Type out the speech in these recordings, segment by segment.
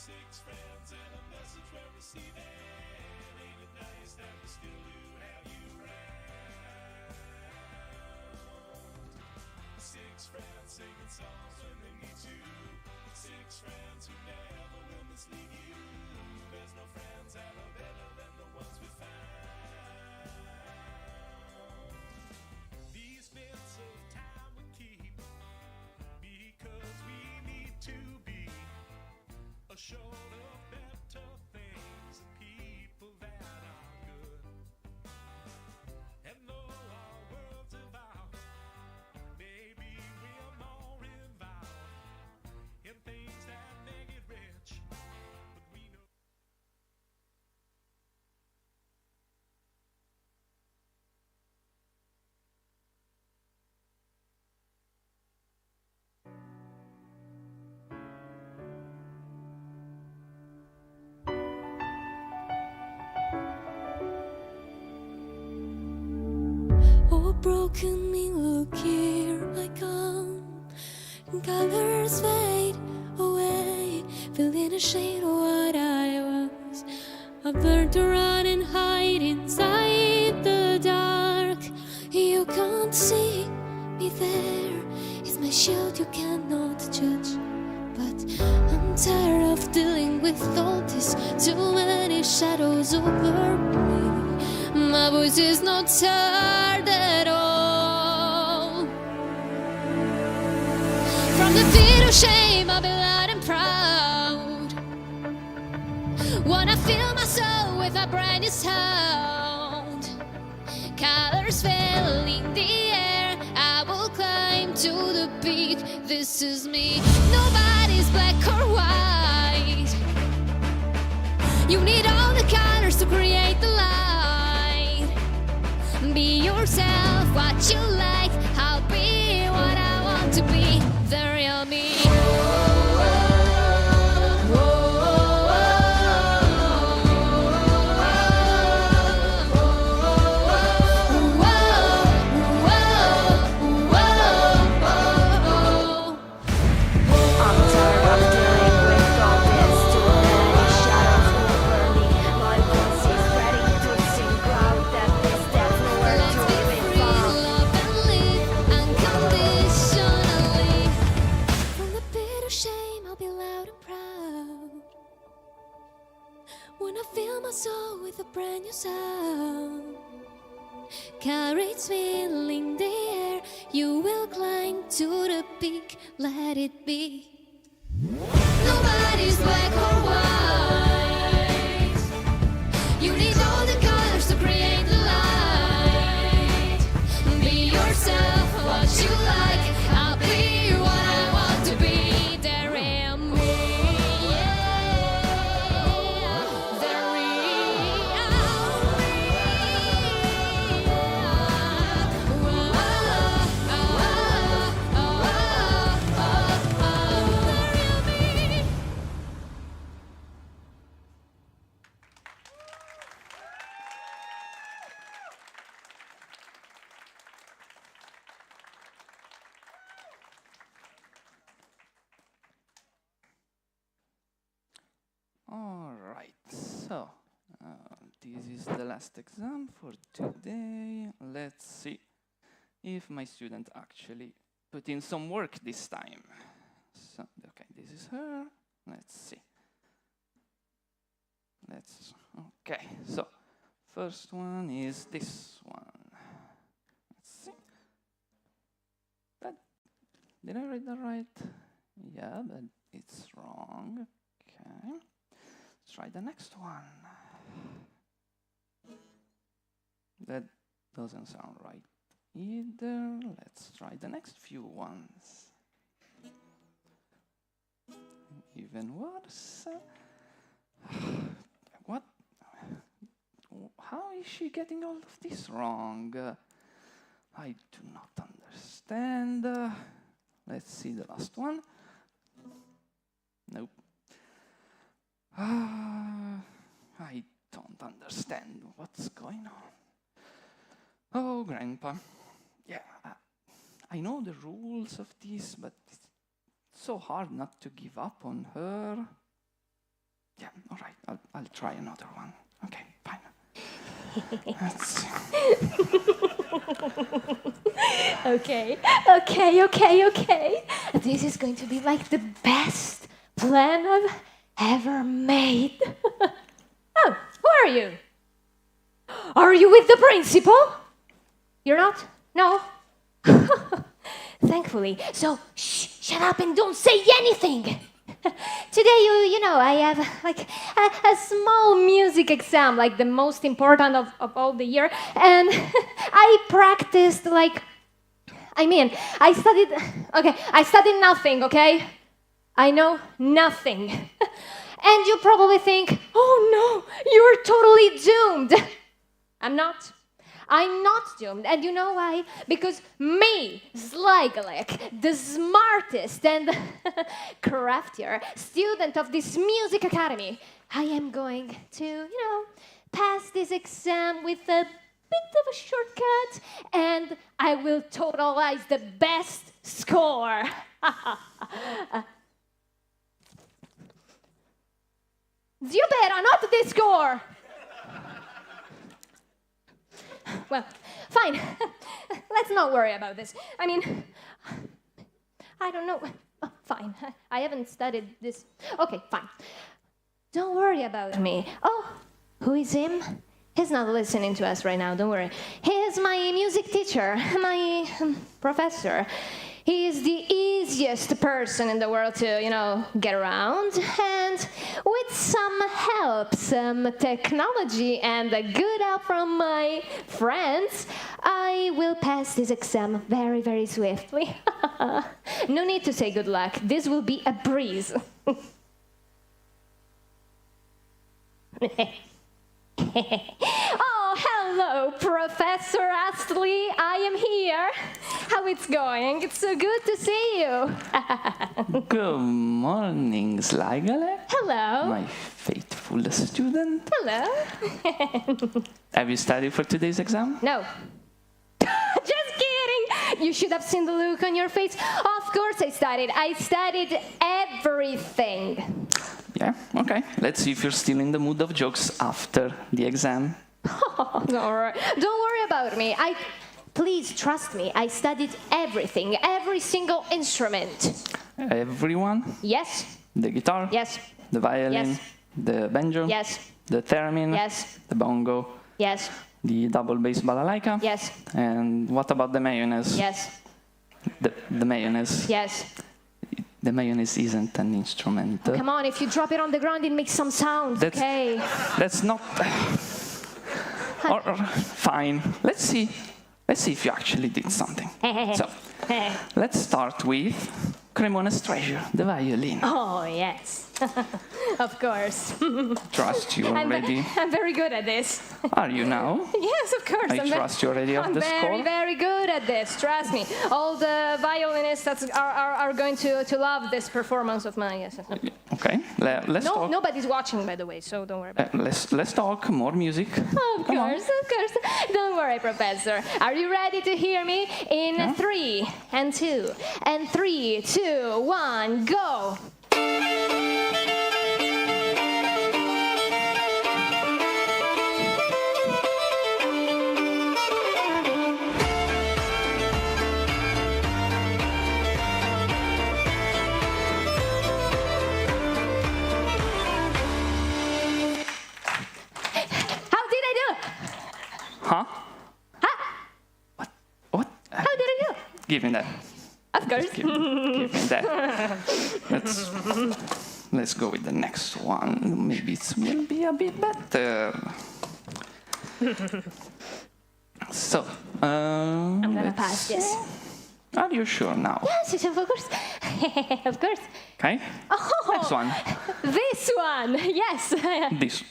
6 friends and a message well received. Ain't it nice that we still do have you around? 6 friends singing songs when they need to. 6 friends who never will mislead you. There's no friends that are better than the ones we found. These bits of time we keep because we need to be short of better things and people that are good. And though our world's evolved, maybe we're more involved in things that make it rich, but we know. Oh, broken me, look here I come. Colors fade away, feeling ashamed of what I was. I've learned to run and hide inside the dark. You can't see me there. It's my shield you cannot judge. But I'm tired of dealing with all this. Too many shadows over me. My voice is not heard at all. From the pit of shame I'll be loud and proud. Wanna fill my soul with a brand new sound. Colors fill in the air, I will climb to the peak. This is me, nobody's black or white. You need all the colors to create the light. Be yourself, what you like. I'll be what I want to be, the real me. Brand new sound carries filling the air. You will climb to the peak, let it be. Nobody's black or white. You need all the colors to create the light. Be yourself, what you like. I'll be what I want to be, the real me. Alright, so this is the last exam for today. Let's see if my student actually put in some work this time. So, okay, this is her. Let's see. Okay, so first one is this one. Let's see. Did I write that right? Yeah, but it's wrong. Okay. Let's try the next one. That doesn't sound right either. Let's try the next few ones. Even worse. What? How is she getting all of this wrong? I do not understand. Let's see the last one. Nope. I don't understand what's going on. Oh, Grandpa. Yeah, I know the rules of this, but it's so hard not to give up on her. Yeah, all right. I'll try another one. Okay, fine. Let's see. Okay. This is going to be like the best plan I've ever made. Oh, who are you? Are you with the principal? You're not? No? Thankfully. So, shut up and don't say anything. Today, you know, I have like a small music exam, like the most important of all the year, and I practiced I studied nothing, okay? I know nothing. And you probably think, oh no, you're totally doomed. I'm not doomed. And you know why? Because me, Sligalek, the smartest and craftier student of this music academy, I am going to, pass this exam with a bit of a shortcut, and I will totalize the best score. You better not the score. Well, fine. Let's not worry about this. I mean, I don't know. Oh, fine. I haven't studied this. Okay, fine. Don't worry about me. Oh, who is him? He's not listening to us right now, don't worry. He is my music teacher, my professor. He is the easiest person in the world to, get around. And with some help, some technology, and a good help from my friends, I will pass this exam very, very swiftly. No need to say good luck. This will be a breeze. Oh, hello, Professor Astley. I am here. How it's going? It's so good to see you. Good morning, Sligale. Hello. My faithful student. Hello. Have you studied for today's exam? No. Just kidding. You should have seen the look on your face. Of course I studied. I studied everything. Yeah, okay. Let's see if you're still in the mood of jokes after the exam. Don't worry about me. Please trust me. I studied everything, every single instrument. Everyone? Yes. The guitar? Yes. The violin? Yes. The banjo? Yes. The theremin? Yes. The bongo? Yes. The double bass balalaika? Yes. And what about the mayonnaise? Yes. The mayonnaise? Yes. The mayonnaise isn't an instrument. Come on, if you drop it on the ground, it makes some sound, okay? That's not... or, fine. Let's see if you actually did something. So, let's start with Cremona's treasure, the violin. Oh, yes. Of course. Trust you already. I'm very good at this. Are you now? Yes, of course. I trust you already of the score. I'm very, very good at this. Trust me. All the violinists are going to love this performance of mine. Yes. Okay. Let's talk. Nobody's watching, by the way, so don't worry about it. Let's talk more music. Of course. Don't worry, Professor. Are you ready to hear me? In 3 and 2 and 3, 2, 1, go. Huh? What? How did I do? Give me that. Of course. Give me that. Let's go with the next one. Maybe it will be a bit better. So, I'm gonna pass this. Are you sure now? Yes, of course. Of course. Okay. Oh, Next one. This one, yes. This.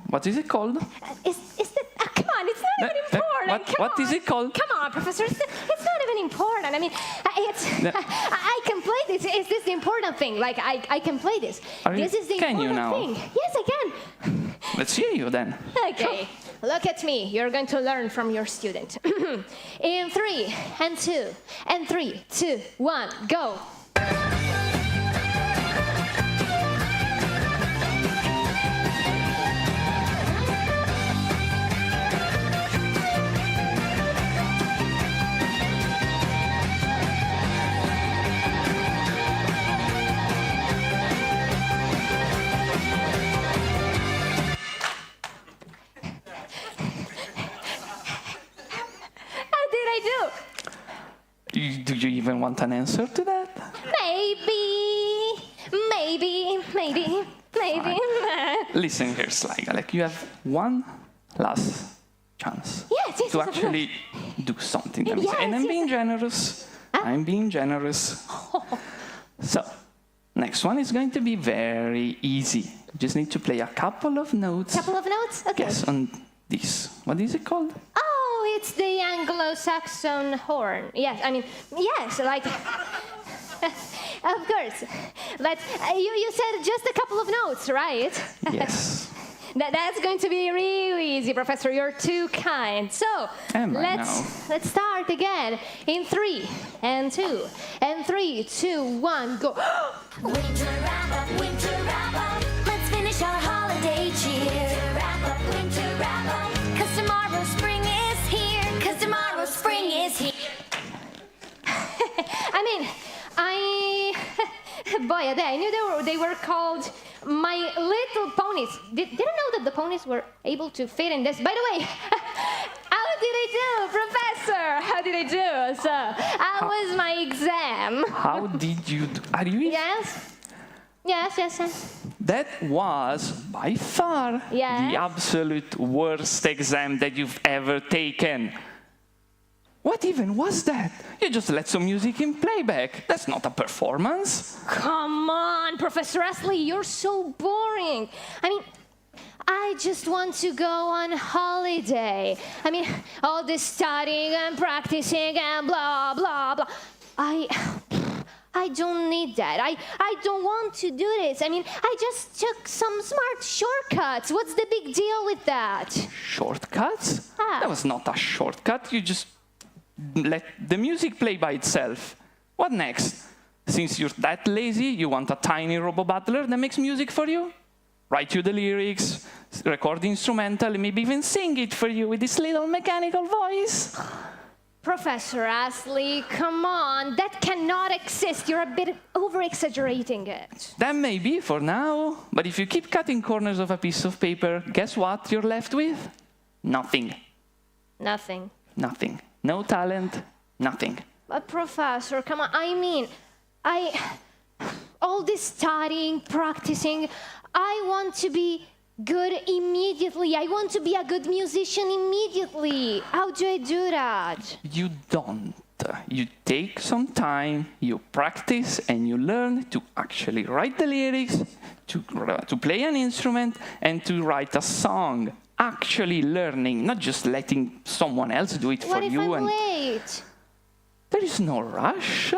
What is it called? Come on, it's not even important. What is it called? Come on, Professor, it's not even important. I mean, I can play this. Is this the important thing? Like, I can play this. This is the important thing. Yes, I can. Let's hear you then. Okay, look at me. You're going to learn from your student. In 3 and 2 and 3, 2, 1, go. want an answer to that? Maybe. Listen here, Sly Galek. You have one last chance Yes, to of actually do something. That Yes, and I'm yes. being generous. I'm being generous. So, next one is going to be very easy. You just need to play a couple of notes. Couple of notes? Okay. Yes, on this. What is it called? Oh, it's the Anglo-Saxon horn. Yes, I mean, yes, like... Of course. You said just a couple of notes, right? Yes. That's going to be really easy, Professor. You're too kind. So, Am I let's start again in 3 and 2 and 3, 2, 1, go. Winter wrap up, let's finish our holiday cheer. Winter wrap up, 'cause tomorrow spring is here. I mean, boy, I knew they were called My Little Ponies. Didn't know that the ponies were able to fit in this. By the way, how did I do, Professor? How did I do? So, how was my exam? How did you do? Are you? Yes. That was by far Yes. the absolute worst exam that you've ever taken. What even was that? You just let some music in playback. That's not a performance. Come on, Professor Astley, you're so boring. I mean, I just want to go on holiday. I mean, all this studying and practicing and blah, blah, blah. I don't need that. I don't want to do this. I mean, I just took some smart shortcuts. What's the big deal with that? Shortcuts? Ah. That was not a shortcut. You just let the music play by itself. What next? Since you're that lazy, you want a tiny robo butler that makes music for you? Write you the lyrics, record the instrumental, and maybe even sing it for you with this little mechanical voice. Professor Astley, come on. That cannot exist. You're a bit over-exaggerating it. That may be for now, but if you keep cutting corners of a piece of paper, guess what you're left with? Nothing. Nothing. Nothing. No talent, nothing. But Professor, come on. I mean, all this studying, practicing, I want to be good immediately. I want to be a good musician immediately. How do I do that? You don't. You take some time, you practice, and you learn to actually write the lyrics, to play an instrument, and to write a song. Actually learning, not just letting someone else do it for What if you. I'm late? There is no rush.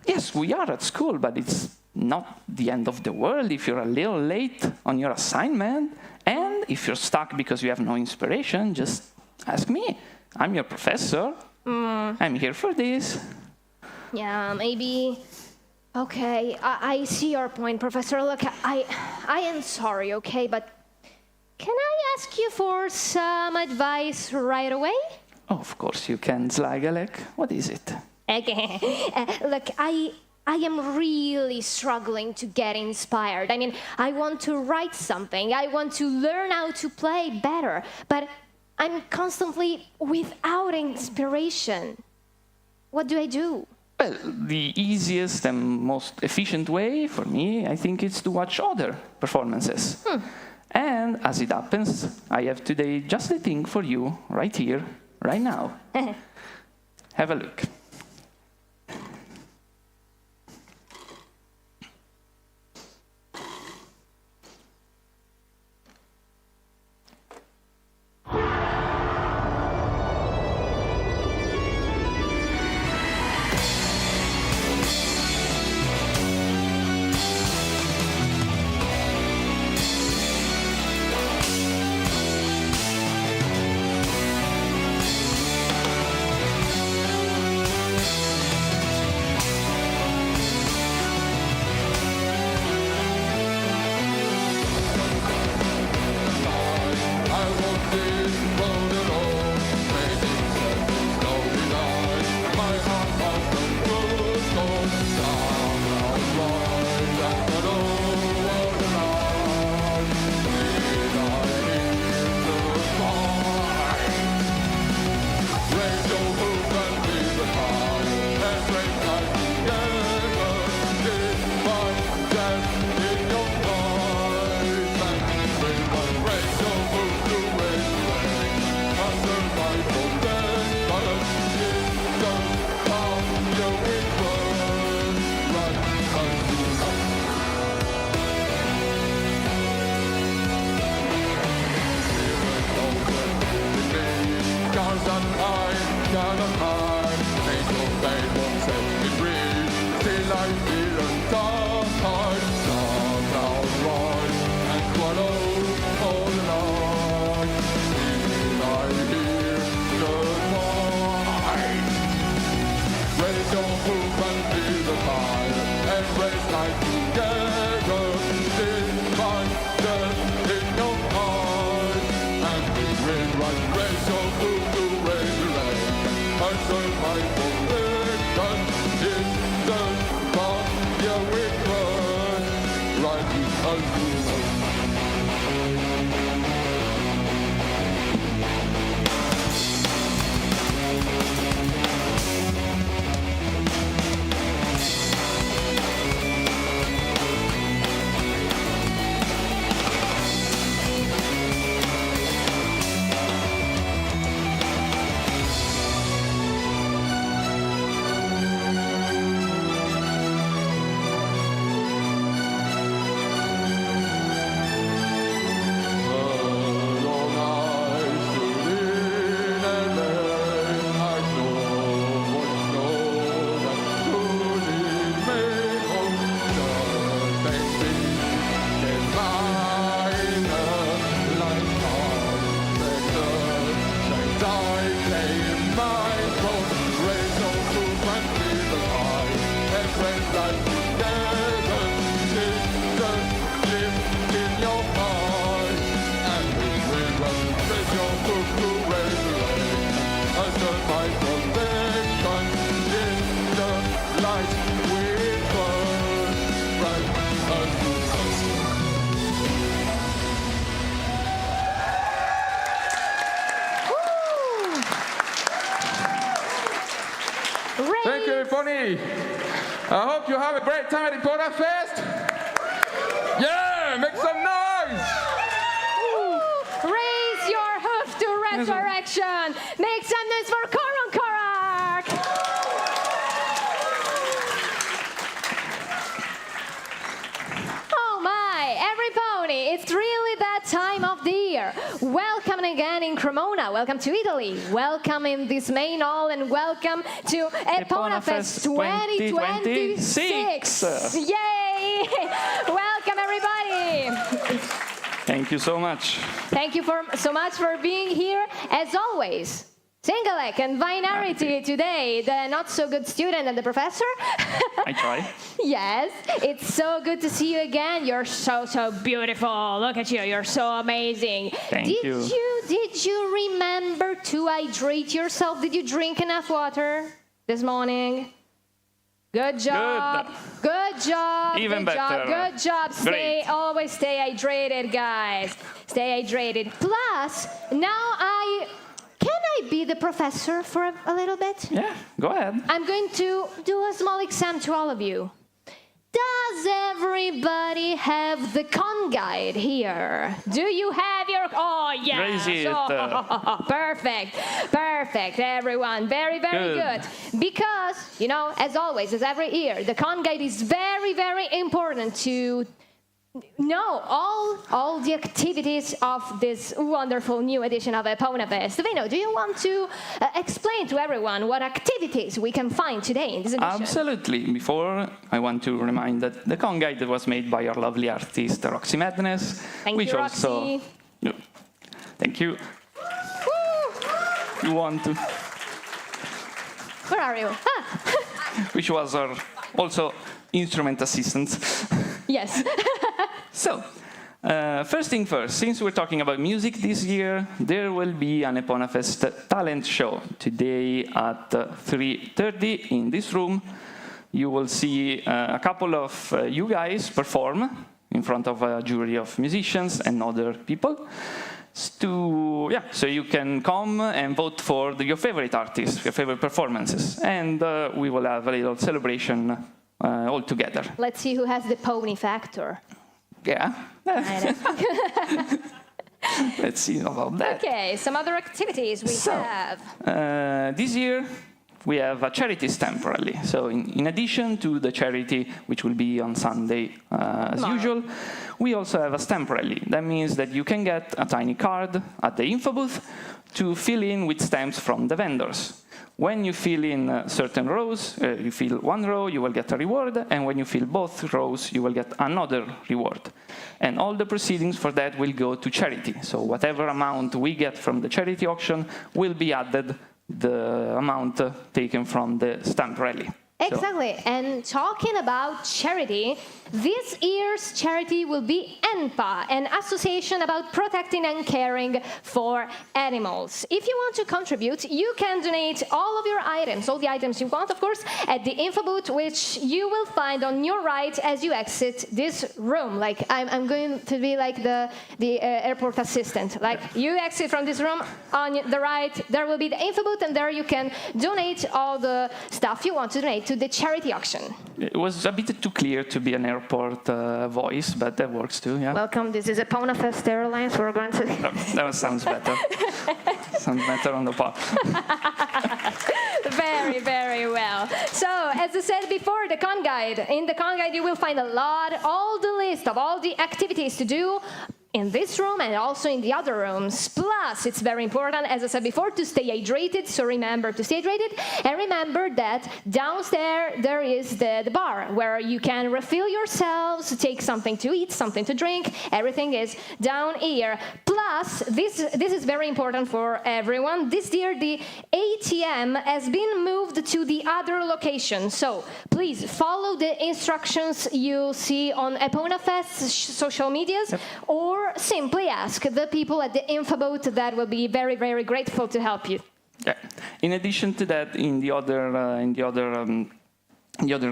Yes, we are at school, but it's not the end of the world if you're a little late on your assignment. And if you're stuck because you have no inspiration, just ask me. I'm your professor. I'm here for this. Yeah, maybe. Okay, I see your point, Professor. Look, I am sorry, okay, but can I ask you for some advice right away? Oh, of course you can, Zlagalek. What is it? Okay. Look, I am really struggling to get inspired. I mean, I want to write something. I want to learn how to play better, but I'm constantly without inspiration. What do I do? Well, the easiest and most efficient way for me, I think, is to watch other performances. And as it happens, I have today just the thing for you right here, right now. Have a look. Celebrate life together, despite death in your heart. And we will run, raise your food to raise the land. And survive for in the fire we burn. Right because we Thank you, Pony. I hope you have a great time at EponaFest. Yeah, make some noise. Raise your hoof to resurrection. Make some noise for Koron Korak. Oh my, every pony, it's really that time of the year. Welcome again in Cremona. Welcome to Italy. Welcome in this main hall and welcome to EponaFest 2026. Yay! Welcome everybody. Thank you so much. Thank you so much for being here. As always, Singalek and Binarity today, the not so good student and the professor. I try. Yes, it's so good to see you again. You're so beautiful. Look at you. You're so amazing. Thank you. Did you remember to hydrate yourself? Did you drink enough water this morning? Good job. Good job. Even good better. Job. Good job. Always stay hydrated, guys. Stay hydrated. Plus, now Can I be the professor for a little bit? Yeah, go ahead. I'm going to do a small exam to all of you. Does everybody have the con guide here? Do you have your... Oh, yeah. Raise it. Perfect. Perfect, everyone. Very good. Because, you know, as always, as every year, the con guide is very important to know all the activities of this wonderful new edition of EponaFest. Vino, do you want to explain to everyone what activities we can find today in this edition? Absolutely. Before, I want to remind that the con guide was made by our lovely artist, Roxy Madness. Thank you, Roxy. Thank you. Woo! You want to... Where are you? Which was our also instrument assistant. Yes. So, first thing first, since we're talking about music this year, there will be an EponaFest talent show today at 3:30 in this room. You will see a couple of you guys perform in front of a jury of musicians and other people. So you can come and vote for your favorite artists, your favorite performances, and we will have a little celebration all together. Let's see who has the pony factor. Yeah. Let's see about that. Okay, some other activities we have. This year, we have a charity stamp rally. So in addition to the charity, which will be on Sunday as usual, we also have a stamp rally. That means that you can get a tiny card at the info booth to fill in with stamps from the vendors. When you fill in certain rows, you fill one row, you will get a reward, and when you fill both rows, you will get another reward. And all the proceedings for that will go to charity. So whatever amount we get from the charity auction will be added the amount taken from the stamp rally. Exactly. And talking about charity, this year's charity will be ENPA, an association about protecting and caring for animals. If you want to contribute, you can donate all of your items, all the items you want, of course, at the info booth, which you will find on your right as you exit this room. Like, I'm going to be like the airport assistant. Like, you exit from this room, on the right, there will be the info booth, and there you can donate all the stuff you want to donate to the charity auction. It was a bit too clear to be an airport voice, but that works too, yeah. Welcome, this is EponaFest Airlines. We're going to... That sounds better. Sounds better on the part. Very, very well. So, as I said before, the con guide. In the con guide, you will find all the list of all the activities to do in this room and also in the other rooms. Plus, it's very important, as I said before, to stay hydrated, so remember to stay hydrated. And remember that downstairs there is the bar where you can refill yourselves, take something to eat, something to drink. Everything is down here. Plus, this is very important for everyone. This year, the ATM has been moved to the other location. So, please follow the instructions you see on EponaFest's social medias, or simply ask the people at the info booth. That will be very, very grateful to help you. Yeah. In addition to that, in the other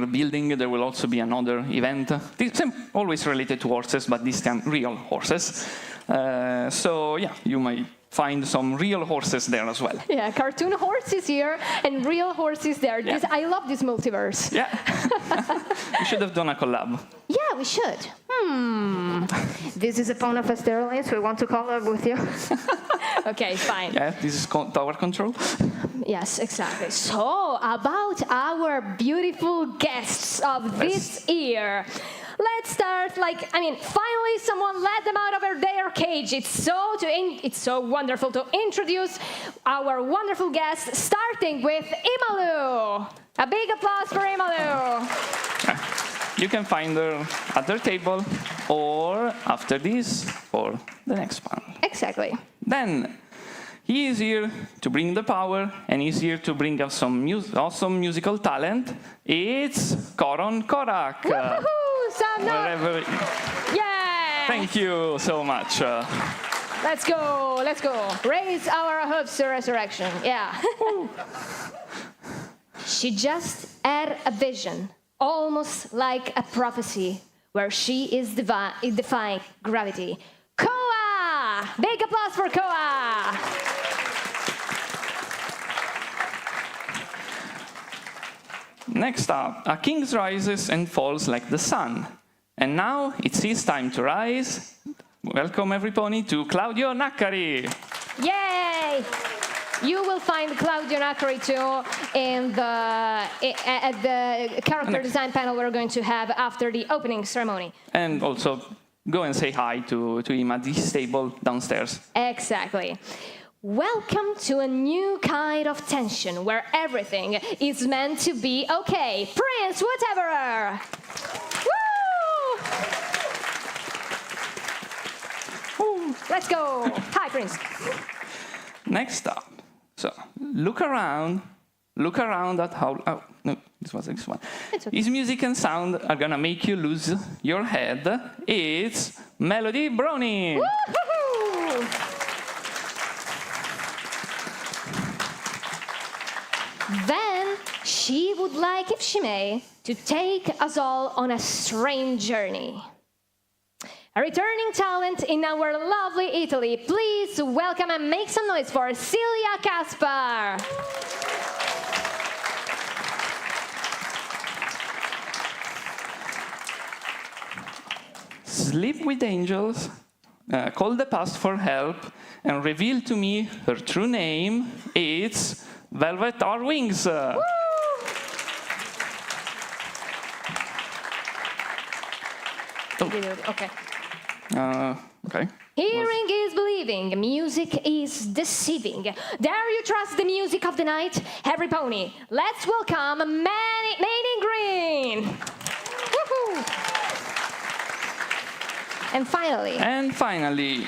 building, there will also be another event. This always related to horses, but this time real horses. So yeah, you might find some real horses there as well. Yeah, cartoon horses here and real horses there. Yeah. I love this multiverse. Yeah. We should have done a collab. Yeah, we should. This is EponaFest Airlines. We want to collab with you. Okay, fine. Yeah, this is tower control. Yes, exactly. So, about our beautiful guests of this year. Let's start, finally someone let them out of their cage. It's so wonderful to introduce our wonderful guests, starting with Imalu. A big applause for Imalu. You can find her at their table or after this for the next panel. Exactly. Then, he is here to bring the power, and he's here to bring us some awesome musical talent. It's Koron Korak. Woohoo! Wherever. Yeah! Thank you so much. Let's go. Raise our hopes to resurrection. Yeah. She just had a vision, almost like a prophecy, where she is defying gravity. Koa! Big applause for Koa! Next up, a king rises and falls like the sun. And now it's his time to rise. Welcome everybody to Claudio Naccari. Yay! You will find Claudio Naccari too at the character design panel we're going to have after the opening ceremony. And also go and say hi to him at this table downstairs. Exactly. Welcome to a new kind of tension where everything is meant to be okay. Prince Whatever! Woo! Let's go. Hi, Prince. Next up, so look around at how. Oh no, this was this one. It's okay. His music and sound are gonna make you lose your head. It's Melody Brownie. Woo-hoo-hoo! Then she would like, if she may, to take us all on a strange journey. A returning talent in our lovely Italy. Please welcome and make some noise for Celia Kaspar. Sleep with angels, call the past for help, and reveal to me her true name. It's Velvet Our Wings. Okay. Okay. Hearing is believing, music is deceiving. Dare you trust the music of the night? Every pony, let's welcome Man in Green. Woohoo! And finally,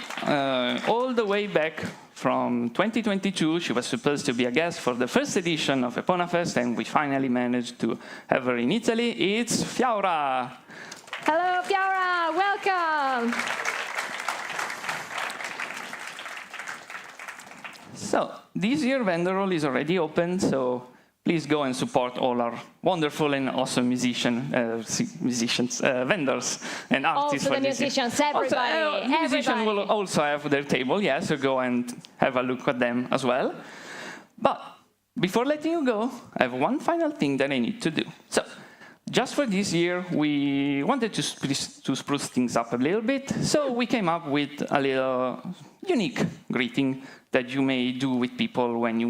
all the way back from 2022. She was supposed to be a guest for the first edition of EponaFest, and we finally managed to have her in Italy. It's Fiora. Hello, Fiora. Welcome. So, this year vendor roll is already open, so please go and support all our wonderful and awesome musicians, vendors, and artists. Also for the this year. musicians, everybody. Musicians will also have their table, yeah, so go and have a look at them as well. But before letting you go, I have one final thing that I need to do. So, just for this year, we wanted to spruce things up a little bit, so we came up with a little unique greeting that you may do with people when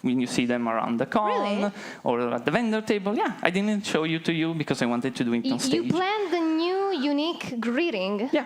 you see them around the con. Really? Or at the vendor table. Yeah, I didn't show you to you because I wanted to do it on stage. You planned the new unique greeting? Yeah,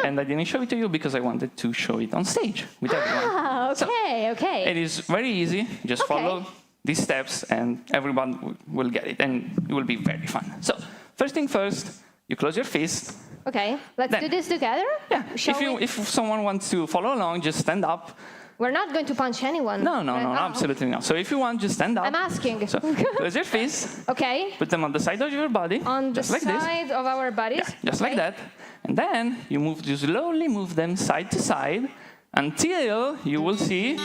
and I didn't show it to you because I wanted to show it on stage with everyone. Ah, okay, okay. It is very easy. Just follow these steps and everyone will get it, and it will be very fun. So, first thing first, you close your fist. Okay, let's do this together? Yeah, Shall we? if someone wants to follow along, just stand up. We're not going to punch anyone. No, right? Oh. absolutely not. So if you want, just stand up. I'm asking. So close your fists. Okay. Put them on the side of your body. On the just like side this. of our bodies? Yeah, just like that. And then you slowly move them side to side until you will see.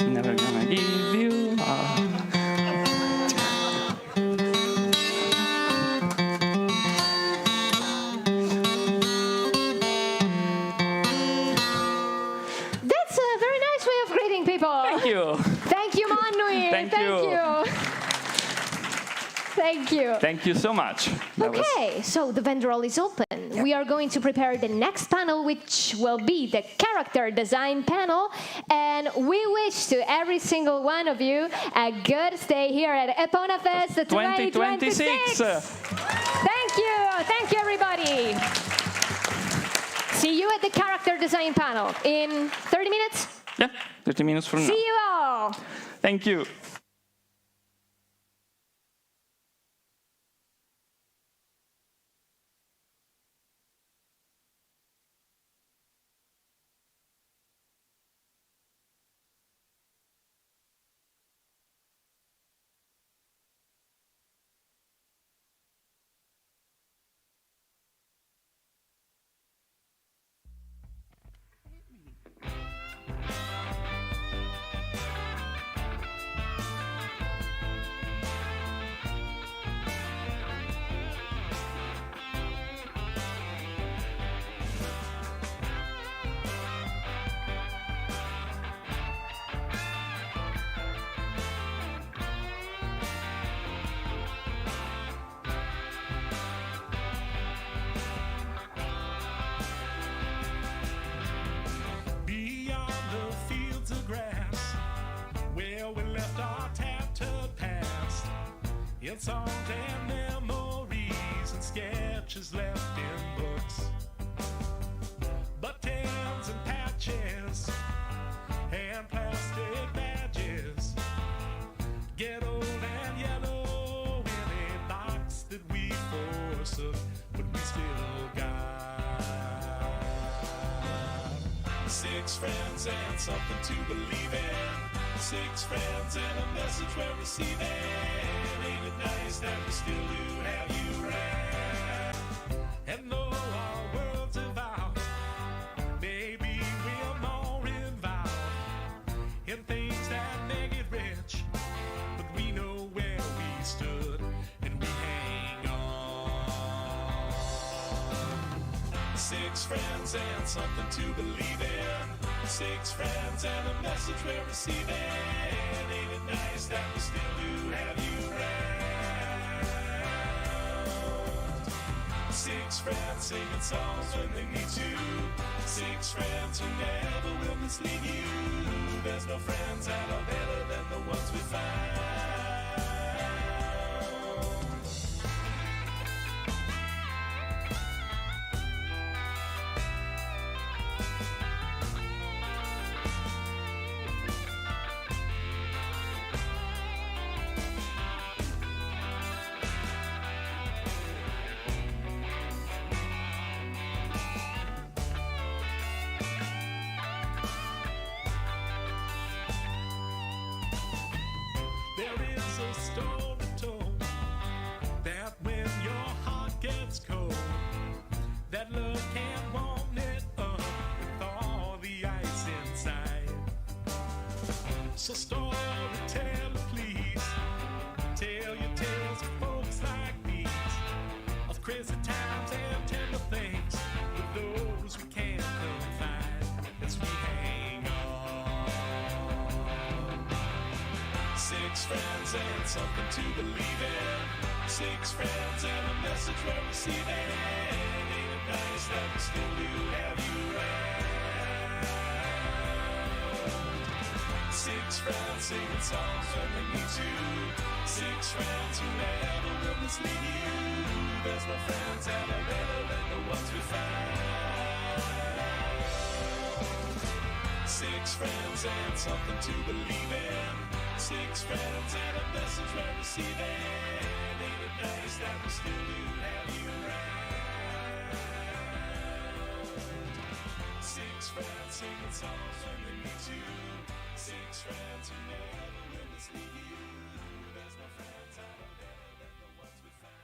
Never gonna give you up. That's a very nice way of greeting people. Thank you. Thank you, Manui. Thank you. Thank you. Thank you so much. Okay, so the vendor roll is open. Yeah. We are going to prepare the next panel, which will be the character design panel. And we wish to every single one of you a good stay here at EponaFest 2026. Thank you. Thank you, everybody. See you at the character design panel in 30 minutes? Yeah, 30 minutes from now. See you all. Thank you. Beyond the fields of grass, where we left our tattooed past, in songs and memories and sketches left in books, buttons and patches and plastic badges get old and yellow in a box that we forsook, but we still got. 6 friends and something to believe in. 6 friends and a message we're receiving. Ain't it nice that we still do have you around? And though our worlds evolve, maybe we're more involved in things that make it rich. But we know where we stood and we hang on. 6 friends and something to believe in. 6 friends and a message we're receiving. Ain't it nice that we still do have you around? 6 friends singing songs when they need to. 6 friends who never will mislead you. There's no friends that are better than the ones we find. So storyteller, please tell your tales of folks like these, of crazy times and tender things, with those we can't confide as we hang on. 6 friends and something to believe in. 6 friends and a message we're receiving. Ain't it nice that we still do have you around? 6 friends singing songs when they need to. 6 friends who never will mislead you. There's no friends that are better than the ones we found. 6 friends and something to believe in. 6 friends and a message we're receiving. Ain't it nice that we still do have you around? 6 friends singing songs when they need to. 6 friends who never will mislead you. There's no friends that are better than the ones we found.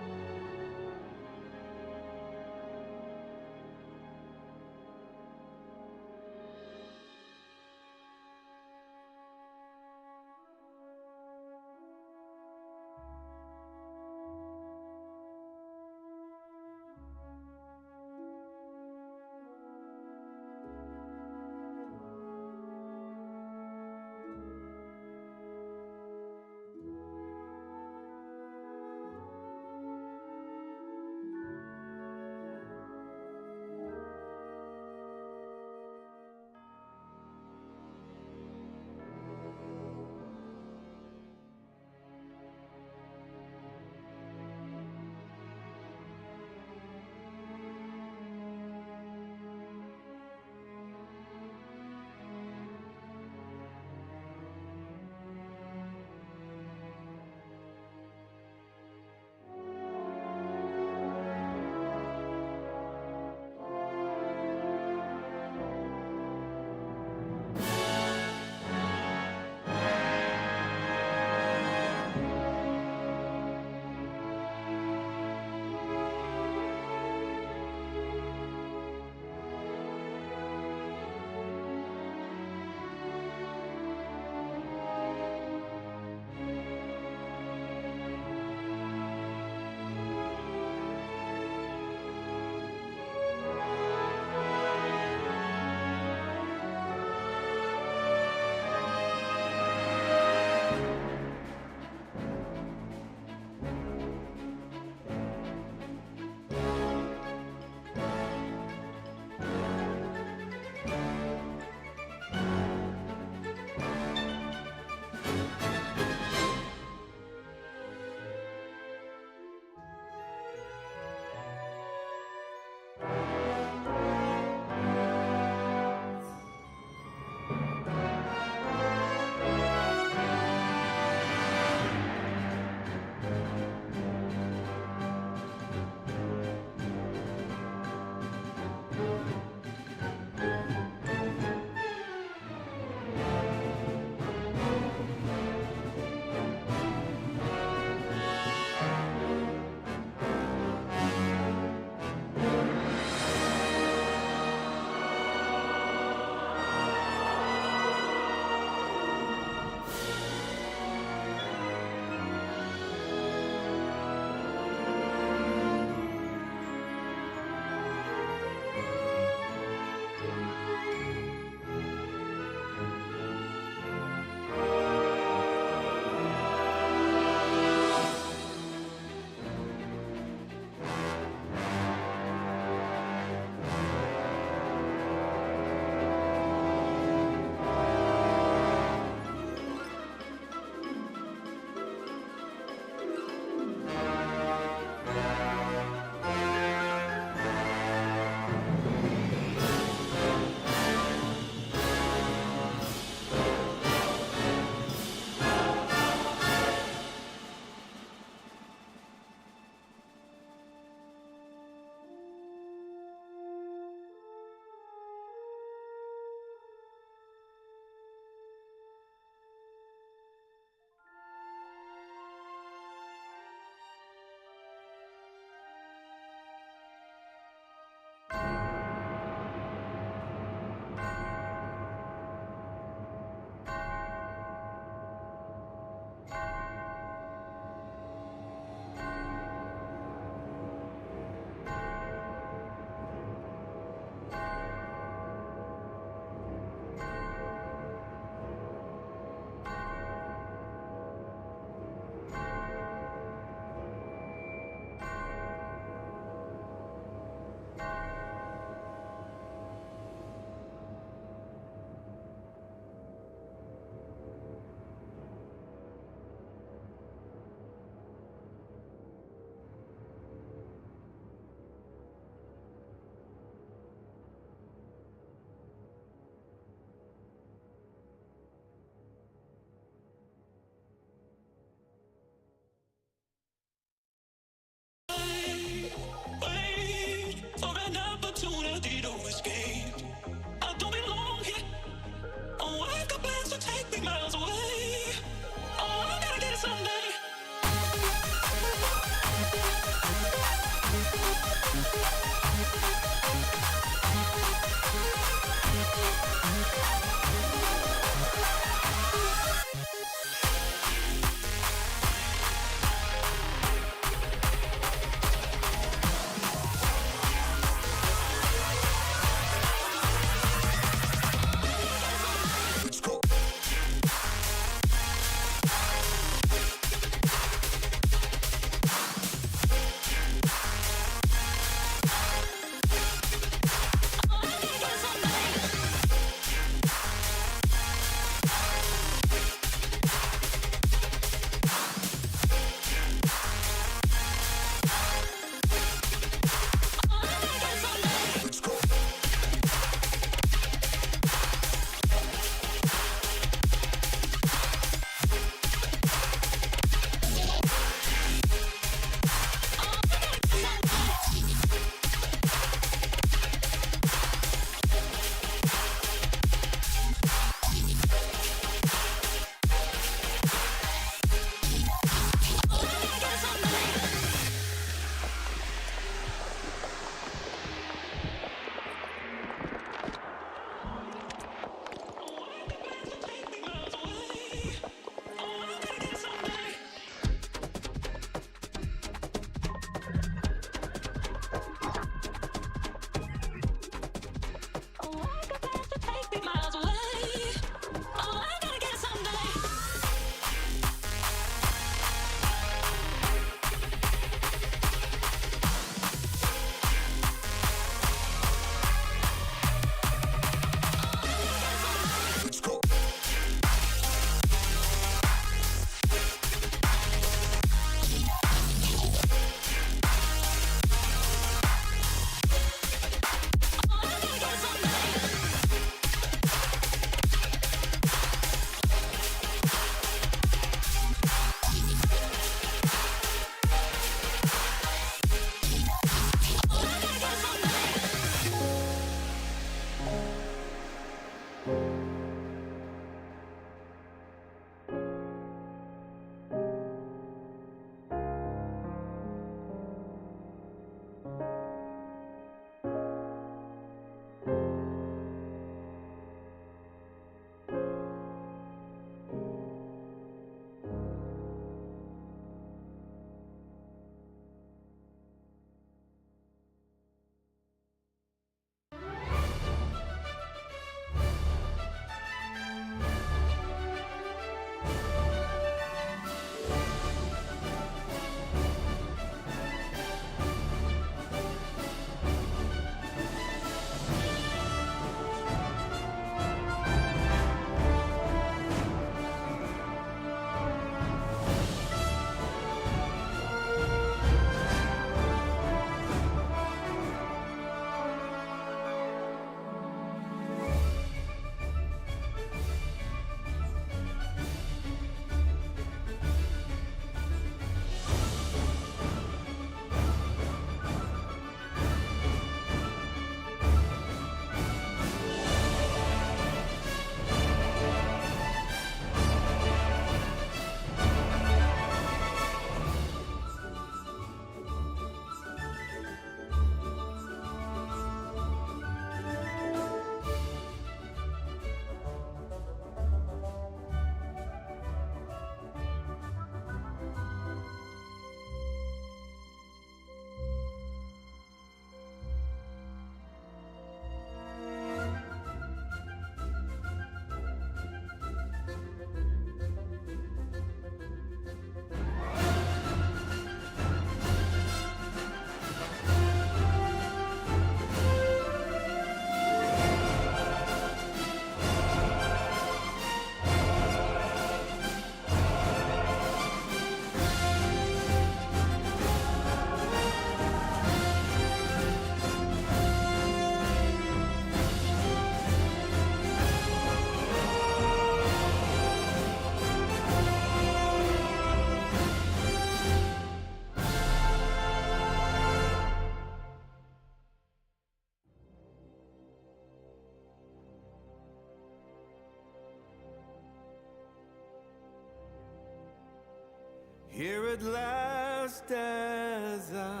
Here at last as I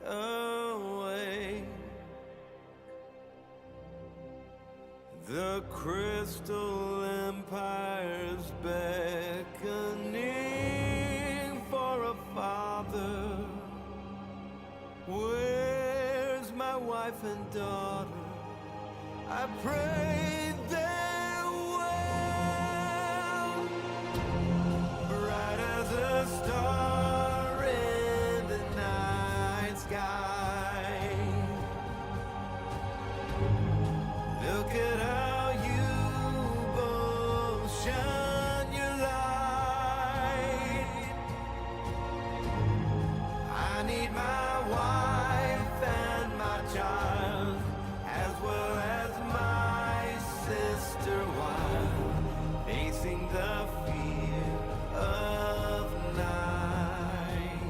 await the crystal empire's beckoning for a father. Where's my wife and daughter? I pray they're well. Bright as a star in the night sky. Look at how you both shine your light. I need my wife and my child, as well as my sister, while facing the fear of night.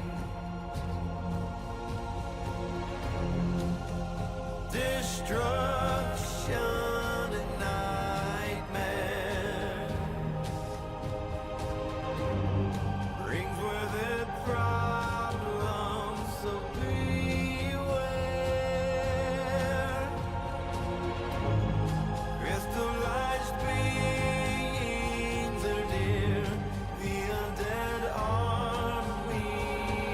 Destruction and nightmare brings with it problems, so beware. Crystallized beings are near. The undead army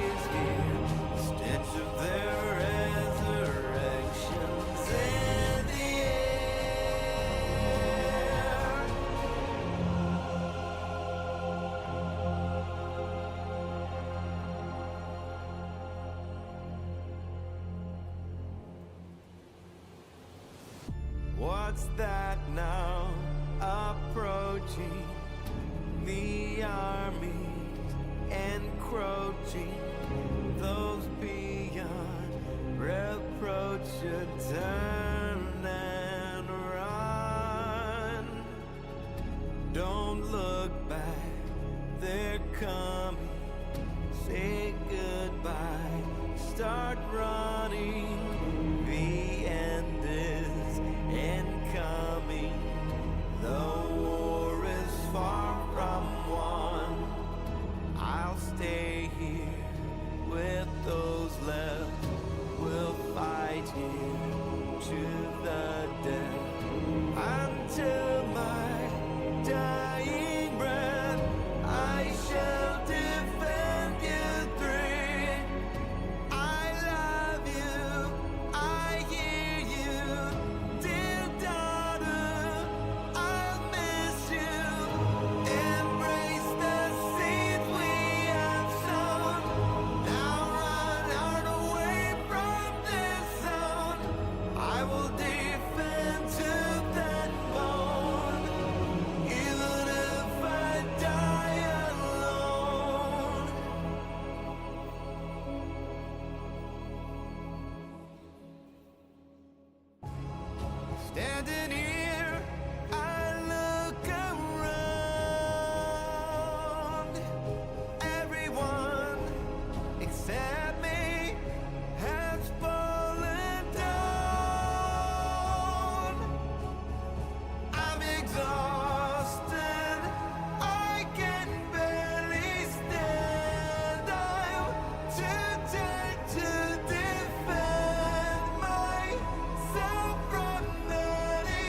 is here. The stench of their resurrections in the air. What's that now? Approaching the armies, encroaching. Those beyond reproach should turn and run. Don't look back, they're coming. Say goodbye, start running. The end is incoming. The war is far from won. I'll stay here with those left. We'll fight here to the death until my dying breath. I shall defend you three. I love you, I hear you, dear daughter, I'll miss you. Embrace the seeds we have sown. Now run hard away from this zone. I will defend tooth and bone, even if I die alone. Standing here, I look around. Everyone except me has fallen down. I'm exhausted, I can barely stand. I'm too tired to defend myself from any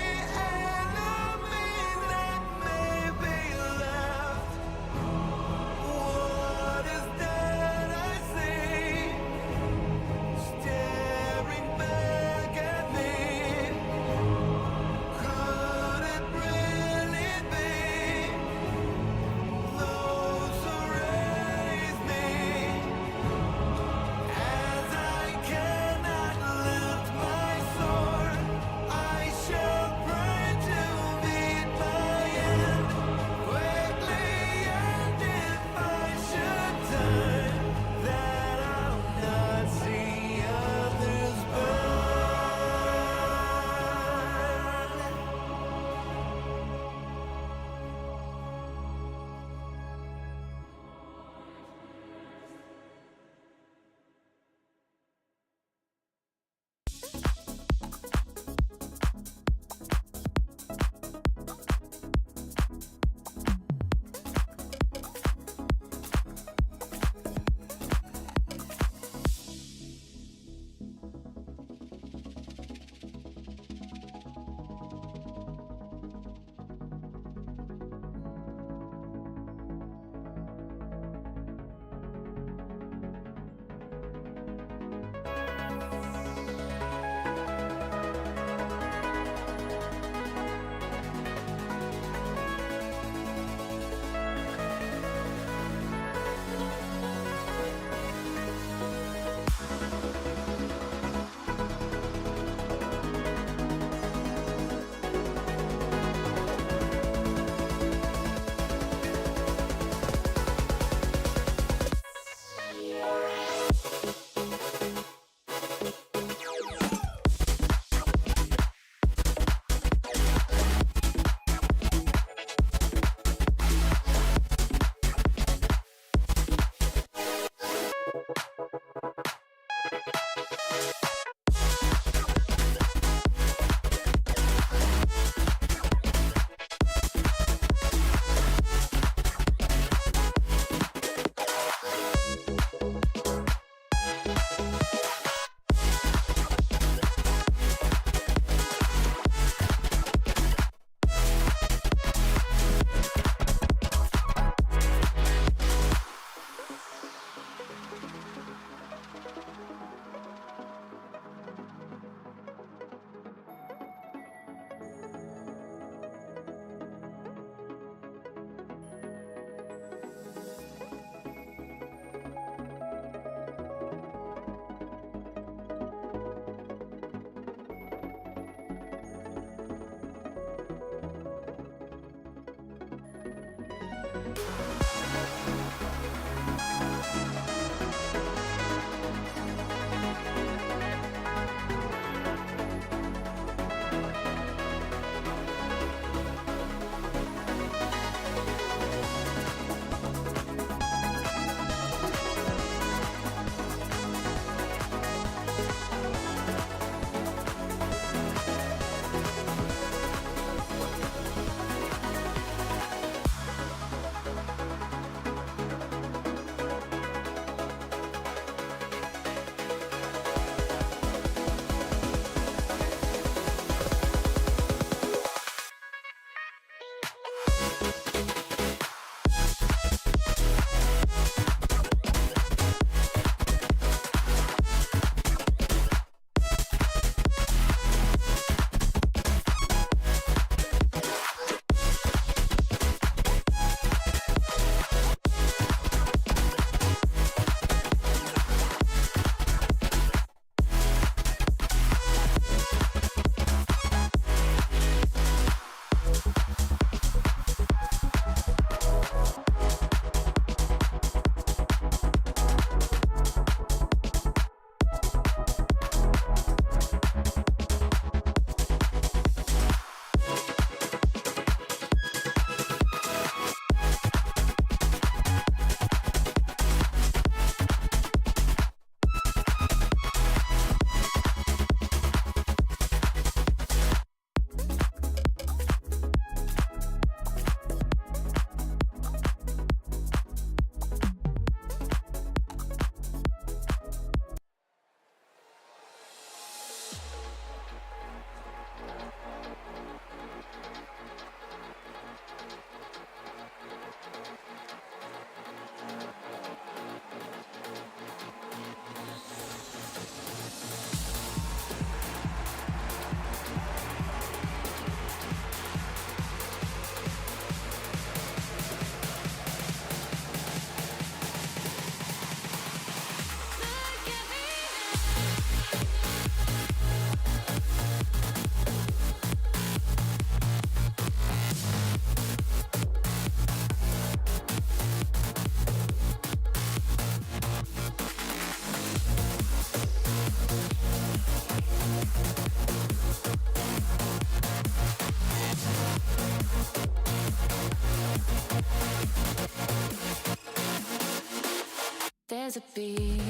there's a beat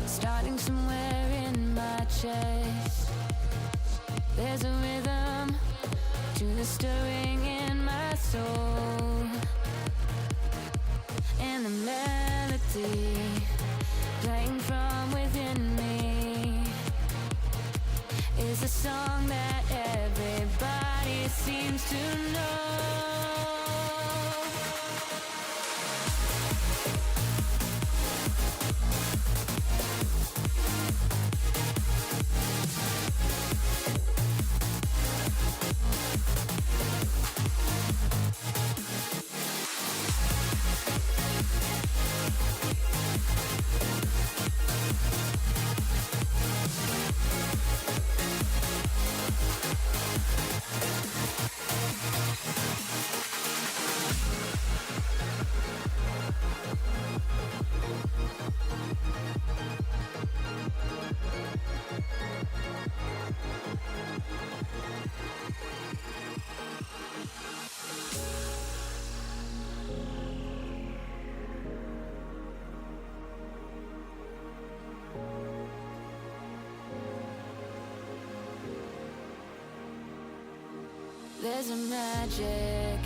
starting somewhere in my chest. There's a rhythm to the stirring in my soul, and the melody playing from within me is a song that everybody seems to know. There's a magic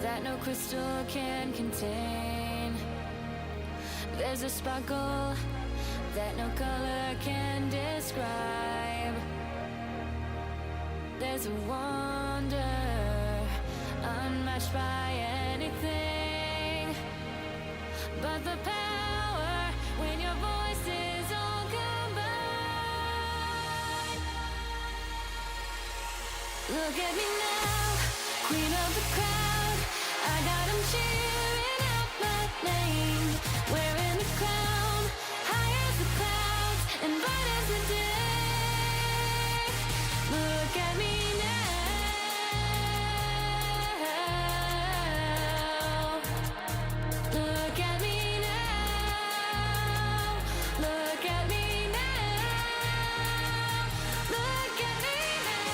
that no crystal can contain. There's a sparkle that no color can describe. There's a wonder unmatched by anything but the power when your voices all combine. Look at me now, queen of the crowd. I got 'em cheering out my name. Wearing the crown, high as the clouds and bright as the day. Look at me now. Look at me now. Look at me now. Look at me now.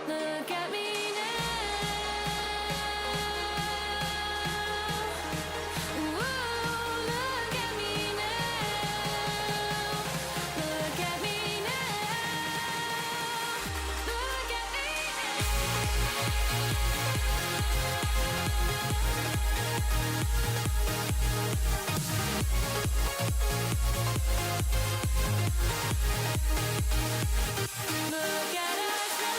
Look at me now. Ooh, look at me now. Look at me now. Look at me now. Look at us now.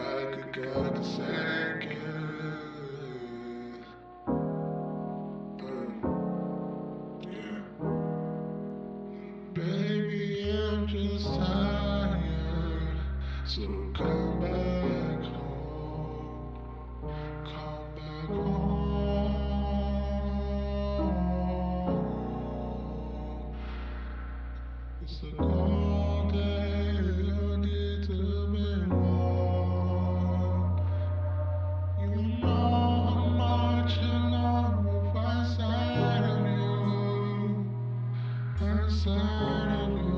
like I got a second. Yeah. Baby, I'm just tired. So come back home. Come back home. It's a cold day. You need to be warm. You know how much I love inside of you. Inside of you.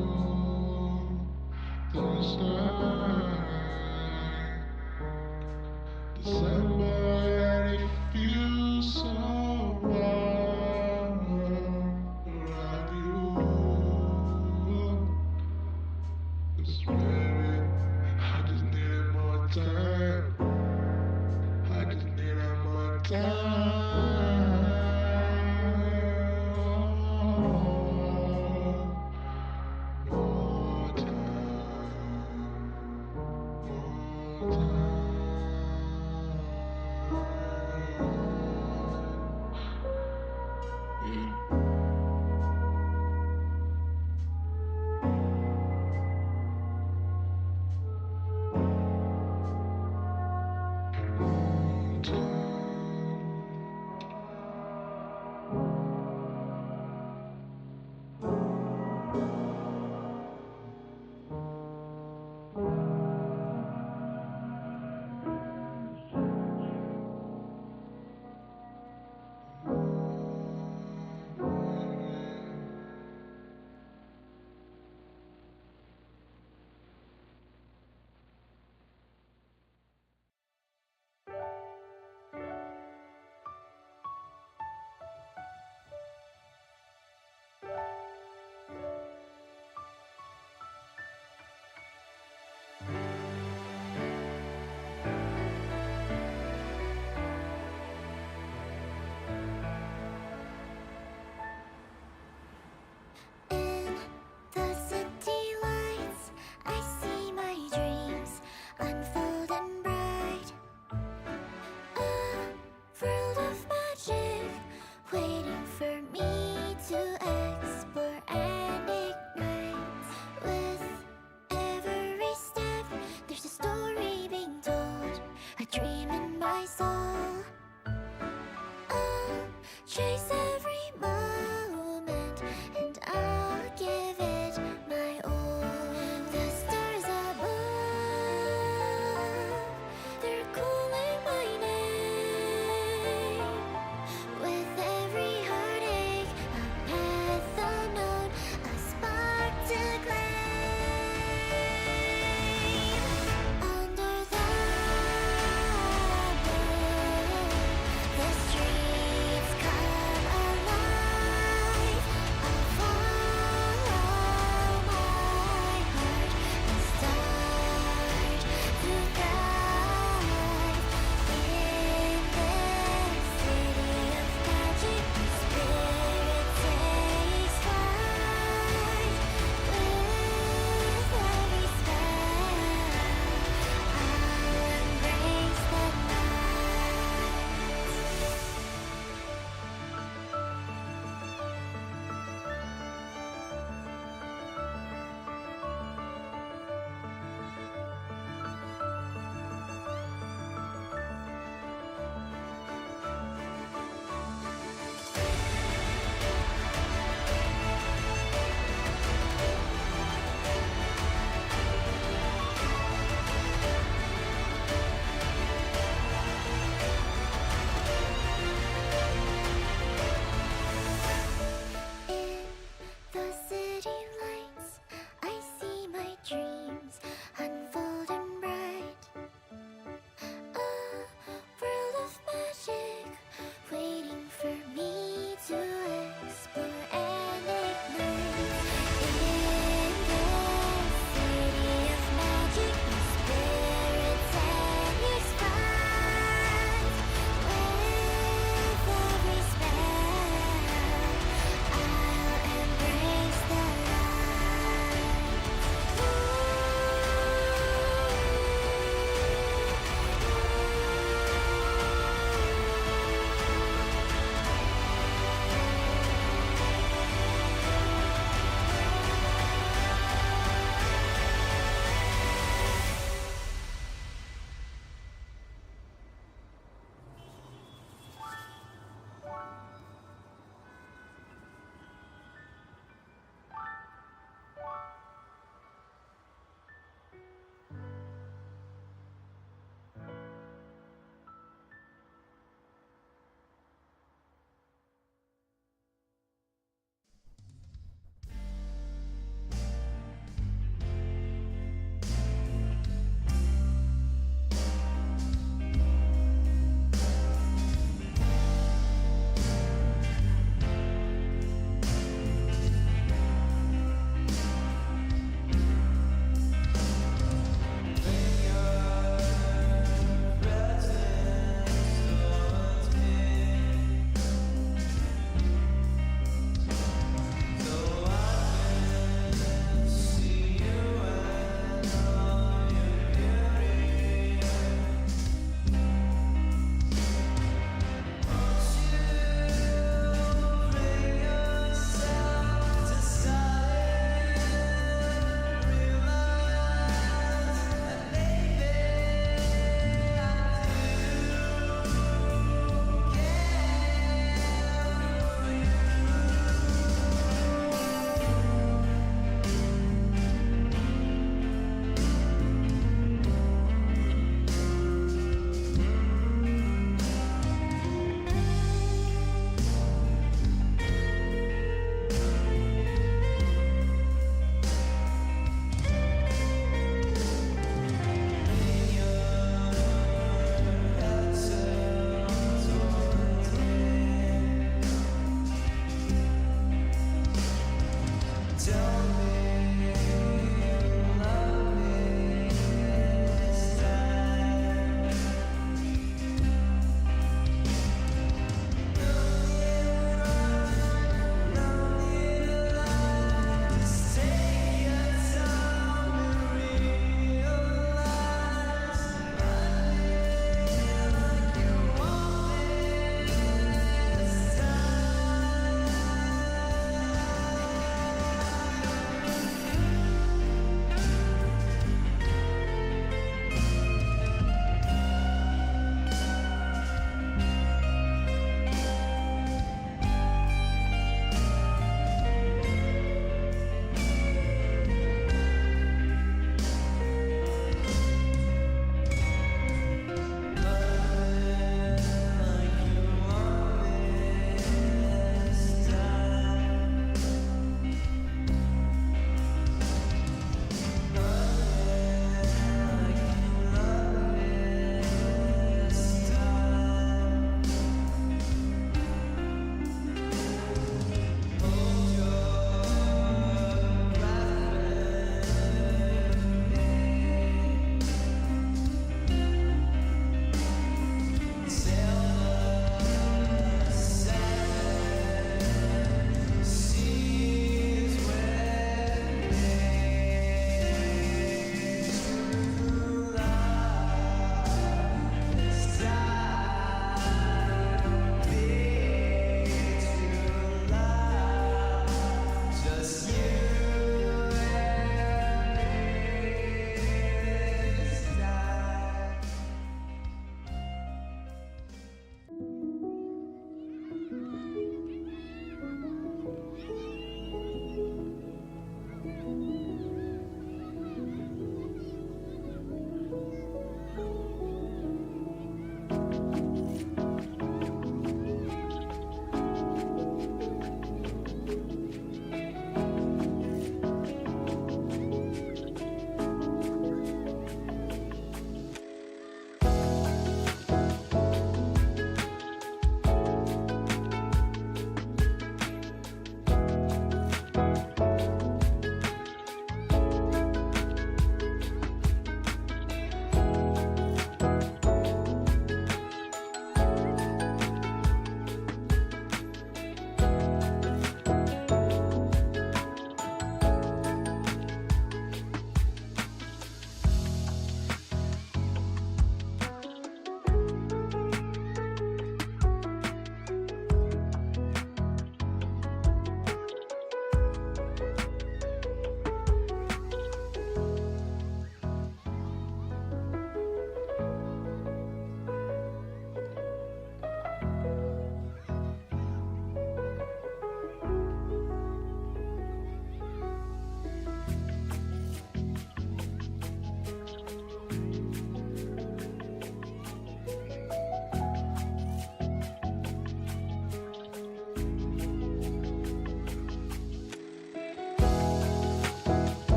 This night, December, and it feels so warm around you. 'Cause baby, I just needed more time. I just needed more time. More time. More time. Yeah. More time.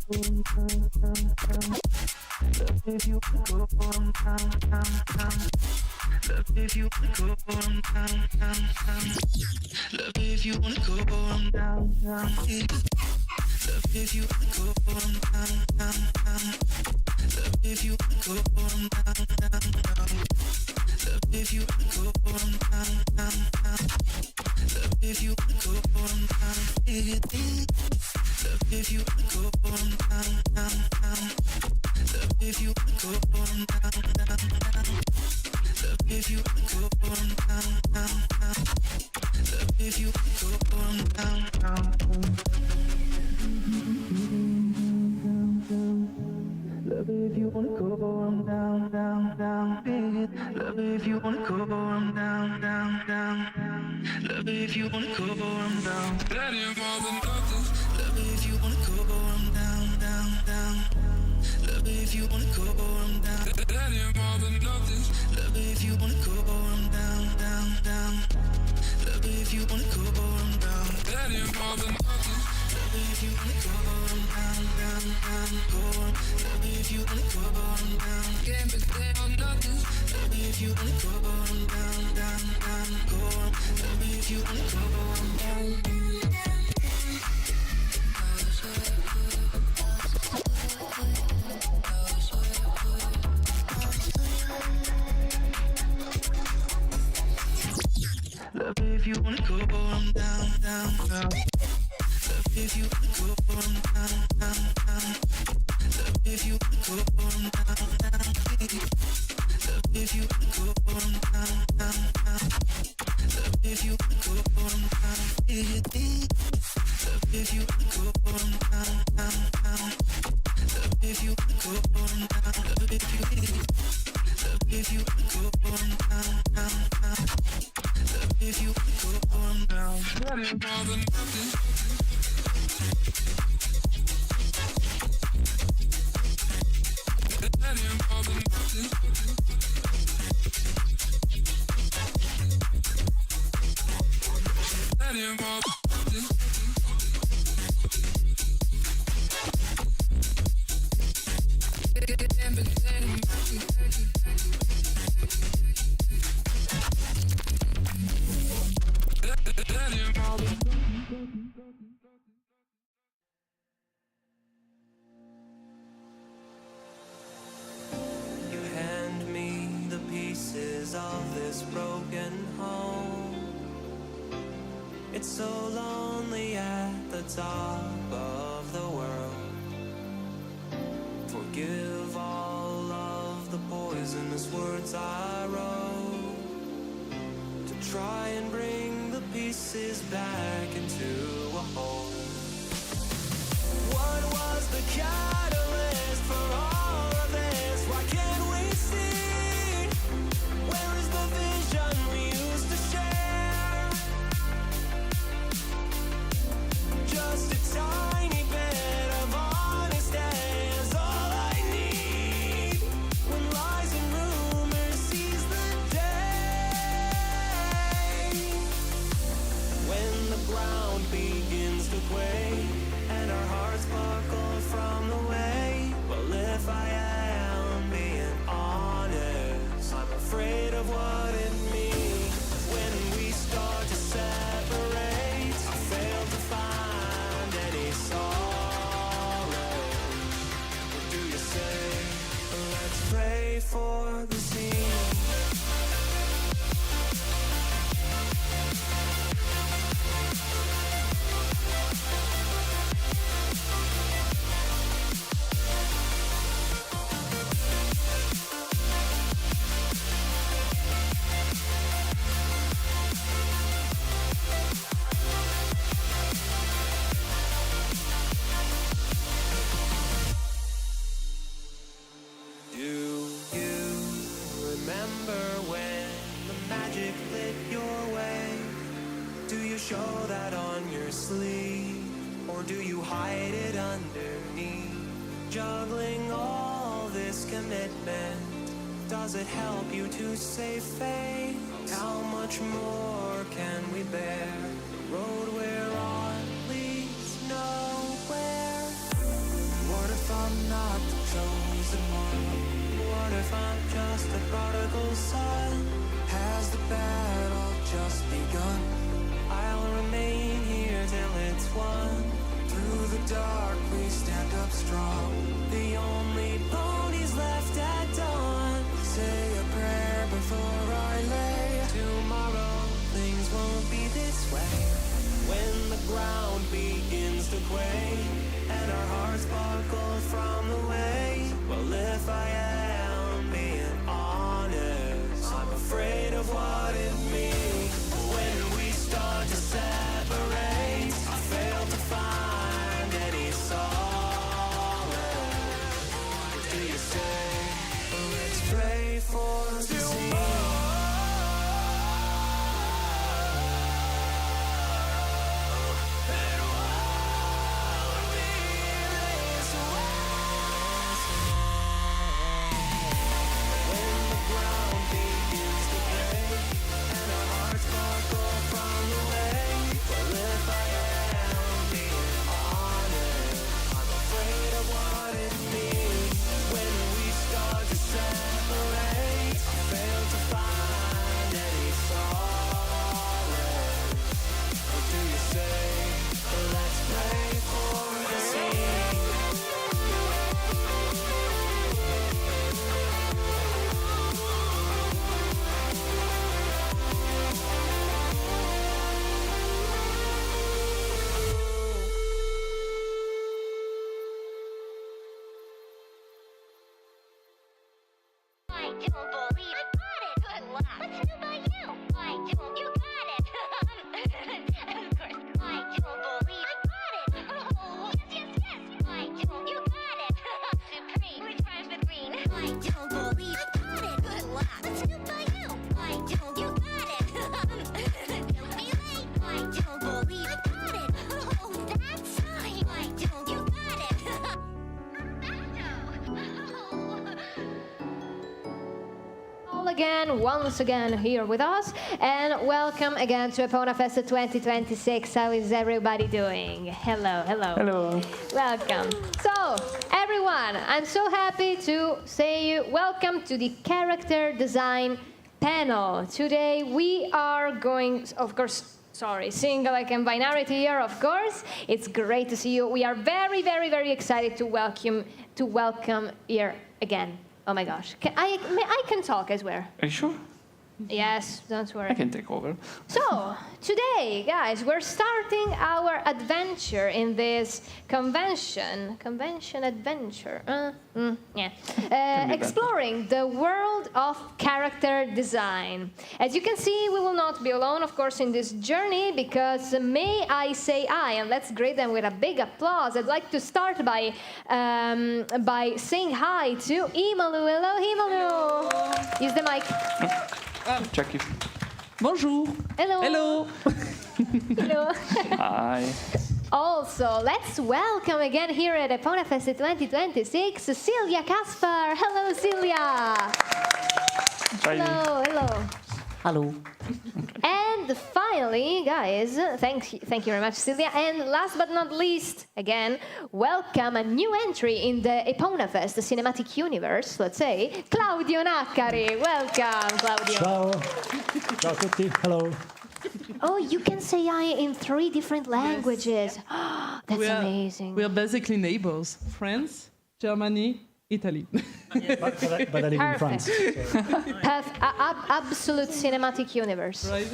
if you go on down, down, down. Love if you wanna go on down, down, down. Love if you wanna go on down, down. Love if you wanna go on down, down, down. Love if you wanna go on down, down, down. Love if you wanna go on down, down, down. Love if you wanna go on down, love if you wanna go on down, down, down. Love if you wanna go on down, down, down. Love if you wanna go on down, down, down. Love if you wanna go on down, down, down. Love if you wanna go on down, down, down. Love if you wanna go on down, down, down. Love if you wanna go on down. That ain't more than nothing. Love if you wanna go on down, down, down. Love if you wanna go on down. That ain't more than nothing. Love if you wanna go on down, down, down. Love if you wanna go on down. That ain't more than nothing. Love if you wanna go on down, down, down. Go on. Love if you wanna go on down. Can't be there on nothing. Love if you wanna go on down, down, down. Go on. Love if you wanna go on down. Love if you wanna go on down, down, down. Love if you wanna go on down, down, down. Love if you wanna go on down, down. Love if you wanna go on down, down, down. Love if you wanna go on down. Love if you wanna go on down, down, down. Love if you wanna go on down. Love if you wanna go on down, down, down. Love if you wanna go on down. That ain't more than nothing. That ain't more than nothing. That ain't more than nothing. You hand me the pieces of this broken home. It's so lonely at the top of the world. Forgive all of the poisonous words I wrote to try and bring the pieces back into a whole. What was the catalyst for all of this? Why can't we see? Where is the vision we used to share? Just a tiny bit of honesty is all I need when lies and rumors seize the day. When the ground begins to quake and our hearts buckle from the weight. Well, if I am being honest, I'm afraid of what it means when we start to separate. I fail to find any solace. What do you say? Let's pray for the scene. Do you remember when the magic lit your way? Do you show that on your sleeve? Or do you hide it underneath? Juggling all this commitment, does it help you to save faith? How much more can we bear? The road we're on leads nowhere. I'm not the chosen one? What if I'm just a prodigal son? Has the battle just begun? I'll remain here till it's won. Through the dark we stand up strong. The only ponies left at dawn. Say a prayer before I lay. Tomorrow things won't be this way. When the ground begins to quake and our hearts sparkle from the way. Well, if I am being honest, I'm afraid of what it means. When we start to separate, I fail to find any solace. What do you say? Let's pray for the sea. I don't believe I got it. Good luck. What's new by you? I don't. You got it. Of course. I don't believe I got it. Oh, yes, yes, yes. I don't. You got it. Supreme. Which rhymes with green? I don't believe I got it. Good luck. What's new by you? I don't. You got it. Don't be late. I don't believe I got it. Oh, that's fine. I don't. You got it. Again, once again here with us, and welcome again to EponaFest 2026. How is everybody doing? Hello, hello. Hello. Welcome. So, everyone, I'm so happy to say you welcome to the character design panel. Today we are going, of course, single like and binarity here, of course. It's great to see you. We are very, very, very excited to welcome here again. Oh my gosh. I can talk, I swear. Are you sure? Yes, don't worry. I can take over. So, today, guys, we're starting our adventure in this convention adventure. Exploring the world of character design. As you can see, we will not be alone, of course, in this journey, because may I say I, and let's greet them with a big applause. I'd like to start by saying hi to Imalu. Hello, Imalu. Use the mic. Check it. Bonjour. Hello. Hello. Hello. Hi. Also, let's welcome again here at EponaFest 2026, Celia Kaspar. Hello, Celia. Hello, hello. Hello. And finally, guys, thank you very much, Celia. And last but not least, again, welcome a new entry in the EponaFest, the cinematic universe, let's say, Claudio Naccari. Welcome, Claudio. Ciao. Ciao a tutti. Hello. Oh, you can say I in 3 different languages. That's amazing. We are basically neighbors. France, Germany, Italy. But I live in France. So. Absolute cinematic universe. Right.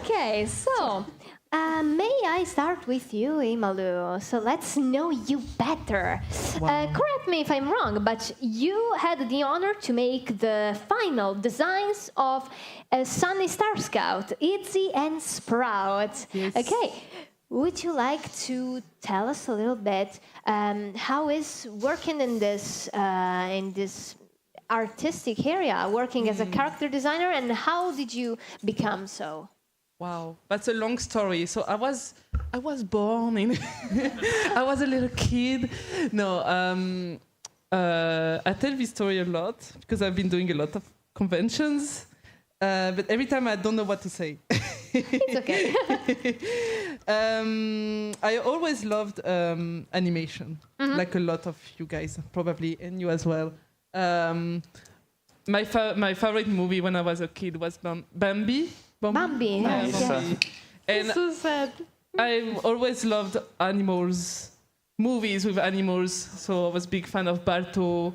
Okay, so may I start with you, Imalu? So let's know you better. Wow. Correct me if I'm wrong, but you had the honor to make the final designs of Sunny Star Scout, Izzy and Sprout. Yes. Okay. Would you like to tell us a little bit how is working in this artistic area, working as a character designer, and how did you become so? Wow, that's a long story. So I was born in. I was a little kid. No, I tell this story a lot because I've been doing a lot of conventions, but every time I don't know what to say. It's okay. I always loved animation, like a lot of you guys, probably, and you as well. My favorite movie when I was a kid was Bambi. Bambi, yes, Nice. yes. And So sad. I always loved animals, movies with animals. So I was a big fan of Balto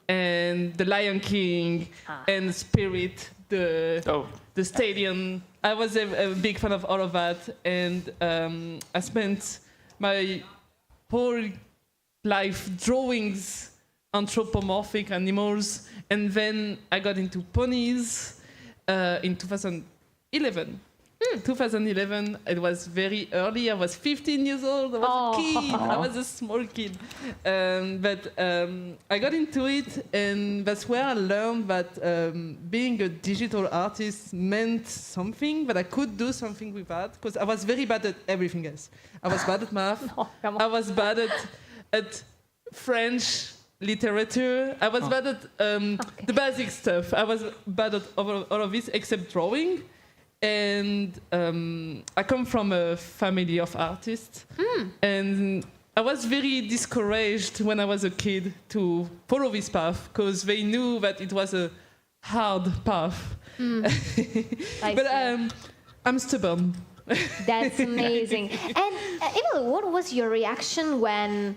and The Lion King and Spirit, the stadium. I was a big fan of all of that, and I spent my whole life drawings anthropomorphic animals, and then I got into ponies in 2011. 2011, it was very early. I was 15 years old. I was a kid. I was a small kid. But I got into it, and that's where I learned that being a digital artist meant something, that I could do something with that, because I was very bad at everything else. I was bad at math. Come on. I was bad at French literature. I was bad at the basic stuff. I was bad at all of this except drawing. And I come from a family of artists, and I was very discouraged when I was a kid to follow this path, because they knew that it was a hard path. But I'm stubborn. That's amazing. And Emily, what was your reaction when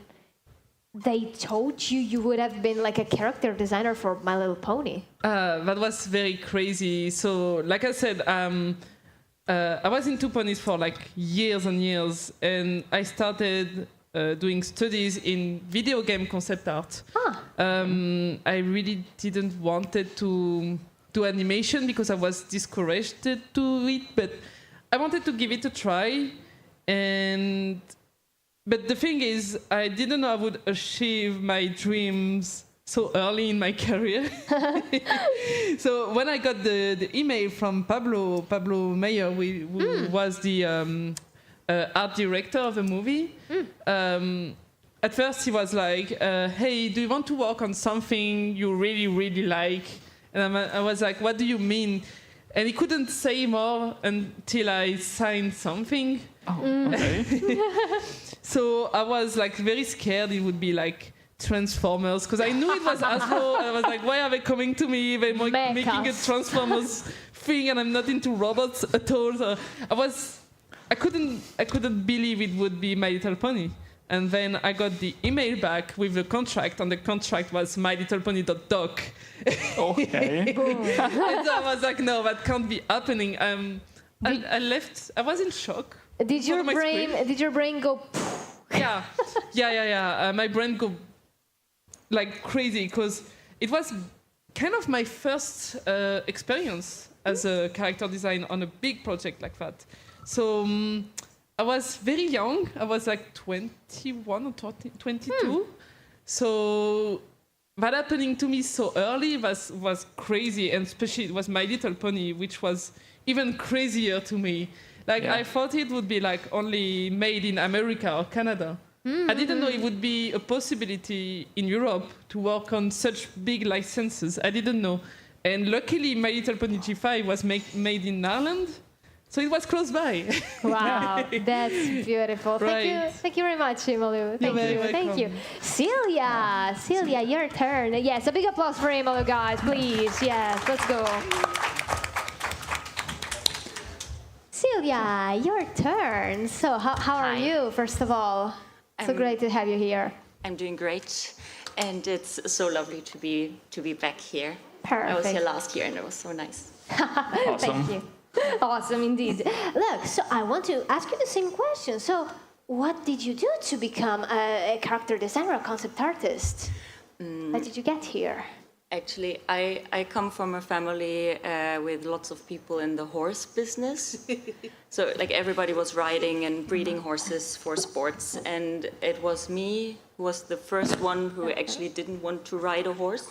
they told you would have been like a character designer for My Little Pony? That was very crazy. So, like I said, I was into ponies for like years and years, and I started doing studies in video game concept art. I really didn't wanted to do animation because I was discouraged to do it, but I wanted to give it a try. But the thing is, I didn't know I would achieve my dreams so early in my career. So when I got the email from Pablo Meyer, who was the art director of the movie, at first he was like, hey, do you want to work on something you really, really like? And I was like, what do you mean? And he couldn't say more until I signed something. Okay. So I was like very scared it would be like Transformers, because I knew it was Hasbro. I was like, why are they coming to me? They're making a Transformers thing, and I'm not into robots at all. So I couldn't believe it would be My Little Pony. And then I got the email back with the contract, and the contract was mylittlepony.doc. Okay. And so I was like, no, that can't be happening. I left. I was in shock. Did your brain go? Yeah. My brain go like crazy, because it was kind of my first experience as a character design on a big project like that. So I was very young. I was like 21 or 22. So that happening to me so early was crazy, and especially it was My Little Pony, which was even crazier to me. Like, I thought it would be like only made in America or Canada. I didn't know it would be a possibility in Europe to work on such big licenses. I didn't know. And luckily, My Little Pony G5 was made in Ireland, so it was close by. Wow, that's beautiful. Right. Thank you very much, Emily. You're very Thank you. Celia, your turn. Yes, a big applause for Emily, guys, please. Yes, let's go. Celia, your turn. So, how are Hi. you, first of all? So great to have you here. I'm doing great, and it's so lovely to be back here. Perfect. I was here last year, and it was so nice. Awesome. Thank you. Awesome indeed. Look, so I want to ask you the same question. So, what did you do to become a character designer, a concept artist? How did you get here? Actually, I come from a family with lots of people in the horse business. So, like, everybody was riding and breeding horses for sports, and it was me who was the first one who actually didn't want to ride a horse.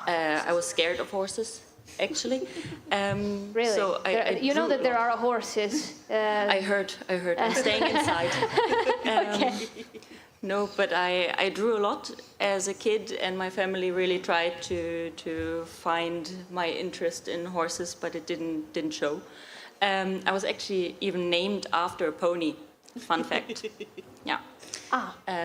I was scared of horses, actually. Really? So You know drew that a there lot. are horses. I heard. I'm staying inside. Okay. No, but I drew a lot as a kid, and my family really tried to find my interest in horses, but it didn't show. I was actually even named after a pony. Fun fact. Yeah.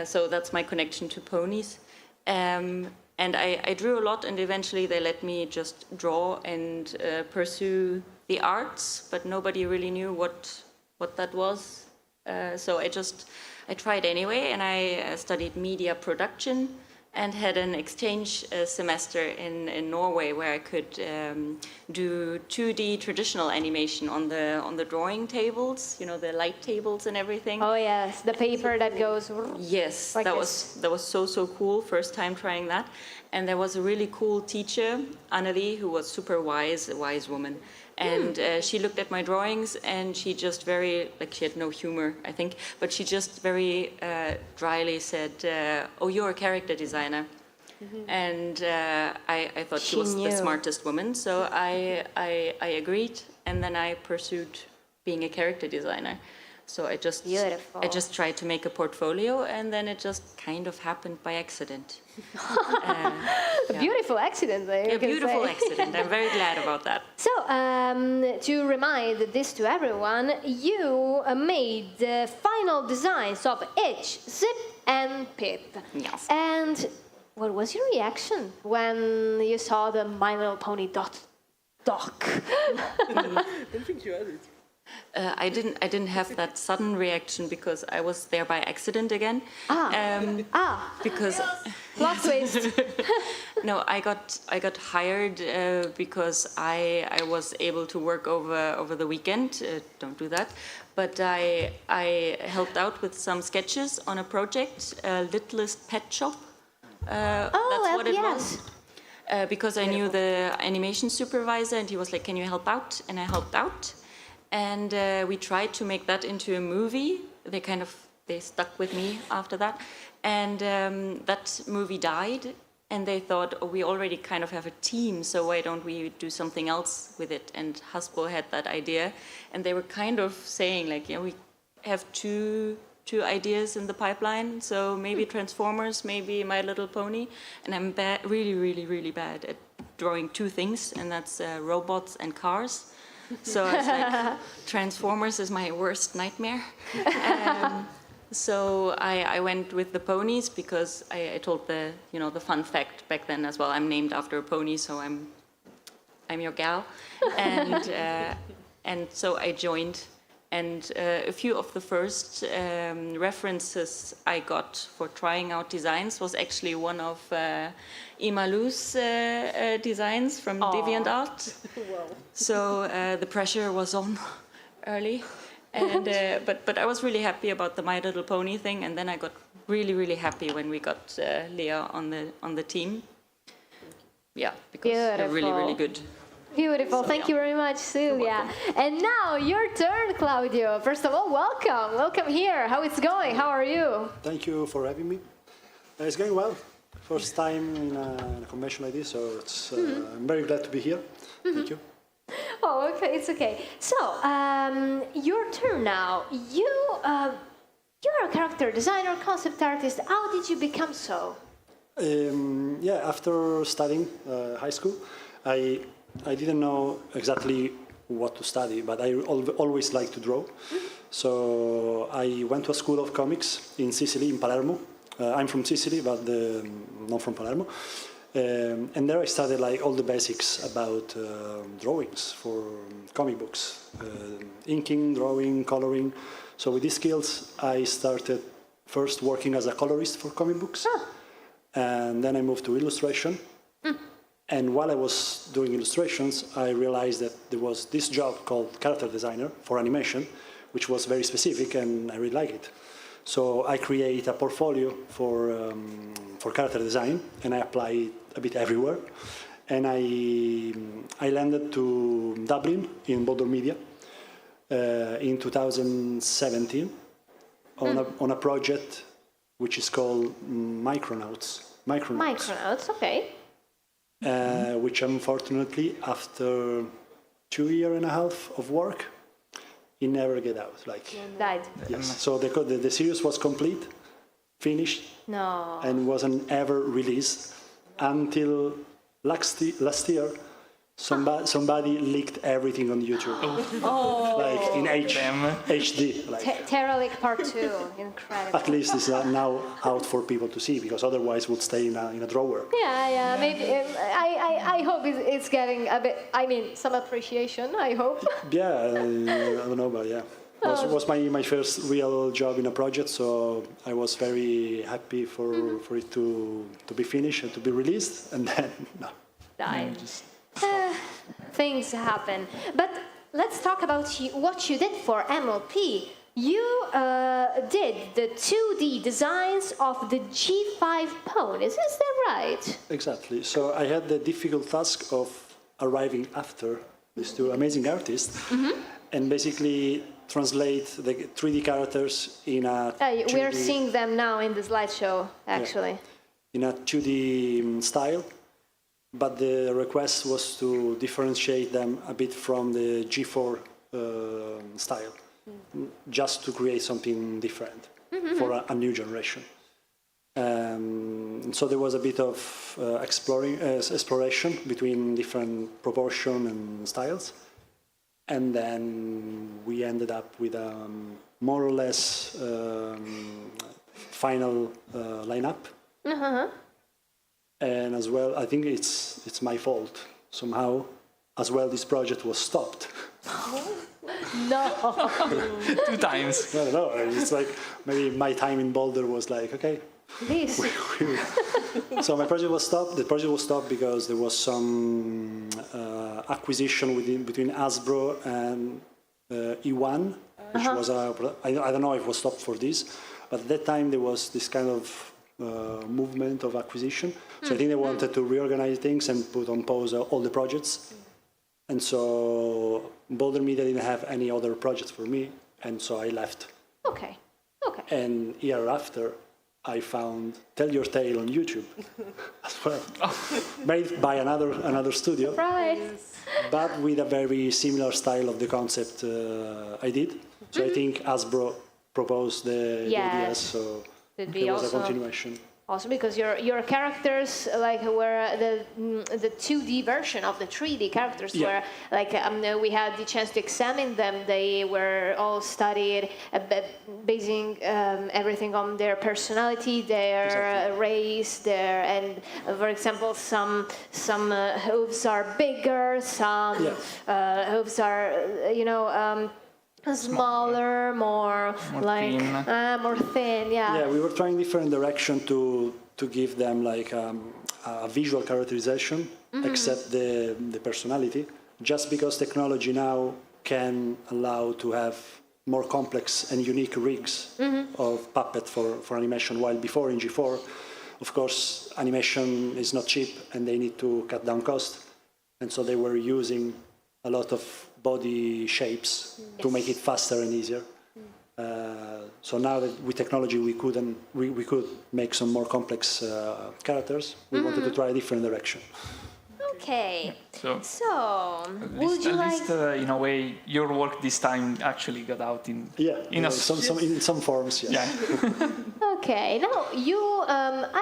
So that's my connection to ponies. And I drew a lot, and eventually they let me just draw and pursue the arts, but nobody really knew what that was. So I tried anyway, and I studied media production and had an exchange semester in Norway where I could do 2D traditional animation on the drawing tables, you know, the light tables and everything. Oh yes, the paper that goes. Yes, like that this. was so cool. First time trying that, and there was a really cool teacher, Anneli, who was super wise, a wise woman, and she looked at my drawings and she just she had no humor, I think, but she just very dryly said, "Oh, you're a character designer." And I thought she was knew. the smartest woman, so I agreed, and then I pursued being a character designer. So I just tried to make a portfolio, and then it just kind of happened by accident. A beautiful accident, A beautiful accident. I'm very glad about that. So, to remind this to everyone, you made the final designs of Itch, Zip, and Pip. Yes. And what was your reaction when you saw the My Little Pony doc? don't think you had it. I didn't have that sudden reaction because I was there by accident again. Because Plot twist. no, I got hired because I was able to work over the weekend. Don't do that. But I helped out with some sketches on a project, Littlest Pet Shop. That's what it was. Because I knew the animation supervisor, and he was like, "Can you help out?" And I helped out. And we tried to make that into a movie. They stuck with me after that. And that movie died, and they thought, oh, we already kind of have a team, so why don't we do something else with it? And Hasbro had that idea, and they were kind of saying, like, yeah, we have two ideas in the pipeline, so maybe Transformers, maybe My Little Pony. And I'm really, really, really bad at drawing two things, and that's robots and cars. So I was like, Transformers is my worst nightmare. So I went with the ponies because I told the fun fact back then as well. I'm named after a pony, so I'm your gal, and so I joined. And a few of the first references I got for trying out designs was actually one of Imalu's designs from DeviantArt. Wow. So the pressure was on early. And but I was really happy about the My Little Pony thing, and then I got really, really happy when we got Leah on the team. Yeah, because they're really, really good. Beautiful. So, Thank you very much, Silvia. And now your turn, Claudio. First of all, welcome. Welcome here. How it's going? How are you? Thank you for having me. It's going well. First time in a convention like this, so I'm very glad to be here. Thank you. Oh, okay. It's okay. So, your turn now. You're a character designer, concept artist. How did you become so? After studying high school, I didn't know exactly what to study, but I always liked to draw. So I went to a school of comics in Sicily, in Palermo. I'm from Sicily, but not from Palermo. And there I studied like all the basics about drawings for comic books, inking, drawing, coloring. So with these skills, I started first working as a colorist for comic books, and then I moved to illustration. And while I was doing illustrations, I realized that there was this job called character designer for animation, which was very specific, and I really liked it. So I create a portfolio for character design, and I apply it a bit everywhere. And I landed to Dublin in Bodor Media in 2017 on a project which is called Micronauts. Micronauts, okay. Which unfortunately, after 2.5 years of work, it never get out. Died. Yes. So the series was complete, finished, and wasn't ever released until last year. Somebody leaked everything on YouTube, like in HD. Like, Terralic Part 2, incredible. at least it's now out for people to see, because otherwise it would stay in a drawer. Yeah, maybe. I hope it's getting a bit, some appreciation, I hope. Yeah, I don't know, but yeah. It was my first real job in a project, so I was very happy for it to be finished and to be released, and then, no. Died. Things happen. But let's talk about what you did for MLP. You did the 2D designs of the G5 ponies, is that right? Exactly. So I had the difficult task of arriving after these two amazing artists and basically translate the 3D characters in a 2D, we're seeing them now in the slideshow, actually. in a 2D style. But the request was to differentiate them a bit from the G4 style, just to create something different for a new generation. So there was a bit of exploration between different proportion and styles. And then we ended up with a more or less final lineup. And as well, I think it's my fault somehow. As well, this project was stopped. No. 2 times. I don't know. It's like maybe my time in Boulder was like, okay. Please. So my project was stopped. The project was stopped because there was some acquisition between Hasbro and E1, which was I don't know if it was stopped for this, but at that time there was this kind of movement of acquisition. So I think they wanted to reorganize things and put on pause all the projects. And so Boulder Media didn't have any other projects for me, and so I left. Okay. And a year after, I found Tell Your Tale on YouTube as well, made by another studio, Right. but with a very similar style of the concept I did. So I think Hasbro proposed the ideas, so Could be there was also- a continuation. Also because your characters were the 2D version of the 3D characters were we had the chance to examine them. They were all studied, basing everything on their personality, their race, and for example some hooves are bigger, some hooves are smaller, more thin. more thin. Yeah, we were trying different direction to give them like a visual characterization, except the personality. Just because technology now can allow to have more complex and unique rigs of puppet for animation, while before in G4, of course, animation is not cheap and they need to cut down cost, and so they were using a lot of body shapes to make it faster and easier. So now that with technology we could make some more complex characters. We wanted to try a different direction. Okay. So At least, in a way, your work this time actually got out in in some forms. Yes. Yeah. Okay, now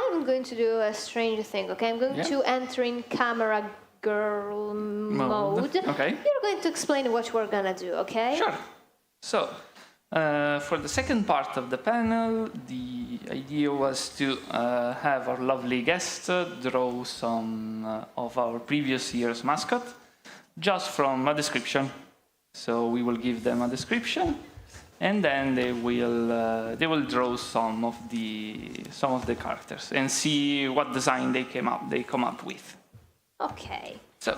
I'm going to do a strange thing. Okay, I'm going to enter in camera girl mode. Okay. You're going to explain what we're gonna do. Okay. Sure. So, for the second part of the panel, the idea was to have our lovely guest draw some of our previous year's mascot, just from a description. So we will give them a description, and then they will draw some of the characters and see what design they come up with. Okay. So.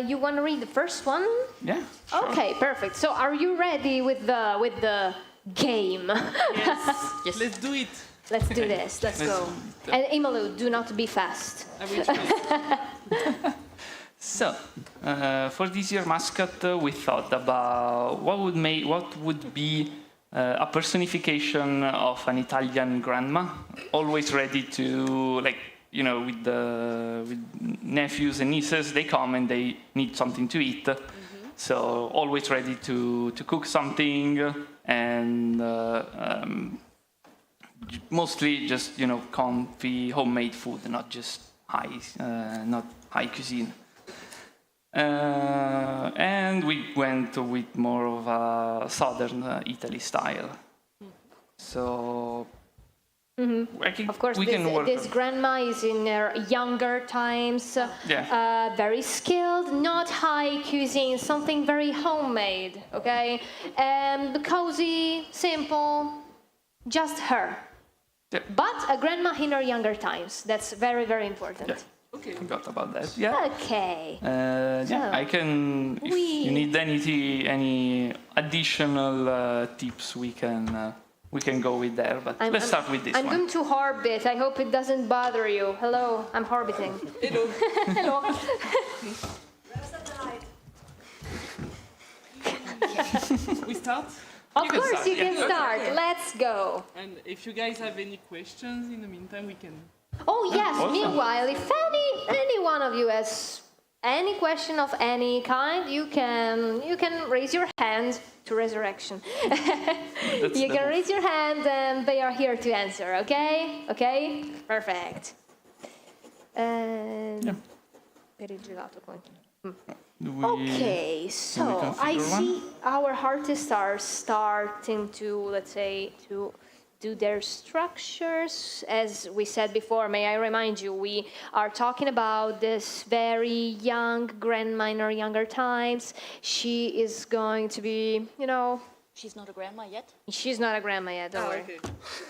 You want to read the first one? Yeah. Sure. Okay, perfect. So, are you ready with the game? Yes. Let's do it. Let's do this. Let's go. And Imalu, do not be fast. I will try. So, for this year's mascot, we thought about what would be a personification of an Italian grandma, always ready to with nephews and nieces. They come and they need something to eat, so always ready to cook something, and mostly just comfy homemade food, not just high cuisine. And we went with more of a southern Italy style. So I think Of course, we can work this on- grandma is in her younger times, very skilled, not high cuisine, something very homemade, okay? Cozy, simple, just her. Yeah. But a grandma in her younger times. That's very, very important. Yeah. Okay. Forgot about that. Yeah. Okay. Yeah, So, I can. If you need any additional tips, we can go with there. But let's start with this I'm one. going to orbit. I hope it doesn't bother you. Hello, I'm orbiting. Hello. Hello. We start? Of can course, start, you can yeah. start. Let's go. And if you guys have any questions in the meantime, we can. Oh yes. awesome. Meanwhile, if any one of you has any question of any kind, you can raise your hand to resurrection. You can raise your hand, and they are here to answer. Okay? Okay. Perfect. Per il gelato poi. Okay, so I configure see our artists are starting to, let's say, to do their structures. As we said before, may I remind you, we are talking about this very young grandma in her younger times. She is going to be, She's not a grandma yet? she's not a grandma yet, don't worry. Okay.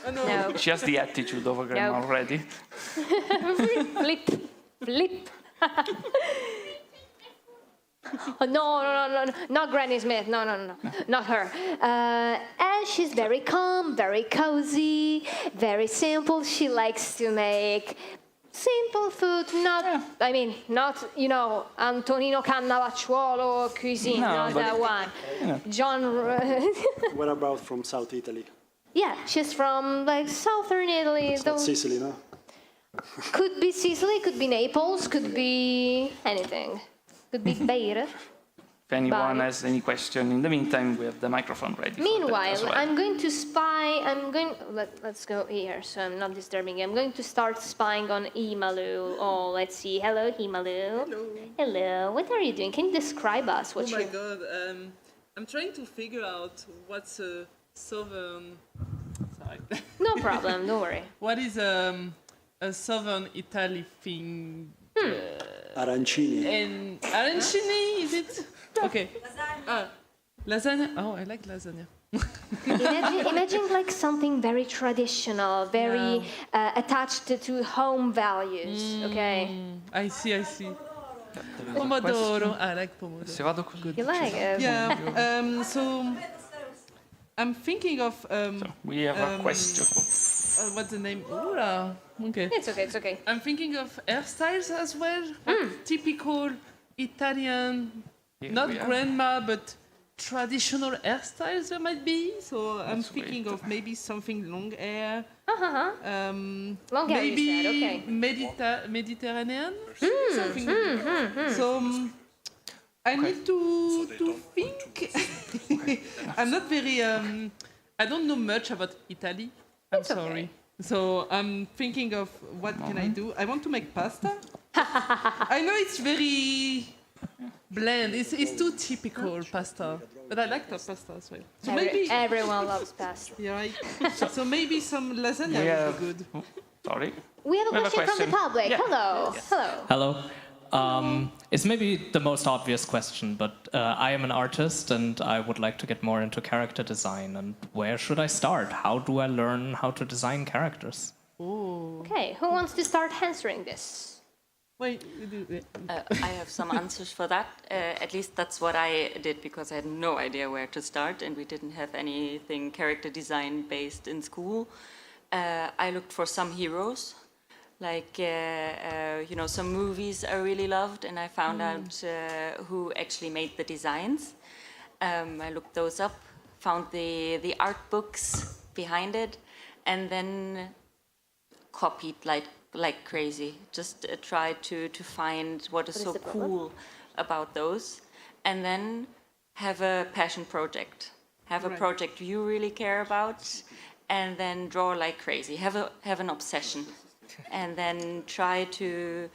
Oh, no. No. She has the attitude of a grandma No. already. Flip, flip. Oh, no, not Granny Smith. No, not her. And she's very calm, very cozy, very simple. She likes to make simple food, not Antonino Cannavacciuolo cuisine, No, not but that one. John. What about from South Italy? Yeah, she's from like southern Italy. It's not Sicily, no? Could be Sicily, could be Naples, could be anything. Could be Beirut. If anyone Bye. has any question, in the meantime, we have the microphone ready. for them Meanwhile, as well. I'm going to spy. Let's go here, so I'm not disturbing you. I'm going to start spying on Imalu. Oh, let's see. Hello, Imalu. Hello. Hello. What are you doing? Can you describe us? What Oh my you? god. I'm trying to figure out what's a southern. Sorry. No problem. Don't worry. What is a southern Italy thing? Arancini. And arancini, is it? Okay. Lasagna. Oh, I like lasagna. Imagine like something very traditional, very attached to home values. Okay. I see. Pomodoro. I like pomodoro. Se vado con You like it? Yeah. So I'm thinking of we have a question. what's the name? Ura. Okay. It's okay. It's okay. I'm thinking of hairstyles as well. Typical Italian, Here not we are. grandma, but traditional hairstyles there might be. So I'm Let's thinking wait. of maybe something long hair. Long hair, Maybe you said. Okay. Mediterranean. Something. So I need to think. I'm not very. I don't know much about Italy. I'm It's okay. sorry. So I'm thinking of what can I do. I want to make pasta. I know it's very bland. It's too typical pasta, but I like that pasta as well. So maybe Everyone loves pasta. yeah, right. So maybe some lasagna We would have. be good. Sorry. We have a question from the public. Yeah. Hello. Hello. Hello. It's maybe the most obvious question, but I am an artist and I would like to get more into character design. And where should I start? How do I learn how to design characters? Okay, who wants to start answering this? Wait, I have some answers for that. At least that's what I did because I had no idea where to start and we didn't have anything character design based in school. I looked for some heroes, like, some movies I really loved and I found out who actually made the designs. I looked those up, found the art books behind it and then copied like crazy. Just try to find what is so the problem? cool about those, and then have a passion project. Have a project you really care about, and then draw like crazy. Have an obsession, and then try to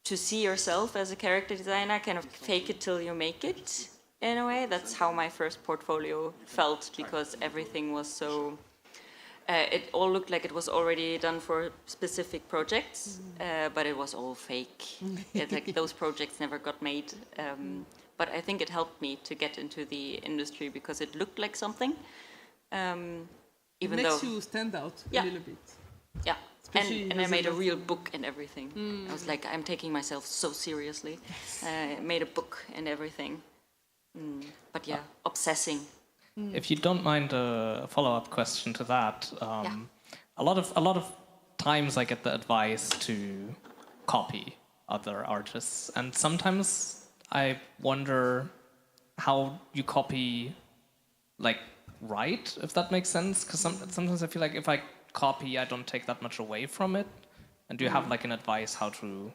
to see yourself as a character designer, kind of fake it till you make it, in a way. That's how my first portfolio felt, because everything was so... it all looked like it was already done for specific projects, but it was all fake. Like those projects never got made. But I think it helped me to get into the industry because it looked like something. It makes you stand out a little bit. Yeah, and I made a real book and everything. I was like, I'm taking myself so seriously. I made a book and everything. But yeah, obsessing. If you don't mind a follow-up question to that, a lot of times I get the advice to copy other artists, and sometimes I wonder how you copy, like, right, if that makes sense. Because sometimes I feel like if I copy, I don't take that much away from it. And do you have like an advice how to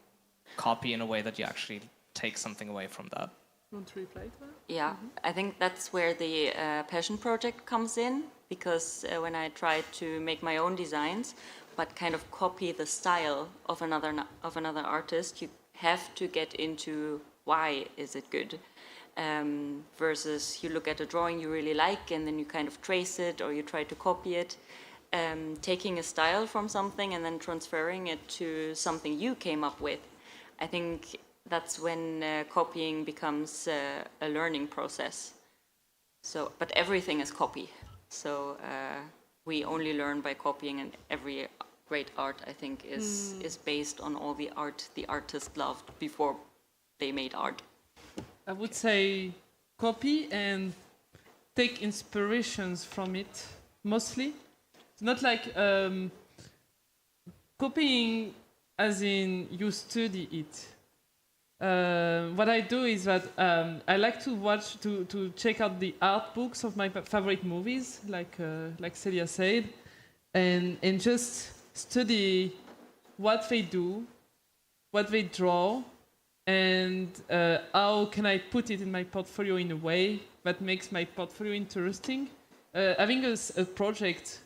copy in a way that you actually take something away from that? Want to reply to that? Yeah, I think that's where the passion project comes in, because when I tried to make my own designs, but kind of copy the style of another artist, you have to get into why is it good, versus you look at a drawing you really like and then you kind of trace it or you try to copy it. Taking a style from something and then transferring it to something you came up with, I think that's when copying becomes a learning process. So, but everything is copy. So we only learn by copying, and every great art, I think, is based on all the art the artist loved before they made art. I would say copy and take inspirations from it, mostly. It's not like copying as in you study it. What I do is that I like to check out the art books of my favorite movies, like Celia said, and just study what they do, what they draw, and how can I put it in my portfolio in a way that makes my portfolio interesting. Having a project,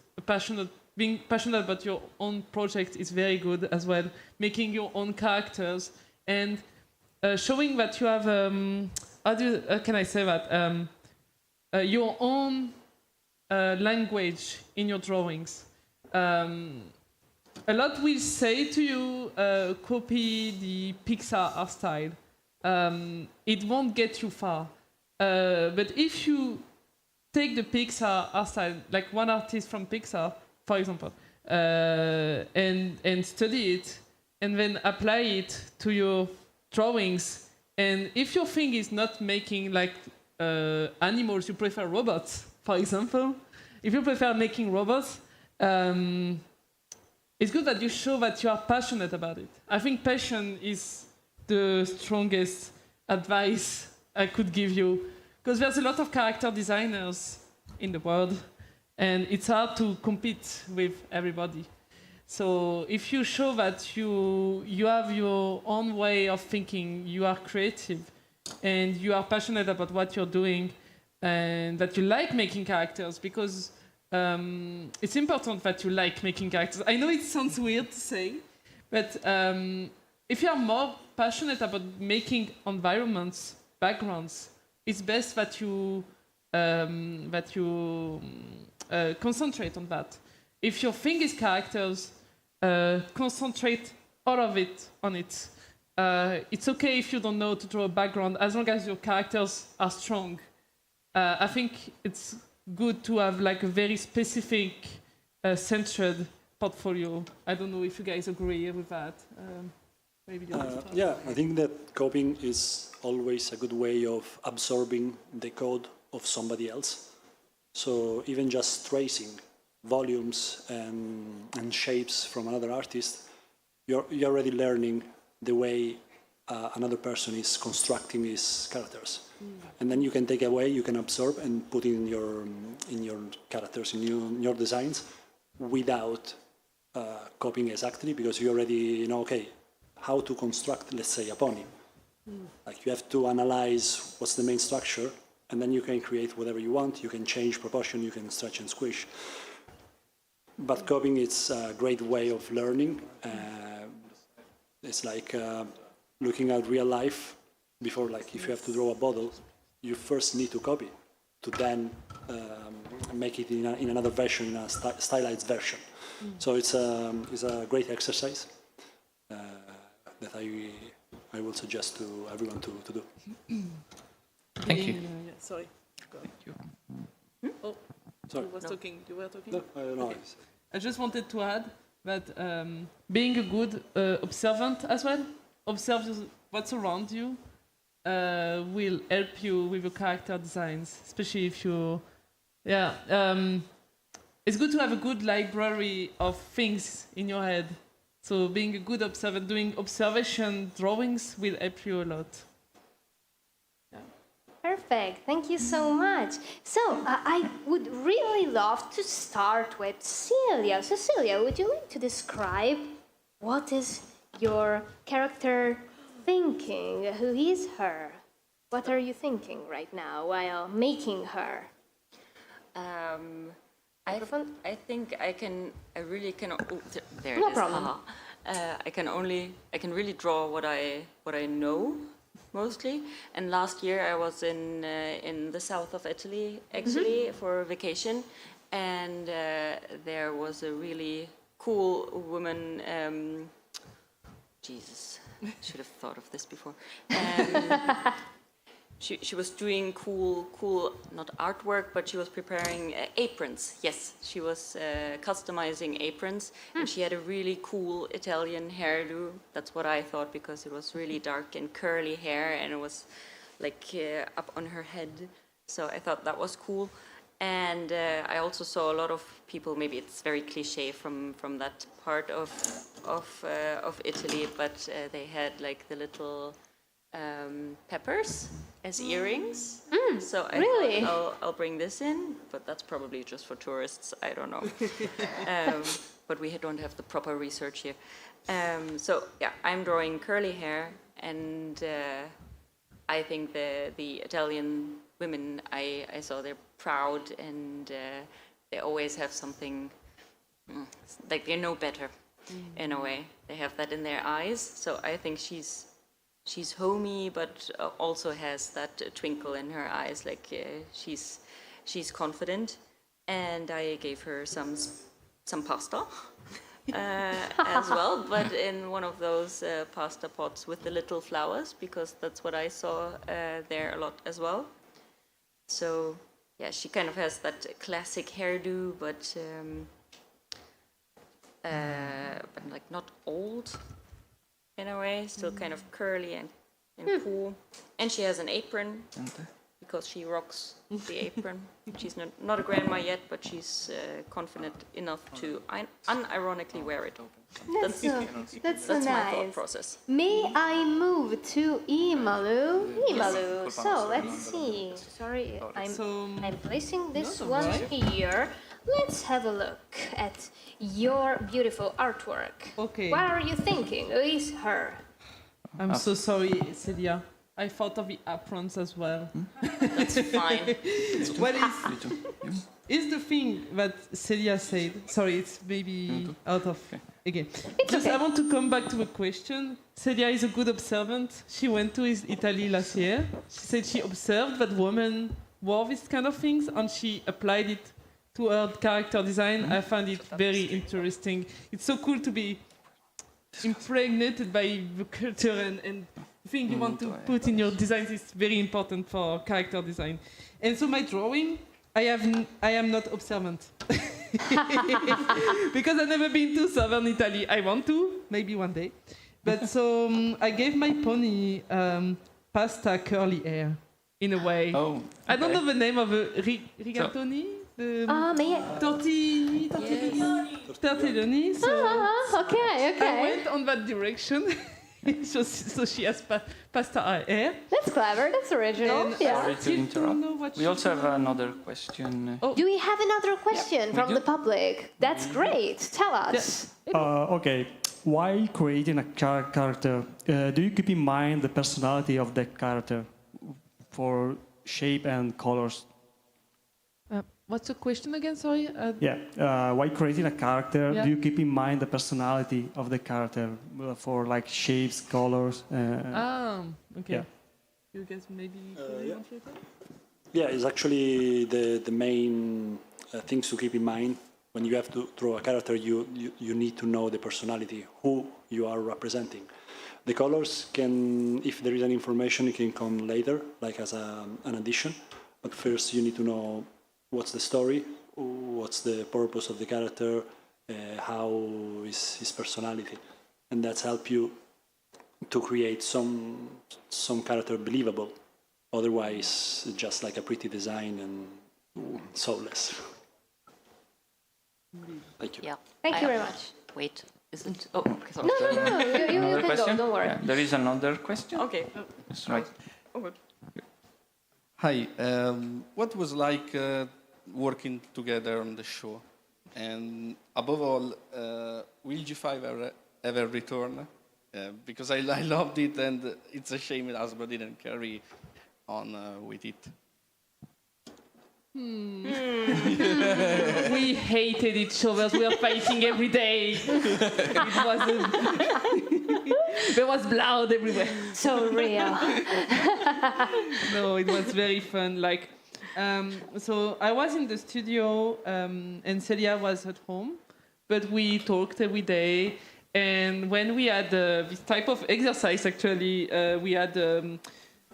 being passionate about your own project is very good as well. Making your own characters and showing that you have, how can I say that? Your own language in your drawings. A lot will say to you, copy the Pixar art style. It won't get you far. But if you take the Pixar art style, like one artist from Pixar, for example, and study it, and then apply it to your drawings, and if your thing is not making like animals, you prefer robots, for example. If you prefer making robots, it's good that you show that you are passionate about it. I think passion is the strongest advice I could give you, because there's a lot of character designers in the world, and it's hard to compete with everybody. So if you show that you have your own way of thinking, you are creative, and you are passionate about what you're doing, and that you like making characters, because it's important that you like making characters. I know it sounds weird to say, but if you are more passionate about making environments, backgrounds, it's best that you concentrate on that. If your thing is characters, concentrate all of it on it. It's okay if you don't know to draw a background, as long as your characters are strong. I think it's good to have like a very specific, centered portfolio. I don't know if you guys agree with that. Maybe yeah, I think that copying is always a good way of absorbing the code of somebody else. So even just tracing volumes and shapes from another artist, you're already learning the way another person is constructing his characters. And then you can take away, you can absorb and put in your characters, in your designs, without copying exactly, because you already know, okay, how to construct, let's say, a pony. Like you have to analyze what's the main structure, and then you can create whatever you want. You can change proportion, you can stretch and squish. But copying is a great way of learning. It's like looking at real life before, like if you have to draw a bottle, you first need to copy to then make it in another version, in a stylized version. So it's a great exercise that I will suggest to everyone to do. Thank you. Sorry. Go ahead. Oh, Sorry. you were talking? No, I don't know. I just wanted to add that being a good observant as well, observe what's around you, will help you with your character designs, especially if you, it's good to have a good library of things in your head. So being a good observant, doing observation drawings will help you a lot. Perfect. Thank you so much. So I would really love to start with Celia. So Celia, would you like to describe what is your character thinking? Who is her? What are you thinking right now while making her? I think I really can. Oh, there No it is. problem. I can really draw what I know mostly. And last year I was in the south of Italy actually for vacation, and there was a really cool woman. Jesus, should have thought of this before. She was doing cool, not artwork, but she was preparing aprons. Yes, she was customizing aprons, and she had a really cool Italian hairdo. That's what I thought, because it was really dark and curly hair, and it was like up on her head. So I thought that was cool. And I also saw a lot of people. Maybe it's very cliche from that part of Italy, but they had like the little peppers as earrings. So I really? thought I'll bring this in, but that's probably just for tourists. I don't know. But we don't have the proper research here. So yeah, I'm drawing curly hair, and I think the Italian women I saw, they're proud, and they always have something like they know better in a way. They have that in their eyes. So I think she's homey, but also has that twinkle in her eyes, like she's confident. And I gave her some pasta as well, but in one of those pasta pots with the little flowers, because that's what I saw there a lot as well. So yeah, she kind of has that classic hairdo, but like not old in a way, still kind of curly and cool. And she has an apron, because she rocks the apron. She's not a grandma yet, but she's confident enough to unironically wear it. That's That's my thought nice. process. May I move to Imalu? Imalu. So let's see. Sorry, I'm placing this one here. Let's have a look at your beautiful artwork. Okay. What are you thinking? Who is her? I'm so sorry, Celia. I thought of the aprons as well. That's fine. What is the thing that Celia said? Sorry, it's maybe out of... Again. Okay. I want to come back to a question. Celia is a good observant. She went to Italy last year. She said she observed that women wore these kind of things, and she applied it to her character design. I found it very interesting. It's so cool to be impregnated by the culture, and the thing you want to put in your designs is very important for character design. And so my drawing, I am not observant. Because I've never been to southern Italy. I want to, maybe one day. But so I gave my pony pasta curly hair, in a way. Oh, I don't know the name of a rigatoni? May I? Tortelloni. So Okay. I went on that direction. so she has pasta hair. That's clever. That's original. And Yeah. sorry to interrupt. We also have another question. Do we have another question from the public? That's great. Tell us. Okay, while creating a character, do you keep in mind the personality of that character for shape and colors? What's the question again? Sorry. While creating a character, Yeah. do you keep in mind the personality of the character for like shapes, colors? Okay. Yeah. You guys maybe yeah. want to take it? Yeah, it's actually the main things to keep in mind. When you have to draw a character, you need to know the personality, who you are representing. The colors can, if there is any information, it can come later, like as an addition. But first you need to know what's the story, what's the purpose of the character, how is his personality. And that's help you to create some character believable. Otherwise, it's just like a pretty design and soulless. Thank you. Yeah. Thank you very much. Wait, isn't? Oh, okay, sorry. No, you Another can question? go. Don't worry. Yeah, there is another question. Okay. That's right. Oh, good. Hi, what was like working together on the show? And above all, will G5 ever return? Because I loved it, and it's a shame that Hasbro didn't carry on with it. We hated each other. We were fighting every day. There was blood everywhere. So real. No, it was very fun. Like, so I was in the studio, and Celia was at home, but we talked every day. And when we had this type of exercise, actually, we had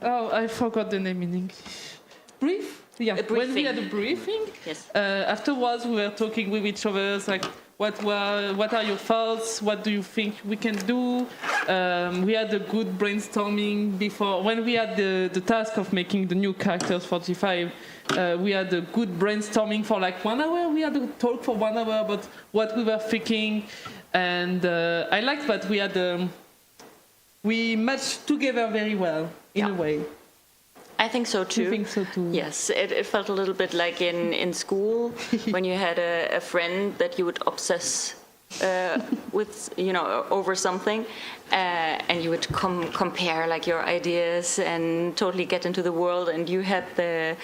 I forgot the name in English. Brief. Yeah, when we had a briefing, Yes. Afterwards we were talking with each other, like what are your thoughts, what do you think we can do. We had a good brainstorming before, when we had the task of making the new characters for G5, we had a good brainstorming for like 1 hour. We had a talk for 1 hour about what we were thinking, and I liked that we matched together very well in a way. I think so too. You think so too? Yes, it felt a little bit like in school when you had a friend that you would obsess with, over something, and you would compare like your ideas and totally get into the world, and you had the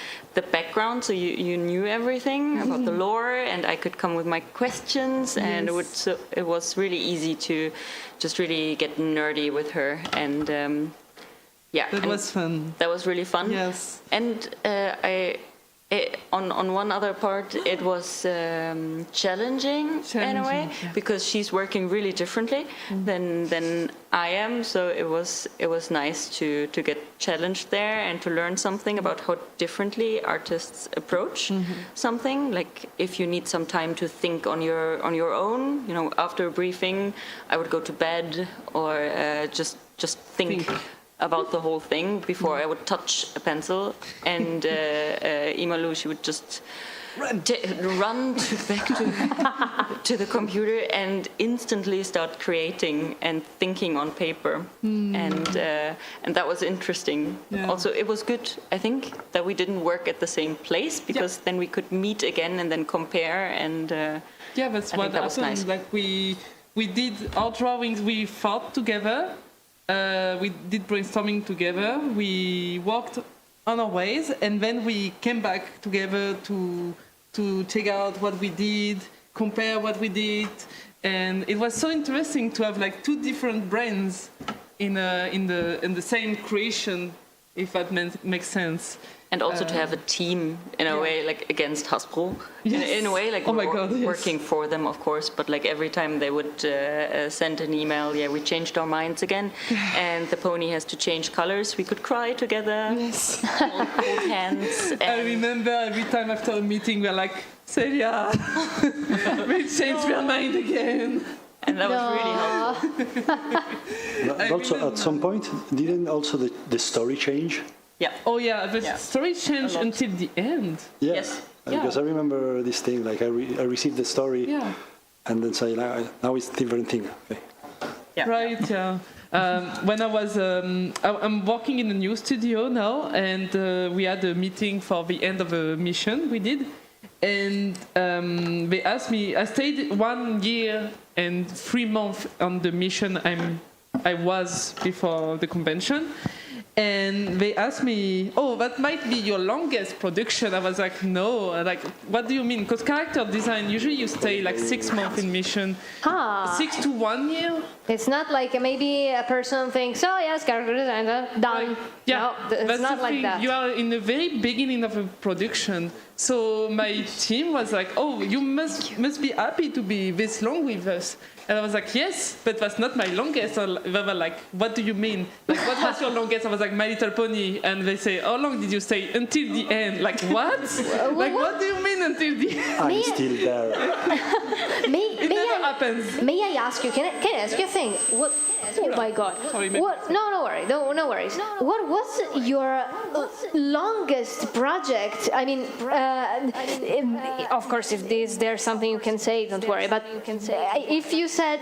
background, so you knew everything about the lore, and I could come with my questions, and it was really easy to just really get nerdy with her, and That was fun. That was really fun. Yes. And on one other part, it was challenging in a way, because she's working really differently than I am. So it was nice to get challenged there and to learn something about how differently artists approach something. Like if you need some time to think on your own, after a briefing, I would go to bed or just think about the whole thing before I would touch a pencil, and Imalu, she would just run back to the computer and instantly start creating and thinking on paper, and that was interesting. Yeah. Also, it was good, I think, that we didn't work at the same place, because then we could meet again and then compare, and that's what that was happened. nice. Like we did our drawings, we thought together. We did brainstorming together, we walked on our ways, and then we came back together to check out what we did, compare what we did, and it was so interesting to have like two different brains in the same creation, if that makes sense. And also to have a team in a way, like against Hasbro. Yes. In a way, like Oh we my were God, yes. working for them, of course, but like every time they would send an email, we changed our minds again, and the pony has to change colors. We could cry together, Yes. hold hands. I remember every time after a meeting, we're like, Celia, we changed your mind again. And that was really helpful. But also, at some point, didn't also the story change? Yeah. Oh yeah, the story changed until the end. Yeah. Yes. Because I remember this thing, like I received the story, and then say, now it's different thing. Okay. Yeah. Right, yeah. When I was, I'm working in a new studio now, and we had a meeting for the end of a mission we did, and they asked me. I stayed 1 year and 3 months on the mission I was before the convention, And they asked me, "Oh, that might be your longest production." I was like, "No." Like, what do you mean? Because character design, usually you stay like 6 months in mission, 6 to 1 year. It's not like maybe a person thinks, "Oh yes, character design, done." Yeah, No, it's that's not the like thing. that. You are in the very beginning of a production. So my team was like, "Oh, you must be happy to be this long with us." And I was like, "Yes, but that's not my longest." And they were like, "What do you mean? Like, what was your longest?" I was like, "My Little Pony." And they say, "How long did you stay?" "Until the end." Like, what? Like, what do you mean until the end? I'm still there. It never happens. May I ask you? Can I ask you a thing? What? Oh my God! What? No worry. No worries. What was your longest project? I mean, of course, if there's something you can say, don't worry. But if you said,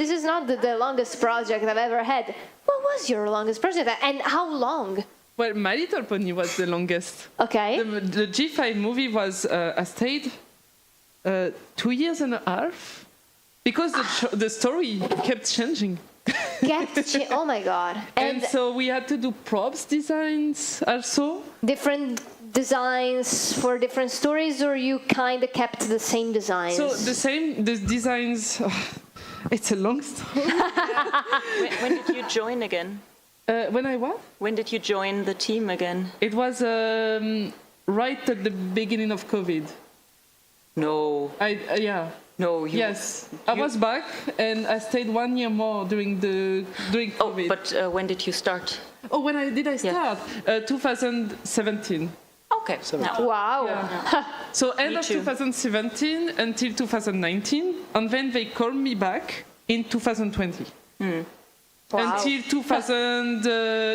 this is not the longest project I've ever had, what was your longest project and how long? Well, My Little Pony was the longest. Okay. The G5 movie was, I stayed 2 years and a half because the story kept changing. Oh my God. And so we had to do props designs also. Different designs for different stories, or you kind of kept the same designs? So the designs, it's a long story. When did you join again? When I what? When did you join the team again? It was right at the beginning of COVID. No. Yeah. No. Yes, I was back and I stayed 1 year more during COVID. But when did you start? Oh, when did I start? 2017. Okay. Wow. Yeah. So end of 2017 until 2019, and then they called me back in 2020. Wow. Until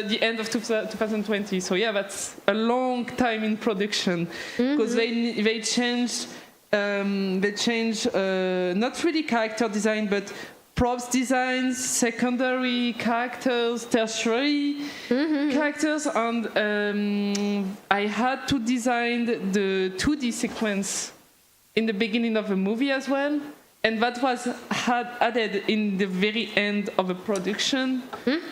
the end of 2020. So yeah, that's a long time in production because they changed. They changed not really character design, but props designs, secondary characters, tertiary characters, and I had to design the 2D sequence in the beginning of the movie as well, and that was added in the very end of the production.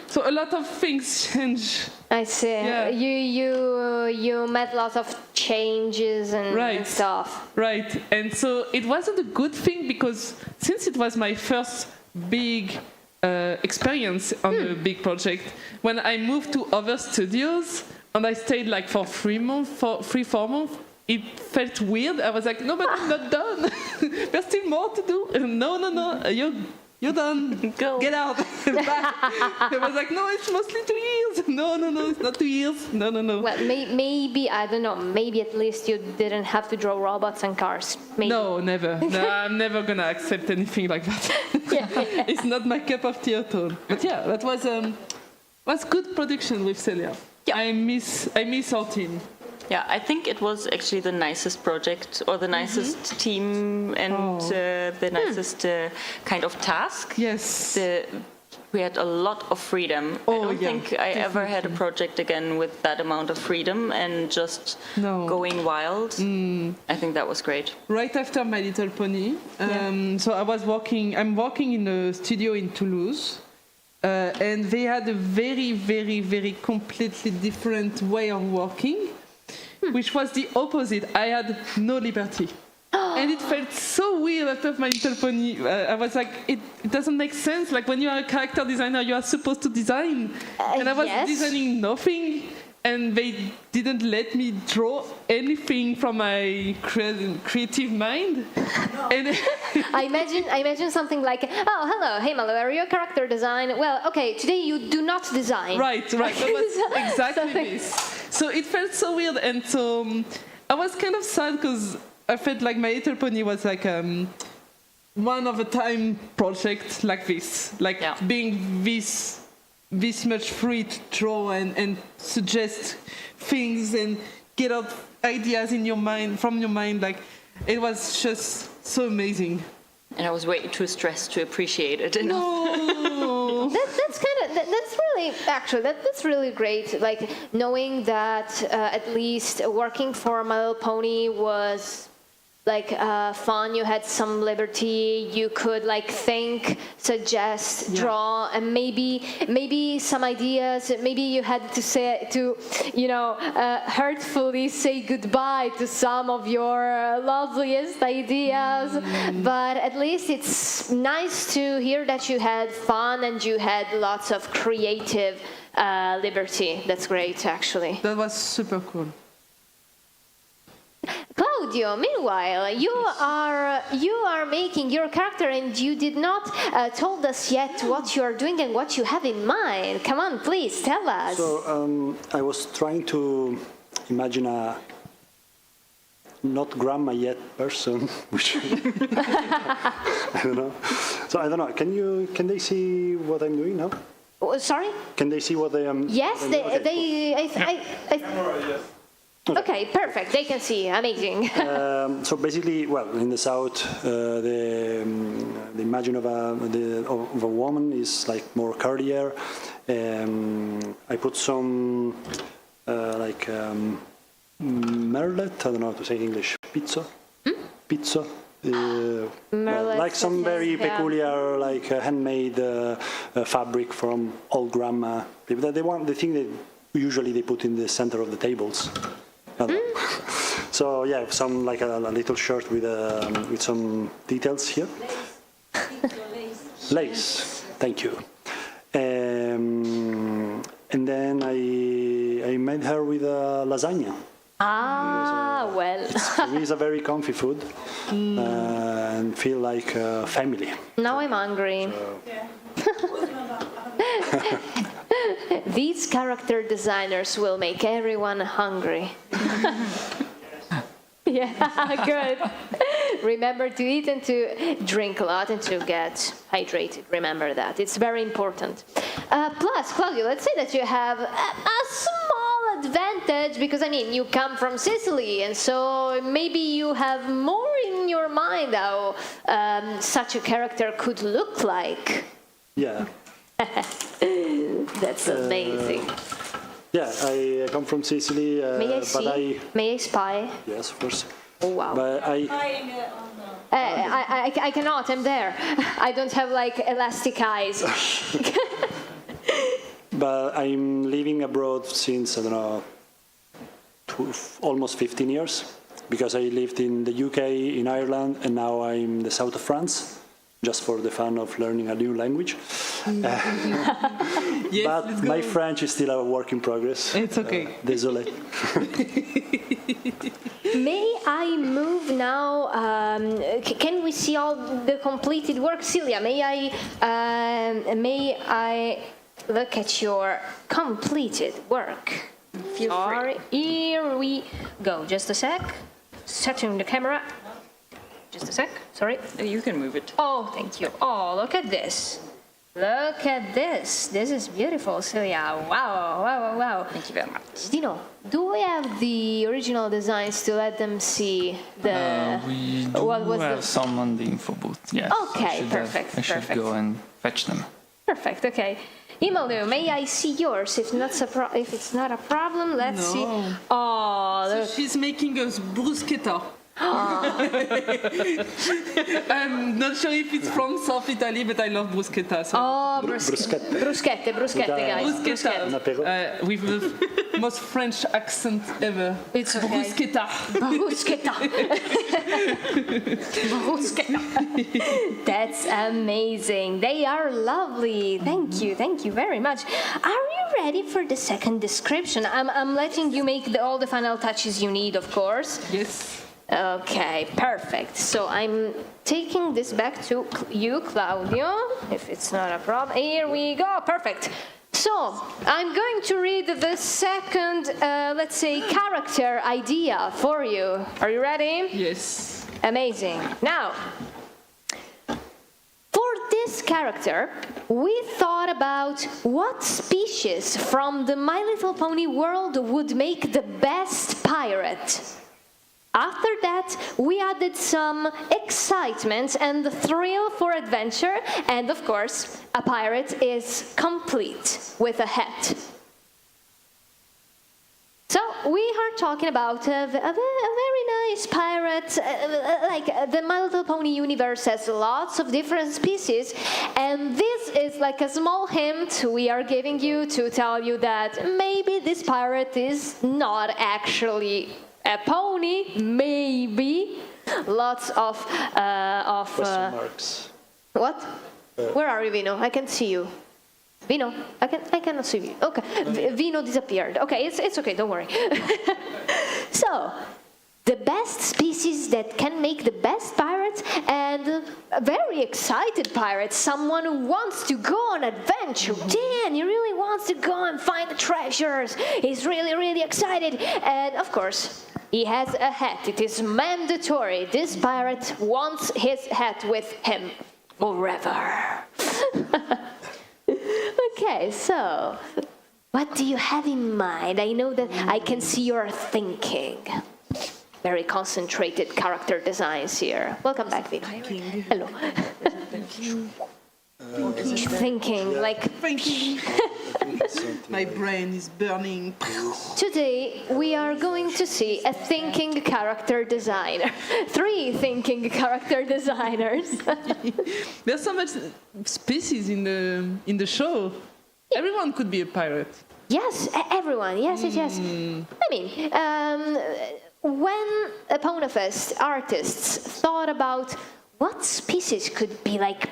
So a lot of things changed. I see. Yeah. You met lots of changes and stuff. Right. And so it wasn't a good thing because since it was my first big experience on a big project, when I moved to other studios and I stayed like for 4 months, it felt weird. I was like, no, but I'm not done. There's still more to do. No, you're done. Go. Get out. I was like, no, it's mostly 2 years. No, it's not 2 years. No. Well, maybe, I don't know, maybe at least you didn't have to draw robots and cars. Maybe. No, never. No, I'm never going to accept anything like that. It's not my cup of tea at all. But yeah, that was good production with Celia. Yeah. I miss our team. Yeah, I think it was actually the nicest project or the nicest team and the nicest kind of task. Yes. We had a lot of freedom. I don't think I ever had a project again with that amount of freedom and just going wild. I think that was great. Right after My Little Pony, so I'm working in a studio in Toulouse. And they had a very, very, very completely different way of working. Which was the opposite. I had no liberty. And it felt so weird after My Little Pony. I was like, it doesn't make sense. Like when you are a character designer, you are supposed to design. And I was designing nothing. And they didn't let me draw anything from my creative mind. And I imagine something like, oh, hello, hey, Malo, are you a character design? Well, okay, today you do not design. Right. That was exactly this. So it felt so weird. And so I was kind of sad because I felt like My Little Pony was like one of a time project like this. Like being this much free to draw and suggest things and get out ideas in your mind, from your mind. Like it was just so amazing. And I was way too stressed to appreciate it. No. That's really great. Like knowing that at least working for My Little Pony was like fun, you had some liberty, you could like think, suggest, draw, and maybe some ideas, maybe you had to hurtfully say goodbye to some of your loveliest ideas, but at least it's nice to hear that you had fun and you had lots of creative liberty. That's great, actually. That was super cool. Claudio, meanwhile, you are making your character, and you did not told us yet what you are doing and what you have in mind. Come on, please tell us. So I was trying to imagine a not grandma yet person, which I don't know. So I don't know. Can they see what I'm doing now? Sorry? Can they see what I am? Yes, okay, yes. Okay, perfect. They can see. Amazing. So basically, well, in the south, the imagine of a woman is like more curlier. I put some merlet. I don't know how to say in English. Pizzo. Pizzo. Like some very peculiar, like handmade fabric from old grandma people. The thing that usually they put in the center of the tables. So yeah, some like a little shirt with some details here. Lace. Thank you. And then I made her with lasagna. Well. For me, it's a very comfy food and feel like family. Now I'm hungry. These character designers will make everyone hungry. Yeah, good. Remember to eat and to drink a lot and to get hydrated. Remember that. It's very important. Plus, Claudio, let's say that you have a small advantage because, I mean, you come from Sicily, and so maybe you have more in your mind how such a character could look like. Yeah. That's amazing. Yeah, I come from Sicily. May I see? May I spy? Yes, of course. Oh, wow. But I cannot. I'm there. I don't have like elastic eyes. But I'm living abroad since, I don't know, almost 15 years. Because I lived in the UK, in Ireland, and now I'm in the south of France. Just for the fun of learning a new language. Yes, but my French is still a work in progress. It's okay. Désolé. May I move now? Can we see all the completed work, Celia? May I look at your completed work? Feel free. Here we go. Just a sec. Setting the camera. Just a sec. Sorry. You can move it. Oh, thank you. Oh, look at this. Look at this. This is beautiful, Celia. Wow, wow, wow, wow. Thank you very much. Dino, do we have the original designs to let them see the... We do have some on the info booth, yes. Okay, perfect, I should go and fetch them. Perfect, okay. Imolu, may I see yours? If it's not a problem, let's see. Oh, look. So she's making a bruschetta. I'm not sure if it's from South Italy, but I love bruschetta. So. Oh, bruschette, guys. Bruschetta. With the most French accent ever. It's okay. Bruschetta. Bruschetta. That's amazing. They are lovely. Thank you very much. Are you ready for the second description? I'm letting you make all the final touches you need, of course. Yes. Okay, perfect. So I'm taking this back to you, Claudio, if it's not a problem. Here we go, perfect. So I'm going to read the second, let's say, character idea for you. Are you ready? Yes. Amazing. Now, for this character, we thought about what species from the My Little Pony world would make the best pirate. After that, we added some excitement and the thrill for adventure, and of course, a pirate is complete with a hat. So, we are talking about a very nice pirate. The My Little Pony universe has lots of different species, and this is like a small hint we are giving you to tell you that maybe this pirate is not actually a pony. Maybe lots of Question marks. what? Where are you, Vino? I can't see you. Vino, I cannot see you. Okay, Vino disappeared. Okay, it's okay. Don't worry. So, the best species that can make the best pirates, and a very excited pirate, someone who wants to go on adventure. Dan, he really wants to go and find the treasures. He's really, really excited. And of course, he has a hat. It is mandatory. This pirate wants his hat with him forever. Okay, so what do you have in mind? I know that I can see you're thinking. Very concentrated character designs here. Welcome back, Vino. Hello. Thinking, like... My brain is burning. Today, we are going to see a thinking character designer. 3 thinking character designers. There's so much species in the show. Everyone could be a pirate. Yes, everyone. Yes, yes. I mean, when EponaFest artists thought about what species could be like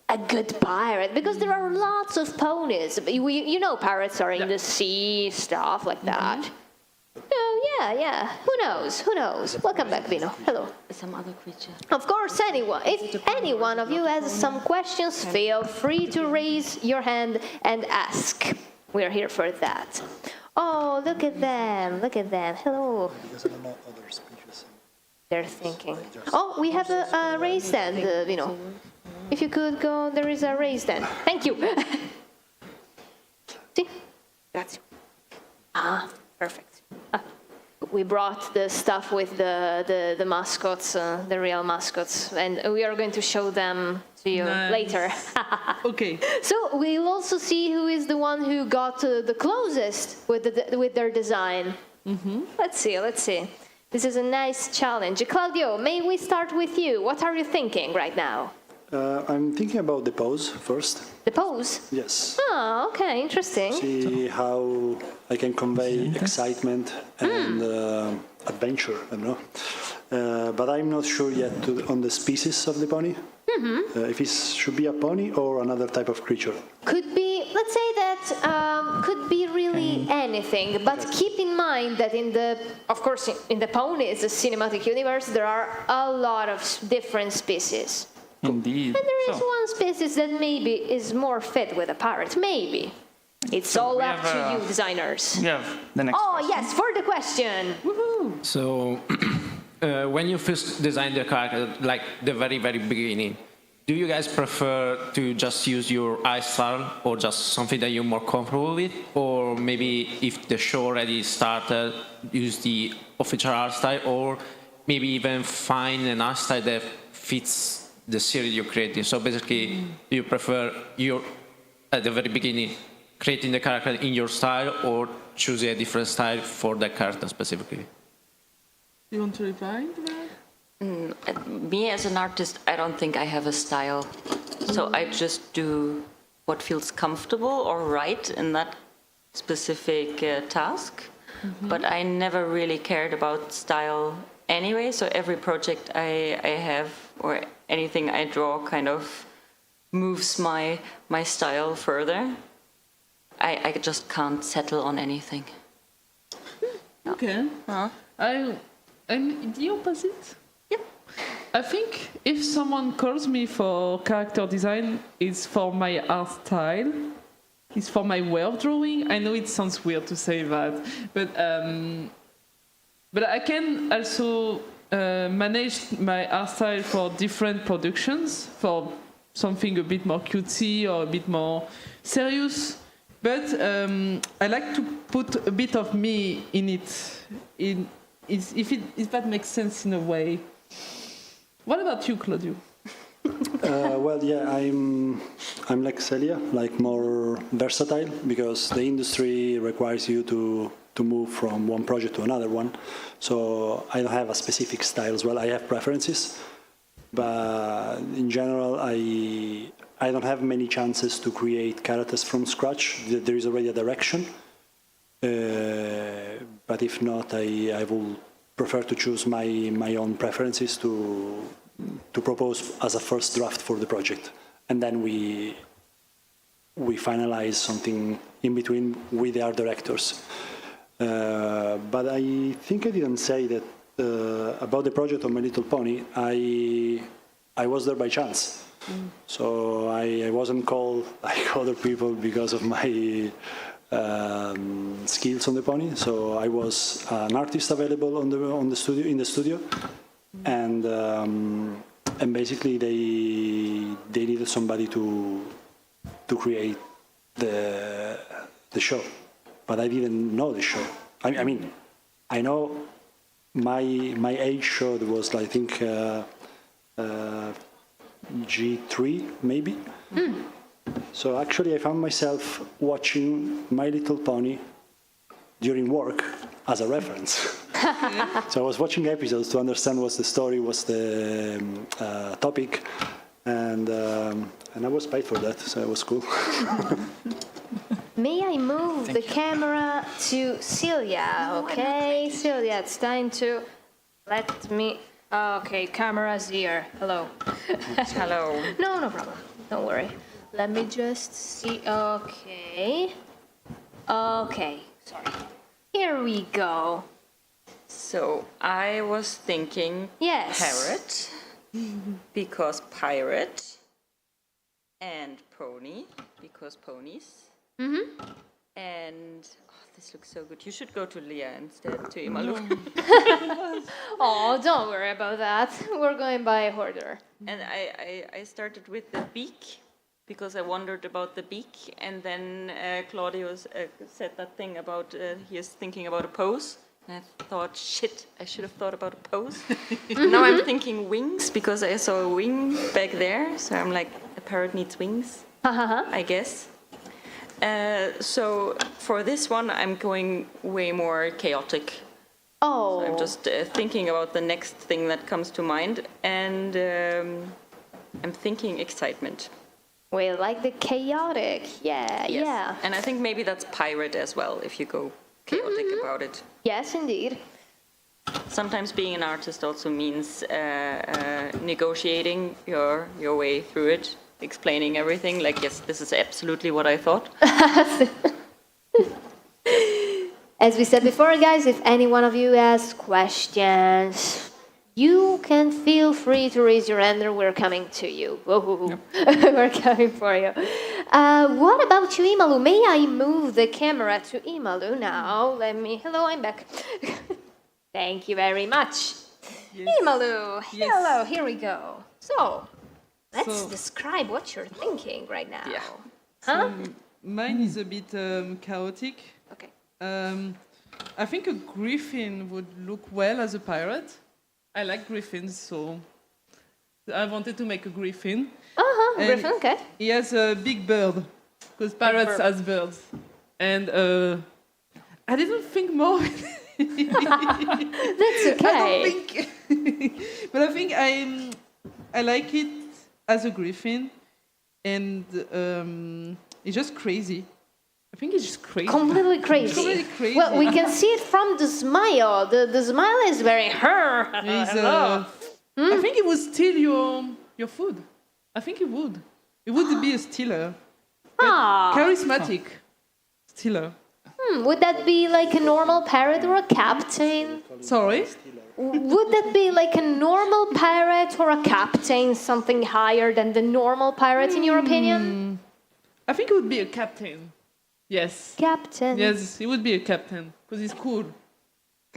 a good pirate, because there are lots of ponies. You know, pirates are in the sea, stuff like that. Oh, yeah. Who knows? Welcome back, Vino. Hello. Some other creature. Of course, anyone. If any one of you has some questions, feel free to raise your hand and ask. We're here for that. Oh, look at them. Hello. Because I don't know other species. They're thinking. Oh, we have a raised hand, Vino. If you could go, there is a raised hand. Thank you. See? Grazie. Perfect. We brought the stuff with the mascots, the real mascots, and we are going to show them to you later. Okay. So we'll also see who is the one who got the closest with their design. Let's see. This is a nice challenge. Claudio, may we start with you? What are you thinking right now? I'm thinking about the pose first. The pose? Yes. Oh, okay, interesting. See how I can convey excitement and adventure, I don't know. But I'm not sure yet on the species of the pony. If it should be a pony or another type of creature. Could be, let's say that could be really anything, but keep in mind that of course, in the Ponies, the cinematic universe, there are a lot of different species. Indeed. And there is one species that maybe is more fit with a pirate, maybe. It's all up to you, designers. We have the next question. Yes, for the question. Woohoo! So, when you first designed the character, like the very, very beginning, do you guys prefer to just use your eye style or just something that you're more comfortable with? Or maybe if the show already started, use the official art style, or maybe even find an art style that fits the series you're creating? So basically, you prefer at the very beginning, creating the character in your style or choosing a different style for that character specifically? You want to reply to that? Me as an artist, I don't think I have a style. So I just do what feels comfortable or right in that specific task. But I never really cared about style anyway. So every project I have or anything I draw kind of moves my style further. I just can't settle on anything. Okay. I'm the opposite. Yep. I think if someone calls me for character design, it's for my art style. It's for my way of drawing. I know it sounds weird to say that, but I can also manage my art style for different productions, for something a bit more cutesy or a bit more serious. But I like to put a bit of me in it, if that makes sense in a way. What about you, Claudio? Well, yeah, I'm like Celia, like more versatile, because the industry requires you to to move from one project to another one. So I don't have a specific style as well. I have preferences, but in general, I don't have many chances to create characters from scratch. There is already a direction, but if not, I will prefer to choose my own preferences to propose as a first draft for the project, and then we finalize something in between with the art directors. But I think I didn't say that about the project of My Little Pony. I was there by chance. So I wasn't called like other people because of my skills on the pony. So I was an artist available in the studio, and basically they needed somebody to create the show, but I didn't know the show. I mean, I know my age show was I think G3 maybe. So actually I found myself watching My Little Pony during work as a reference. So I was watching episodes to understand what's the story, what's the topic, and I was paid for that, so it was cool. May I move the camera to Celia? Okay, Celia, it's time to let me. Okay, camera's here. Hello. Hello. No problem. Don't worry. Let me just see. Okay. Okay. Sorry. Here we go. So I was thinking Yes. parrot, because pirate, and pony, because ponies. And this looks so good. You should go to Leah instead, to Imalu. Oh, don't worry about that. We're going by order. And I started with the beak, because I wondered about the beak, and then Claudio said that thing about he is thinking about a pose. And I thought, shit, I should have thought about a pose. Now I'm thinking wings, because I saw a wing back there. So I'm like, a parrot needs wings, I guess. So for this one, I'm going way more chaotic. Oh. So I'm just thinking about the next thing that comes to mind, and I'm thinking excitement. We like the chaotic. Yeah, Yes. yeah. And I think maybe that's pirate as well, if you go chaotic about it. Yes, indeed. Sometimes being an artist also means negotiating your way through it, explaining everything. Like, yes, this is absolutely what I thought. As we said before, guys, if any one of you has questions, you can feel free to raise your hand and we're coming to you. Whoa. We're coming for you. What about you, Imalu? May I move the camera to Imalu now? Hello, I'm back. Thank you very much. Yes. Imalu, Yes. hello, here we go. So, let's describe what you're thinking right now. Yeah. Huh? Mine is a bit chaotic. Okay. I think a griffin would look well as a pirate. I like griffins, so I wanted to make a griffin. And Griffin, okay. he has a big bird, because pirates has birds. And I didn't think more. That's okay. I don't think, but I think I like it as a griffin, and it's just crazy. I think it's just crazy. Completely crazy. It's completely crazy. Well, we can see it from the smile. The smile is very I think it would steal your food. I think it would. It would be a stealer. Charismatic stealer. Would that be like a normal parrot or a captain? Sorry? Would that be like a normal pirate or a captain, something higher than the normal pirate in your opinion? I think it would be a captain. Yes. Captain. Yes, it would be a captain, because he's cool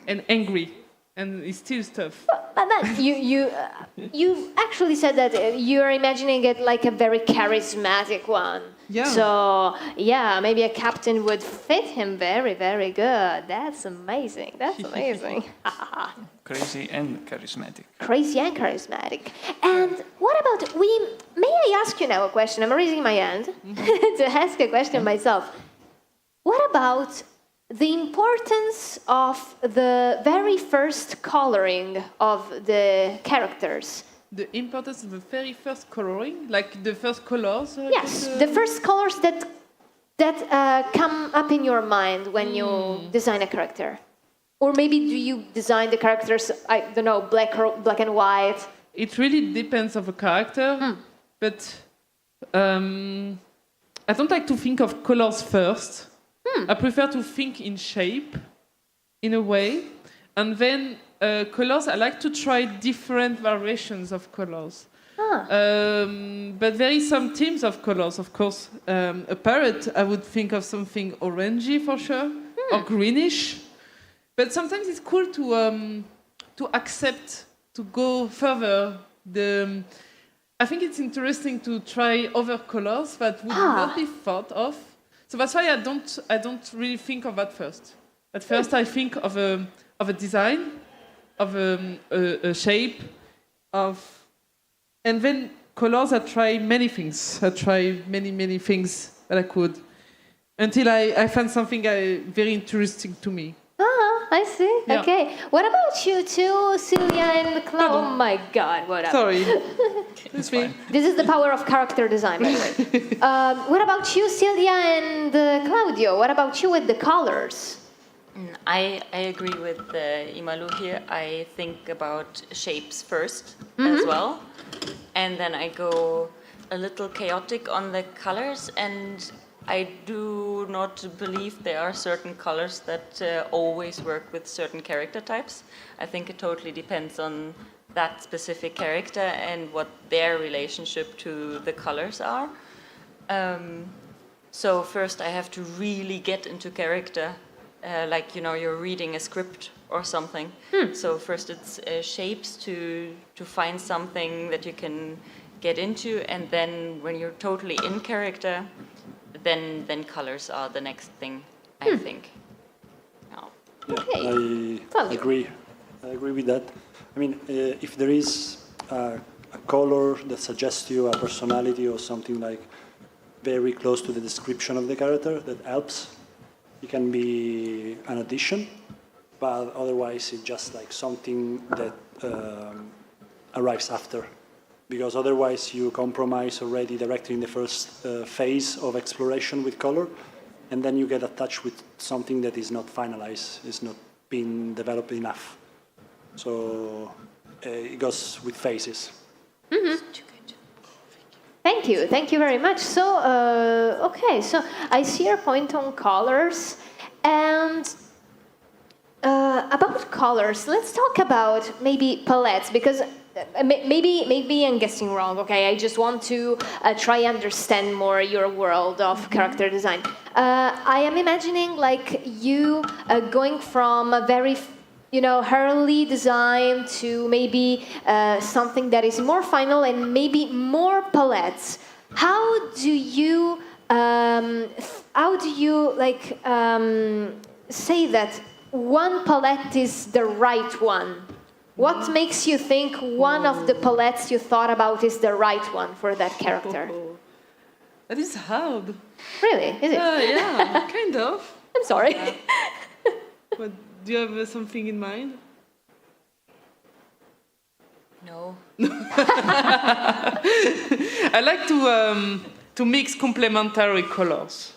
and angry and he steals stuff. But that, you actually said that you're imagining it like a very charismatic one. Yeah. So, yeah, maybe a captain would fit him very, very good. That's amazing. That's amazing. Crazy and charismatic. Crazy and charismatic. And what about, may I ask you now a question? I'm raising my hand to ask a question myself. What about the importance of the very first coloring of the characters. The importance of the very first coloring, like the first colors. Yes, the first colors that come up in your mind when you design a character. Or maybe do you design the characters, I don't know, black and white? It really depends on the character, but I don't like to think of colors first. I prefer to think in shape, in a way, and then colors. I like to try different variations of colors. But there is some themes of colors, of course. A parrot, I would think of something orangey for sure, or greenish. But sometimes it's cool to accept, to go further. I think it's interesting to try other colors that would not be thought of. So that's why I don't really think of that first. At first, I think of a design, of a shape, and then colors. I try many things. I try many things that I could, until I find something very interesting to me. I see. Yeah. Okay. What about you two, Celia and Claudio? Oh my God, what up? Sorry. It's me. This is the power of character design, by the way. What about you, Celia and Claudio? What about you with the colors? I agree with Imalu here. I think about shapes first as well. And then I go a little chaotic on the colors, and I do not believe there are certain colors that always work with certain character types. I think it totally depends on that specific character and what their relationship to the colors are. So first I have to really get into character, like, you know, you're reading a script or something. So first it's shapes to find something that you can get into, and then when you're totally in character, then colors are the next thing, I think. I agree. I agree with that. I mean, if there is a color that suggests to you a personality or something like very close to the description of the character, that helps. It can be an addition, but otherwise it's just like something that arrives after. Because otherwise you compromise already directly in the first phase of exploration with color, and then you get attached with something that is not finalized, is not being developed enough. So it goes with phases. Thank you very much. So, okay, so I see your point on colors, and about colors, let's talk about maybe palettes, because maybe I'm guessing wrong, okay? I just want to try understand more your world of character design. I am imagining like you going from a very, you know, early design to maybe something that is more final and maybe more palettes. How do you like say that one palette is the right one? What makes you think one of the palettes you thought about is the right one for that character? That is hard. Really? Is it? Yeah, kind of. I'm sorry. But do you have something in mind? No. I like to mix complementary colors.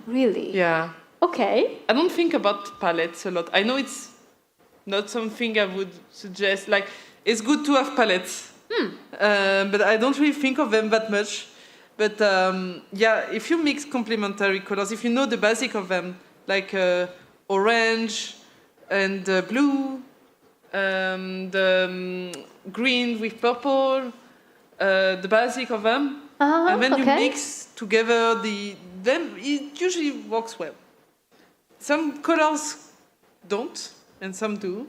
Really? Yeah. Okay. I don't think about palettes a lot. I know it's not something I would suggest. Like, it's good to have palettes, but I don't really think of them that much. But yeah, if you mix complementary colors, if you know the basic of them, like orange and blue, green with purple, the basic of them, and then you mix together them, it usually works well. Some colors don't, and some do.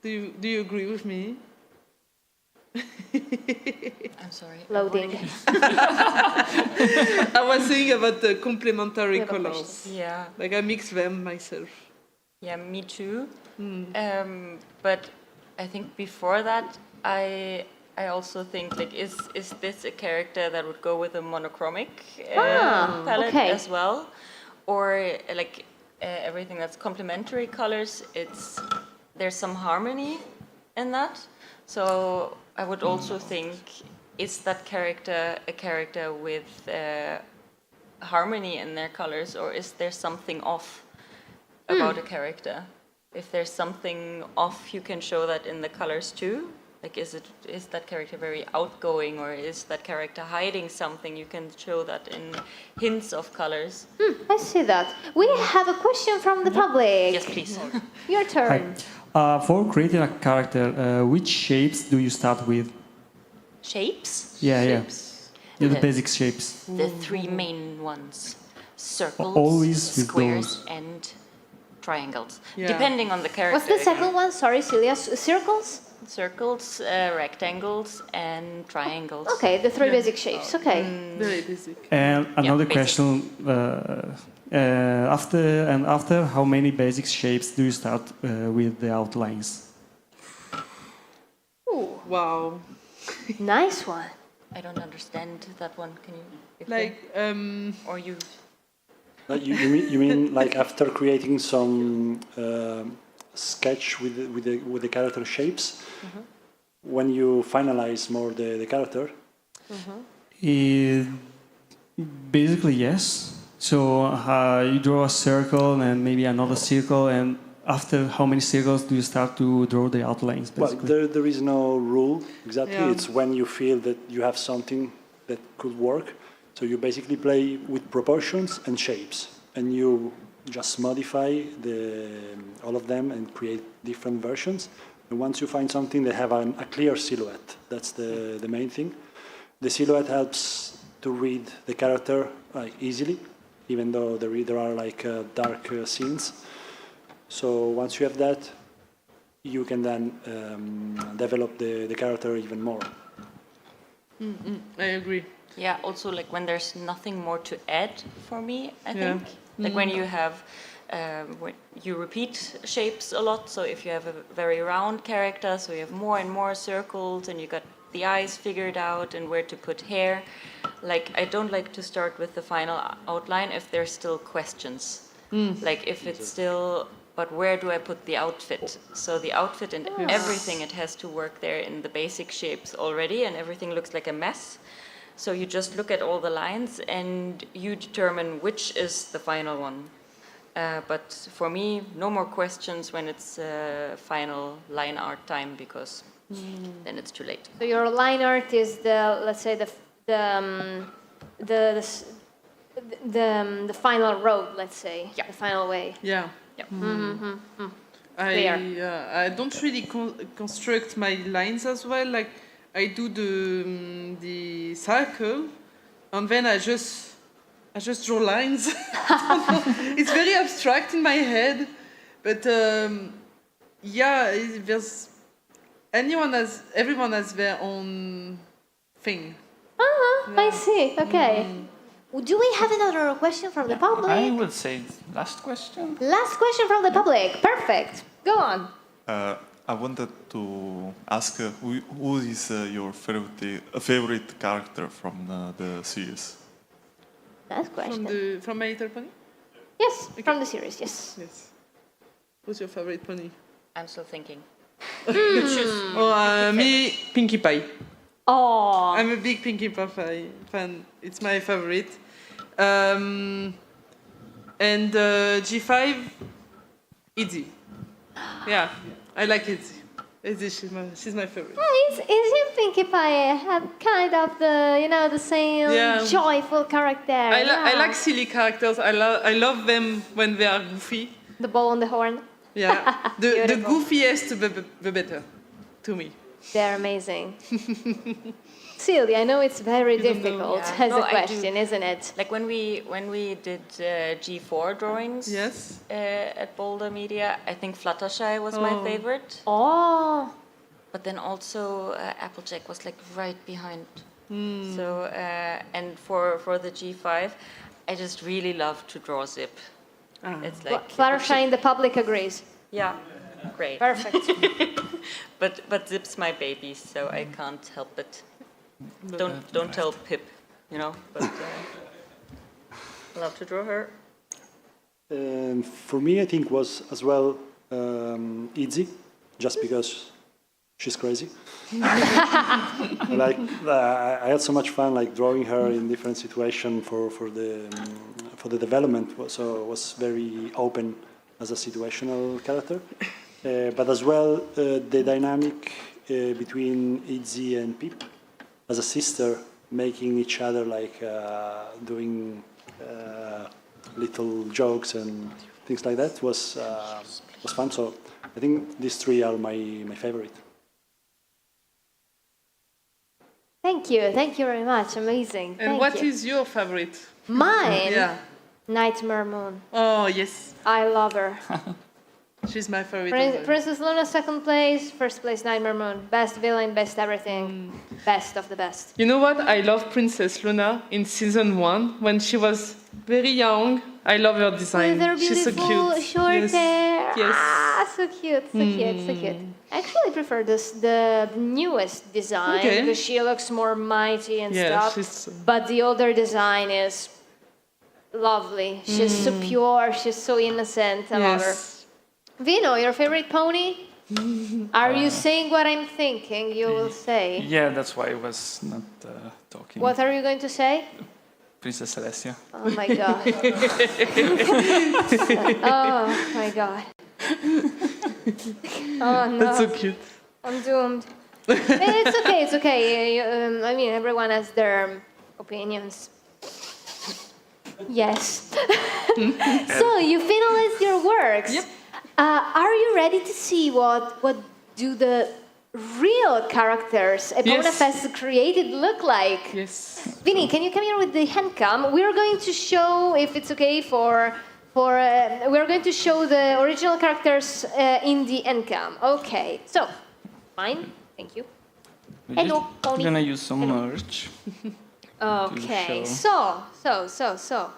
Do you agree with me? I'm sorry. Loading. I was saying about the complementary colors. Yeah. Like I mix them myself. Yeah, me too. But I think before that, I also think like is this a character that would go with a monochromic palette as well, or like everything that's complementary colors, there's some harmony in that. So I would also think, is that character a character with harmony in their colors, or is there something off about a character? If there's something off, you can show that in the colors too. Like, is that character very outgoing, or is that character hiding something? You can show that in hints of colors. I see that. We have a question from the public. Yes, please. Your turn. For creating a character, which shapes do you start with? Shapes? Yeah, the basic shapes. The three main ones: circles, Always with squares, those. and triangles. Yeah. Depending on the character. What's the again. second one? Sorry, Celia. Circles? Circles, rectangles, and triangles. Okay, the three basic shapes. Okay. Very basic. And another basic. question: after how many basic shapes do you start with the outlines? Ooh, Wow. nice one. I don't understand that one. Can you? Like, Or you? You mean like after creating some sketch with the character shapes, when you finalize more the character? Basically, yes. So you draw a circle and maybe another circle, and after how many circles do you start to draw the outlines? Basically? Well, there is no rule exactly. Yeah. It's when you feel that you have something that could work. So you basically play with proportions and shapes, and you just modify all of them and create different versions. And once you find something, they have a clear silhouette. That's the main thing. The silhouette helps to read the character easily, even though there are like dark scenes. So once you have that, you can then develop the character even more. I agree. Yeah. Also, like when there's nothing more to add for me, I Yeah. think. Like when you have, when you repeat shapes a lot. So if you have a very round character, so you have more and more circles, and you got the eyes figured out and where to put hair. Like, I don't like to start with the final outline if there's still questions. Like if it's still, but where do I put the outfit? So the outfit and everything, it has to work there in the basic shapes already, and everything looks like a mess. So you just look at all the lines and you determine which is the final one. But for me, no more questions when it's final line art time, because then it's too late. So your line art is let's say the final road, let's say, the final way. Yeah. I don't really construct my lines as well. Like, I do the circle, and then I just draw lines. It's very abstract in my head, but everyone has their own thing. I see. Okay. Do we have another question from the public? I would say last question. Last question from the public. Perfect. Go on. I wanted to ask who is your favorite character from the series? Nice question. From My Little Pony? Yes, from the series, yes. Yes. Who's your favorite pony? I'm still thinking. Me, Pinkie Pie. Oh. I'm a big Pinkie Pie fan. It's my favorite. And G5, Izzy. Yeah, I like Izzy. Izzy, she's my favorite. Is your Pinkie Pie have kind of the same joyful character? I like silly characters. I love them when they are goofy. The ball on the horn. Yeah, the goofiest the better, to me. They're amazing. Celia, I know it's very difficult as a question, isn't it? Like when we did G4 drawings at Boulder Media, I think Fluttershy was my favorite. Oh. But then also Applejack was like right behind. So and for the G5, I just really love to draw Zip. It's like Fluttershy in the public agrees. Yeah, great. Perfect. but Zip's my baby, so I can't help it. Don't tell Pip, But I love to draw her. For me, I think was as well Izzy, just because she's crazy. Like I had so much fun, like drawing her in different situations for the development. So it was very open as a situational character, but as well the dynamic between Izzy and Pip as a sister, making each other like doing little jokes and things like that was fun. So I think these three are my favorite. Thank you very much. Amazing. And what is your favorite? Mine? Yeah. Nightmare Moon. Oh, yes. I love her. She's my favorite. Princess Luna, second place. First place, Nightmare Moon. Best villain, best everything. Best of the best. You know what? I love Princess Luna in season 1 when she was very young. I love her design. With her She's so beautiful cute. short Yes. hair. Yes. Ah, so cute, so cute, so cute. I actually prefer the newest design Okay. because she looks more mighty and Yeah, stuff. she's- But the older design is lovely. She's so pure. She's so innocent. I love her. Yes. Vino, your favorite pony? Are you saying what I'm thinking? You will say. Yeah, that's why I was not talking. What are you going to say? Princess Alessia. Oh my god. Oh my god. Oh no. That's so cute. I'm doomed. It's okay, it's okay. I mean, everyone has their opinions. Yes. So, you finalized your works. Yep. Are you ready to see what do the real characters EponaFest created look like? Yes. Vinny, can you come here with the hand cam? We're going to show, if it's okay we're going to show the original characters in the end cam. Okay, so, fine, thank you. Hello, I'm Pony. gonna use some merch. Okay, show. so.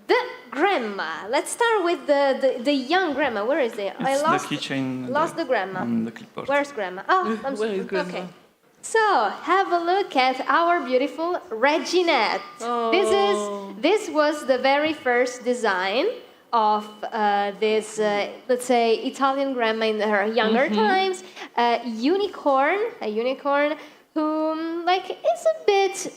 The grandma. Let's start with the young grandma. Where is it? It's the keychain. Lost the grandma. On the clipboard. Where's grandma? Oh, I'm Where is grandma? Okay. So have a look at our beautiful Reginette. Oh. This was the very first design of this, let's say, Italian grandma in her younger times. A unicorn who like is a bit,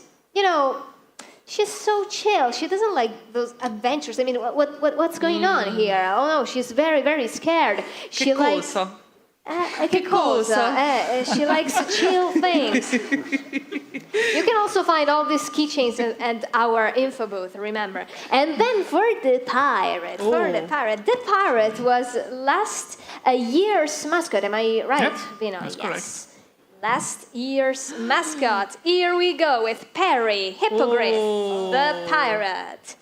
she's so chill. She doesn't like those adventures. I mean, what's going on here? Oh no, she's very, very scared. She likes. Che cosa? She likes chill things. You can also find all these keychains at our info booth, remember. And then for the pirate, the pirate was last year's mascot. Am I right, Vino? That's correct. Last year's mascot. Here we go with Perry, Hippogriff, the pirate.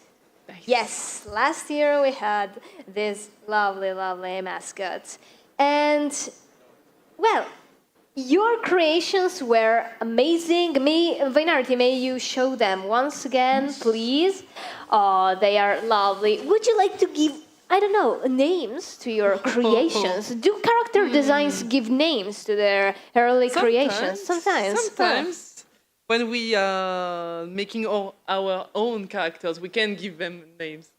Nice. Yes, last year we had this lovely, lovely mascot. And, well, your creations were amazing. Vainarity, may you show them once again, please? Oh, they are lovely. Would you like to give, I don't know, names to your creations? Do character designs give names to their early creations? Sometimes. When we are making our own characters, we can give them names.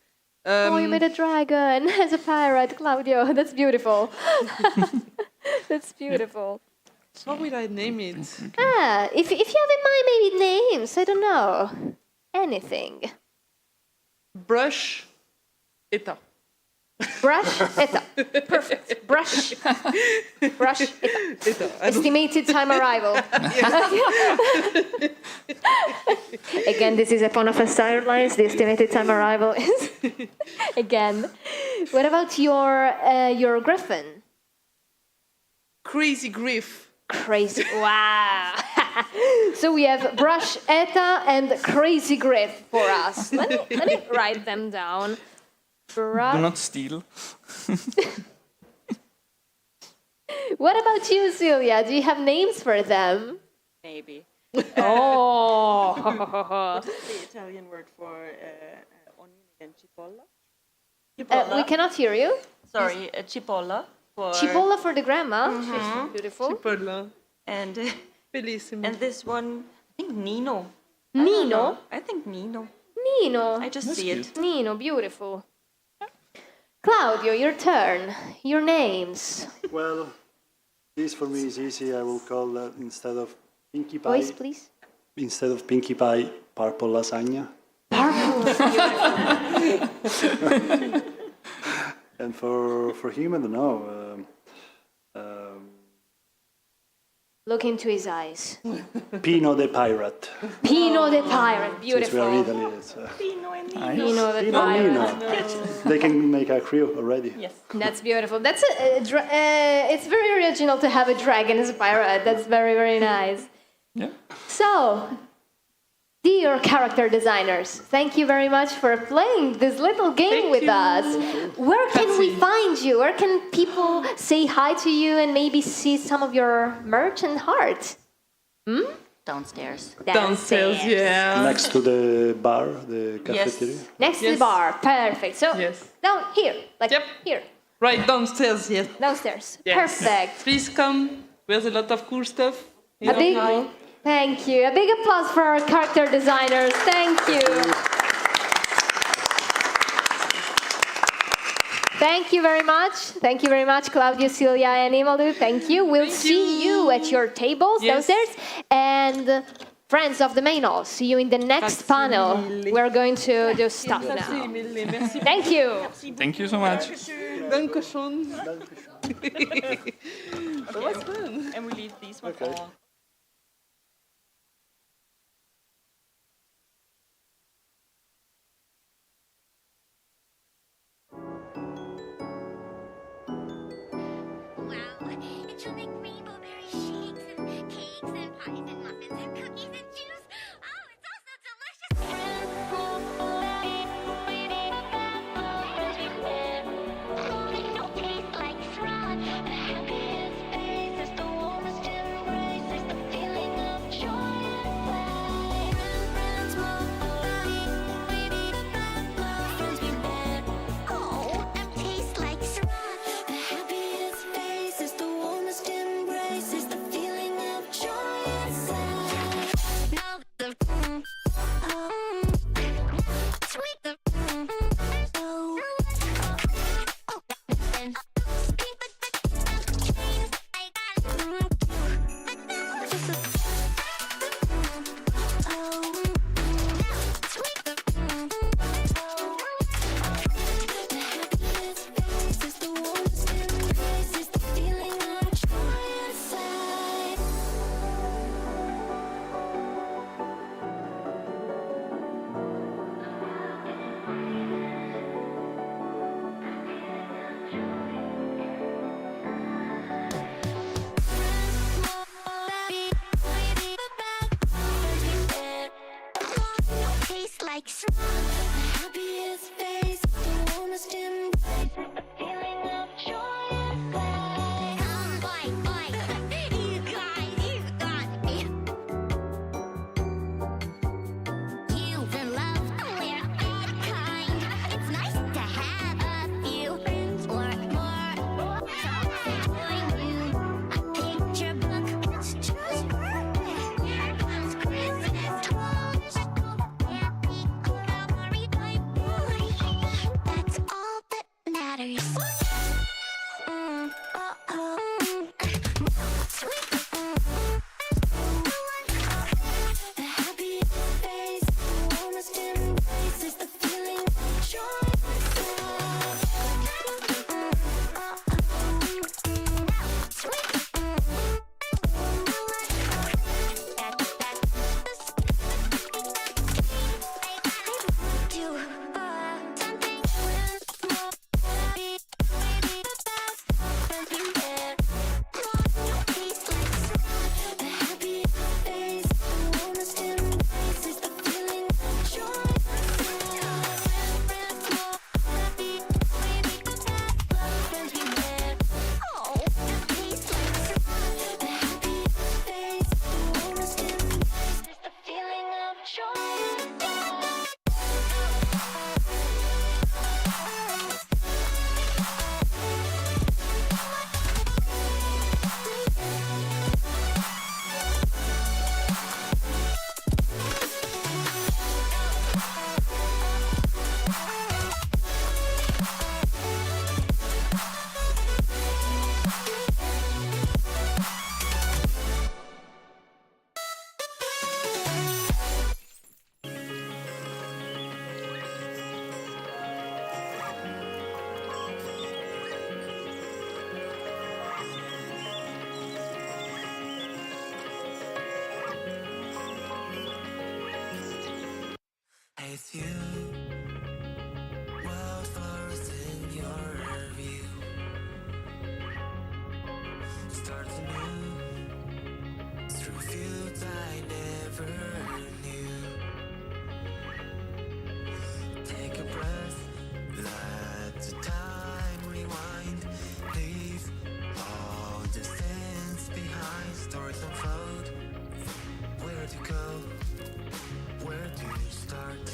Oh, you made a dragon as a pirate, Claudio. That's beautiful. That's beautiful. How will I name it? If you have in mind maybe names, I don't know. Anything. Brush Eta. Brush Eta. Perfect. Brush Eta. Estimated time arrival. Again, this is EponaFest Airlines. The estimated time arrival is again. What about your griffin? Crazy Griff. Crazy. Wow. So we have Brush Eta and Crazy Griff for us. Let me write them down. Do not steal. What about you, Celia? Do you have names for them? Maybe. Oh. What is the Italian word for onion and cipolla? We cannot hear you. Sorry, cipolla. Cipolla for the grandma. She's beautiful. Cipolla. And Bellissimo. and this one, I think Nino. Nino? I think Nino. Nino. I just see it. Nino, beautiful. Claudio, your turn. Your names. Well, this for me is easy. I will call instead of Pinkie Pie. Voice, please. Instead of Pinkie Pie, Purple Lasagna. And for him, I don't know. Look into his eyes. Pino the Pirate. Pino the Pirate. Since we are Beautiful. Italy, it's, Pino the Pino Pirate. Nino. They can make a crew already. Yes. That's beautiful. That's it's very original to have a dragon as a pirate. That's very, very nice. Yeah. So, dear character designers, thank you very much for playing this little game with us. Where can we find you? Where can people say hi to you and maybe see some of your merch and art? Downstairs. Downstairs, yeah. Next to the bar, the cafeteria. Next to the bar. Perfect. So, down here. Like here. Right downstairs, yes. Downstairs. Yes. Perfect. Please come. There's a lot of cool stuff. A big, thank you. A big applause for our character designers. Thank you. Thank you very much. Thank you very much, Claudio, Silvia, and Imalu. Thank you. We'll see you at your tables downstairs. And friends of the main hall, see you in the next panel. We're going to do stuff now. Thank you. Thank you so much. Dankeschön. That was fun. And we leave these ones on. Wow, and she'll make rainbow berry shakes and cakes and pies and muffins and cookies and juice. Oh, it's all so delicious. Tastes like fraud. The happiest days is the warmest embraces. start anew through fields I never knew. Take a breath, let the time rewind, leave all the things behind. Stories unfold. Where to go? Where to start?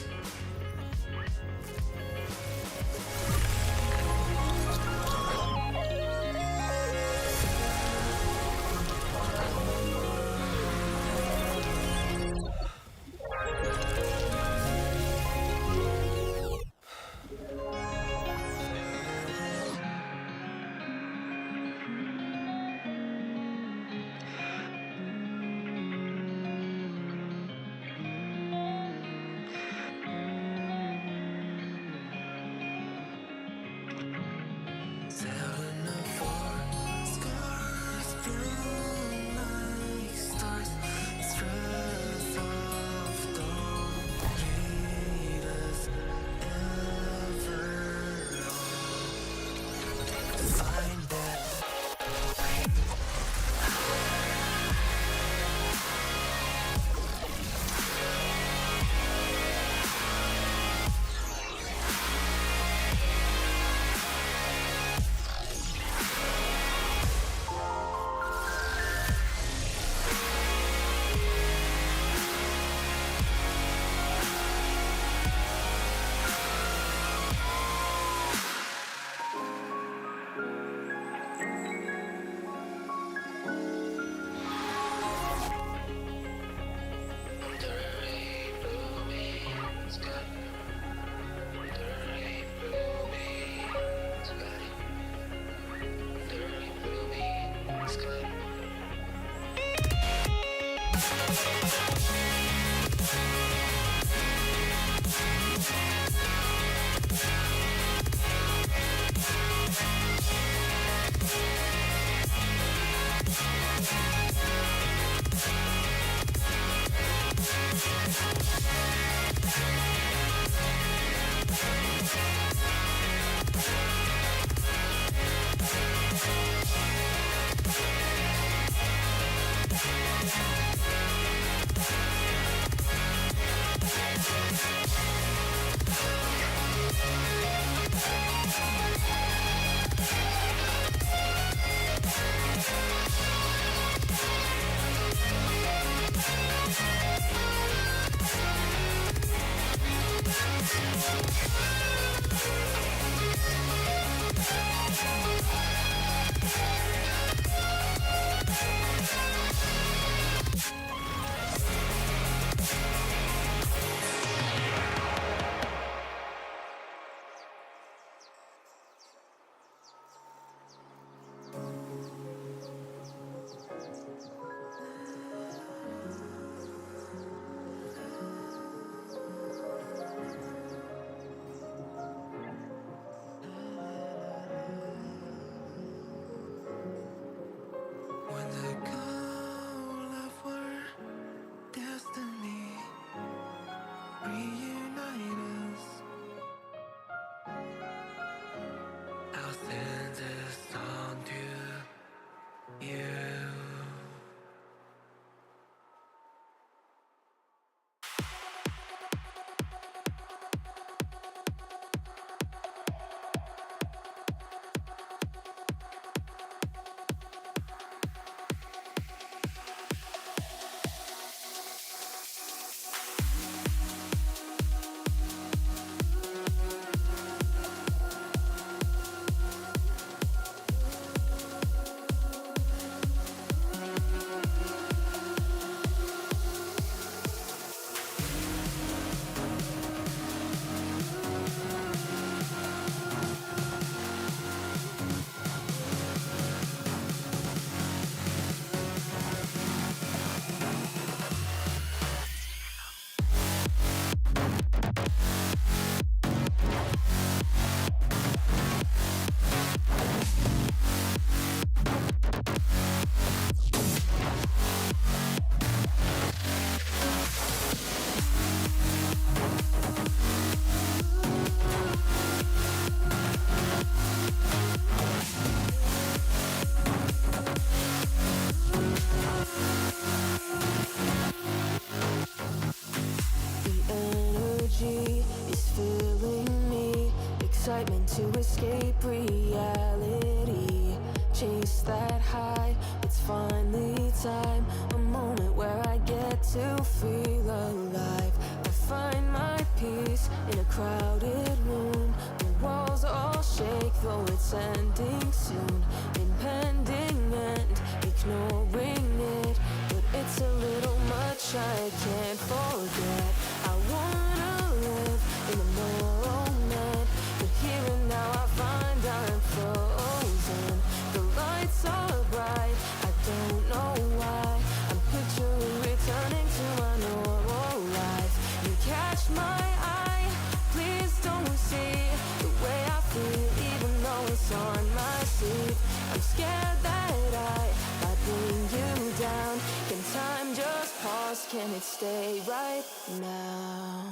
place that high. It's finally time, a moment where I get to feel alive. I find my peace in a crowded room. The walls all shake, though it's ending soon. Impending end, ignoring it, but it's a little much I can't forget. I wanna live in the moment, but here and now I find I'm frozen. The lights are bright, I don't know why. I'm picturing returning to my normal life. You catch my eye, please don't see the way I feel, even though it's on my sleeve. I'm scared that I might bring you down. Can time just pause? Can it stay right now?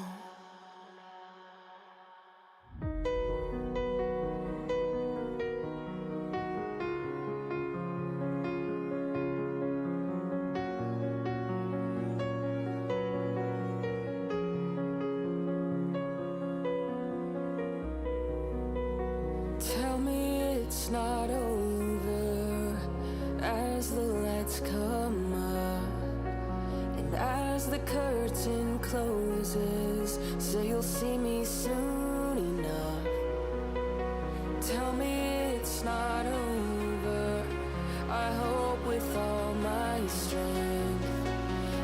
Tell me it's not over as the lights come up, and as the curtain closes, so you'll see me soon enough. Tell me it's not over, I hope with all my strength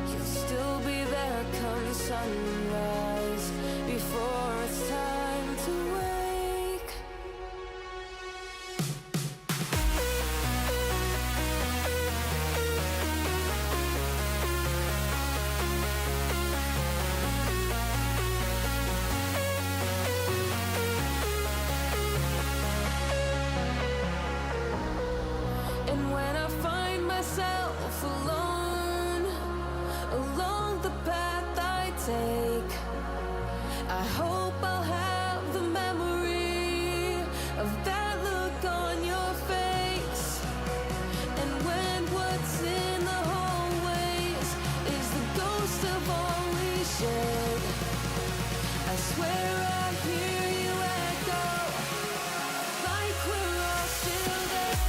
you'll still be there come sunrise, before it's time to wake. And when I find myself alone, along the path I take, I hope I'll have the memory of that look on your face. And when what's in the hallways is the ghost of all we shared, I swear I hear you echo, like we're all still there.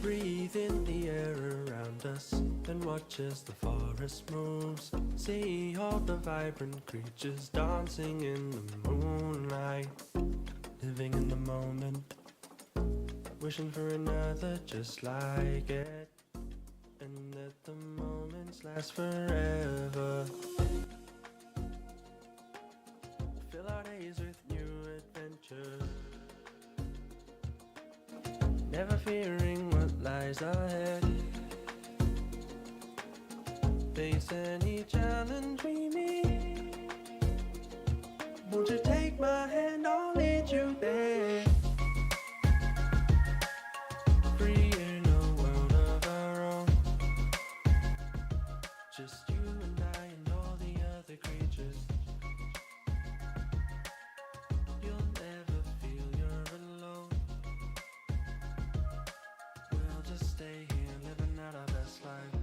Breathe in the air around us and watch as the forest moves. See all the vibrant creatures dancing in the moonlight, living in the moment, wishing for another just like it, and that the moments last forever. Fill our days with new adventures, never fearing what lies ahead. Face any challenge we meet. Won't you take my hand? I'll lead you there. Free in a world of our own. Just you and I and all the other creatures. You'll never feel you're alone. We'll just stay here living out our best life.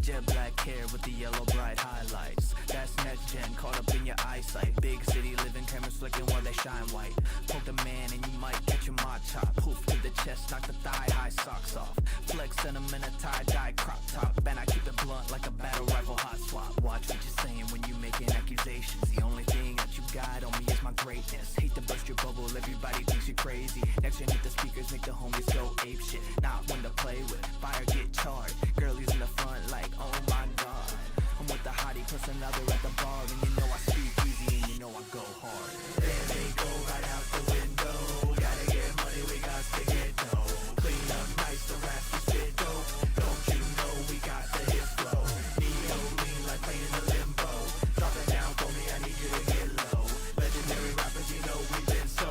jet black hair with the yellow bright highlights. That's next gen, caught up in your eyesight. Big city living, cameras flicking while they shine white. Poke the man and you might catch your mod chop. Poof to the chest, knock the thigh high socks off. Flex in 'em in a tie-dye crop top. And I keep it blunt like a battle rifle hot swap. Watch what you're saying when you making accusations. The only thing that you got on me is my greatness. Hate to burst your bubble, everybody thinks you're crazy. Next gen hit the speakers, make the homies go ape shit. Not one to play with, fire get charged. Girlies in the front like, oh my god. I'm with the hottie plus another at the bar. And you know I speak easy and you know I go hard. Then they go right out the window. Gotta get money, we got to get dough. Clean up nice, the rap we spit dope. Don't you know we got the hit flow. Neo lean like playing in the limbo. Drop it down for me, I need you to get low. Legendary rappers, you know we've been so.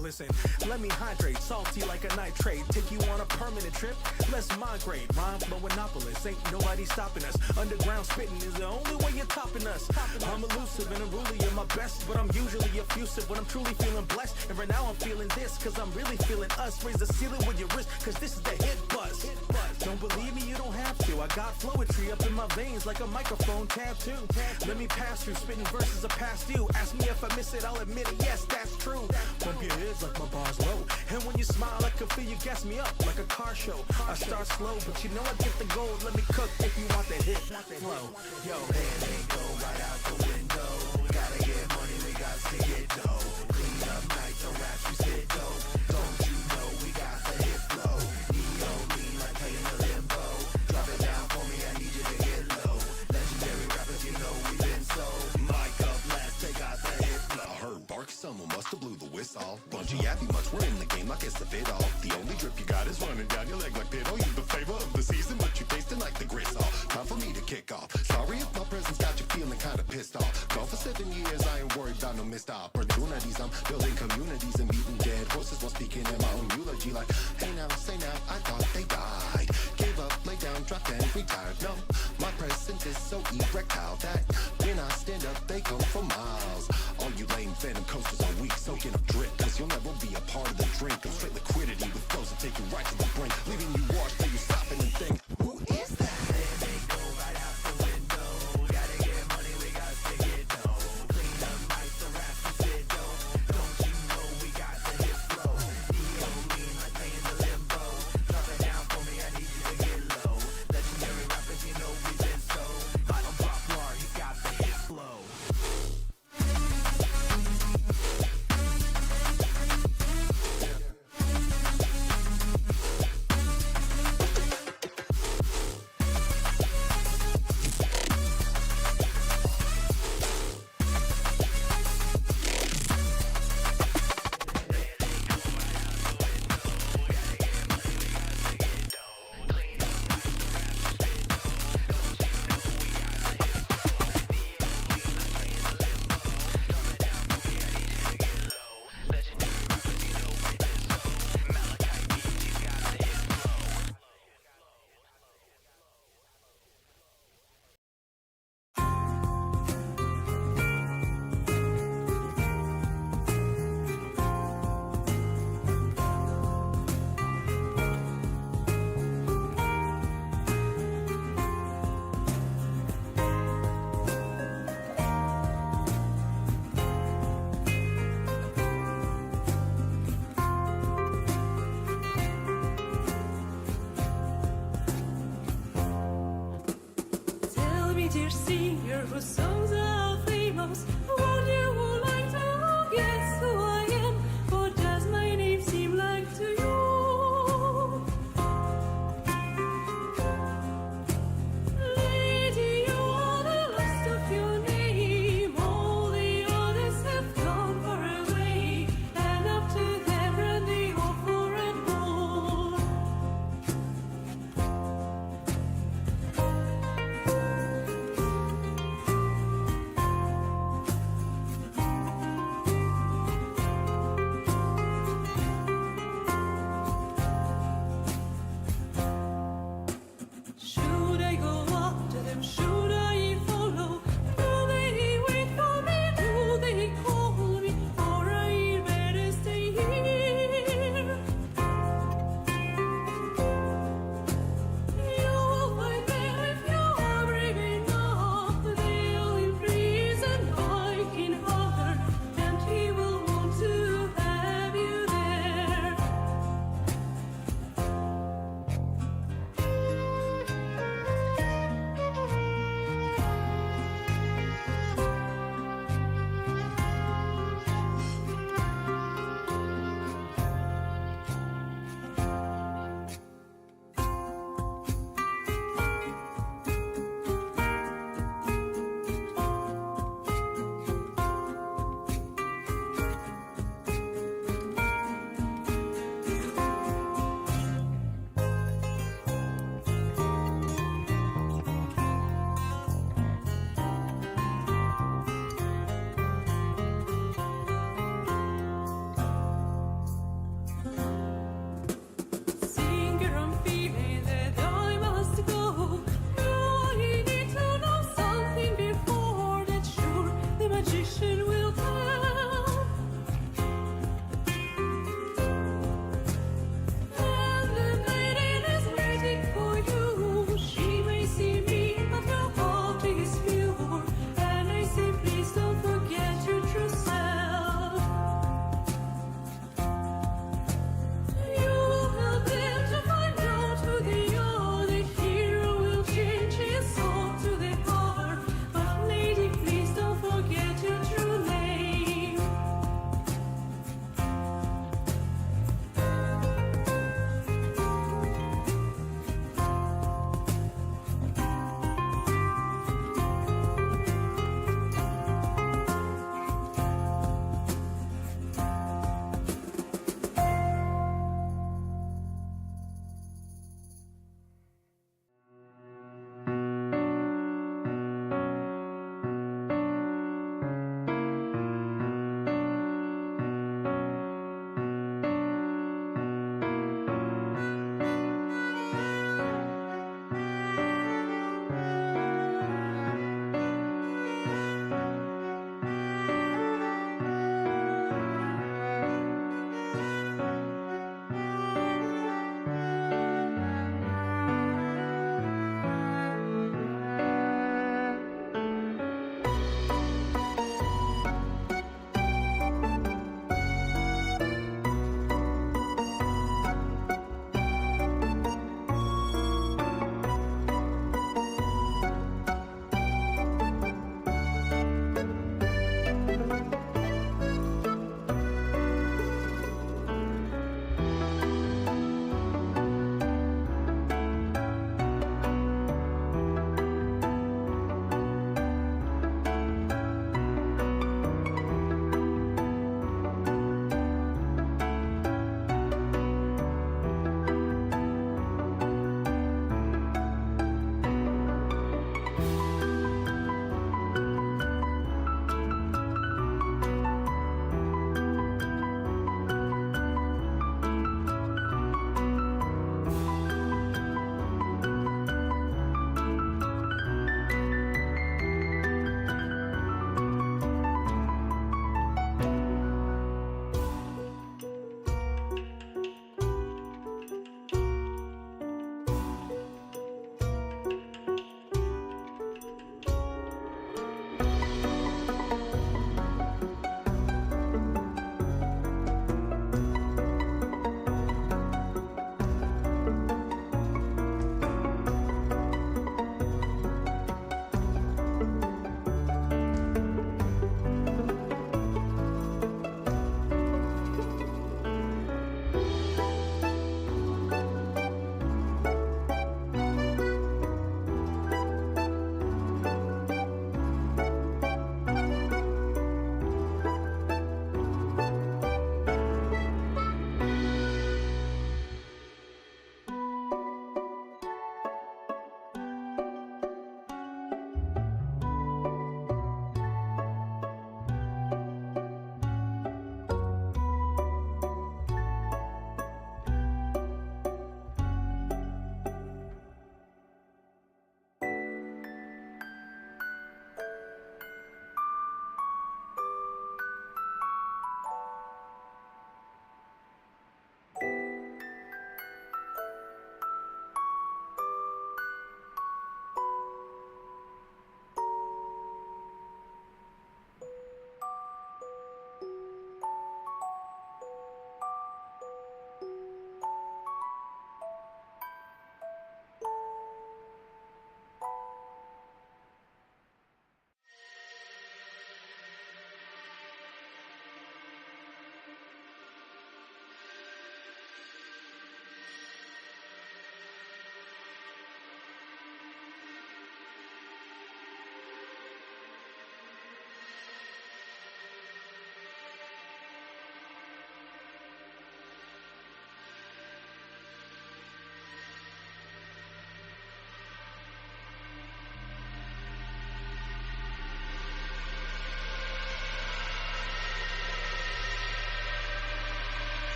Listen, let me hydrate, salty like a nitrate. Take you on a permanent trip, let's migrate. Rhyme flow monopolist, ain't nobody stopping us. Underground spitting is the only way you're topping us. I'm elusive and unruly at my best, but I'm usually effusive when I'm truly feeling blessed. And right now I'm feeling this, cause I'm really feeling us. Raise the ceiling with your wrist, cause this is the hit buzz. Don't believe me, you don't have to. I got flowetry up in my veins like a microphone tattoo. Let me pass through, spitting verses are past due. Ask me if I miss it, I'll admit it, yes, that's true. Bump your heads like my bars low. And when you smile, I can feel you gas me up like a car show. I start slow, but you know I get the gold. Let me cook if you want that hit flow. Yo, they go right out the window. Gotta get money, we got to get dough. Clean up night, the raps we spit dope. Don't you know we got the hit flow. Neo lean like playing the limbo. Drop it down for me, I need you to get low. Legendary rappers, you know we've been so. Mic up last, take out the hit flow. I heard bark, someone must have blew the whistle. Bunch of yappy much, we're in the game like it's the fit all. The only drip you got is running down your leg like pit. Oh, you the flavor of the season, but you tasting like the gristle. Time for me to kick off. Sorry if my presence got you feeling kinda pissed off. Gone for 7 years, I ain't worried about no missed opportunities. I'm building communities and beating dead horses while speaking in my own eulogy. Like, hey now, say now, I thought they died. Gave up, lay down, dropped and retired. No, my presence is so erectile that when I stand up, they come for miles. All you lame phantom coasters are weak, soaking up drip, cause you'll never be a part of the drink. I'm straight liquidity with flows that take you right to the brink, leaving you washed till you stopping and think, who is that? They go right out the window. Gotta get money, we got to get dough. Clean up nice, the rap we spit dope. Don't you know we got the hit flow. Neo lean like playing the limbo. Drop it down for me, I need you to get low. Legendary rappers, you know we've been so. I'm popular, you got the hit flow.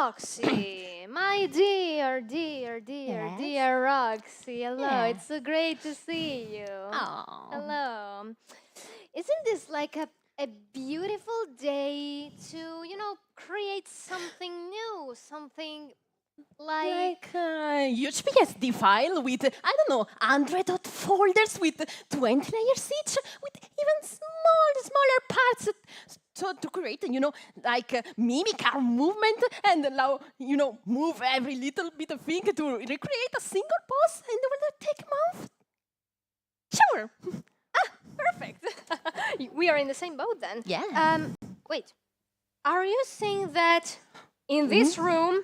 Roxy, my dear, dear, dear, Yes? dear Roxy. Hello, Yeah. it's so great to see you. Aw. Hello. Isn't this like a beautiful day to, create something new, something like Huge PSD file with, I don't know, 100 of folders with 20 layers each, with even smaller parts to create, mimic our movement and allow, move every little bit of thing to recreate a single pose, and will that take a month? Sure. perfect. We are in the same boat then. Yeah. Wait, are you saying that in this room,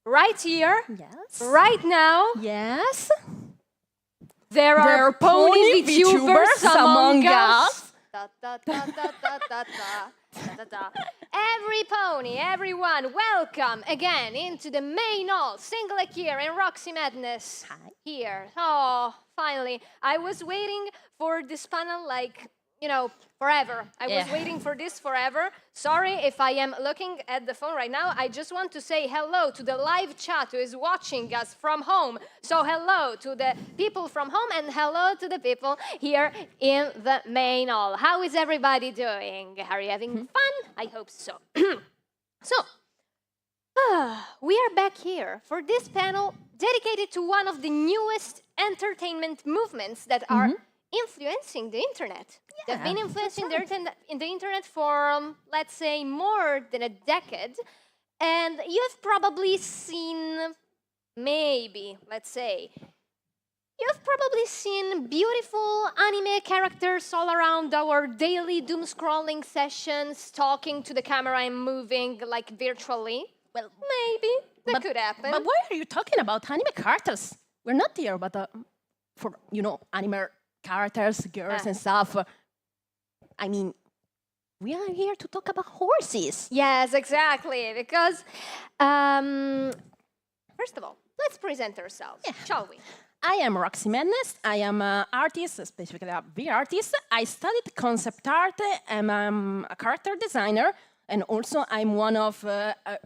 right here, Yes. right now, Yes. there are Pony Vtubers among us? Da, da, da, da, da, da, da. Da, da, da. Every pony, everyone, welcome again into the main hall. Singlet here and Roxy Madness. Hi. Here. Oh, finally. I was waiting for this panel forever. I was waiting for this forever. Sorry if I am looking at the phone right now. I just want to say hello to the live chat who is watching us from home. So hello to the people from home and hello to the people here in the main hall. How is everybody doing? Are you having fun? I hope so. So, we are back here for this panel dedicated to one of the newest entertainment movements that are influencing the internet. They've been influencing the internet for, let's say, more than a decade. And you've probably seen, maybe, let's say, you've probably seen beautiful anime characters all around our daily doom-scrolling sessions, talking to the camera and moving, like, virtually. Well, maybe. That could happen. But why are you talking about anime characters? We're not here but for, anime characters, girls and stuff. I mean, we are here to talk about horses. Yes, exactly. Because, first of all, let's present ourselves, shall we? I am Roxy Madness. I am an artist, specifically a VR artist. I studied concept art, and I'm a character designer, and also I'm one of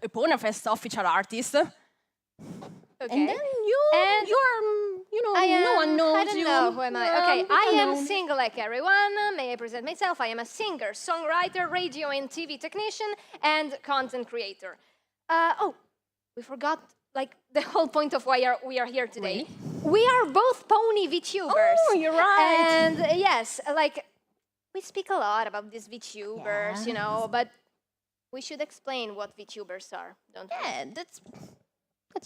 EponaFest official artists. Okay. And then you're, no one knows I don't you. know who am I. Okay, You I don't am know. single like everyone. May I present myself? I am a singer, songwriter, radio and TV technician, and content creator. We forgot the whole point of why we are here today. We are both Pony Vtubers. Oh, you're right. And yes, we speak a lot about these Vtubers, but we should explain what Vtubers are, don't we? Yeah, that's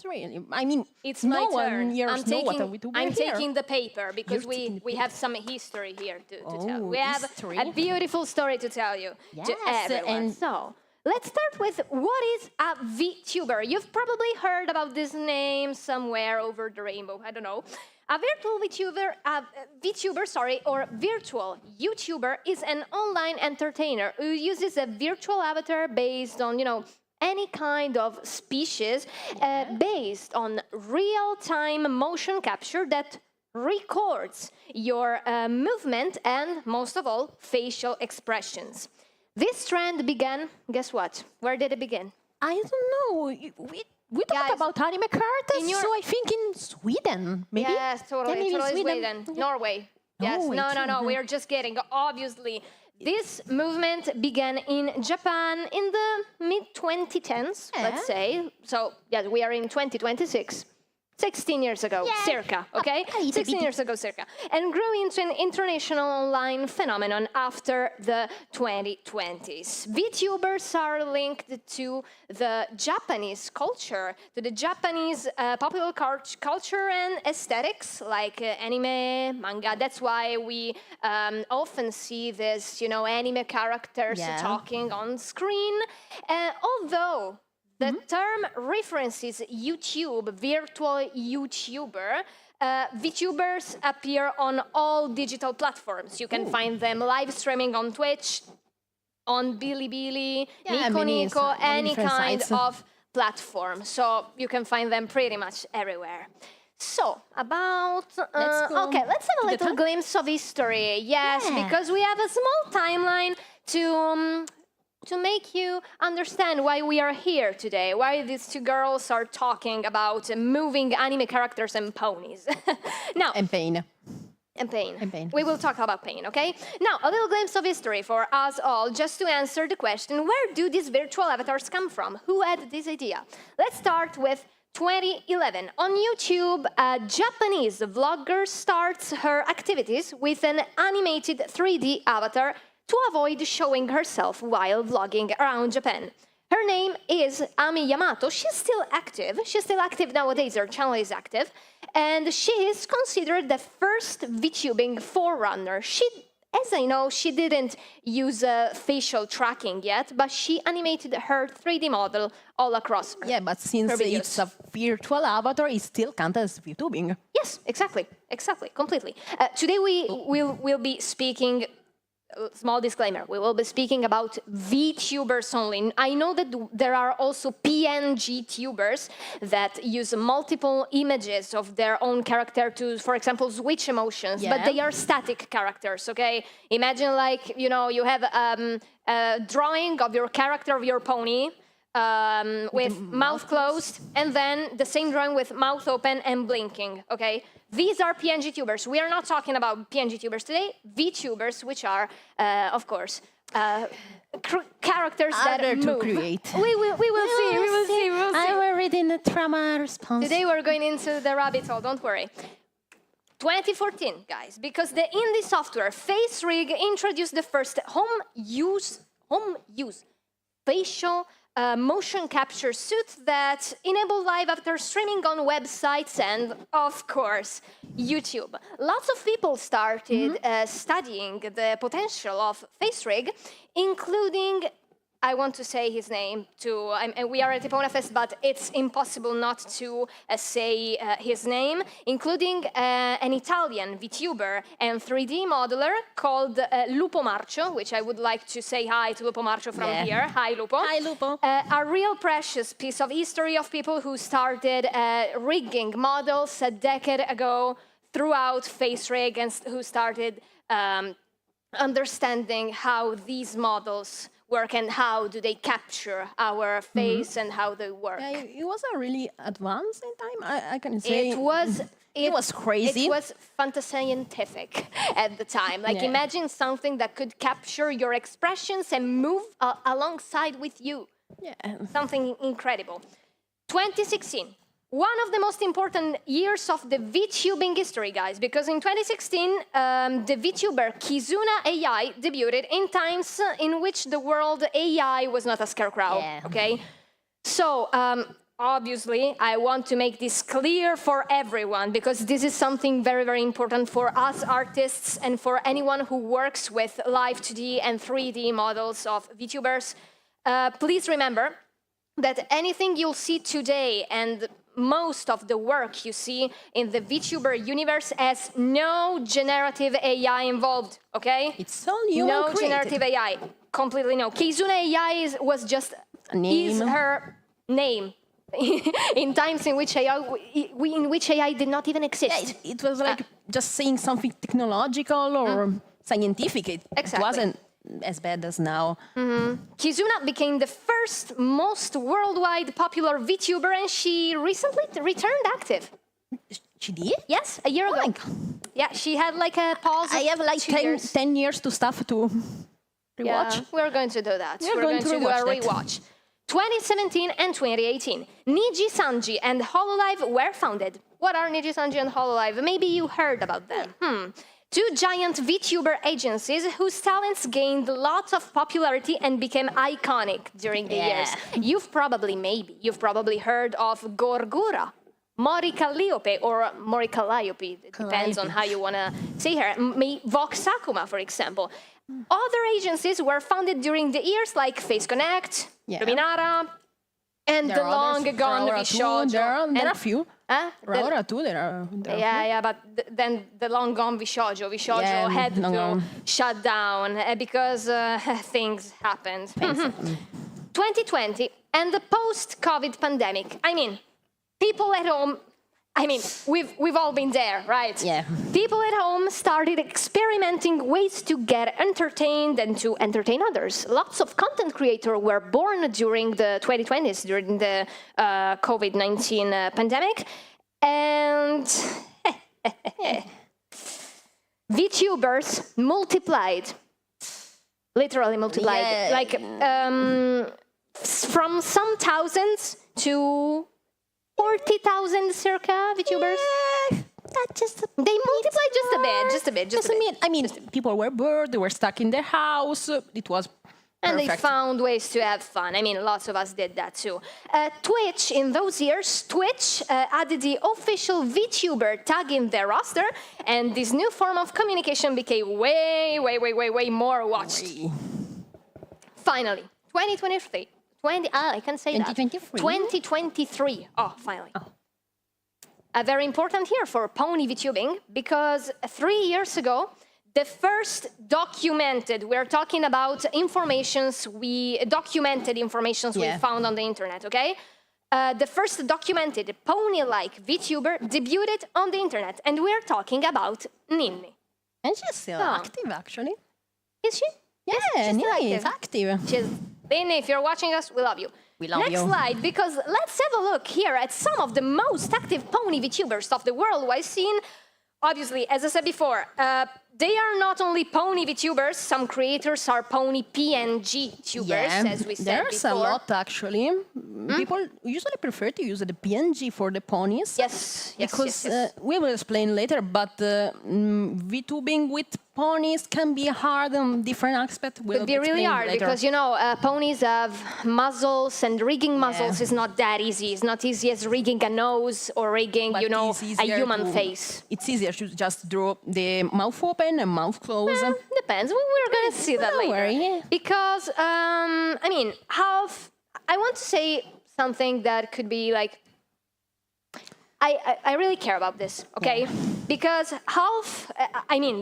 really. I mean, it's no my one turn. here I'm knows taking, what a VTuber I'm here. taking the paper because You're taking the we have some history here to tell. Oh, We have history. a beautiful story to tell you to Yes, everyone. and- So let's start with what is a VTuber? You've probably heard about this name somewhere over the rainbow. I don't know. A virtual VTuber, or virtual YouTuber is an online entertainer who uses a virtual avatar based on, any kind of species, based on real-time motion capture that records your movement and, most of all, facial expressions. This trend began, guess what? Where did it begin? I don't know. We talk about anime characters, so I think in Sweden, maybe? Yes, totally. Yeah, maybe Totally Sweden. Sweden. Norway. Yes. Norway No. too. We are just kidding. Obviously, this movement began in Japan in the mid-2010s, let's say. So, yeah, we are in 2026. 16 years ago, circa, okay? 16 years ago, circa. And grew into an international online phenomenon after the 2020s. VTubers are linked to the Japanese culture, to the Japanese popular culture and aesthetics, like anime, manga. That's why we often see this, anime characters talking on screen. Although the term references YouTube, virtual YouTuber. VTubers appear on all digital platforms. You can find them live streaming on Twitch, on Bilibili, Nico, any kind of platform. So you can find them pretty much everywhere. So, about... Let's go okay, let's have a to the little glimpse of history. Yes, because we have a small timeline to to make you understand why we are here today, why these two girls are talking about moving anime characters and ponies. Now, And pain. and pain. And pain. We will talk about pain, okay? Now, a little glimpse of history for us all, just to answer the question, where do these virtual avatars come from? Who had this idea? Let's start with 2011. On YouTube, a Japanese vlogger starts her activities with an animated 3D avatar to avoid showing herself while vlogging around Japan. Her name is Ami Yamato. She's still active. She's still active nowadays. Her channel is active. And she is considered the first VTubing forerunner. She, as I know, she didn't use facial tracking yet, but she animated her 3D model all across her. Yeah, but since her videos. it's a virtual avatar, it still counts as VTubing. Yes, exactly, completely. Today we'll be speaking. Small disclaimer, we will be speaking about VTubers only. I know that there are also PNG tubers that use multiple images of their own character to, for example, switch emotions, but they are static characters, okay? Imagine like, you know, you have a drawing of your character of your pony, with mouth closed, and then the same drawing with mouth open and blinking, okay? These are PNG tubers. We are not talking about PNG tubers today, VTubers, which are, of course, characters that Harder move. to create. We will see. I'm reading the trauma response. Today we're going into the rabbit hole, don't worry. 2014, guys, because the indie software FaceRig introduced the first home use facial motion capture suit that enable live after streaming on websites and, of course, YouTube. Lots of people started studying the potential of FaceRig, including, I want to say his name too. We are at EponaFest, but it's impossible not to say his name, including an Italian VTuber and 3D modeler called Lupo Marcio, which I would like to say hi to Lupo Marcio from here. Hi, Lupo. Hi, Lupo. A real precious piece of history of people who started rigging models a decade ago throughout FaceRig and who started understanding how these models work and how do they capture our face and how they work. Yeah, it was a really advanced in time, I can say. It was crazy. It was fantascientific at the time. Like, imagine something that could capture your expressions and move alongside with you. Yeah. Something incredible. 2016. One of the most important years of the VTubing history, guys, because in 2016, the VTuber Kizuna AI debuted in times in which the world AI was not a scarecrow, okay? So, obviously, I want to make this clear for everyone, because this is something very, very important for us artists and for anyone who works with live 2D and 3D models of VTubers. Please remember that anything you'll see today and most of the work you see in the VTuber universe has no generative AI involved, okay? It's all human No created. generative AI, completely no. Kizuna AI was just is her name in times in which AI did not even exist. Yeah, it was like just saying something technological or scientific. It wasn't as bad as now. Kizuna became the first most worldwide popular VTuber, and she recently returned active. She did? Yes, a year ago. Yeah, she had like a pause. I have like 10 years to stuff to rewatch. Yeah, we're going to do that. We're We're going going to to do a rewatch that. rewatch. 2017 and 2018, Niji Sanji and Hololive were founded. What are Niji Sanji and Hololive? Maybe you heard about them. Two giant VTuber agencies whose talents gained lots of popularity and became iconic during the years. You've probably heard of Gorgura, Mori Calliope, or Mori Calliope, it depends on how you want to say her. Vox Sakuma, for example. Other agencies were founded during the years like Face Connect, Luminara, and the long-gone Vishojo. There are a few. Raura too, there are. But then the long-gone Vishojo had to shut down because things happened. 2020 and the post-COVID pandemic. I mean, people at home I mean, we've all been there, right? Yeah. People at home started experimenting ways to get entertained and to entertain others. Lots of content creators were born during the 2020s, during the COVID-19 pandemic. And VTubers multiplied. Literally multiplied. Yeah. Like, from some thousands to 40,000 circa VTubers. That just they multiplied just a bit. I mean, people were bored. They were stuck in their house. It was and perfect. they found ways to have fun. I mean, lots of us did that too. Twitch, in those years, Twitch added the official VTuber tag in their roster, and this new form of communication became way more watched. Finally, 2023. I can say 2023? 2023. Oh, finally. Very important here for Pony Vtubing, because 3 years ago, the first documented, we're talking about documented informations we found on the internet, okay? The first documented pony-like VTuber debuted on the internet, and we're talking about Ninni. And she's still active, actually. Is she? Yeah, she's still Ninni is active. Ninni, if you're watching us, we love you. We love Next you. slide, because let's have a look here at some of the most active pony VTubers of the worldwide scene. Obviously, as I said before, they are not only pony VTubers, some creators are pony PNG tubers, as we said there's before. a lot, actually. People usually prefer to use the PNG for the ponies. Yes, because we will explain later, but VTubing with ponies can be hard in different aspects. Could be really hard because, you know, ponies have muzzles, and rigging muzzles is not that easy. It's not easy as rigging a nose or rigging, But you know, it's a easier human face. It's easier to just draw the mouth open and mouth closed. Depends. We're going to see that Don't later. worry. Because, I mean, I want to say something that could be like, I really care about this, okay? Because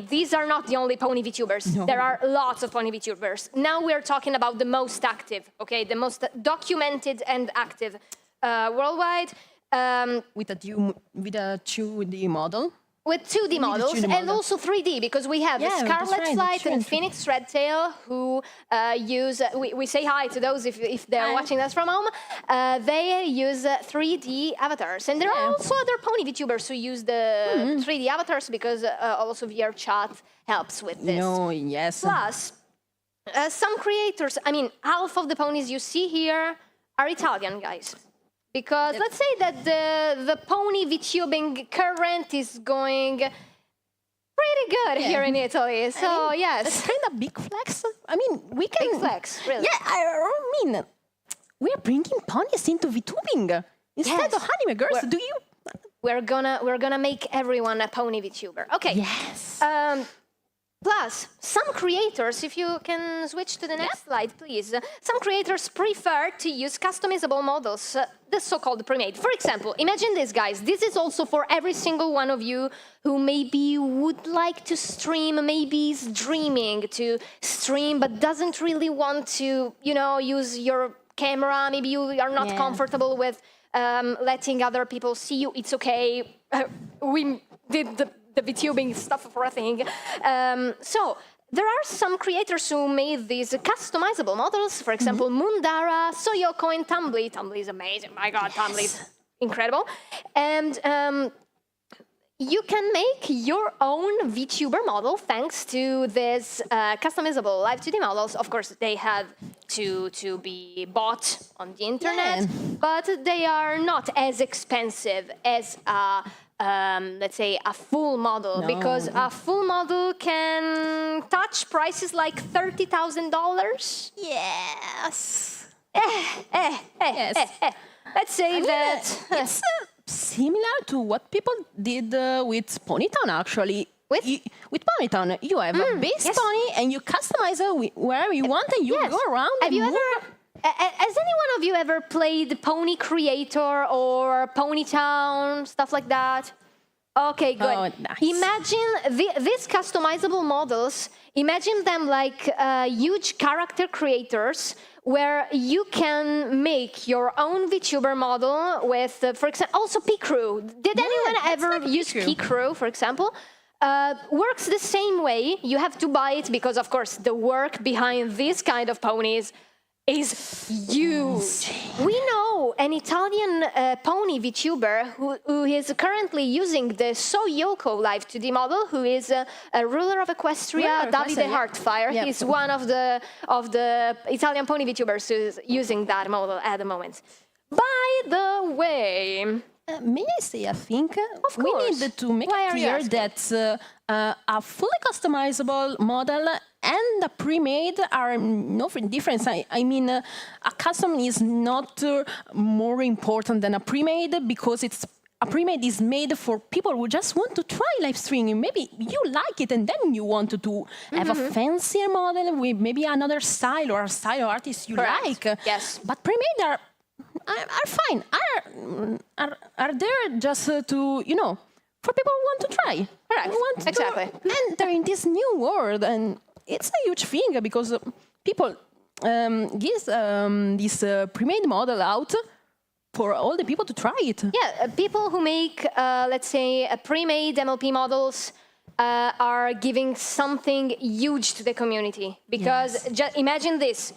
these are not the only pony VTubers. No. There are lots of pony VTubers. Now we're talking about the most active, okay? The most documented and active worldwide. With a 2D model. With 2D models 2D and model. also 3D, because we have Yeah, that's Scarlet right, Flight that's and true. Phoenix Redtail, who use, we say hi to those if they're watching us from home. They use 3D avatars. And there are also other pony VTubers who use the 3D avatars, because also VR chat helps with this. No, yes. Plus, some creators, half of the ponies you see here are Italian, guys. Because let's say that the pony VTubing current is going pretty good here in Italy. So, yes. It's kind of big flex. We can... Big flex, really. Yeah, we're bringing ponies into VTubing. Instead of anime girls, do you... We're gonna make everyone a pony VTuber. Okay. Yes. Plus, some creators, if you can switch to the next slide, please. Some creators prefer to use customizable models, the so-called pre-made. For example, imagine this, guys. This is also for every single one of you who maybe would like to stream, maybe is dreaming to stream, but doesn't really want to, use your camera. Maybe you are not comfortable with letting other people see you. It's okay. We did the VTubing stuff for a thing. So there are some creators who made these customizable models. For example, Mundara, Soyoko, and Tumbly. Tumbly is amazing. My God, Tumbly is incredible. And you can make your own VTuber model thanks to this customizable live 2D models. Of course, they have to be bought on the internet, but they are not as expensive as let's say a full model, because a full model can touch prices like $30,000. Yes. Let's say that it's similar to what people did with Ponytown, actually. With Ponytown, you have a base pony and you customize it wherever you want, and you go around. Have you ever? Has any one of you ever played Pony Creator or Ponytown, stuff like that? Okay, good. Oh, nice. Imagine these customizable models, imagine them like huge character creators where you can make your own VTuber model with, for example, also P-Crew. Did anyone ever use P-Crew, for example? Works the same way. You have to buy it because, of course, the work behind this kind of ponies is huge. We know an Italian pony VTuber who is currently using the So Yoko Live 2D model, who is a ruler of Equestria, Davide Heartfire. Yep. He's one of the Italian pony VTubers who's using that model at the moment. By the way, may I say, I think we need to make Why it are you clear asking? that a fully customizable model and a pre-made are no difference. I mean, a custom is not more important than a pre-made because a pre-made is made for people who just want to try live streaming. Maybe you like it and then you want to have a fancier model with maybe another style or a style of artist you like. Yes. But pre-made are fine. Are there just to, for people who want to try. Correct. Who want Exactly. to enter in this new world. And it's a huge thing because people give this pre-made model out for all the people to try it. Yeah, people who make, let's say, pre-made MLP models are giving something huge to the community. Because imagine this,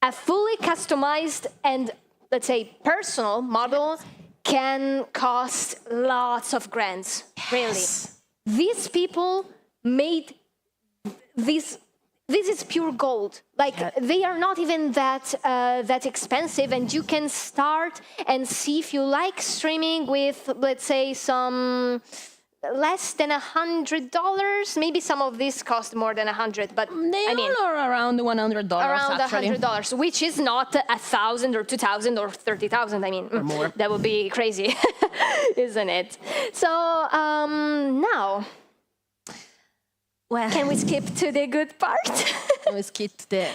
a fully customized and, let's say, personal model can cost lots of grants, really. These people made this is pure gold. Like, they are not even that expensive, and you can start and see if you like streaming with, let's say, some less than $100. Maybe some of these cost more than $100, but They all are around $100. around actually. $100, which is not 1,000 or 2,000 or 30,000. I mean, more. That would be crazy, isn't it? So now, can we skip to the good part? We skip to the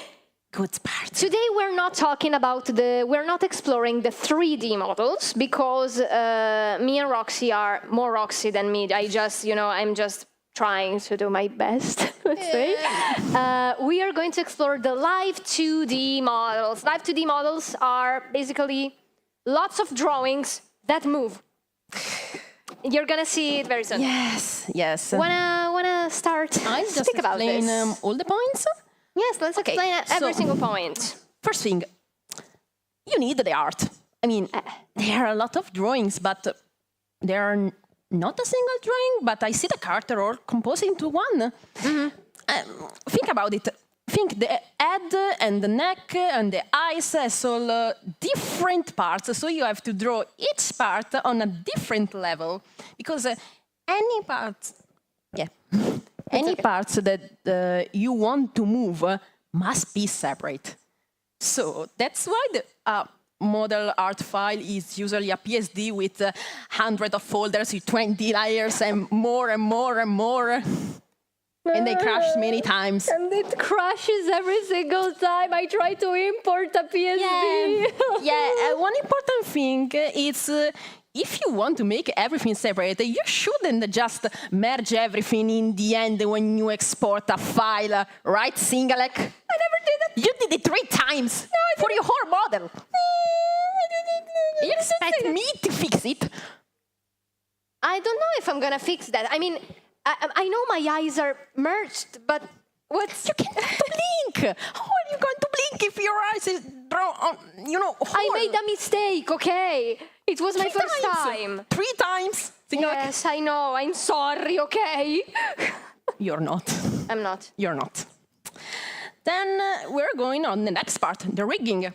good part. Today we're not talking about we're not exploring the 3D models because me and Roxy are more Roxy than me. I'm just trying to do my best, let's say. We are going to explore the live 2D models. Live 2D models are basically lots of drawings that move. You're gonna see it very soon. Yes. Wanna start? I just Speak about explain this. all the points. Yes, let's explain every single point. First thing, you need the art. I mean, there are a lot of drawings, but there are not a single drawing, but I see the character all composed into one. Think about it. Think the head and the neck and the eyes as all different parts. So you have to draw each part on a different level. Because any parts that you want to move must be separate. So that's why the model art file is usually a PSD with hundreds of folders with 20 layers and more and more and more. And they crash many times. And it crashes every single time I try to import a PSD. One important thing is if you want to make everything separate, you shouldn't just merge everything in the end when you export a file, right, Singalek? I never did it. You did it 3 times for your whole model. You expect me to fix it? I don't know if I'm gonna fix that. I mean, I know my eyes are merged, but what's... You can't blink! How are you going to blink if your eyes is drawn on, I made a mistake, okay? It was my 3 first time. 3 times? Yes, I know. I'm sorry, okay? You're not. I'm not. You're not. Then we're going on the next part, the rigging.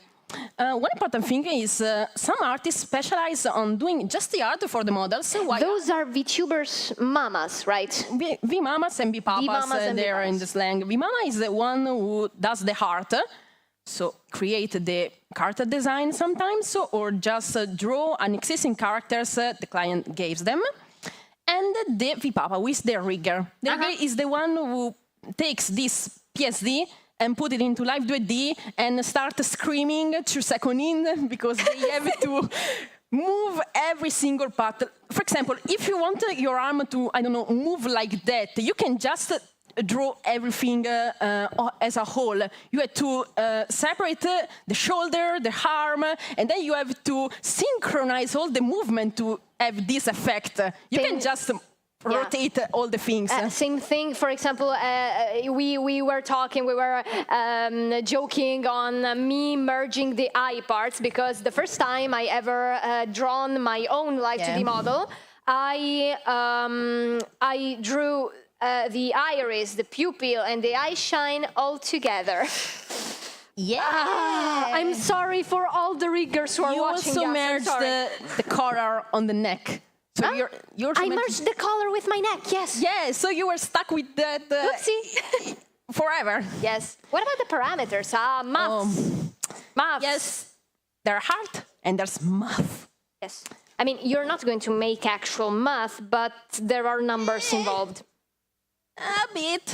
One important thing is some artists specialize on doing just the art for the models. Those are VTubers mamas, right? V-mamas and V-papas, they're in the slang. V-mama is the one who does the art, so create the character design sometimes, or just draw an existing characters the client gives them. And the V-papa, who is the rigger. The rigger is the one who takes this PSD and put it into live 2D and start screaming 2 seconds in because they have to move every single part. For example, if you want your arm to, I don't know, move like that, you can just draw everything as a whole. You have to separate the shoulder, the arm, and then you have to synchronize all the movement to have this effect. You can just rotate all the things. Same thing, for example, we were talking, we were joking on me merging the eye parts, because the first time I ever drawn my own Light 2D model, I drew the iris, the pupil, and the eye shine all together. I'm sorry for all the riggers who are watching. You also us. merged the color on the neck. So I merged the color with my neck, yes. Yeah, so you were stuck with that forever. Yes. What about the parameters? Maths. Maths. Yes, there's hard and there's math. Yes. I mean, you're not going to make actual math, but there are numbers involved. A bit.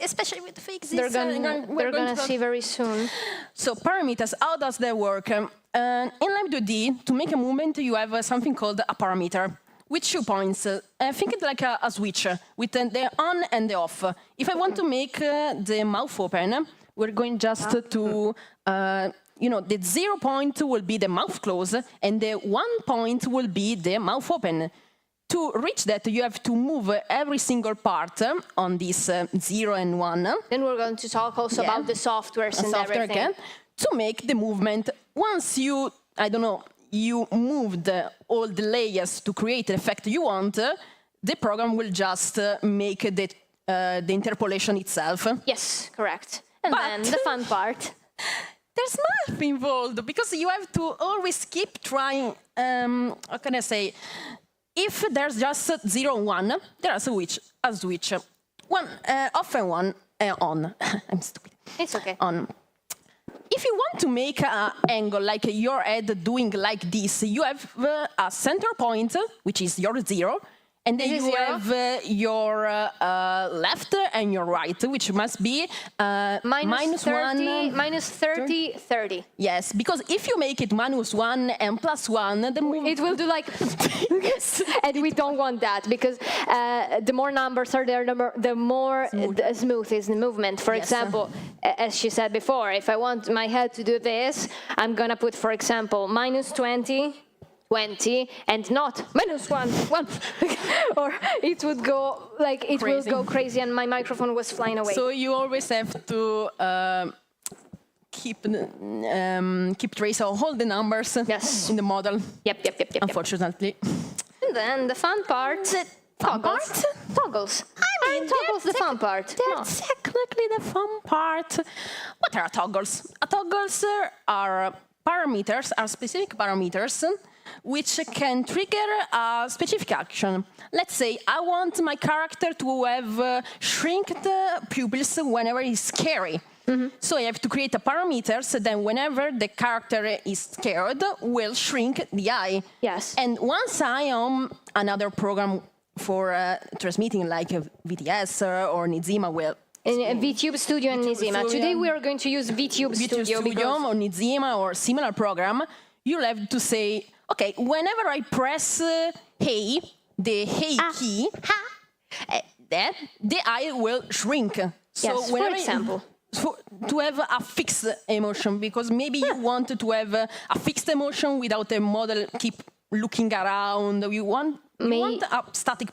Especially with physics. They're going to see very soon. So parameters, how does that work? In Live 2D, to make a movement, you have something called a parameter with 2 points. Think it like a switch with the on and the off. If I want to make the mouth open, we're going just to, the 0 point will be the mouth close, and the 1 point will be the mouth open. To reach that, you have to move every single part on this 0 and 1. Then we're going to talk also about the softwares and everything. Again, to make the movement. Once you, you moved all the layers to create the effect you want, the program will just make the interpolation itself. Yes, correct. And then the fun part. There's math involved, because you have to always keep trying, how can I say, if there's just 0 and 1, there's a switch. One off and one on. I'm stupid. It's okay. On. If you want to make an angle like your head doing like this, you have a center point, which is your 0, and then you have your left and your right, which must be minus 30, 1. minus 30, 30. Yes, because if you make it minus 1 and plus 1, it will do like... Yes. And we don't want that, because the more numbers are there, the more smooth is the movement. For example, as she said before, if I want my head to do this, I'm going to put, for example, minus 20, 20, and not minus 1, 1. Or it would go like it will go crazy, and my microphone was flying away. So you always have to keep trace of all the numbers in the model. Yep. Unfortunately. And then the fun part. Toggles. Toggles. I mean, toggles the fun part. That's technically the fun part. What are toggles? Toggles are parameters, are specific parameters which can trigger a specific action. Let's say I want my character to have shrinked pupils whenever he's scary. So I have to create a parameter so then whenever the character is scared, will shrink the eye. Yes. And once I am another program for transmitting like VTS or Nizima will. VTube Studio and Nizima. Today we are going to use VTube Studio or Nizima or similar program. You'll have to say, okay, whenever I press hey, the hey key, then the eye will shrink. So yes, for example. To have a fixed emotion, because maybe you want to have a fixed emotion without the model keep looking around. You want a static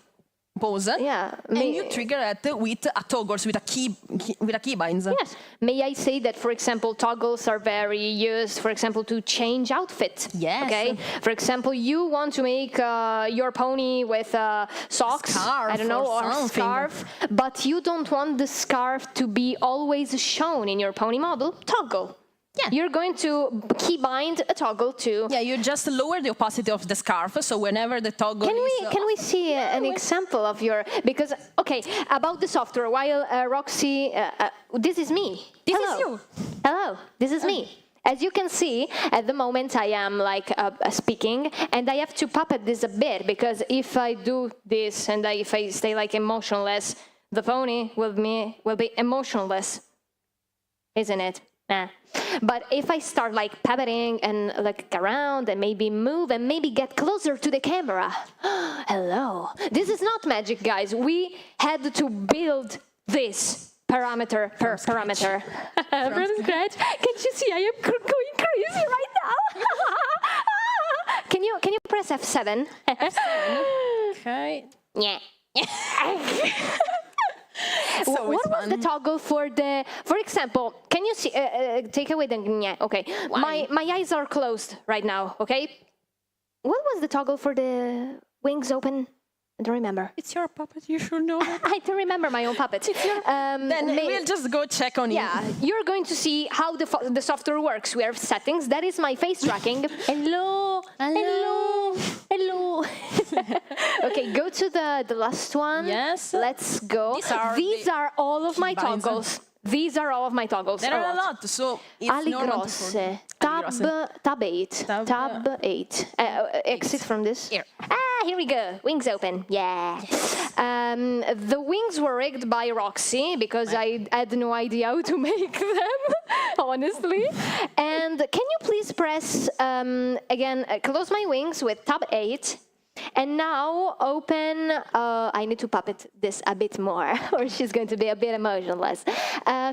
pose, and you trigger it with a toggles, with a keybinds. Yes. May I say that, for example, toggles are very used, for example, to change outfit. Yes. Okay. For example, you want to make your pony with socks, scarf, I don't know, or scarf, but you don't want the scarf to be always shown in your pony model. Toggle. Yeah. You're going to keybind a toggle to... Yeah, you just lower the opacity of the scarf, so whenever the toggle Can we see an example of your... Because, okay, about the software, while Roxy... this is me. This is you. Hello, this is me. As you can see, at the moment I am like speaking, and I have to puppet this a bit, because if I do this and if I stay like emotionless, the pony will be emotionless, isn't it? But if I start like puppeting and like around and maybe move and maybe get closer to the camera, hello. This is not magic, guys. We had to build this parameter per parameter from scratch. Can't you see? I am going crazy right now. Can you press F7? Okay. Yeah. So what was the toggle for example, can you see, take away the, okay. My eyes are closed right now, okay? What was the toggle for the wings open? I don't remember. It's your puppet, you should know that. I don't remember my own puppet. Then we'll just go check on Yeah, you're going to see how the software works. We have settings. That is my face tracking. Hello. Okay, go to the last one. Yes. Let's go. These are all of my toggles. These are all of my toggles. There are a lot, so it's Ali normal grosse. to Tab 8. Tab 8. Exit from this. Here. Here we go. Wings open. Yeah. The wings were rigged by Roxy because I had no idea how to make them, honestly. And can you please press, again, close my wings with tab 8. And now open, I need to puppet this a bit more, or she's going to be a bit emotionless.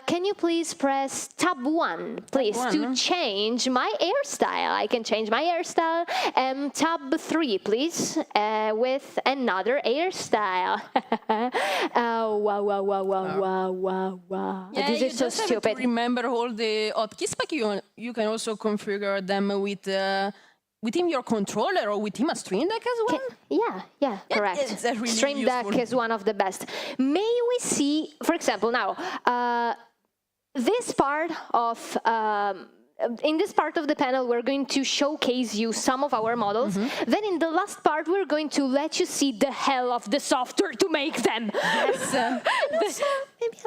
Can you please press tab 1, please, to change my hairstyle? I can change my hairstyle. And tab 3, please, with another hairstyle. Wow. Yeah, This is so stupid. Have to remember all the hotkeys, but you can also configure them within your controller or within a Stream Deck as well? Yeah, correct. It's really Stream Deck useful. is one of the best. May we see, for example, now, this part of, in this part of the panel, we're going to showcase you some of our models. Then in the last part, we're going to let you see the hell of the software to make them. Yes. Also, maybe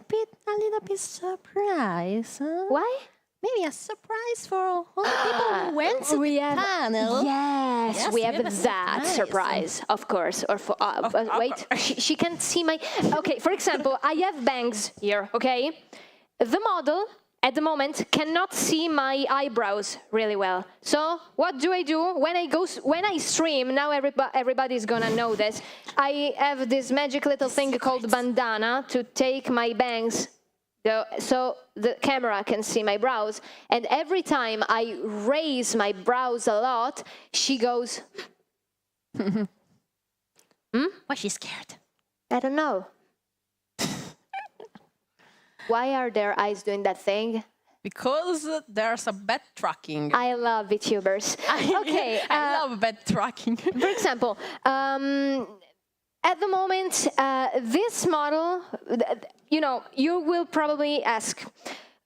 a little bit surprise. Why? Maybe a surprise for all the people who went to the panel. Yes, we have that surprise, of course. Or for wait, she can't see my. Okay, for example, I have bangs here. Okay, the model at the moment cannot see my eyebrows really well. So what do? When I stream, now everybody's gonna know this. I have this magic little thing called bandana to take my bangs. So the camera can see my brows, and every time I raise my brows a lot, she goes, Why she's scared? I don't know. Why are their eyes doing that thing? Because there's a bad tracking. I love VTubers. Okay, I love bad tracking. For example, at the moment, this model, you will probably ask,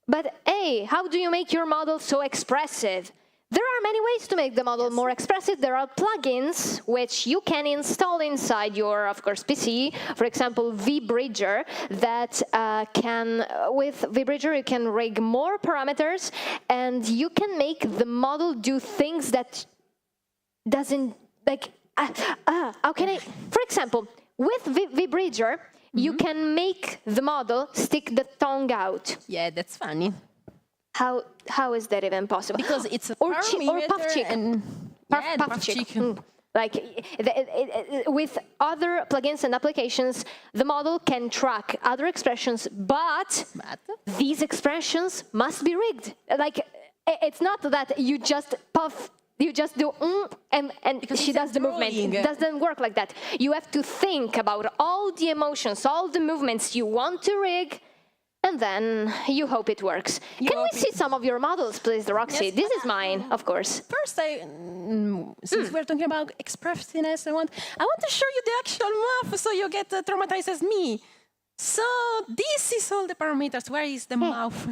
but hey, how do you make your model so expressive? There are many ways to make the model more expressive. There are plugins which you can install inside your, of course, PC. For example, VBridger, that with VBridger, you can rig more parameters, and you can make the model do things that doesn't, like, how can I, for example, with VBridger, you can make the model stick the tongue out. Yeah, that's funny. How is that even possible? Because it's a or puff cheek. Puff cheek. Like with other plugins and applications, the model can track other expressions, but these expressions must be rigged. Like it's not that you just puff. You just do and she does the movement. It doesn't work like that. You have to think about all the emotions, all the movements you want to rig, and then you hope it works. Can we see some of your models, please, Roxy? Yes, this is mine, of course. First, since we're talking about expressiveness, I want to show you the actual mouth so you get traumatized as me. So this is all the parameters. Where is the mouth?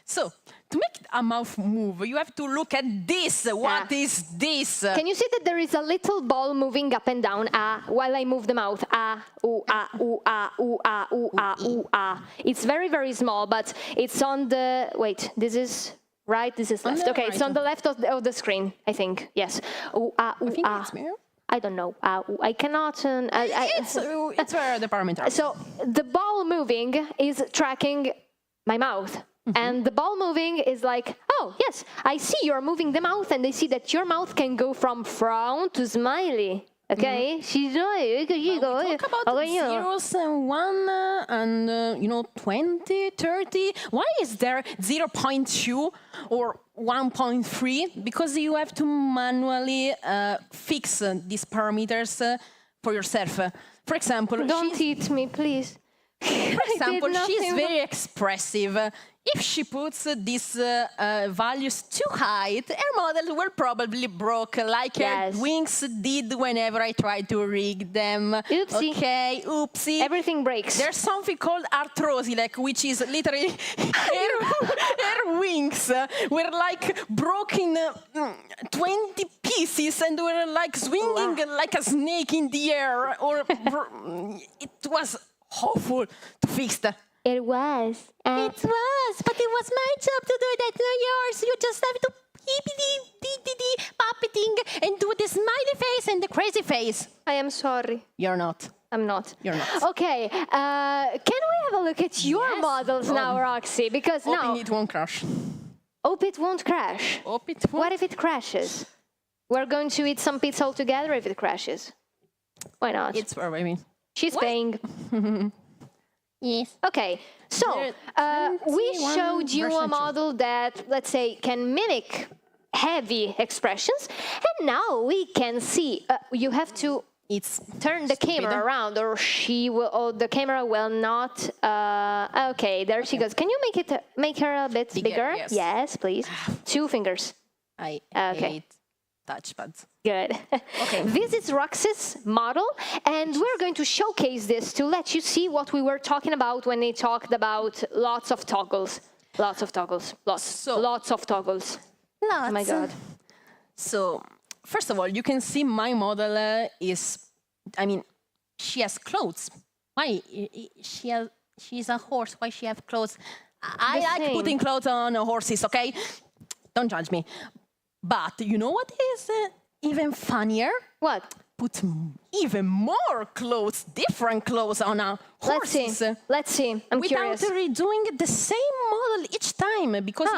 So, to make a mouth move, you have to look at this. What is this? Can you see that there is a little ball moving up and down while I move the mouth? Ooh, ooh, ooh, ooh, ooh, It's very, very small, but it's on the... Wait, this is right, this is left. Okay, it's on the left of the screen, I think. Yes. Ooh, ooh, it's me. I don't know. I cannot... It's where the parameters. So, the ball moving is tracking my mouth. And the ball moving is like, oh, yes, I see you're moving the mouth, and they see that your mouth can go from frown to smiley. Okay? She's right. Talk about zeros and 1 and 20, 30. Why is there 0.2 or 1.3? Because you have to manually fix these parameters for yourself. For example, don't eat me, please. For example, she's very expressive. If she puts these values too high, her model will probably broke, like her wings did whenever I tried to rig them. Oopsie. Okay, oopsie. Everything breaks. There's something called arthrosis, which is literally her wings were like broken 20 pieces and were like swinging like a snake in the air. Or it was awful to fix that. It was. It was, but it was my job to do that, not yours. You just have to puppeting and do the smiley face and the crazy face. I am sorry. You're not. I'm not. You're not. Okay, can we have a look at your models now, Roxy? Because now... Hoping it won't crash. Hope it won't crash. Hope it won't. What if it crashes? We're going to eat some pizza all together if it crashes. Why not? It's for I mean. She's paying. Yes. Okay, so we showed you a model that, let's say, can mimic heavy expressions, and now we can see. You have to turn the camera around, or the camera will not. Okay, there she goes. Can you make her a bit bigger? Yes, please. 2 fingers. I hate touchpads. Good. Okay. This is Roxy's model, and we're going to showcase this to let you see what we were talking about when they talked about lots of toggles. Lots of toggles. Lots of toggles. Lots. Oh my God. So, first of all, you can see my model she has clothes. Why? She's a horse. Why she have clothes? I like putting clothes on horses, okay? Don't judge me. But you know what is even funnier? What? Put even more clothes, different clothes on a horses. Let's see. I'm without curious. redoing the same model each time, because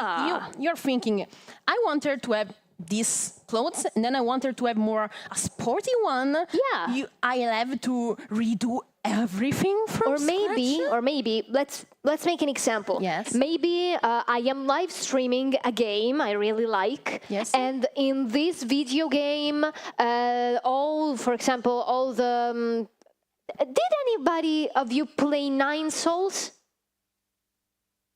you're thinking, I want her to have these clothes, and then I want her to have more a sporty one. Yeah. I'll have to redo everything from scratch. Or maybe let's make an example. Yes. Maybe I am live streaming a game I really like. Yes. And in this video game, for example, all the. Did anybody of you play 9 Souls?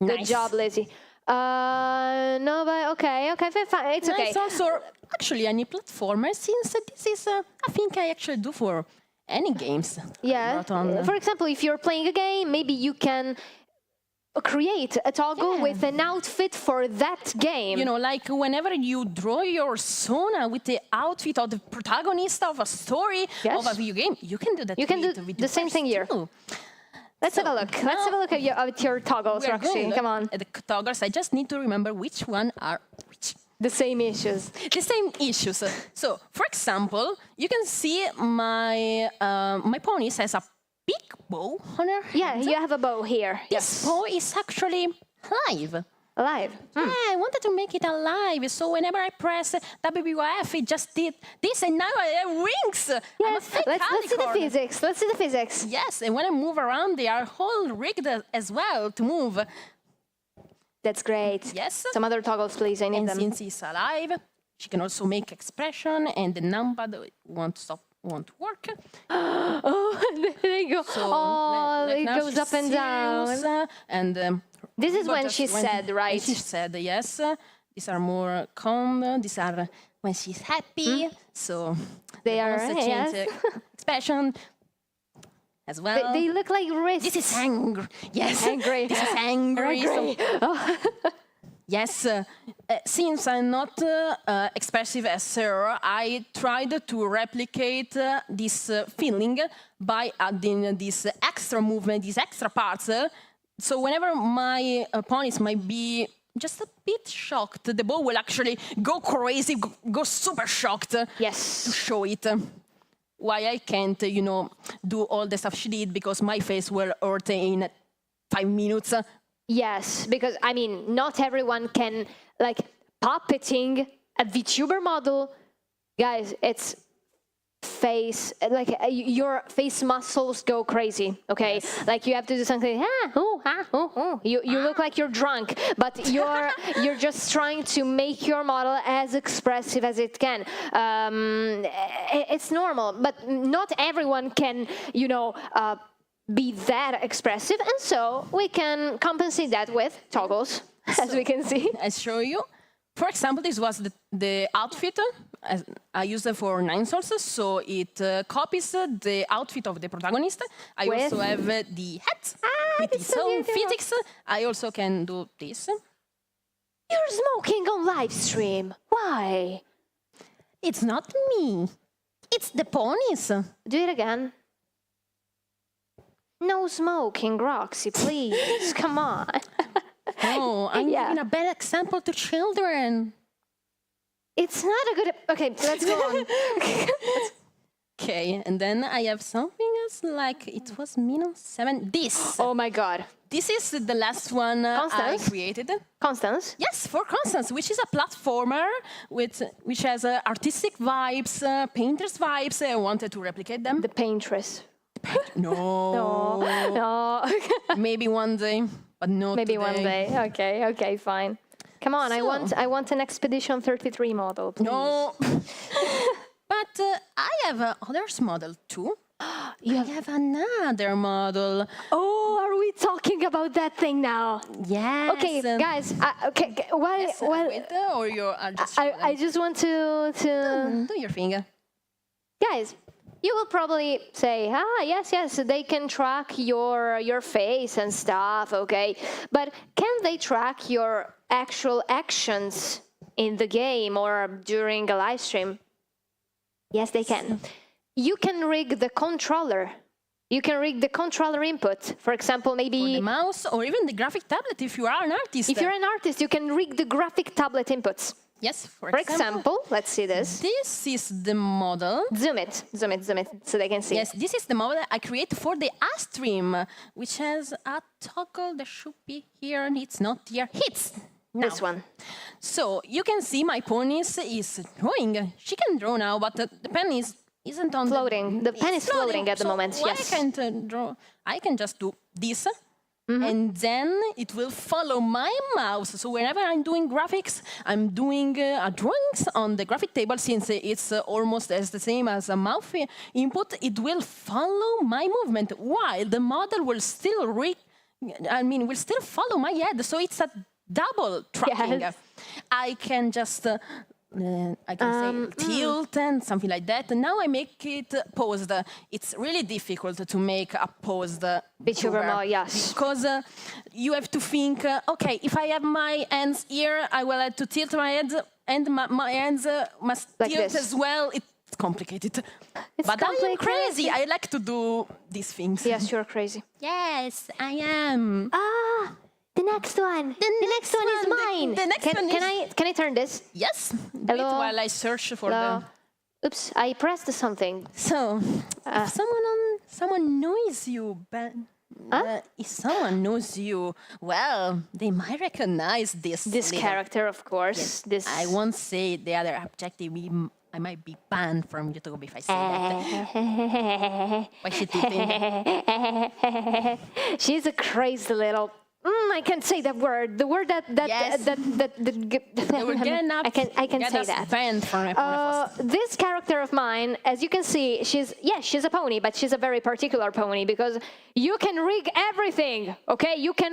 Good Nice. job, Lizzie. No, but okay, fine. It's okay. It's also actually any platformer, since this is a thing I actually do for any games. Yeah. For example, if you're playing a game, maybe you can create a toggle with an outfit for that game. You know, like whenever you draw your Sona with the outfit of the protagonist of a story of a video game, you can do that. You can do the same thing here. Let's have a look. Let's have a look at your toggles, Roxy. Come on. The toggles, I just need to remember which one are which. The same issues. The same issues. So, for example, you can see my my pony has a big bow on her hand. Yeah, you have a bow here. This bow is actually live. Alive. Yeah, I wanted to make it alive, so whenever I press WWF, it just did this, and now I have wings. Yes, let's see the physics. Let's see the physics. Yes, and when I move around, they are all rigged as well to move. That's great. Yes. Some other toggles, please. I need And them. since it's alive, she can also make expression, and the numpad won't work. Oh, there you go. So, it now goes she's up and down. serious, and this is when just she's sad, right? She said, yes. These are more calm. These are when she's happy. So they are change expression as well. They look like wrists. This is angry. Yes, angry. This is angry. Angry. So, yes, since I'm not expressive as her, I tried to replicate this feeling by adding this extra movement, these extra parts. So whenever my ponies might be just a bit shocked, the bow will actually go crazy, go super shocked. Yes. To show it. Why I can't, do all the stuff she did, because my face will hurt in 5 minutes. Yes, because I mean, not everyone can like puppeting a VTuber model. Guys, it's face like your face muscles go crazy. Okay, like you have to do something. You look like you're drunk, but you're just trying to make your model as expressive as it can. It's normal, but not everyone can, be that expressive, and so we can compensate that with toggles, as we can see. I show you. For example, this was the outfit. I used it for 9 sources, so it copies the outfit of the protagonist. I With? also have the hat with its so own beautiful. physics. I also can do this. You're smoking on live stream. Why? It's not me. It's the ponies. Do it again. No smoking, Roxy, please. Come on. Oh, I'm giving a bad example to children. It's not a good... Okay, let's go on. Okay, and then I have something else, like it was -7. This. Oh my god. This is the last one Constance? I created. Constance? Yes, for Constance, which is a platformer which has artistic vibes, painter's vibes. I wanted to replicate them. The paintress. No. No. Maybe one day, but not Maybe today. one day. Okay, fine. Come on, I want an Expedition 33 model, please. No. But I have others model too. You have another model. Oh, are we talking about that thing now? Yes. Okay, guys. Or you are just. I just want to do your finger. Guys, you will probably say, yes, they can track your face and stuff, okay? But can they track your actual actions in the game or during a live stream? Yes, they can. You can rig the controller. You can rig the controller input. For example, maybe... For the mouse or even the graphic tablet if you are an artist. If you're an artist, you can rig the graphic tablet inputs. Yes, For example, let's see this. This is the model. Zoom it, so they can see. Yes, this is the model I created for the Astream, which has a toggle that should be here, and it's not here. It's now. This one. So you can see my ponies is drawing. She can draw now, but the pen isn't on floating. The pen is floating at the moment. Why Yes. I can't draw. I can just do this. And then it will follow my mouse. So whenever I'm doing graphics, I'm doing drawings on the graphic table. Since it's almost as the same as a mouse input, it will follow my movement, while the model will still will still follow my head. So it's a double tracking. Yes. I can just say tilt and something like that. And now I make it paused. It's really difficult to make a paused VTuber model, yes. Because you have to think, okay, if I have my hands here, I will have to tilt my head, and my hands must Like tilt this. as well. It's complicated. But I am complicated. crazy. I like to do these things. Yes, you're crazy. Yes, I am. The next one. The next one is mine. The next one Can I turn this? Yes. Hello? Wait while I search for Hello? them. Oops, I pressed something. So, if someone knows you, but if someone knows you, well, they might recognize this little- character, of course. Yes. This. I won't say the other objective. I might be banned from YouTube if I say that. Why she tilting? She's a crazy little. I can't say that word. The word that Yes. We're getting up. I can get say us that. Banned from EponaFest. This character of mine, as you can see, she's a pony, but she's a very particular pony because you can rig everything. Okay, you can.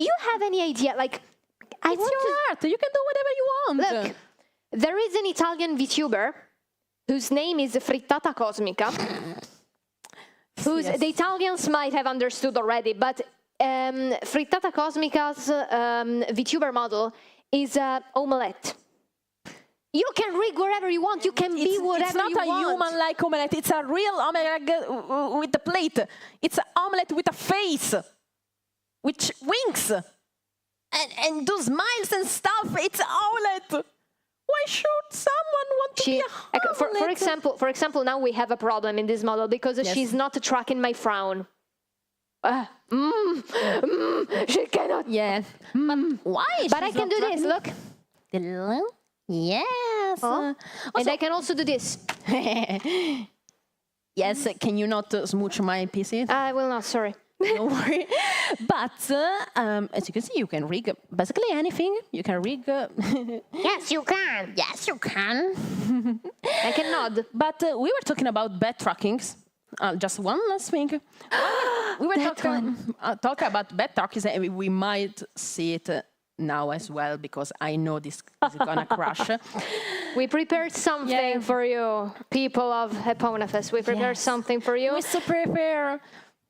You have any idea? Like, It's your art. You can do whatever you want. Look, there is an Italian VTuber whose name is Frittata Cosmica. The Italians might have understood already, but Frittata Cosmica's VTuber model is omelette. You can rig wherever you want. You can be whatever you want. It's not a human-like omelette. It's a real omelette with a plate. It's an omelette with a face, which winks and do smiles and stuff. It's an omelette. Why should someone want to be a omelette? For example, now we have a problem in this model because she's not tracking my frown. She cannot. Yes. But why? But I She's can not do this. tracking? Look. Yes. And I can also do this. Yes, can you not smooch my PC? I will not, sorry. Don't worry. But as you can see, you can rig basically anything. You can rig. Yes, you can. Yes, you can. I can nod. But we were talking about bed trackings. Just one last thing. We were talking about bed trackings, and we might see it now as well, because I know this is gonna crash. We prepared something for you, people of EponaFest. We prepared something for you. We so prepare.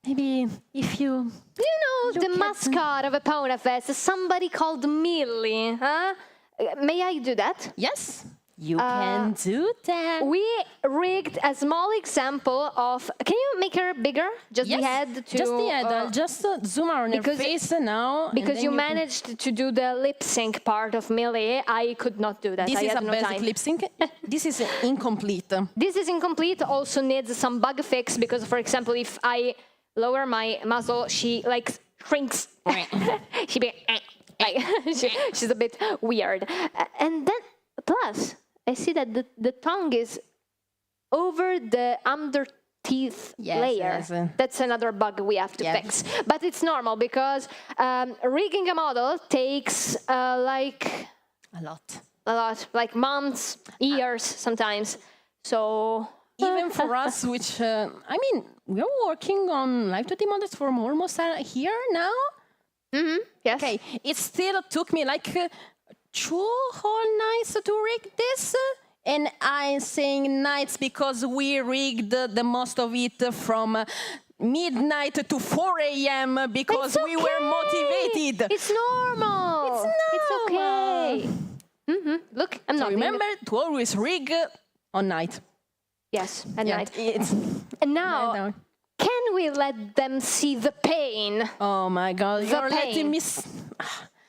Maybe if you... You know, the mascot of EponaFest is somebody called Millie, huh? May I do that? Yes, you can do that. We rigged a small example of... Can you make her bigger? Just the head? Just the head. I'll just zoom on her face now. Because you managed to do the lip sync part of Millie. I could not do that. This I is had a no basic time. lip sync. This is incomplete. This is incomplete. Also needs some bug fix because, for example, if I lower my muzzle, she like shrinks. She be like she's a bit weird. And then plus, I see that the tongue is over the under teeth layer. Yes. That's another bug we have to fix. But it's normal because rigging a model takes like a lot, like months, years sometimes. So even for us, which I mean, we're working on live 2D models for almost a year now. Mm-hmm. Yes. Okay. It still took me like 2 whole nights to rig this. And I'm saying nights because we rigged the most of it from midnight to 4 a.m. because we were motivated. It's normal. It's okay. Mm-hmm. Look, I'm not. Remember to always rig on night. Yes, at night. And now, can we let them see the pain? Oh my God, you're letting me...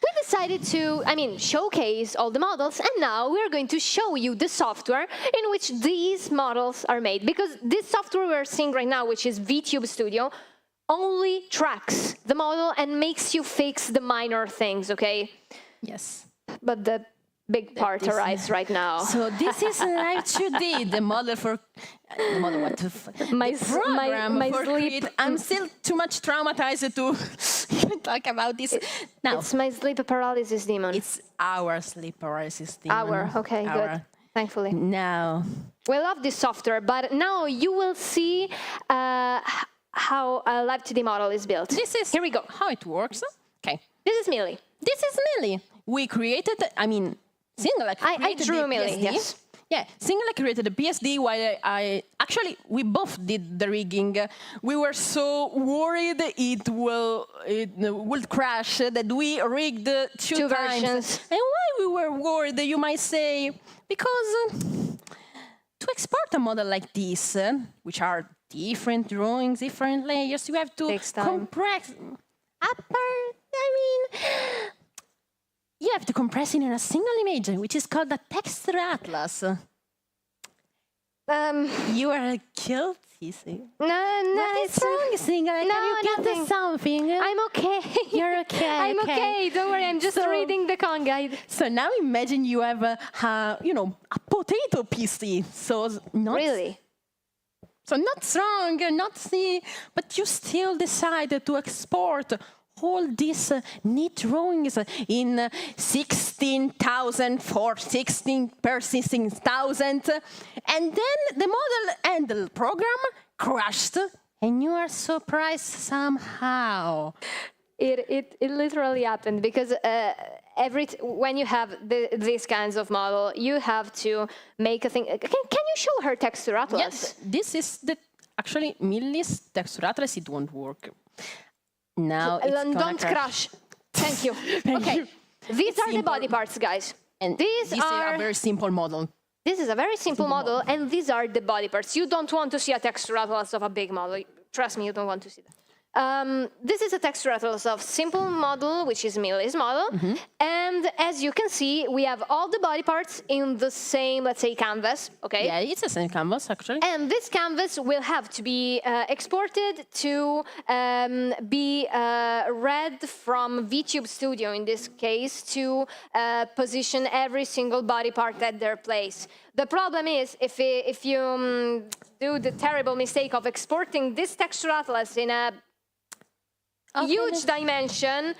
We decided to, showcase all the models, and now we're going to show you the software in which these models are made. Because this software we're seeing right now, which is VTube Studio, only tracks the model and makes you fix the minor things, okay? Yes. But the big part arrives right now. So this is live 2D, the model for... The model, what the my for sleep. I'm still too much traumatized to talk about this. Now, it's my sleep paralysis demon. It's our sleep paralysis demon. Okay, good. Thankfully. Now. We love this software, but now you will see how a live 2D model is built. Here we go. How it works. Okay. This is Millie. This is Millie. We created, Singla created I drew Millie, PSD. yes. Yeah, Singla created the PSD while actually, we both did the rigging. We were so worried it will crash that we rigged two times. Versions. And why we were worried, you might say, because to export a model like this, which are different drawings, different layers, you have to compress. You have to compress it in a single image, which is called a texture atlas. You are guilty. No, it's wrong, Singer. No, Have you nothing. Something? I'm okay. You're okay. I'm okay. Don't worry. I'm just reading the con guide. So now imagine you have a potato PC. So not really. So not strong, not see, but you still decided to export all these neat drawings in 16,000 for 16 per 16,000, and then the model and the program crashed, and you are surprised somehow. It literally happened because when you have these kinds of model, you have to make a thing. Can you show her texture atlas? Yes, this is actually Millie's texture atlas. It won't work. Now it's don't crash. Thank you. Okay. These are the body parts, guys. And these are a very simple model. This is a very simple model, and these are the body parts. You don't want to see a texture atlas of a big model. Trust me, you don't want to see that. This is a texture atlas of simple model, which is Millie's model. And as you can see, we have all the body parts in the same, let's say, canvas, okay? Yeah, it's the same canvas, actually. And this canvas will have to be exported to be read from VTube Studio, in this case, to position every single body part at their place. The problem is, if you do the terrible mistake of exporting this texture atlas in a huge dimension,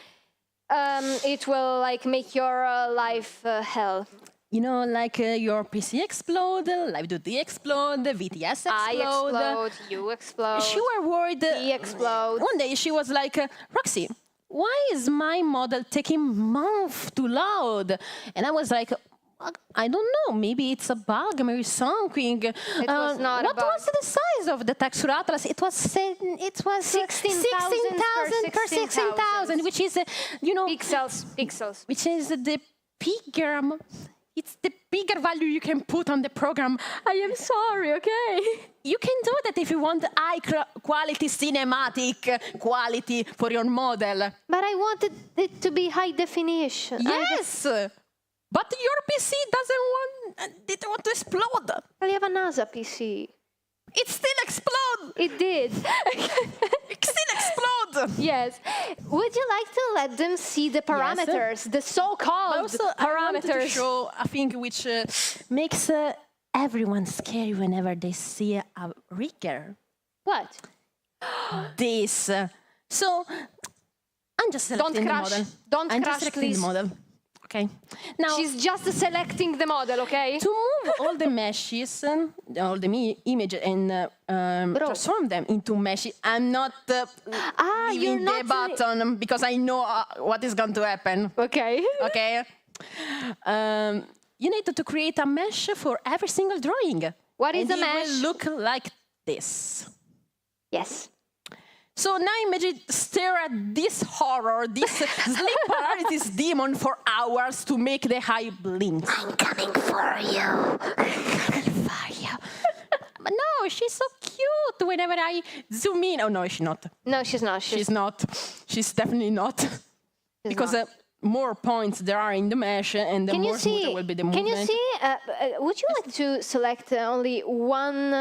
it will like make your life hell. You know, like your PC explode, Live2D explode, VTS explode. I explode, you explode. She were worried. He explodes. One day she was like, Roxy, why is my model taking months to load? And I was like, I don't know, maybe it's a bug, maybe something. It was not what a bug. was the size of the texture atlas? It was 16,000 per 16,000, which is, you know... Pixels. Which is the bigger... It's the bigger value you can put on the program. I am sorry, okay? You can do that if you want high quality cinematic quality for your model. But I wanted it to be high definition. Yes! But your PC didn't want to explode. Well, you have a NASA PC. It still explode. It did. It still explode. Yes. Would you like to let them see the parameters, the so-called also, parameters? I wanted to show a thing which makes everyone scary whenever they see a rigger. What? This. So, I'm just selecting the model. Don't I'm crash, just selecting please. the model. Okay. Now she's just selecting the model, okay? To move all the meshes, all the image, and transform them into meshes, I'm not leaving the button because I know what is going to happen. Okay. Okay. You need to create a mesh for every single drawing. What is a mesh? It will look like this. Yes. So now imagine stare at this horror, this sleep paralysis demon for hours to make the eye blink. I'm coming for you. But no, she's so cute whenever I zoom in. Oh no, she's not. No, she's not. She's not. She's definitely not. Because more points there are in the mesh, and the more smoother will be the movement. Can you see? Would you like to select only one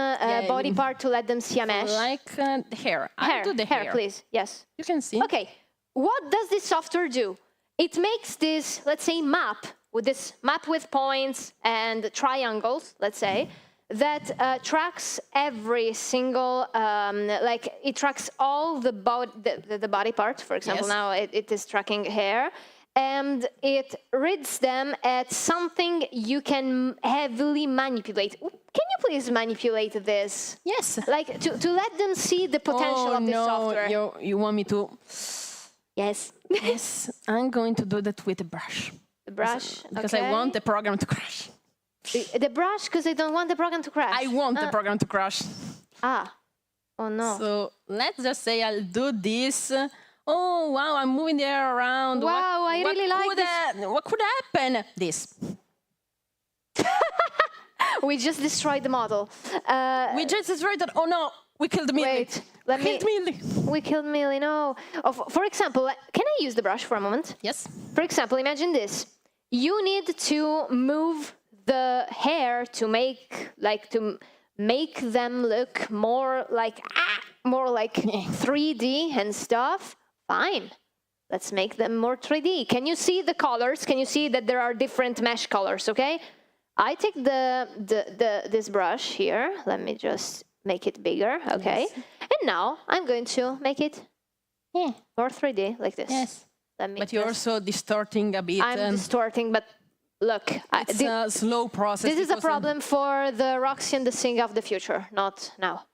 body part to let them see a mesh? Like the hair. I'll do the hair, please. Yes. You can see. Okay. What does this software do? It makes this, let's say, map with points and triangles, let's say, that tracks every single, it tracks all the body parts. For example, now it is tracking hair. And it reads them at something you can heavily manipulate. Can you please manipulate this? Yes. Like to let them see the potential of this software. You want me to? Yes. Yes. I'm going to do that with a brush. The brush? Because I want the program to crash. The brush, because I don't want the program to crash. I want the program to crash. Ah. Oh no. So let's just say I'll do this. Oh, wow, I'm moving the air around. Wow, I really like this. What could happen? This. We just destroyed the model. We just destroyed it. Oh, no, we killed Millie. Wait, we killed Millie, no. For example, can I use the brush for a moment? Yes. For example, imagine this. You need to move the hair to make them look more like 3D and stuff. Fine. Let's make them more 3D. Can you see the colors? Can you see that there are different mesh colors, okay? I take this brush here. Let me just make it bigger, okay? Yes. And now I'm going to make it more 3D, like this. Yes. But you're also distorting a bit. I'm distorting, but look. It's a slow process. This is a problem for the Roxy and the Sing of the future, not now.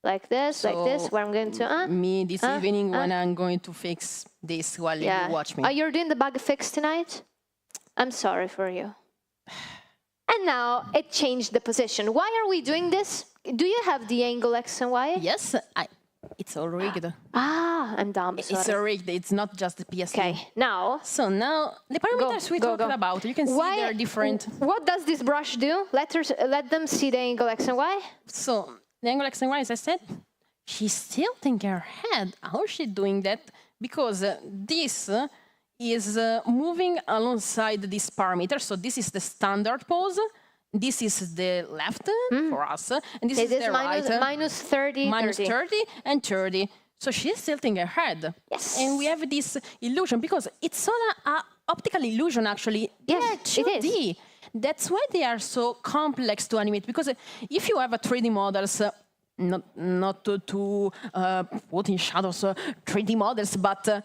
Like this, where I'm going to... me this evening when I'm going to fix this while you watch me. You're doing the bug fix tonight? I'm sorry for you. And now it changed the position. Why are we doing this? Do you have the angle X and Y? Yes, it's all rigged. I'm dumb, sorry. It's rigged, it's not just the PSD. Okay, now... So now, the parameters we talked about, you can see they're different. What does this brush do? Let them see the angle X and Y? So, the angle X and Y, as I said, she's tilting her head. How is she doing that? Because this is moving alongside this parameter. So this is the standard pose. This is the left for us, and this is the minus, right. minus 30, Minus 30. 30 and 30. So she's tilting her head. Yes. And we have this illusion because it's all an optical illusion, actually. Yes, They're it is. 2D. That's why they are so complex to animate. Because if you have a 3D models, not to put in shadows 3D models, but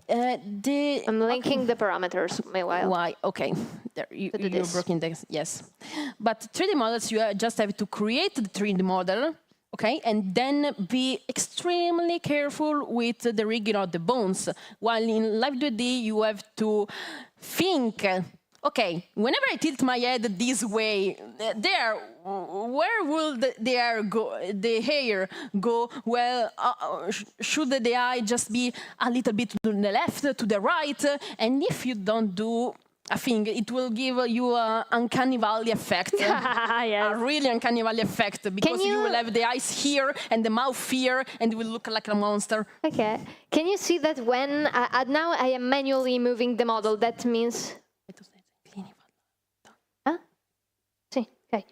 I'm linking the parameters meanwhile. Why? Okay. There, you're broken this. Yes. But 3D models, you just have to create the 3D model, okay, and then be extremely careful with the rigging of the bones. While in Live 2D, you have to think, okay, whenever I tilt my head this way, where will the hair go? Well, should the eye just be a little bit to the left, to the right? And if you don't do a thing, it will give you an uncanny valley effect. A really uncanny valley effect, because you will have the eyes here and the mouth here, and it will look like a monster. Okay. Can you see that when now I am manually moving the model? That means. Sì, okay.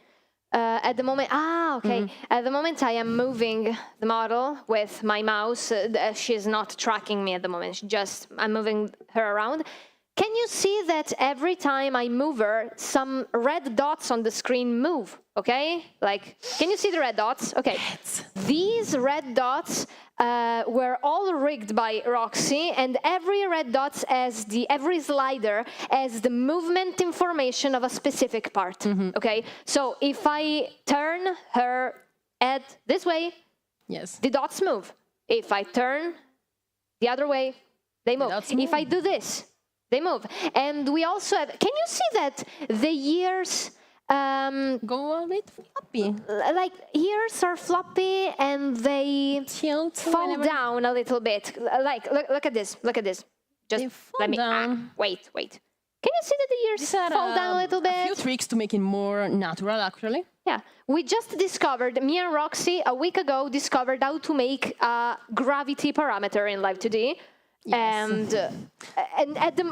At the moment, okay. At the moment, I am moving the model with my mouse. She's not tracking me at the moment. I'm moving her around. Can you see that every time I move her, some red dots on the screen move? Okay, like, can you see the red dots? Okay, these red dots were all rigged by Roxy, and every red dot every slider has the movement information of a specific part. Okay, so if I turn her head this way, the dots move. If I turn the other way, they move. If I do this, they move. And we also have, can you see that the ears go a bit floppy? Like, ears are floppy and they fall down a little bit. Like, look at this. Look at this. Just let me. Wait. Can you see that the ears fall down a little bit? A few tricks to make it more natural, actually. Yeah, we just discovered, me and Roxy a week ago discovered how to make a gravity parameter in Live 2D. Yes. And at the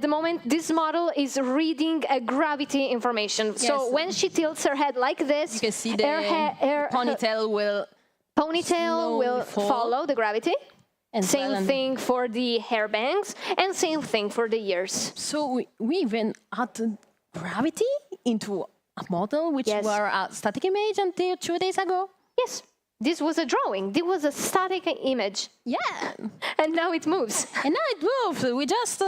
moment, this model is reading a gravity information. Yes. So when she tilts her head like this, you can see the ponytail will follow the gravity. And same thing for the hair bangs, and same thing for the ears. So we even add gravity into a model which were a static image until 2 days ago. Yes. This was a drawing. This was a static image. Yeah. And now it moves. And now it moves. We just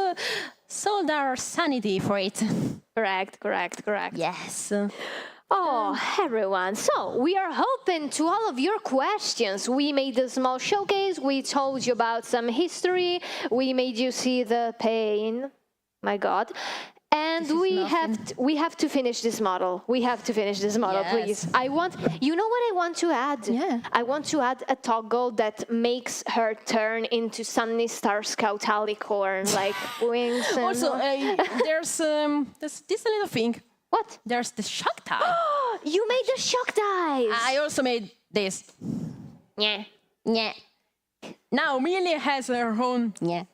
sold our sanity for it. Correct. Yes. Oh, everyone. So, we are open to all of your questions. We made a small showcase. We told you about some history. We made you see the pain. My God. And we have to finish this model. We have to finish this model, please. You know what I want to add? Yeah. I want to add a toggle that makes her turn into Sunny Star Scout Alicorn, like wings. And also, there's this little thing. What? There's the shock tie. You made the shock ties. I also made this. Yeah. Now Amelia has her own. Yeah.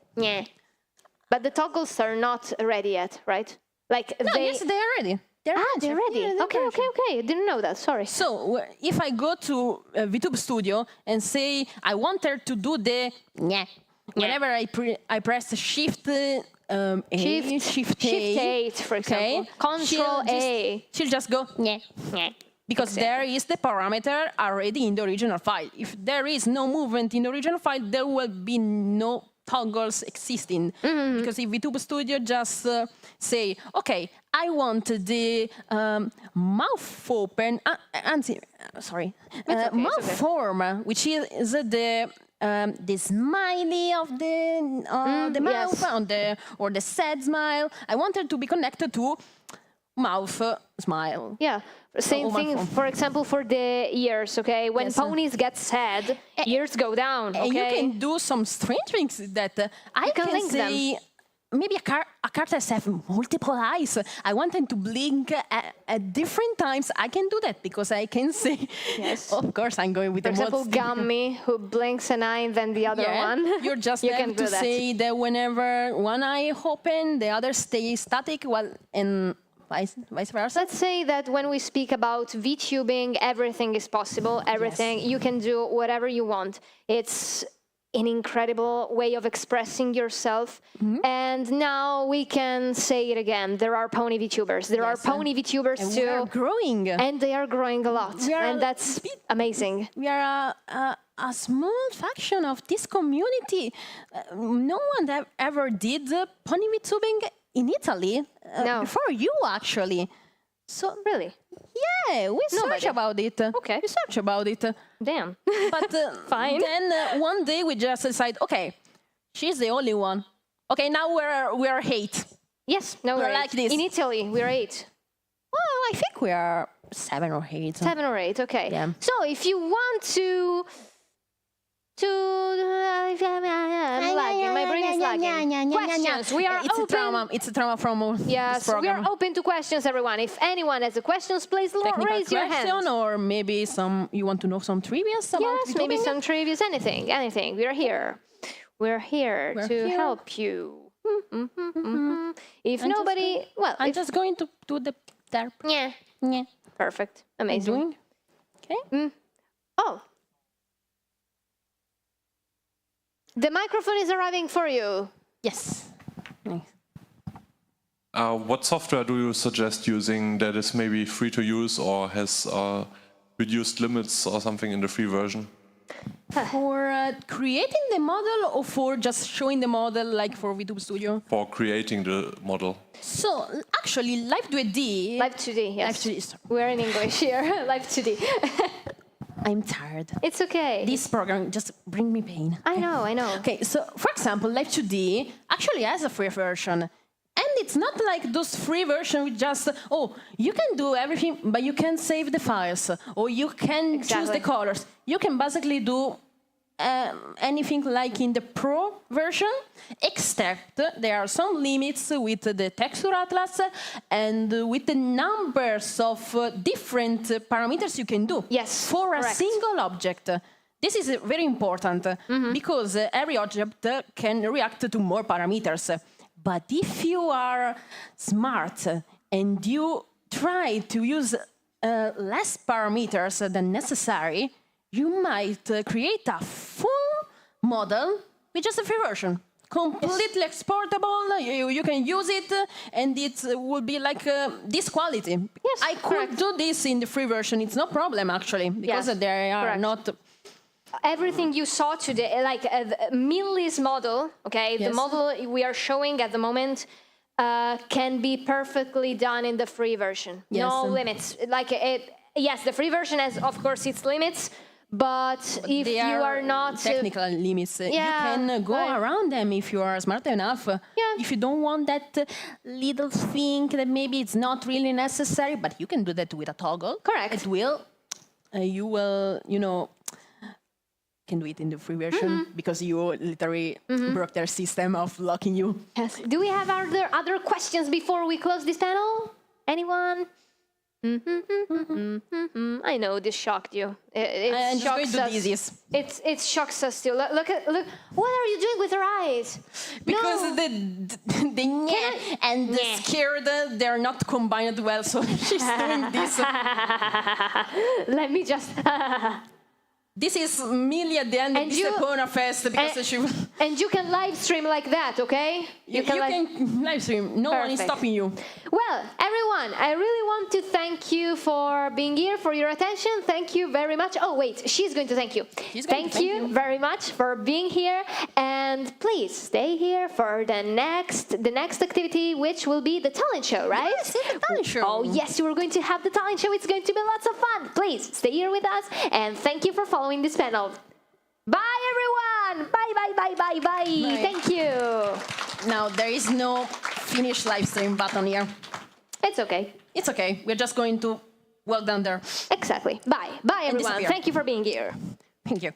But the toggles are not ready yet, right? Like yes, they are ready. They're ready. Yeah, okay. I didn't know that. Sorry. So if I go to VTube Studio and say I want her to do the whenever I press Shift Shift 8, for example. Control A. She'll just go because there is the parameter already in the original file. If there is no movement in the original file, there will be no toggles existing. Because if VTube Studio just say, okay, I want the mouth open, mouth form, which is the smiley of the mouth or the sad smile. I want it to be connected to mouth smile. Yeah. Same thing, for example, for the ears, okay? When ponies get sad, ears go down, okay? And you can do some strange things that I can say, maybe a character have multiple eyes. I want them to blink at different times. I can do that because I can say, Yes. of course, I'm going with For the most example, Gummy, who blinks an eye and then the other one. You just You have can do to that. say that whenever one eye open, the other stays static, and vice versa. Let's say that when we speak about VTubing, everything is possible. Everything, you can do whatever you want. It's an incredible way of expressing yourself. And now we can say it again. There are Pony Vtubers. There are Pony Vtubers and too. we are growing. And they are growing a lot. And that's amazing. We are a small faction of this community. No one ever did Pony Vtubing in Italy before you, actually. So really, yeah, we search about it. Okay, we search about it. Damn, but fine. Then one day we just decide, okay, she's the only one. Okay, now we're 8. Yes, no, we're like this. In Italy, we're 8. Well, I think we are 7 or 8. 7 or 8, okay. Yeah. So if you want to I'm lagging. My brain is lagging. Questions. We are it's open. a trauma. It's a trauma from Yes, this we program. are open to questions, everyone. If anyone has a questions, please Technical raise your hand. question, or maybe you want to know some trivia about Yes, maybe VTubing? some trivias, anything. We are here. We're here We're to here. help you. If I'm nobody, just well, I'm just going to do the derp. Yeah. Perfect. Amazing. Doing? Okay. Oh. The microphone is arriving for you. Yes. What software do you suggest using that is maybe free to use or has reduced limits or something in the free version? For creating the model or for just showing the model like for VTube Studio? For creating the model. So actually Live 2D. Live 2D, yes. Live 2D. We're in English here. Live 2D. I'm tired. It's okay. This program just bring me pain. I know. Okay, so for example, Live 2D actually has a free version. And it's not like those free versions with just, you can do everything, but you can save the files, or you can choose the colors. You can basically do anything like in the Pro version, except there are some limits with the texture atlas and with the numbers of different parameters you can do for a single object. This is very important because every object can react to more parameters. But if you are smart and you try to use less parameters than necessary, you might create a full model with just a free version. Completely exportable, you can use it, and it will be like this quality. Yes, I could do this in the free version, it's no problem actually, because they are not... Everything you saw today, like Millie's model, okay, the model we are showing at the moment can be perfectly done in the free version. No limits. Like yes, the free version has, of course, its limits, but if you are not technical limits, you can go around them if you are smart enough. If you don't want that little thing that maybe it's not really necessary, but you can do that with a toggle. Correct. It will. You will, can do it in the free version because you literally broke their system of locking you. Yes. Do we have other questions before we close this panel? Anyone? I know this shocked you. I'm just going to do this. It shocks us still. Look! What are you doing with your eyes? Because the and the scared, they're not combined well, so she's doing this. Let me just... This is Millie at the end of this EponaFest because she... And you can live stream like that, okay? You can live stream. No one is stopping you. Well, everyone, I really want to thank you for being here, for your attention. Thank you very much. Oh, wait, she's going to thank you. Thank you very much for being here. And please stay here for the next activity, which will be the talent show, right? Yes, the talent show. Oh, yes, we're going to have the talent show. It's going to be lots of fun. Please stay here with us. And thank you for following this panel. Bye, everyone. Bye. Thank you. Now, there is no finish live stream button here. It's okay. It's okay. We're just going to walk down there. Exactly. Bye, everyone. Thank you for being here. Thank you.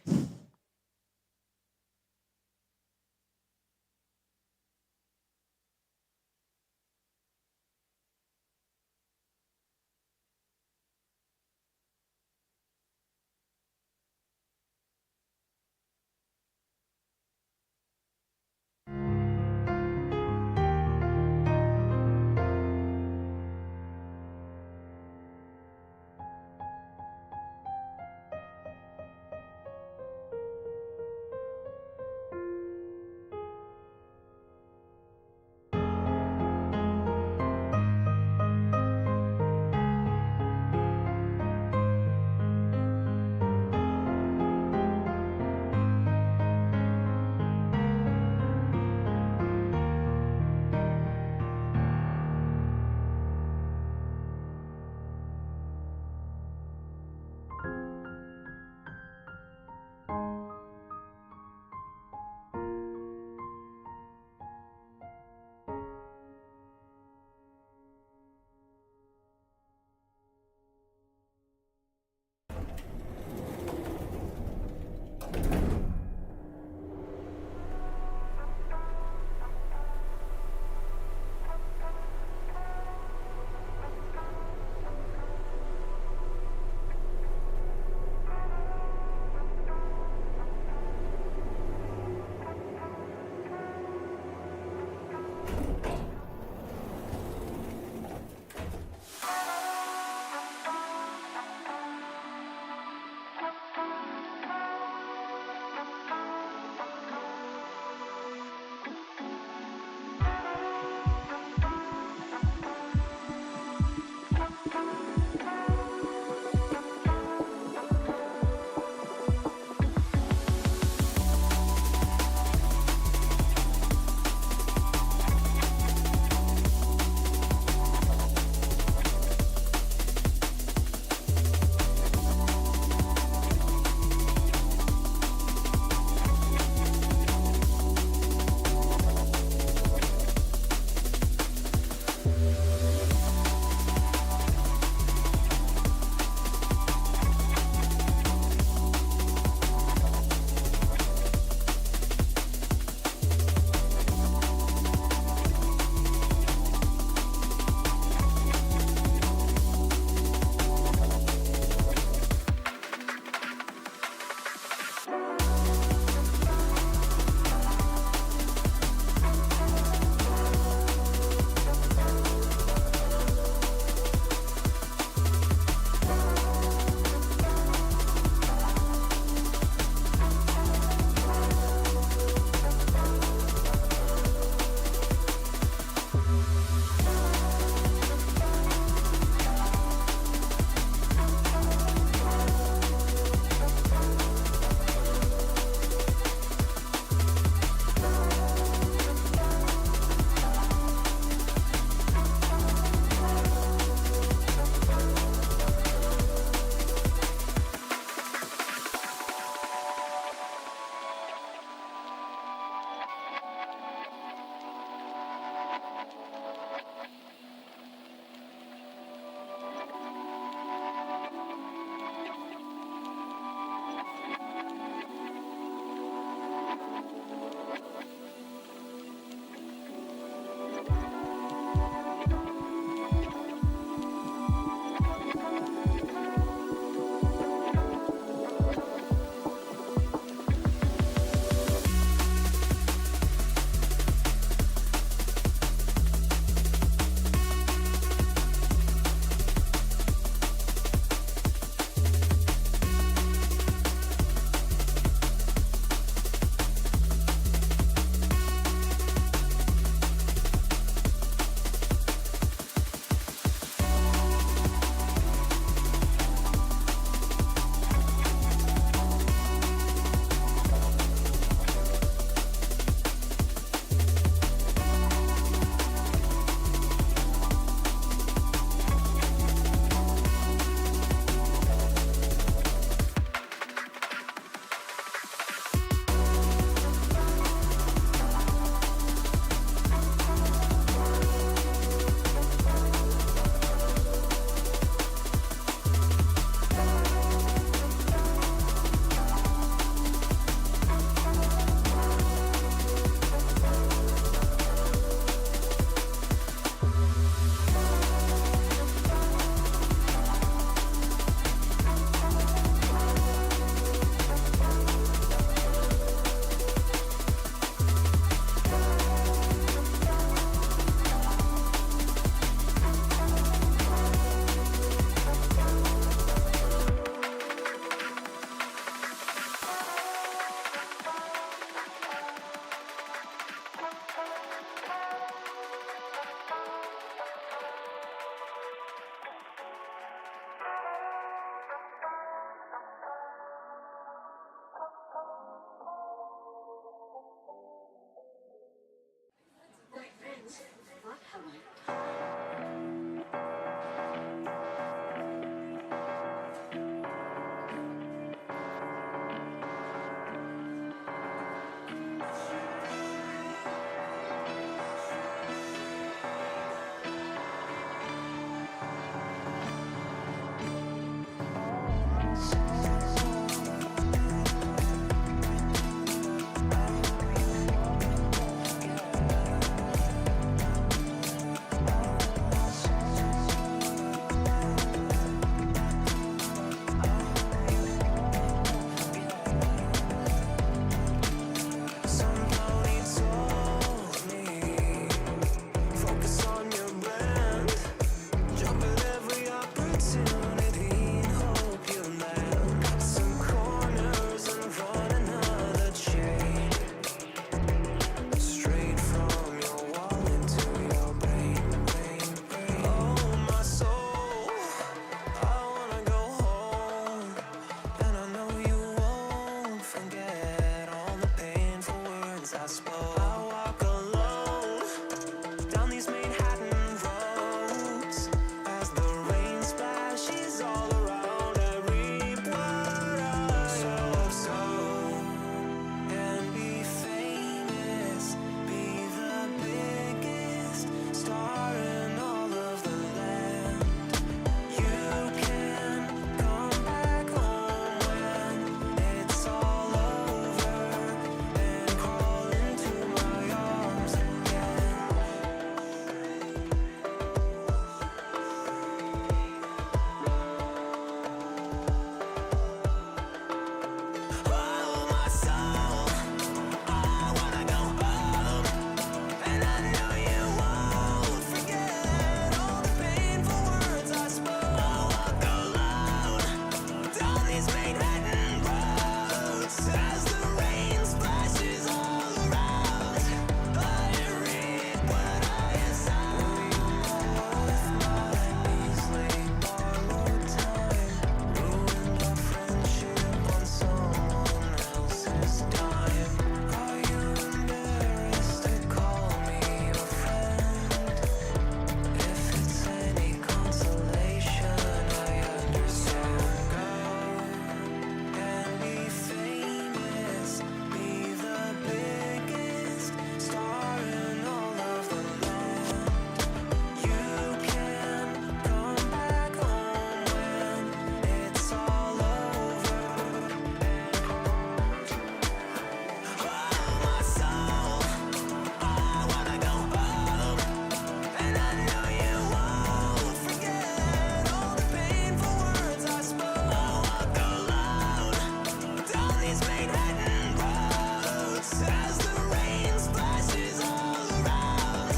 know you won't forget all the painful words I spoke. I walk alone down these Manhattan roads as the rain splashes all around.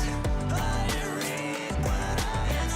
I read what I have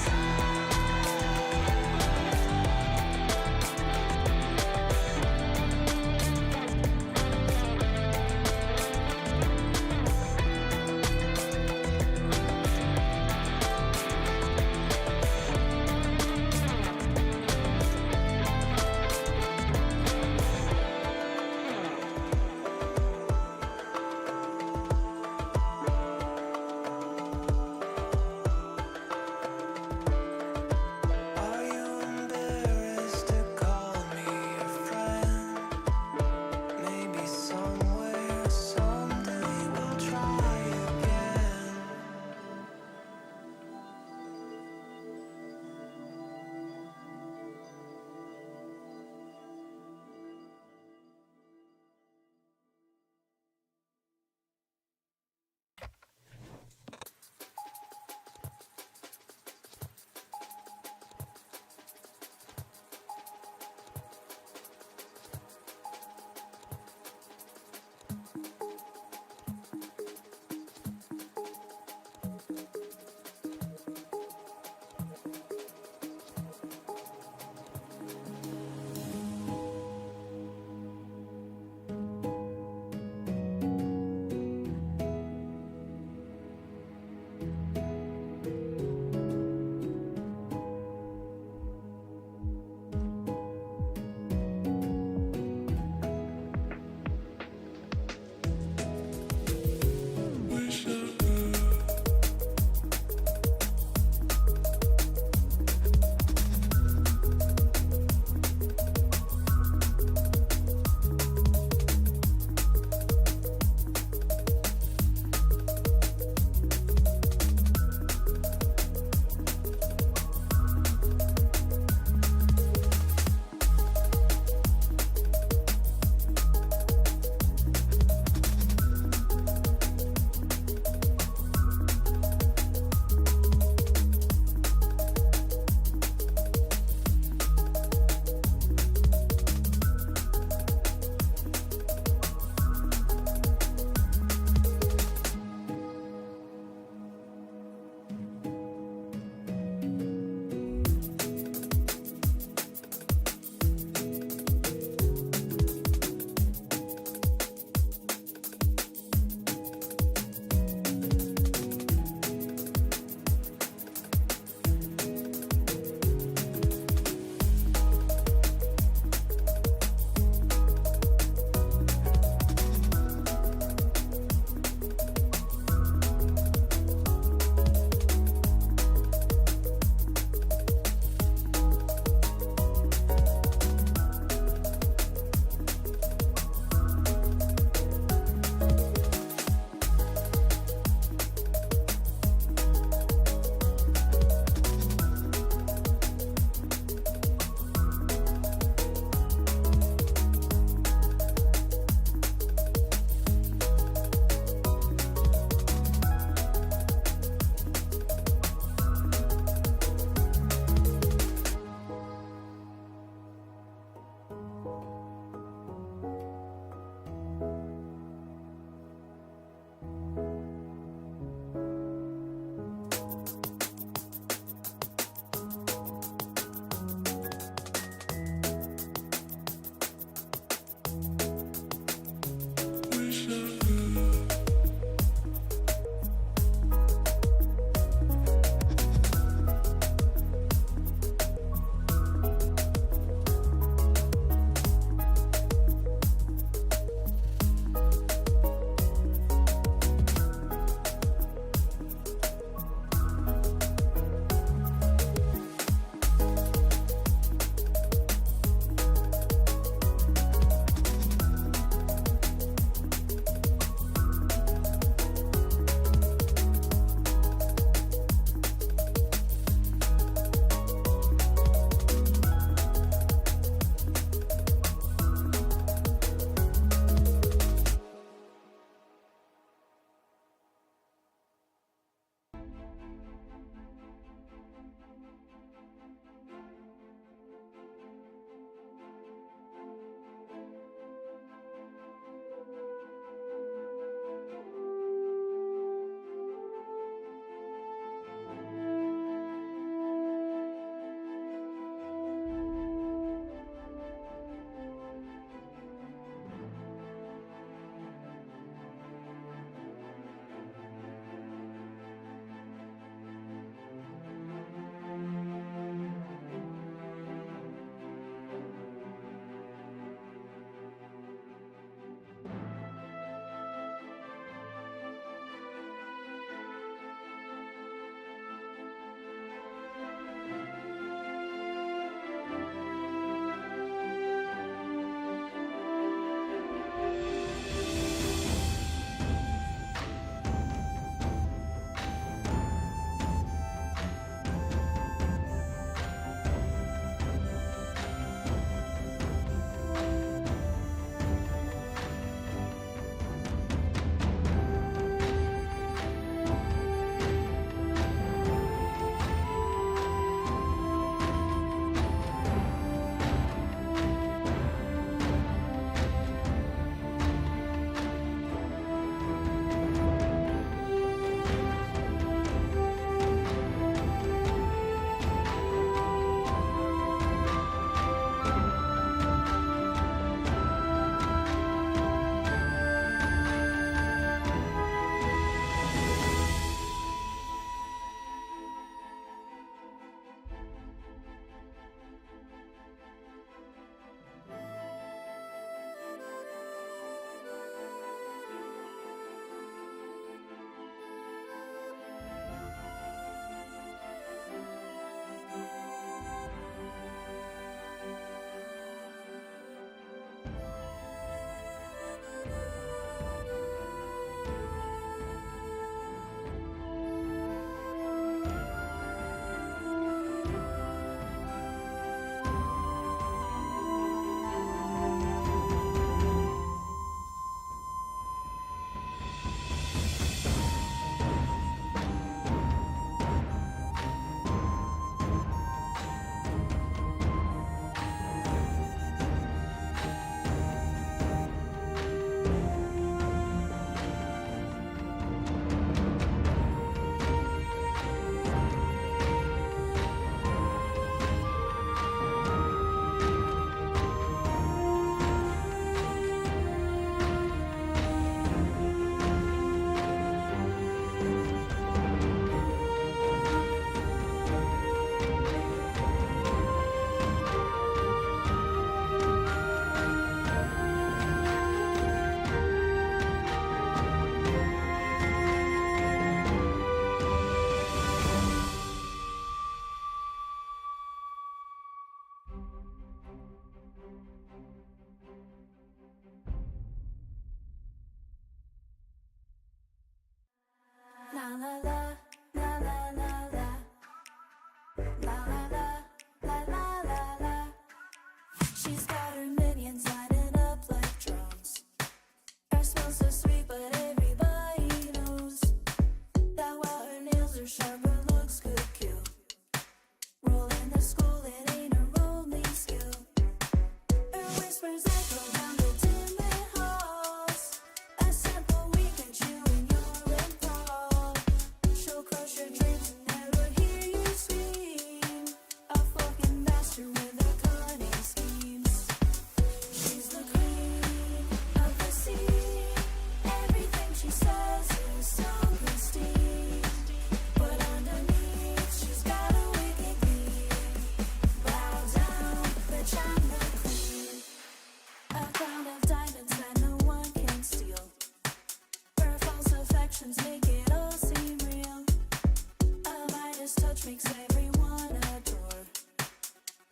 makes everyone adore.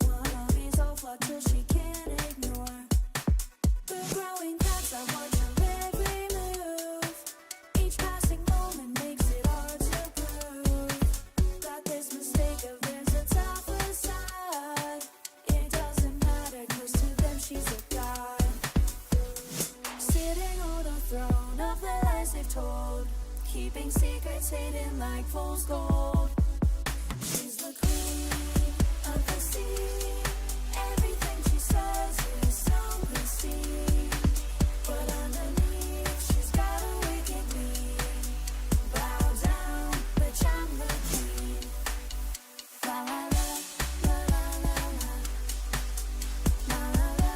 One of these all flock till she can't ignore. The growing cracks, I watch her every move. Each passing moment makes it hard to prove that this mistake of theirs, it's a facade. It doesn't matter, 'cause to them she's a god. Sitting on the throne of the lies they've told, keeping secrets hidden like fool's gold. She's the queen of the sea. Everything she says is so pristine, but underneath she's got a wicked gleam. Bow down, bitch, I'm the queen. La la la, la la la la. La la la,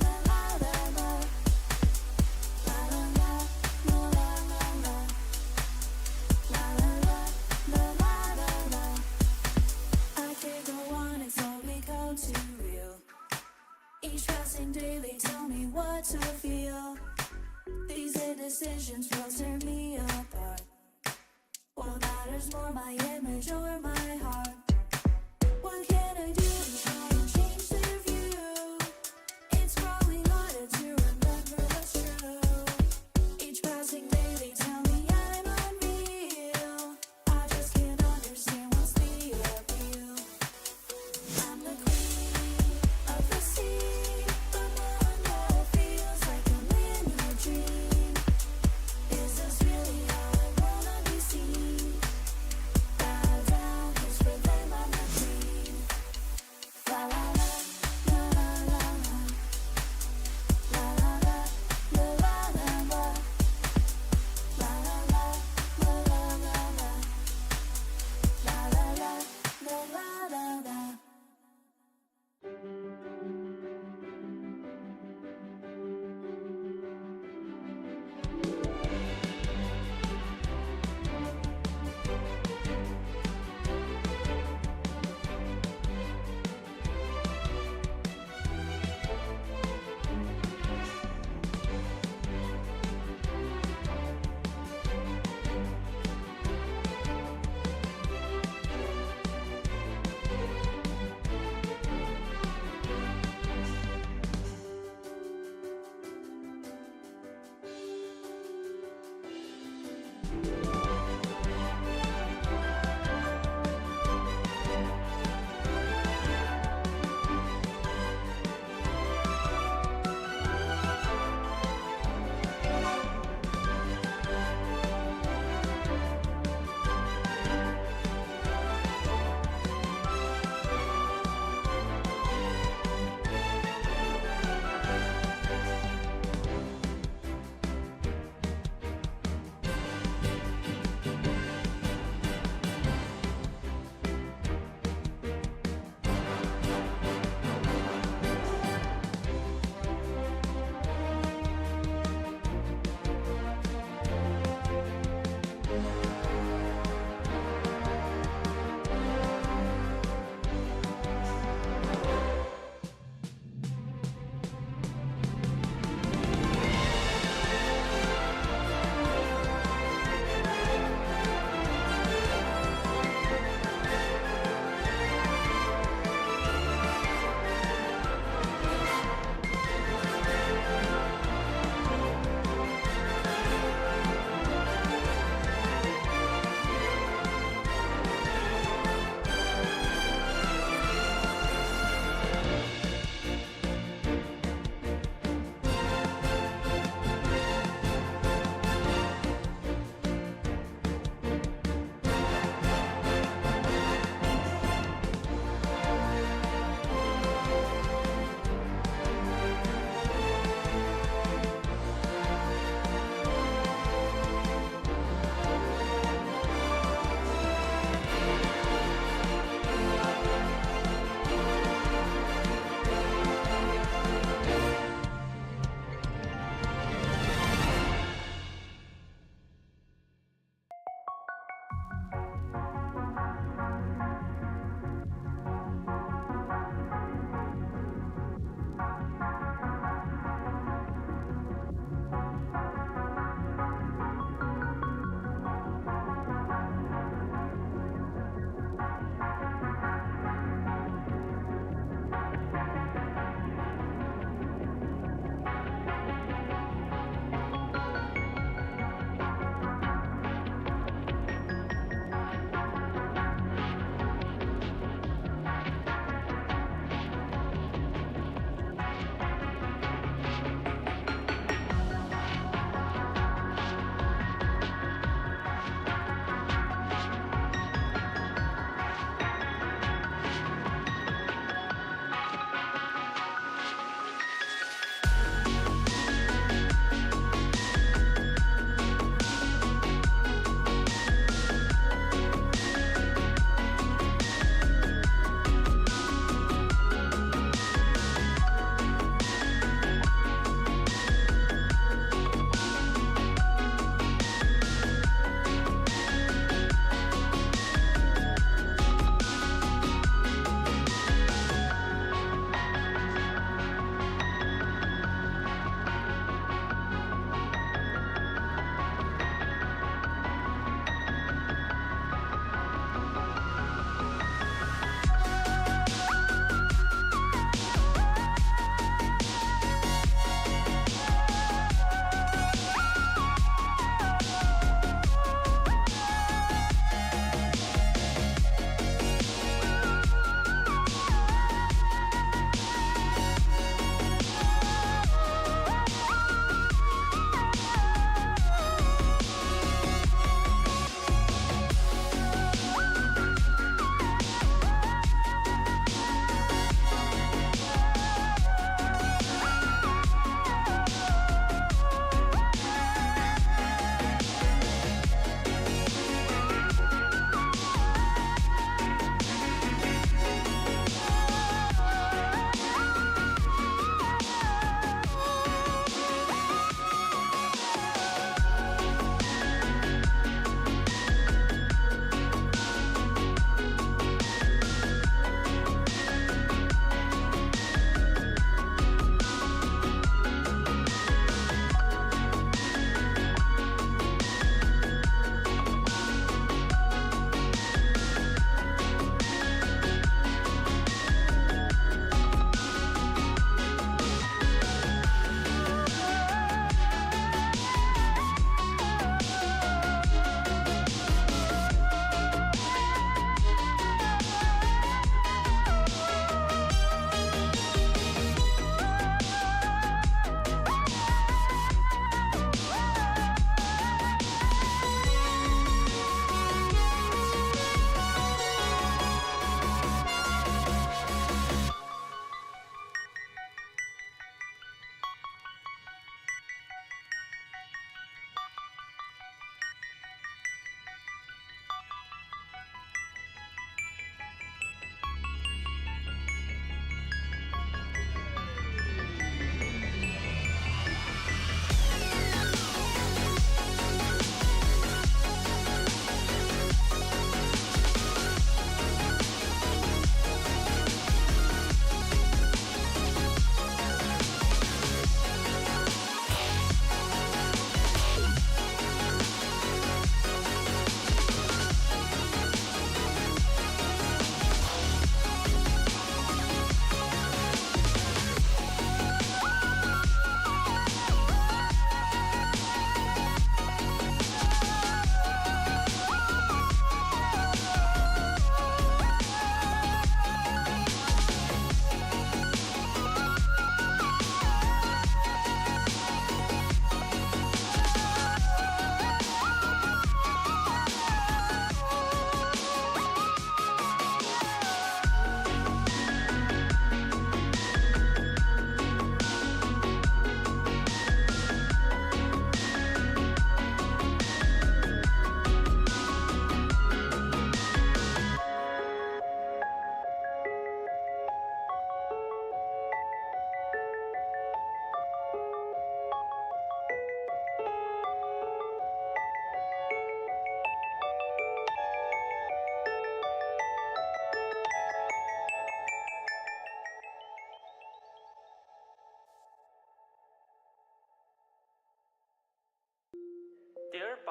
la la la la. La la la, la la la la. La la la, la la la la. I can't go on, it's all become too real. Each passing day they tell me what to feel. These indecisions will tear me apart. What matters more, my image or my heart? What can I do to try and change their view? It's growing harder to remember what's true. Each passing day they tell me I'm unreal. I just can't understand what's the appeal. I'm the queen of the sea, but more and more it feels like I'm in a dream. Is this really how I wanna be seen? Bow down, 'cause for them I'm the queen. La la la, la la la la. La la la, la la la la. La la la, la la la la. La la la, la la la la.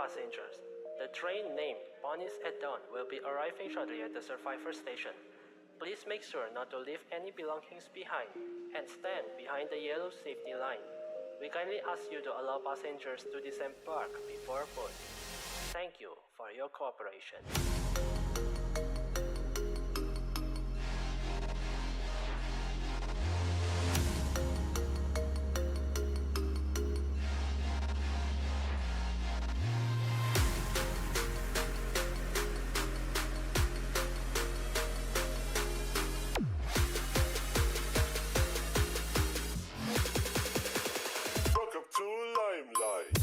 passengers, the train named Ponies at Dawn will be arriving shortly at the Survivor Station. Please make sure not to leave any belongings behind and stand behind the yellow safety line. We kindly ask you to allow passengers to disembark before boarding. Thank you for your cooperation. Welcome to Limelight.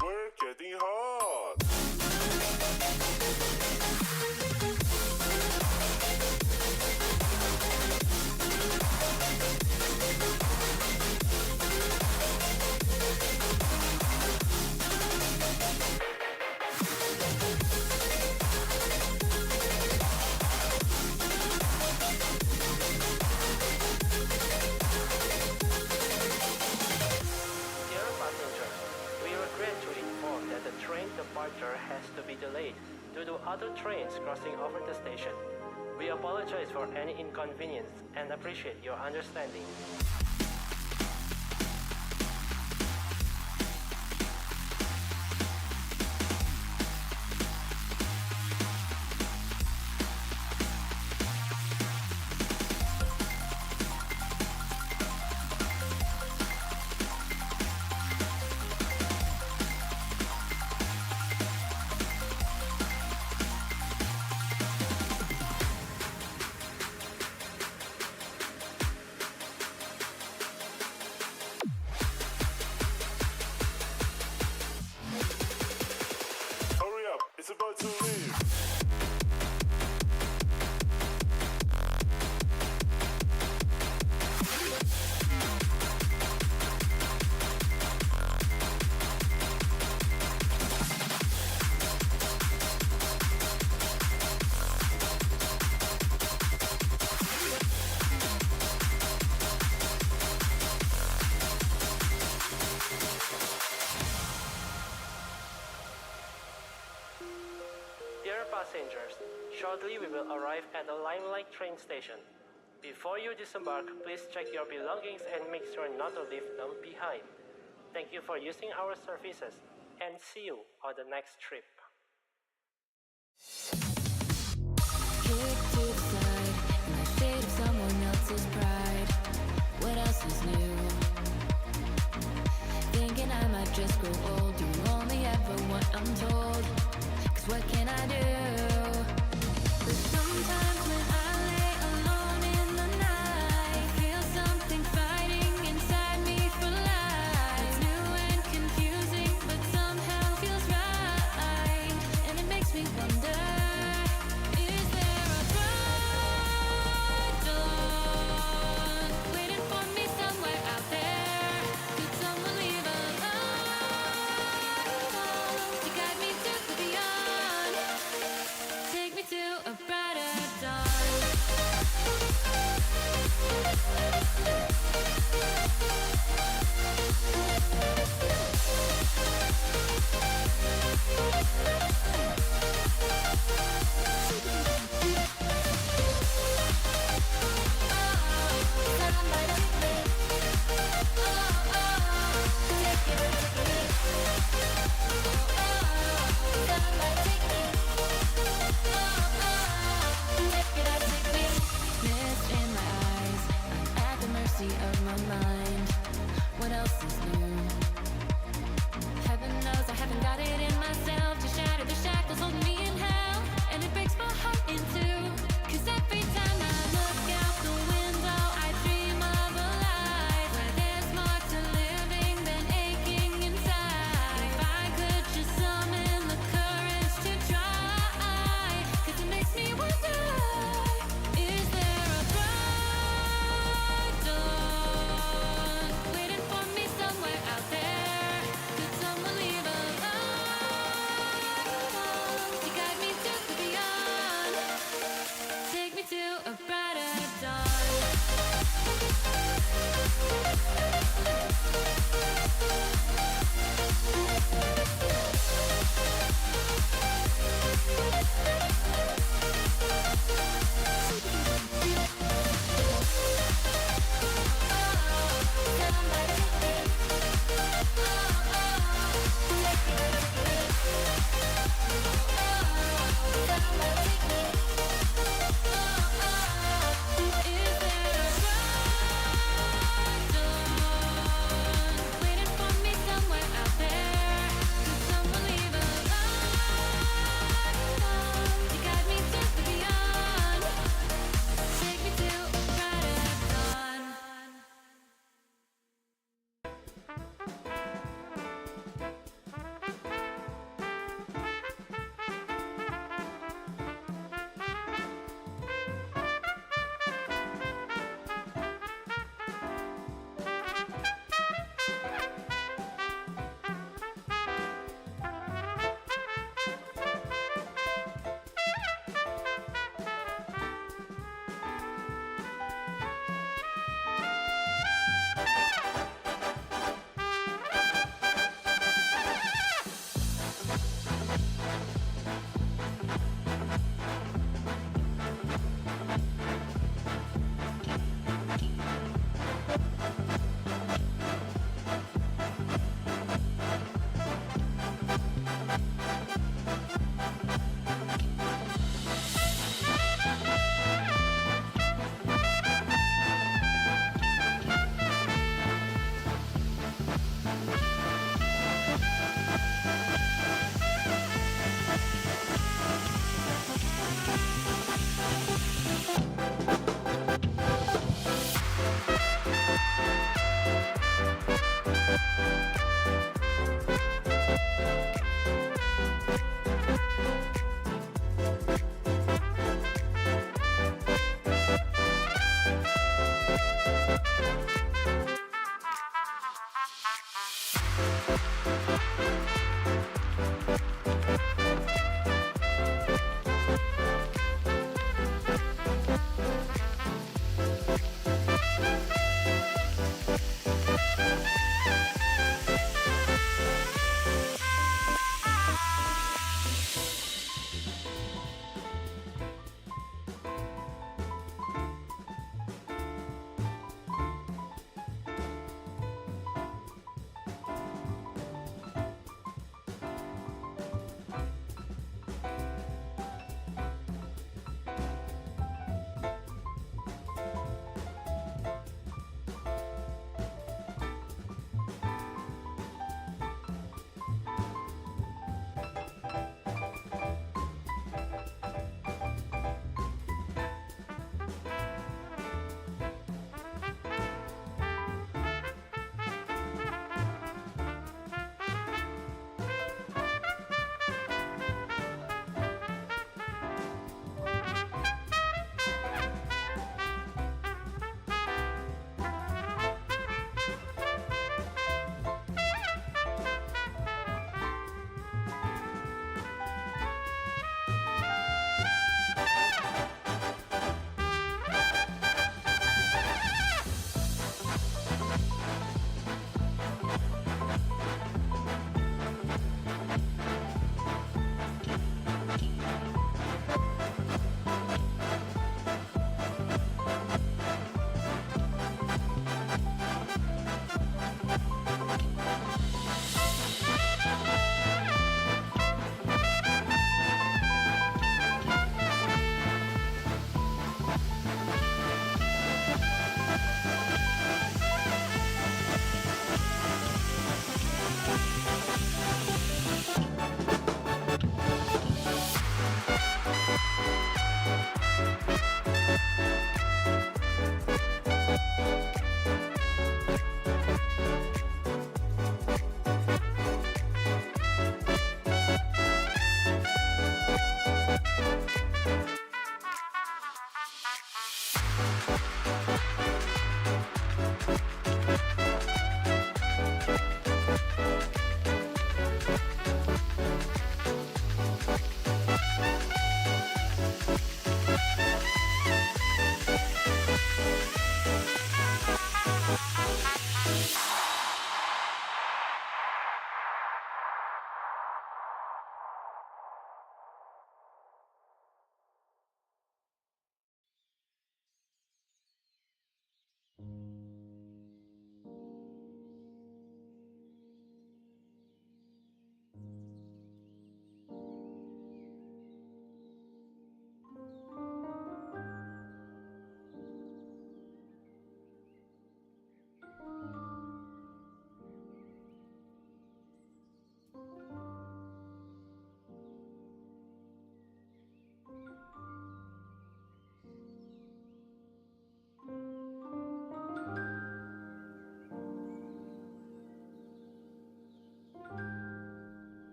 We're getting hot. Dear passengers, we regret to inform that the train departure has to be delayed due to other trains crossing over the station. We apologize for any inconvenience and appreciate your understanding. Hurry up, it's about to leave. Dear passengers, shortly we will arrive at the Limelight train station. Before you disembark, please check your belongings and make sure not to leave them behind. Thank you for using our services and see you on the next trip. Kick to the side, and I fade of someone else's pride. What else is new? Thinking I might just grow old, doing only ever what I'm told. 'Cause what can I do? But sometimes when I lay alone in the night, I feel something fighting inside me for life. It's new and confusing, but somehow feels right. And it makes me wonder, is there a bright dawn waiting for me somewhere out there? Could someone leave a light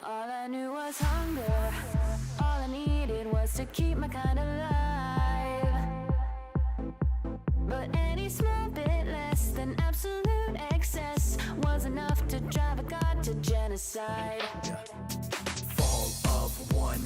All I knew was hunger. All I needed was to keep my kind alive. But any small bit less than absolute excess was enough to drive a god to genocide. Fall of one,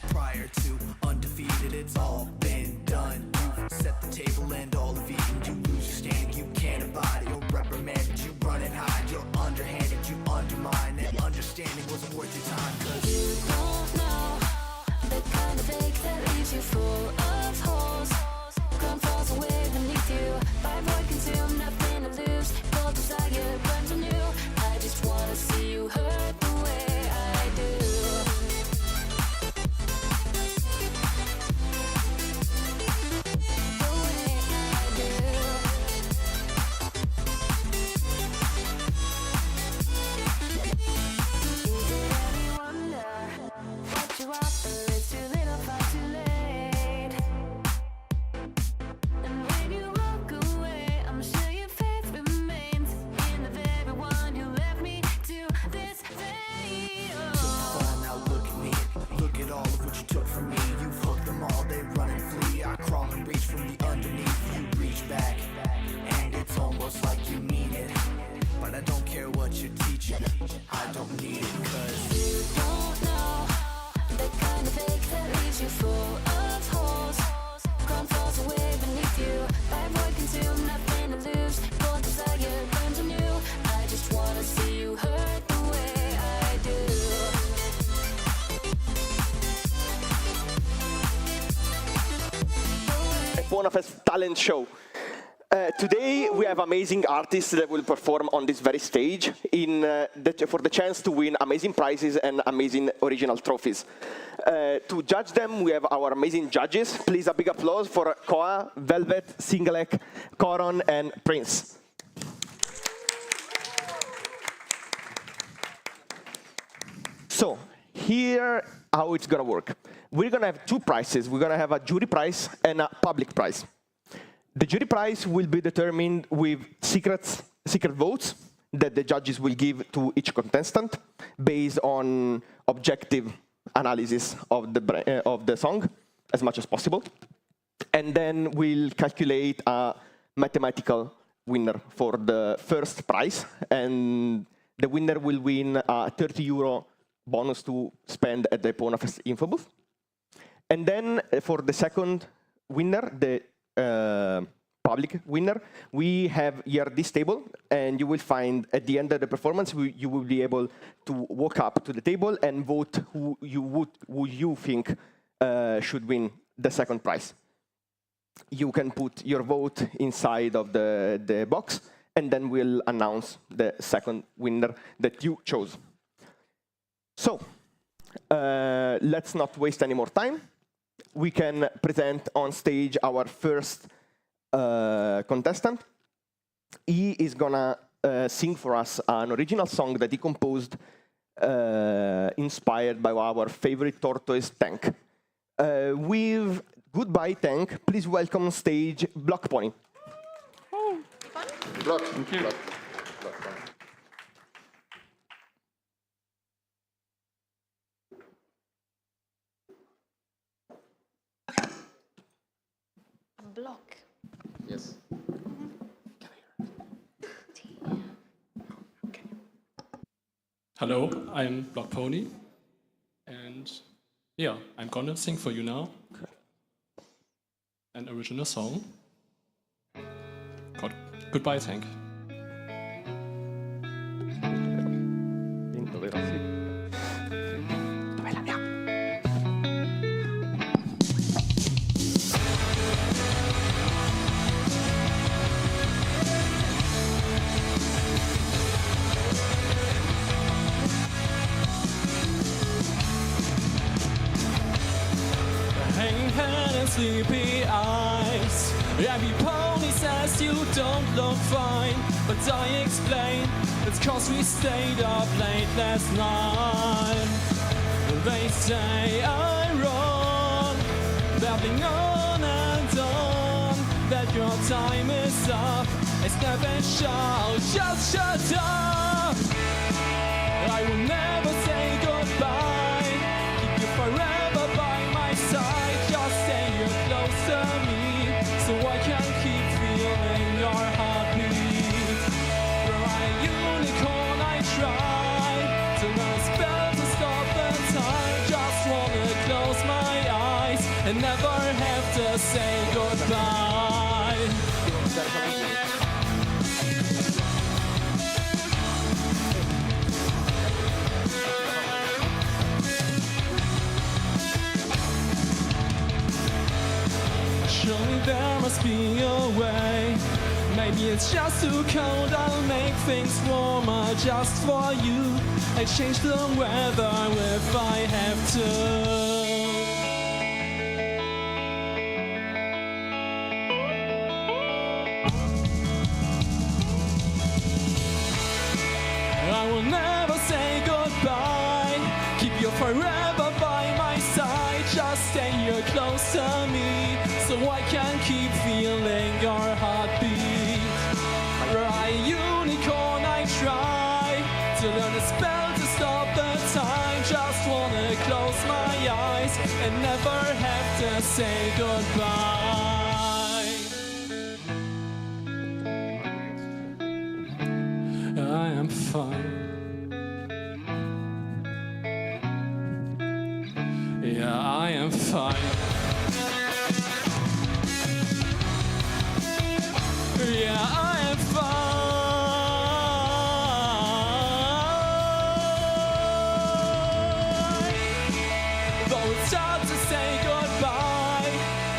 prior to undefeated, it's all been done. You set the table and all of eating. You lose your standing, you can't abide it. You're reprimanded, you run and hide. You're underhanded, you undermine. That understanding wasn't worth your time. Cause You don't know the kind of ache that leaves you full of holes. Ground falls away beneath you. By void consumed, nothing to lose. Cold desire burns anew. I just wanna see you hurt the way I do. EponaFest talent show. Today we have amazing artists that will perform on this very stage for the chance to win amazing prizes and amazing original trophies. To judge them, we have our amazing judges. Please a big applause for Koa, Velvet, Singalek, Koron, and Prince. So, here how it's gonna work. We're gonna have two prizes. We're gonna have a jury prize and a public prize. The jury prize will be determined with secret votes that the judges will give to each contestant based on objective analysis of the song as much as possible. And then we'll calculate a mathematical winner for the first prize. And the winner will win a €30 bonus to spend at the EponaFest info booth. And then for the second winner, the public winner, we have here this table, and you will find at the end of the performance, you will be able to walk up to the table and vote who you think should win the second prize. You can put your vote inside of the box, and then we'll announce the second winner that you chose. So, let's not waste any more time. We can present on stage our first contestant. He is gonna sing for us an original song that he composed inspired by our favorite tortoise, Tank. With Goodbye Tank, please welcome on stage Block Pony. Block. Thank you. Block. Block. Yes. Hello, I'm Block Pony, and yeah, I'm gonna sing for you now an original song called Goodbye Tank. Sleepy eyes. Every pony says you don't look fine, but I explain it's 'cause we stayed up late last night. They say I'm wrong, babbling on and on, that your time is up. I snap and shout, just shut up. I will never say goodbye, keep you forever by my side. Close to me, so I can keep feeling your heartbeat. You're a unicorn, I try to learn a spell to stop the time. Just wanna close my eyes and never have to say goodbye. Surely there must be a way. Maybe it's just too cold, I'll make things warmer just for you. I change the weather if I have to. I will never say goodbye, keep you forever by my side. Just stay here close to me, so I can keep feeling your heartbeat. You're a unicorn, I try to learn a spell to stop the time. Just wanna close my eyes and never have to say goodbye. I am fine. Yeah, I am fine. Yeah, I am fine. Though it's hard to say goodbye,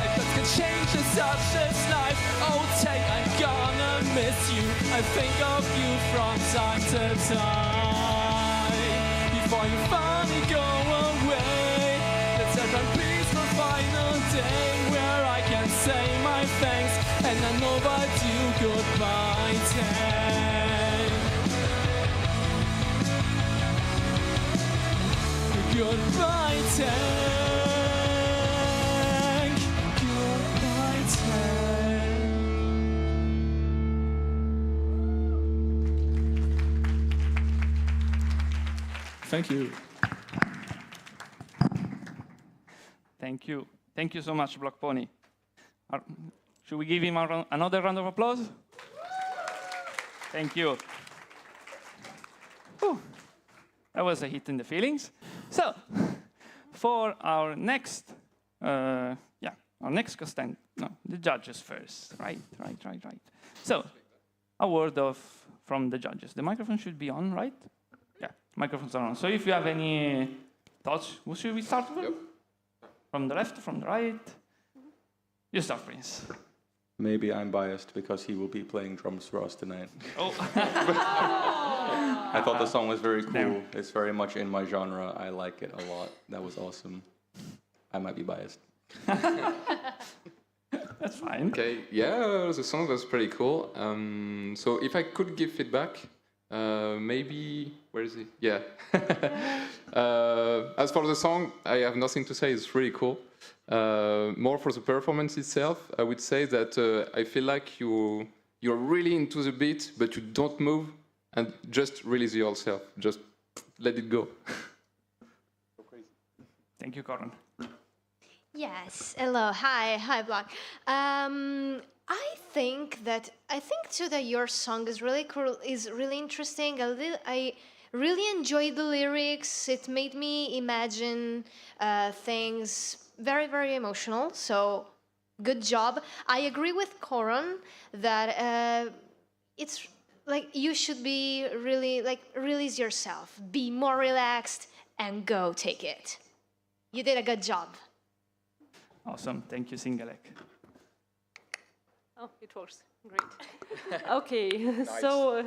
I just can change the such is life. Oh, Tate, I'm gonna miss you. I think of you from time to time. Before you finally go away, let's have a peaceful final day where I can say my thanks and I know but you goodbye, Tate. Goodbye, Tank. Goodbye, Tank. Thank you. Thank you. Thank you so much, Block Pony. Should we give him another round of applause? Thank you. Whew. That was a hit in the feelings. So, for our next, our next contestant, no, the judges first, right. So, a word from the judges. The microphone should be on, right? Yeah, microphones are on. So if you have any thoughts, who should we start with? Yep. From the left, from the right? You start, Prince. Maybe I'm biased because he will be playing drums for us tonight. Oh. I thought the song was very cool. It's very much in my genre. I like it a lot. That was awesome. I might be biased. That's fine. Okay, yeah, the song was pretty cool. So if I could give feedback, maybe, where is he? Yeah. As for the song, I have nothing to say. It's really cool. More for the performance itself, I would say that I feel like you're really into the beat, but you don't move and just release yourself. Just let it go. Thank you, Corin. Yes. Hello. Hi, Block. I think too that your song is really cool. Is really interesting. I really enjoyed the lyrics. It made me imagine things very, very emotional. So, good job. I agree with Coron that it's like you should be really release yourself, be more relaxed, and go take it. You did a good job. Awesome. Thank you, Singalek. Oh, it works. Great. Okay, Nice. so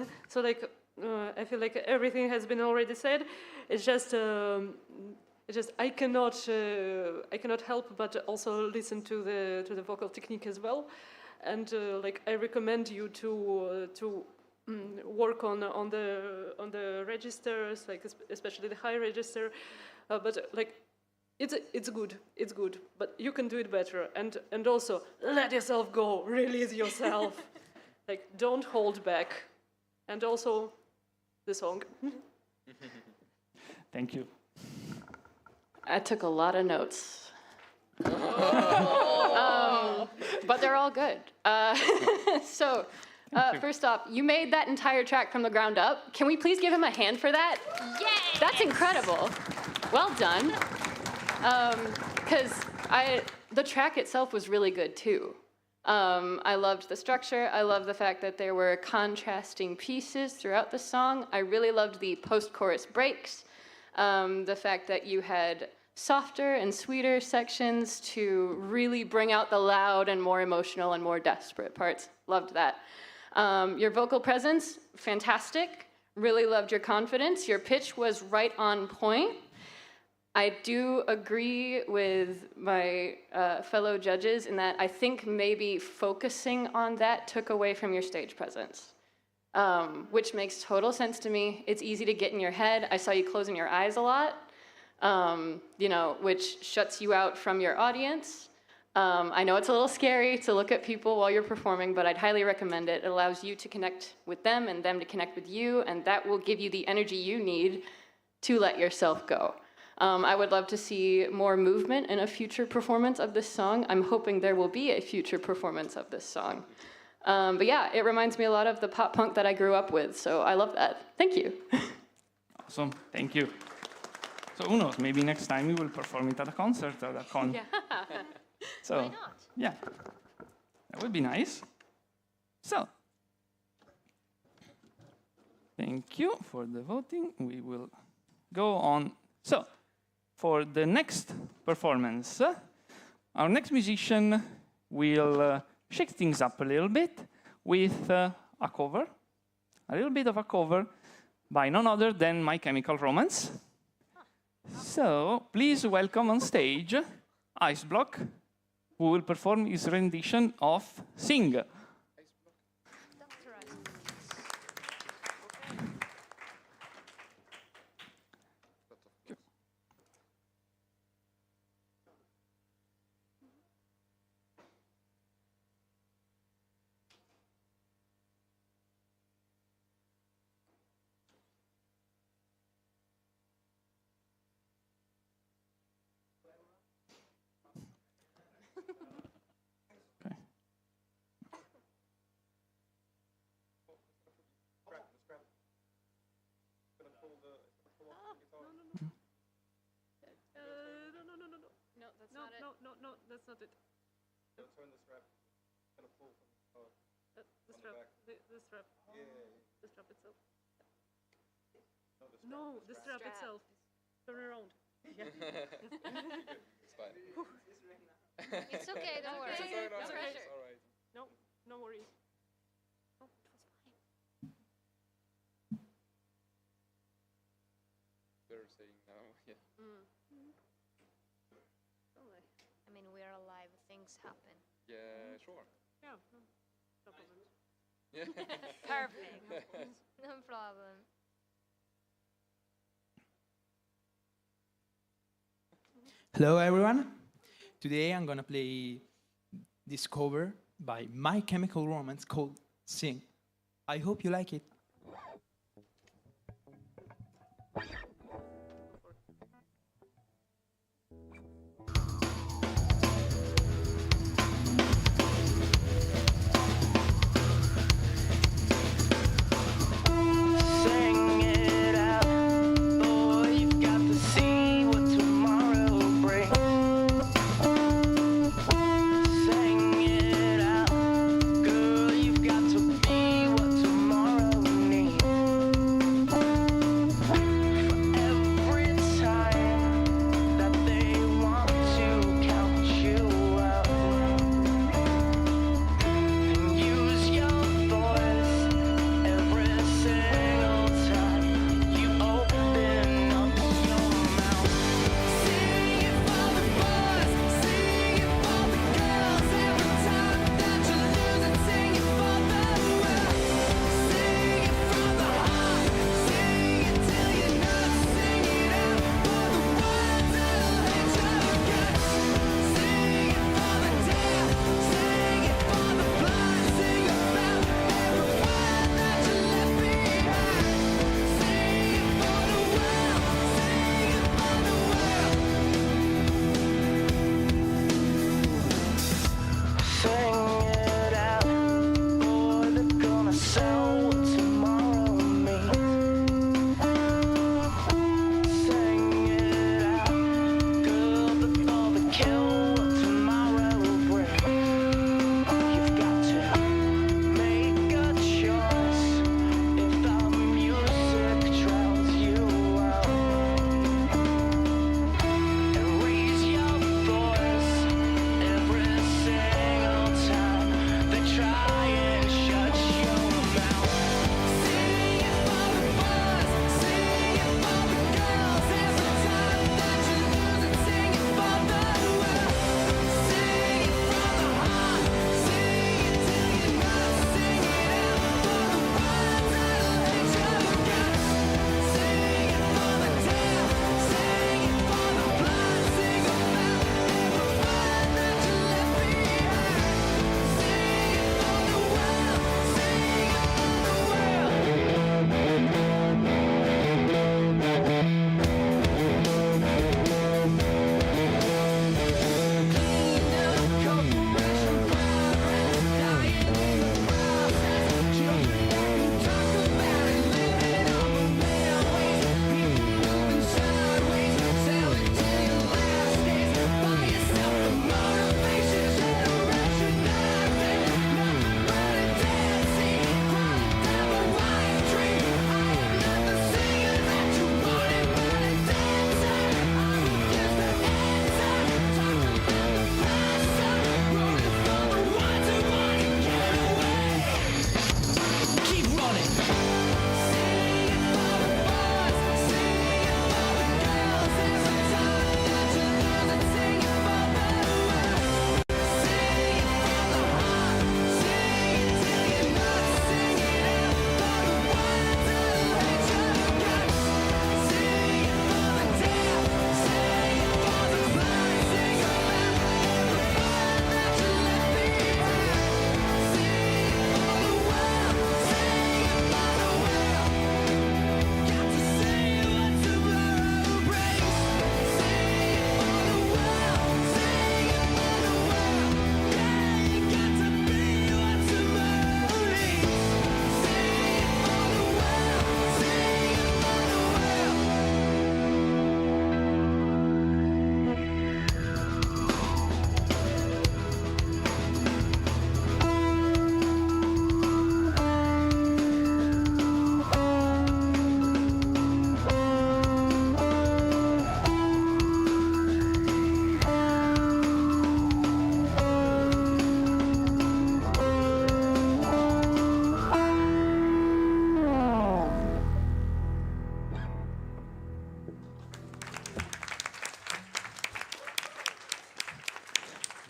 I feel like everything has been already said. It's just I cannot help but also listen to the vocal technique as well, and I recommend you to work on the registers, especially the high register, but It's good, but you can do it better. And also, let yourself go, release yourself. Don't hold back. And also, the song. Thank you. I took a lot of notes. But they're all good. So, first off, you made that entire track from the ground up. Can we please give him a hand for that? Yay! That's incredible. Well done. Because the track itself was really good too. I loved the structure. I loved the fact that there were contrasting pieces throughout the song. I really loved the post-chorus breaks. The fact that you had softer and sweeter sections to really bring out the loud and more emotional and more desperate parts. Loved that. Your vocal presence, fantastic. Really loved your confidence. Your pitch was right on point. I do agree with my fellow judges in that I think maybe focusing on that took away from your stage presence, which makes total sense to me. It's easy to get in your head. I saw you closing your eyes a lot, which shuts you out from your audience. I know it's a little scary to look at people while you're performing, but I'd highly recommend it. It allows you to connect with them and them to connect with you, and that will give you the energy you need to let yourself go. I would love to see more movement in a future performance of this song. I'm hoping there will be a future performance of this song. But yeah, it reminds me a lot of the pop punk that I grew up with, so I love that. Thank you. Awesome, thank you. So who knows, maybe next time we will perform it at a concert or a con. Yeah. So, why not? Yeah, that would be nice. So, thank you for the voting. We will go on. So, for the next performance, our next musician we'll shake things up a little bit with a little bit of a cover by none other than My Chemical Romance. So please welcome on stage Ice Block, who will perform his rendition of Sing. No, that's not it. Turn the strap. It's gonna pull from the strap. The strap. Yeah. The strap itself. No, The strap itself. Turn around. Yeah. It's fine. It's okay, don't worry. No pressure. All right. No worries. Oh, it was fine. They're saying now, yeah. I mean, we're alive. Things happen. Yeah, sure. Yeah. No problem. Yeah. Perfect. No problem. Hello everyone. Today I'm gonna play this cover by My Chemical Romance called Sing. I hope you like it. Sing it out, boy, you've got to see what tomorrow brings. Sing it out, girl, you've got to be what tomorrow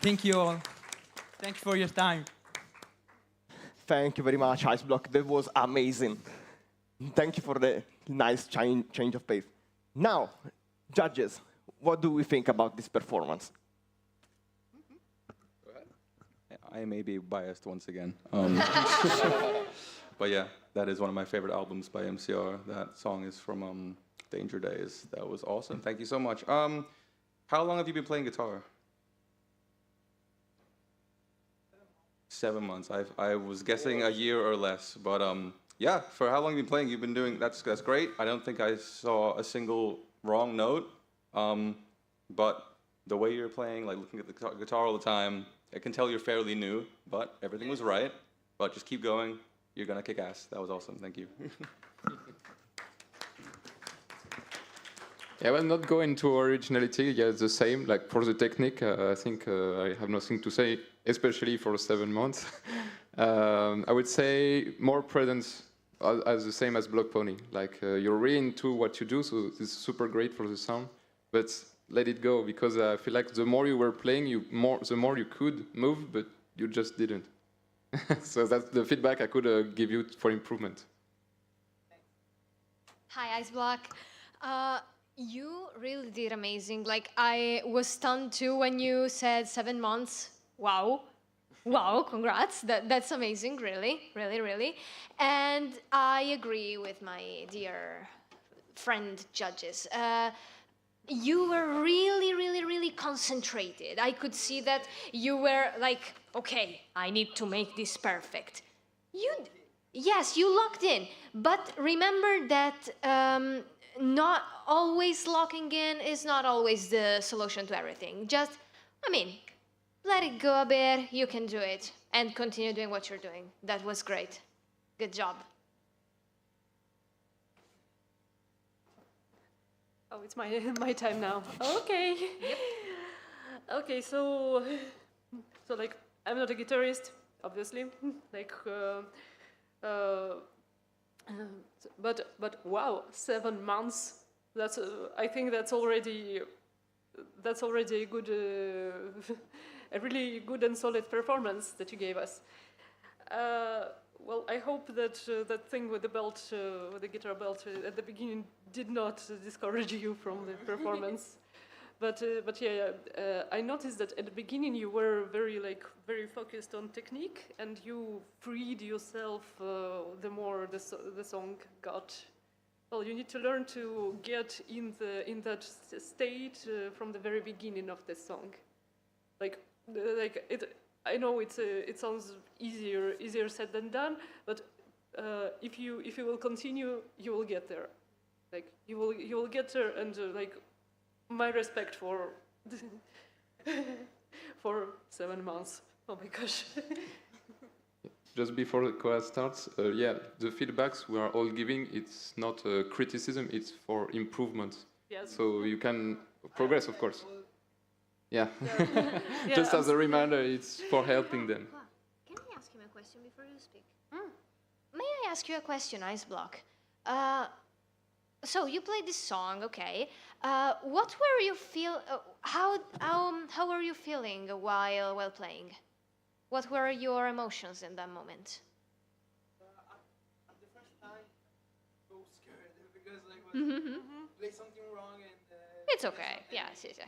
Thank you all. Thank you for your time. Thank you very much, Iceblock. That was amazing. Thank you for the nice change of pace. Now, judges, what do we think about this performance? I may be biased once again. But yeah, that is one of my favorite albums by MCR. That song is from Danger Days. That was awesome. Thank you so much. How long have you been playing guitar? 7 months. I was guessing a year or less, but yeah, for how long you've been playing, you've been doing, that's great. I don't think I saw a single wrong note, but the way you're playing, like looking at the guitar all the time, I can tell you're fairly new, but everything was right. But just keep going. You're gonna kick ass. That was awesome. Thank you. Yeah, I will not go into originality. Yeah, it's the same. Like for the technique, I think I have nothing to say, especially for 7 months. I would say more presence, as the same as Block Pony. Like you're really into what you do, so it's super great for the sound. But let it go, because I feel like the more you were playing, the more you could move, but you just didn't. So that's the feedback I could give you for improvement. Hi, Iceblock. You really did amazing. Like, I was stunned too when you said 7 months. Wow. Wow, congrats. That's amazing, really, really, really. And I agree with my dear friend judges. You were really, really, really concentrated. I could see that you were like, okay, I need to make this perfect. Yes, you locked in. But remember that not always locking in is not always the solution to everything. Just, let it go a bit. You can do it. And continue doing what you're doing. That was great. Good job. Oh, it's my time now. Okay. Yep. Okay, so like I'm not a guitarist, obviously. Like, but wow, 7 months. That's I think that's already a good, a really good and solid performance that you gave us. Well, I hope that that thing with the belt, with the guitar belt at the beginning did not discourage you from the performance. But yeah, I noticed that at the beginning you were very focused on technique, and you freed yourself the more the song got. Well, you need to learn to get in that state from the very beginning of the song, like it. I know it sounds easier said than done, but if you will continue, you will get there. Like you will get there, and like my respect for for 7 months. Oh my gosh. Just before the class starts, yeah, the feedbacks we are all giving, it's not criticism, it's for improvement. Yes. So you can progress, of course. Yeah. Yeah, Just as a reminder, it's for helping them. Can I ask him a question before you speak? May I ask you a question, Iceblock? So you played this song, okay? What were you how were you feeling while playing? What were your emotions in that moment? At the first time, so scared because I was play something wrong and. It's okay. Yeah, yes.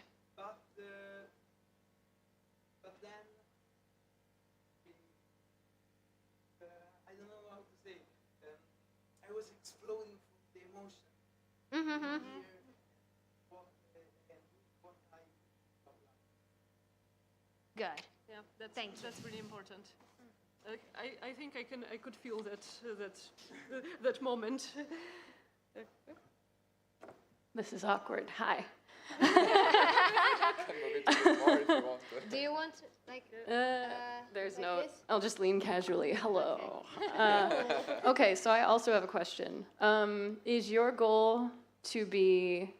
But then I don't know how to say. I was exploding from the emotion. Good. Yeah, that's really important. I think I could feel that moment. This is awkward. Hi. Do you want There's like no. this? I'll just lean casually. Hello. Okay, so I also have a question. Is your goal to be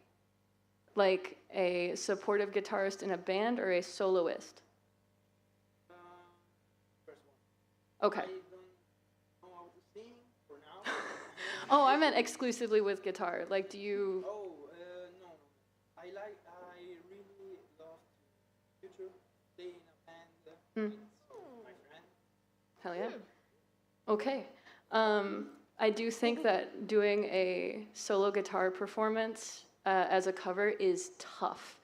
like a supportive guitarist in a band or a soloist? Okay. Oh, I meant exclusively with guitar. Like, do you? Oh, no. I really love to play in a band. Hell yeah. Okay. I do think that doing a solo guitar performance as a cover is tough.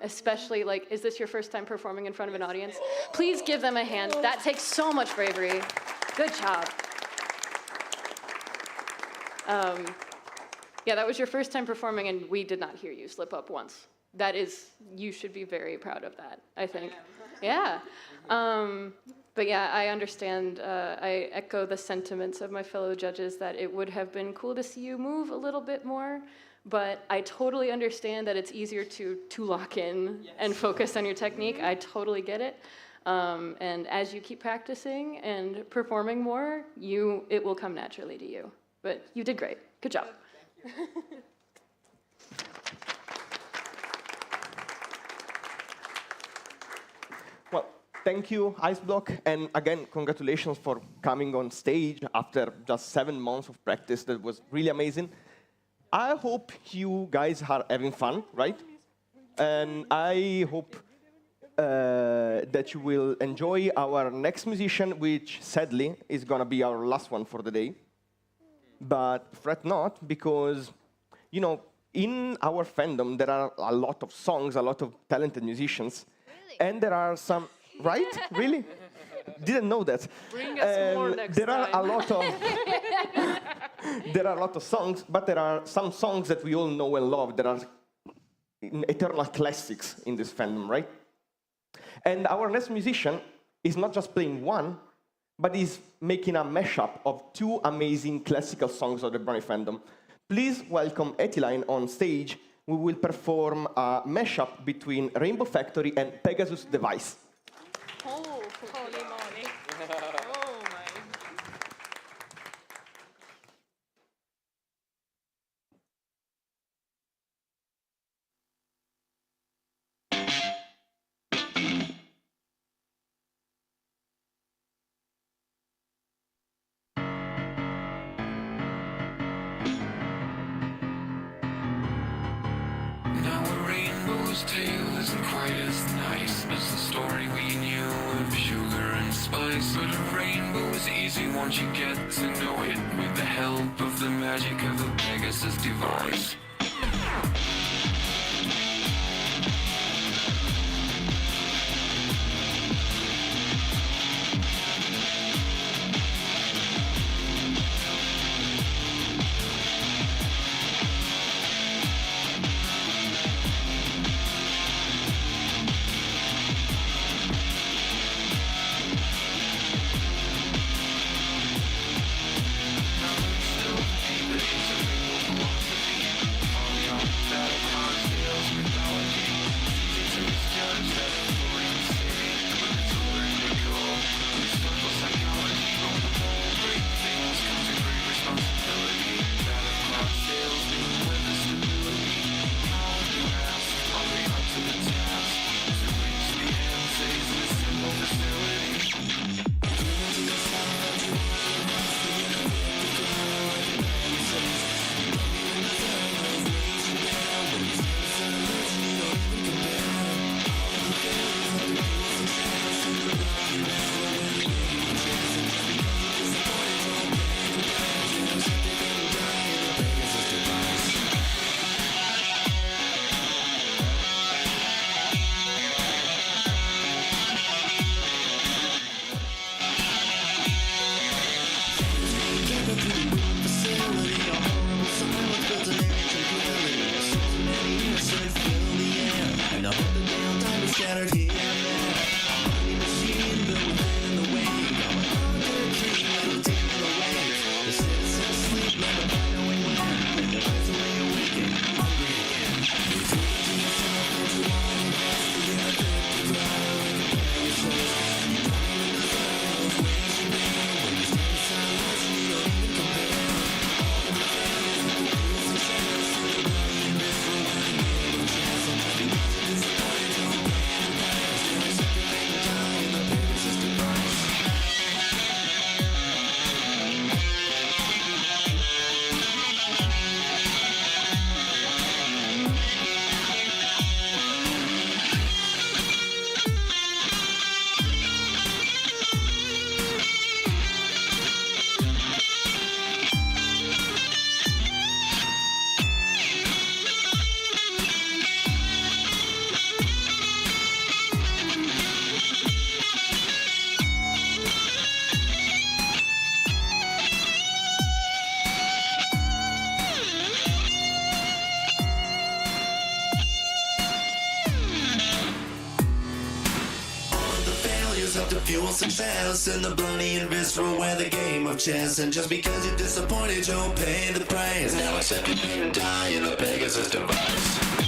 Especially, like, is this your first time performing in front of an audience? Please give them a hand. That takes so much bravery. Good job. Yeah, that was your first time performing, and we did not hear you slip up once. That is, you should be very proud of that, I think. Yeah. But yeah, I understand. I echo the sentiments of my fellow judges that it would have been cool to see you move a little bit more, but I totally understand that it's easier to lock in and focus on your technique. I totally get it. And as you keep practicing and performing more, it will come naturally to you. But you did great. Good job. Well, thank you, Iceblock, and again, congratulations for coming on stage after just 7 months of practice. That was really amazing. I hope you guys are having fun, right? And I hope that you will enjoy our next musician, which sadly is gonna be our last one for the day. But fret not, because, you know, in our fandom, there are a lot of songs, a lot of talented musicians. Really? And there are some, right? Really? Didn't know that. Bring us more next there are time. a lot of there are a lot of songs, but there are some songs that we all know and love that are eternal classics in this fandom, right? And our next musician is not just playing one, but is making a mashup of 2 amazing classical songs of the Brony fandom. Please welcome Itali on stage. We will perform a mashup between Rainbow Factory and Pegasus Device. Oh, holy moly. Oh my. Now a rainbow's tale isn't quite as nice as the story we knew of sugar and spice. But a rainbow is easy once you get to know it, with the help of the magic of the Pegasus device. Players have to fuel success in the bloody and visceral where the game of chess. And just because you're disappointed, you'll pay the price. Now accept your fate and die in a Pegasus device.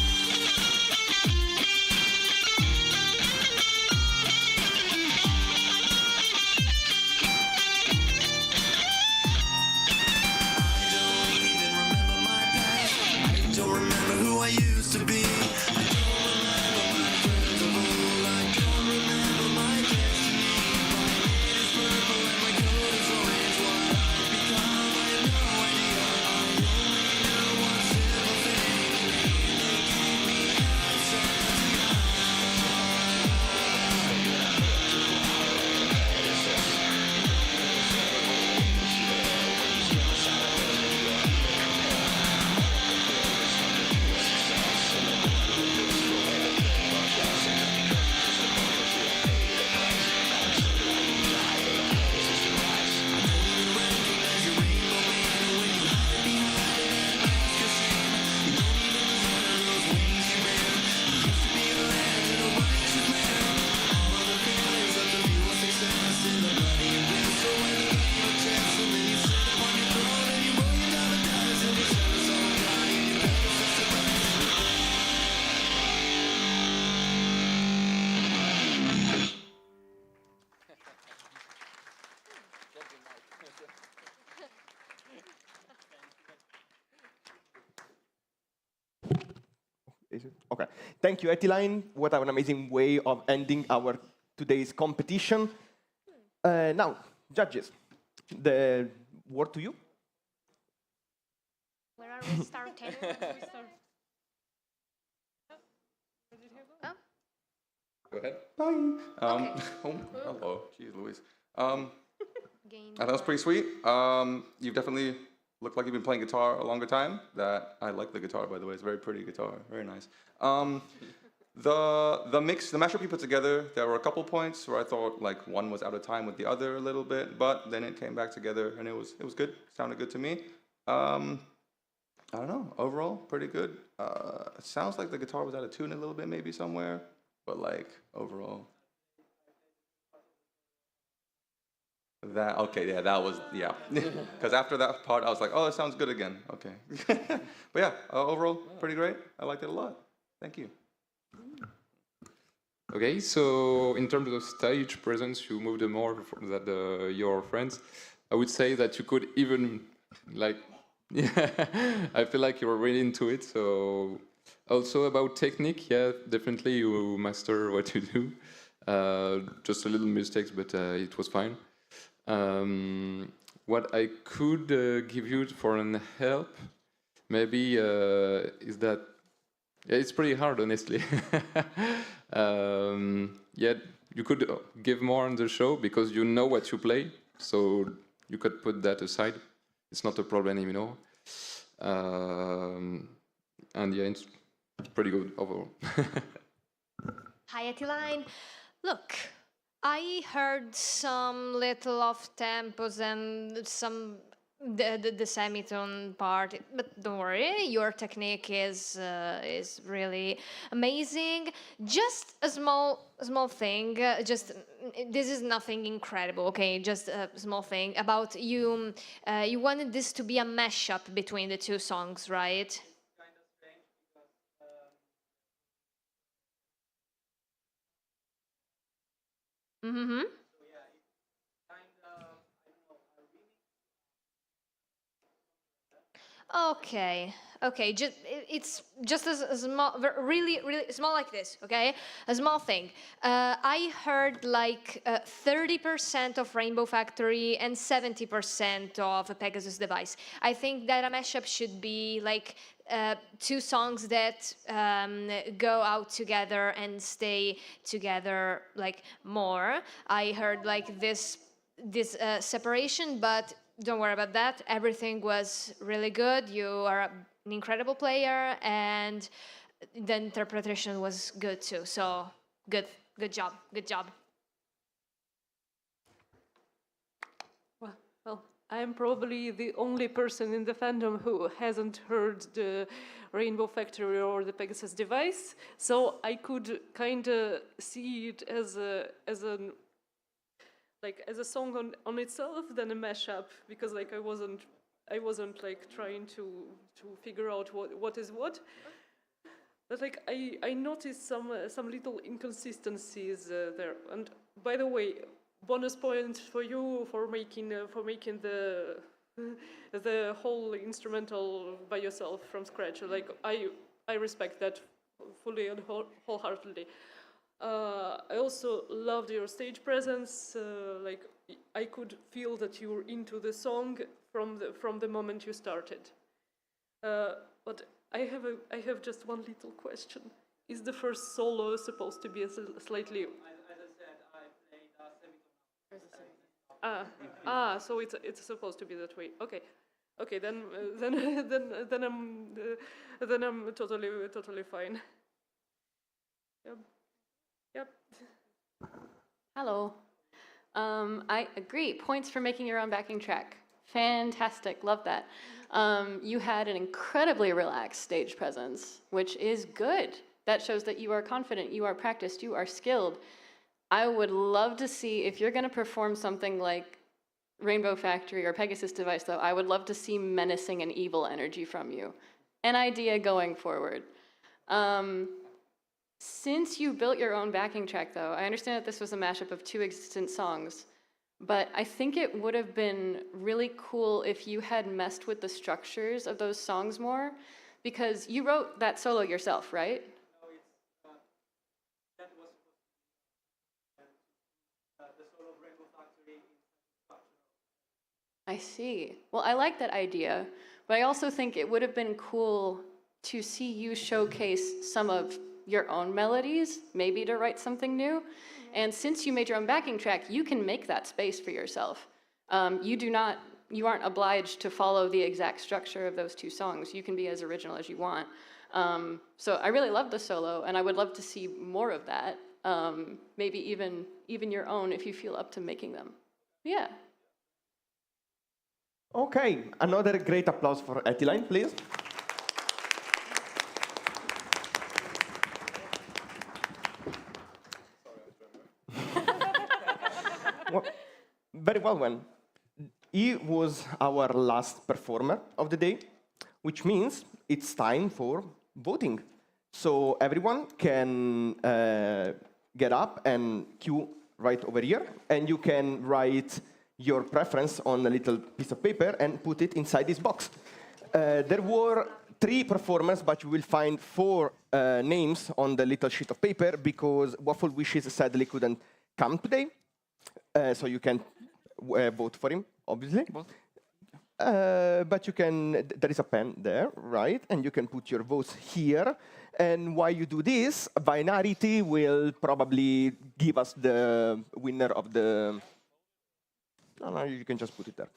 Okay. Thank you, Itali. What an amazing way of ending our today's competition. Now, judges, the word to you. Where are we starting? Go ahead. Bye. Oh, hello. Jeez Louise. That was pretty sweet. You've definitely looked like you've been playing guitar a longer time. I like the guitar, by the way. It's a very pretty guitar. Very nice. The mashup you put together, there were a couple points where I thought like one was out of time with the other a little bit, but then it came back together and it was good. Sounded good to me. I don't know. Overall, pretty good. It sounds like the guitar was out of tune a little bit, maybe somewhere, but like overall. That was. Because after that part, I was like, oh, it sounds good again. Okay. But yeah, overall, pretty great. I liked it a lot. Thank you. Okay, so in terms of stage presence, you moved more than your friends. I would say that you could even, like, I feel like you were really into it. So also about technique, yeah, definitely you master what you do. Just a little mistakes, but it was fine. What I could give you for an help, maybe, is that it's pretty hard, honestly. Yeah, you could give more on the show because you know what you play, so you could put that aside. It's not a problem anymore. And yeah, it's pretty good overall. Hi, Itali. Look, I heard some little off tempos and some the semitone part, but don't worry, your technique is really amazing. Just a small thing. This is nothing incredible. Okay, just a small thing about you. You wanted this to be a mashup between the two songs, right? Mm-hmm. Okay. It's just a small, really small like this. Okay, a small thing. I heard like 30% of Rainbow Factory and 70% of a Pegasus device. I think that a mashup should be like two songs that go out together and stay together like more. I heard like this separation, but don't worry about that. Everything was really good. You are an incredible player, and the interpretation was good too. So good job. Well, I'm probably the only person in the fandom who hasn't heard the Rainbow Factory or the Pegasus device, so I could kind of see it as an like as a song on itself than a mashup, because like I wasn't like trying to figure out what is what. But like I noticed some little inconsistencies there. And by the way, bonus points for you for making the whole instrumental by yourself from scratch. Like I respect that fully and wholeheartedly. I also loved your stage presence. Like I could feel that you were into the song from the moment you started. But I have just one little question. Is the first solo supposed to be a slightly? As I said, I played so it's supposed to be that way. Okay, then I'm totally fine. Yep. Hello. I agree. Points for making your own backing track. Fantastic. Love that. You had an incredibly relaxed stage presence, which is good. That shows that you are confident, you are practiced, you are skilled. I would love to see, if you're going to perform something like Rainbow Factory or Pegasus Device, though, I would love to see menacing and evil energy from you. An idea going forward. Since you built your own backing track, though, I understand that this was a mashup of 2 existent songs, but I think it would have been really cool if you had messed with the structures of those songs more, because you wrote that solo yourself, right? No, that was the solo of Rainbow Factory I see. Well, I like that idea, but I also think it would have been cool to see you showcase some of your own melodies, maybe to write something new. And since you made your own backing track, you can make that space for yourself. You aren't obliged to follow the exact structure of those 2 songs. You can be as original as you want. So I really love the solo, and I would love to see more of that. Maybe even your own if you feel up to making them. Yeah. Okay, another great applause for Itali, please. Well, very well then. He was our last performer of the day, which means it's time for voting. So everyone can get up and queue right over here, and you can write your preference on a little piece of paper and put it inside this box. There were 3 performers, but you will find 4 names on the little sheet of paper because Waffle Wishes sadly couldn't come today. So you can vote for him, obviously. But you can, there is a pen there, right? And you can put your votes here. And while you do this, Binarity will probably give us the winner of the... No, you can just put it there.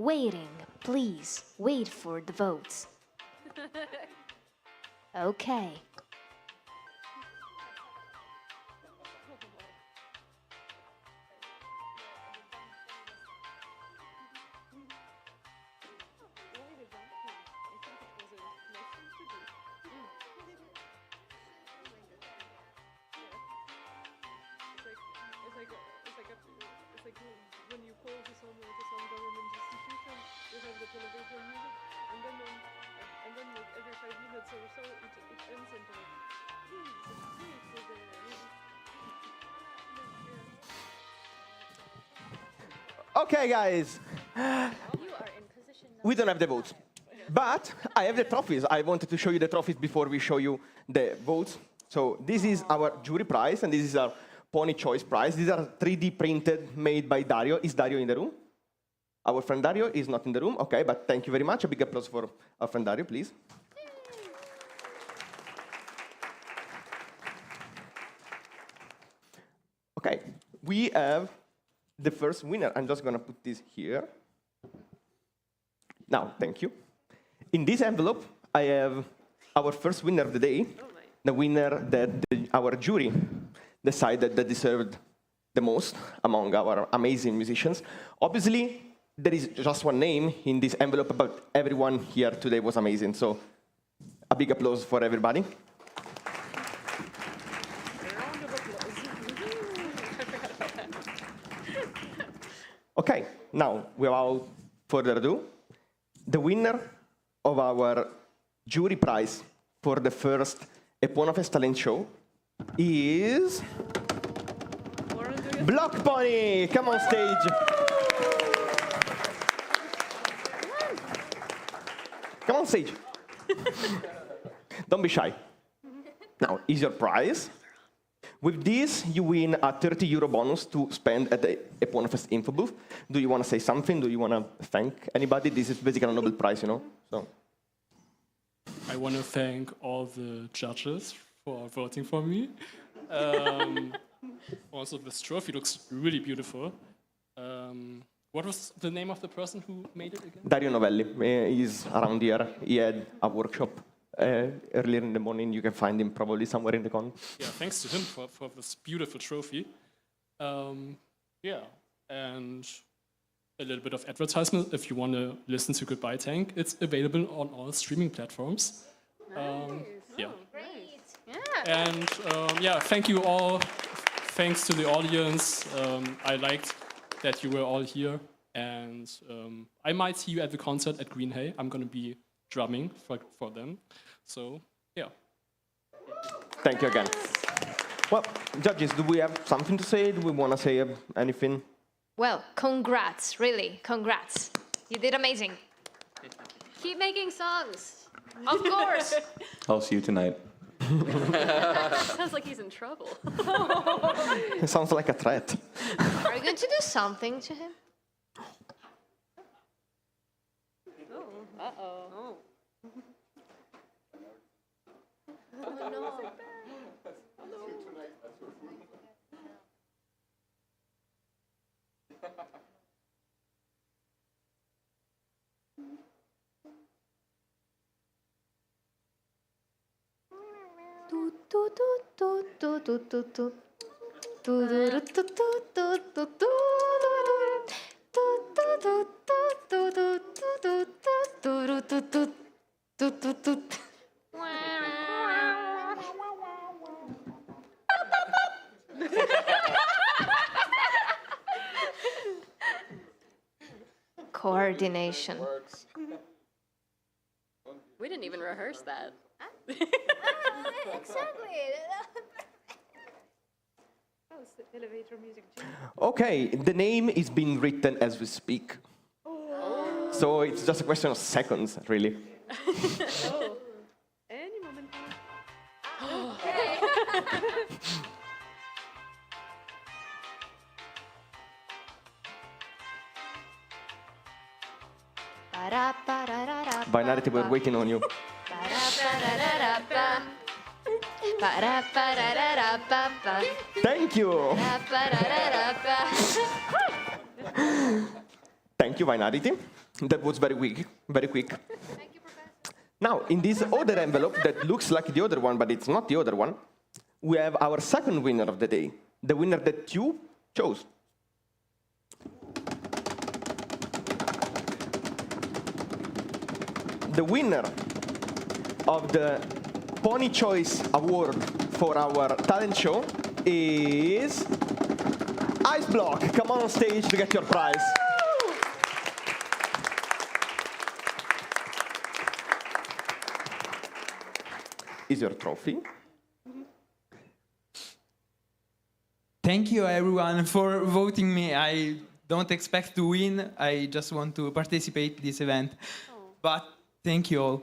Waiting, please, wait for the votes. Okay. It's like when you call to some government institution, you have the television music, and then like every 5 minutes or so, it ends into like, please for the Okay, guys. We don't have the votes. But I have the trophies. I wanted to show you the trophies before we show you the votes. So this is our jury prize, and this is our Pony Choice Prize. These are 3D printed, made by Dario. Is Dario in the room? Our friend Dario is not in the room. Okay, but thank you very much. A big applause for our friend Dario, please. Okay, we have the first winner. I'm just going to put this here. Now, thank you. In this envelope, I have our first winner of the day, the winner that our jury decided that deserved the most among our amazing musicians. Obviously, there is just one name in this envelope, but everyone here today was amazing. So a big applause for everybody. Okay, now, without further ado, the winner of our jury prize for the first EponaFest talent show is Block Pony. Come on stage. Come on stage. Don't be shy. Now, is your prize. With this, you win a €30 bonus to spend at the EponaFest info booth. Do you want to say something? Do you want to thank anybody? This is basically a Nobel Prize, you know. So. I want to thank all the judges for voting for me. Also, this trophy looks really beautiful. What was the name of the person who made it again? Dario Novelli. He's around here. He had a workshop earlier in the morning. You can find him probably somewhere in the corner. Yeah, thanks to him for this beautiful trophy. Yeah, and a little bit of advertisement. If you want to listen to Goodbye Tank, it's available on all streaming platforms. Yeah. And yeah, thank you all. Thanks to the audience. I liked that you were all here. And I might see you at the concert at Green Hay. I'm going to be drumming for them. So, yeah. Thank you again. Well, judges, do we have something to say? Do we want to say anything? Well, congrats, really, congrats. You did amazing. Keep making songs. Of course. I'll see you tonight. Sounds like he's in trouble. It sounds like a threat. Are you going to do something to him? Uh-oh. Oh, no. Coordination. We didn't even rehearse that. Exactly. Oh, it's the elevator music. Okay, the name is being written as we speak. Oh. So it's just a question of seconds, really. Oh. Any moment. Binarity, we're waiting on you. Thank you. Thank you, Binarity. That was very quick. Very quick. Now, in this other envelope that looks like the other one, but it's not the other one, we have our second winner of the day, the winner that you chose. The winner of the Pony Choice Award for our talent show is Ice Block. Come on stage to get your prize. Is your trophy. Thank you, everyone, for voting me. I don't expect to win. I just want to participate in this event. But thank you all.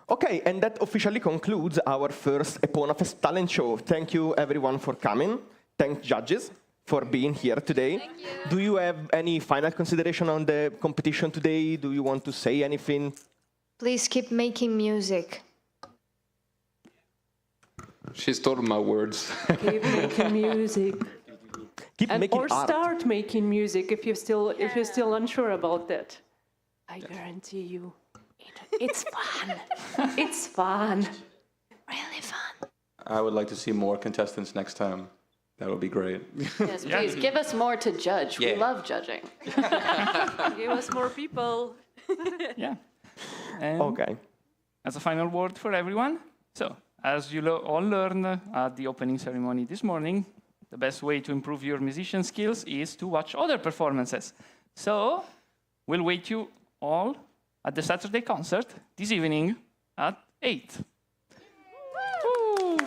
Okay, and that officially concludes our first EponaFest talent show. Thank you, everyone, for coming. Thank judges for being here today. Thank you. Do you have any final consideration on the competition today? Do you want to say anything? Please keep making music. She stole my words. Keep making music. Keep making or art. start making music if you're still unsure about that. I guarantee you, it's fun. It's fun. Really fun. I would like to see more contestants next time. That would be great. Yes, please give us more to judge. We Yeah. love judging. Give us more people. Yeah. And Okay. as a final word for everyone, so as you all learned at the opening ceremony this morning, the best way to improve your musician skills is to watch other performances. So we'll wait you all at the Saturday concert this evening at 8. Woo!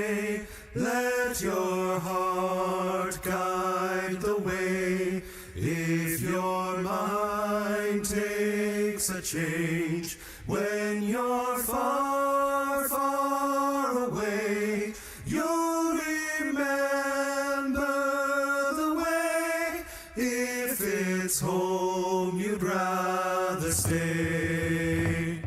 stray. Let your heart guide the way. If your mind takes a change when you're far, far away, you'll remember the way. If it's home you'd rather stay.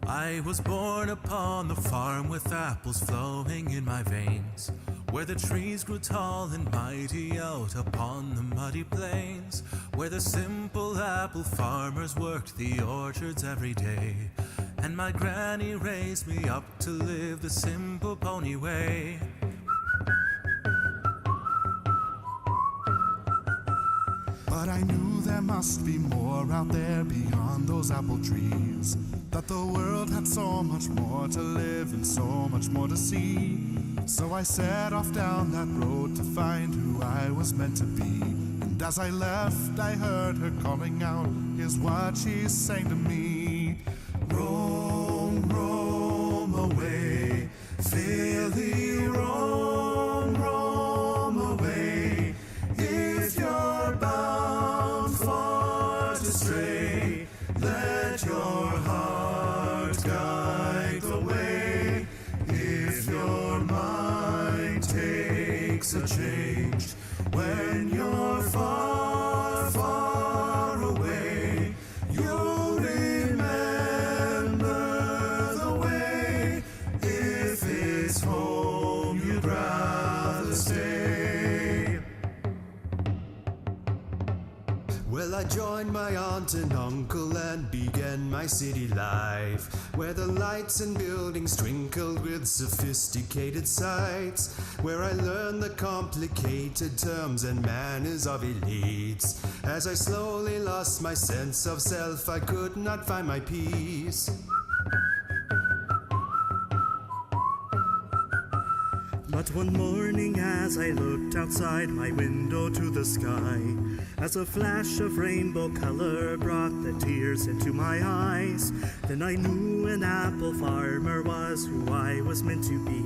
I was born upon the farm with apples flowing in my veins, where the trees grew tall and mighty out upon the muddy plains, where the simple apple farmers worked the orchards every day. And my granny raised me up to live the simple pony way. But I knew there must be more out there beyond those apple trees, that the world had so much more to live and so much more to see. So I set off down that road to find who I was meant to be. And as I left, I heard her calling out, here's what she sang to me. Roam, roam away, fairly roam, roam away. If you're bound far to stray, let your heart guide the way. If your mind takes a change when you're far, far away, you'll remember the way. If it's home you'd rather stay. Well, I joined my aunt and uncle and began my city life, where the lights and buildings twinkled with sophisticated sights, where I learned the complicated terms and manners of elites. As I slowly lost my sense of self, I could not find my peace. But one morning as I looked outside my window to the sky, as a flash of rainbow color brought the tears into my eyes, then I knew an apple farmer was who I was meant to be.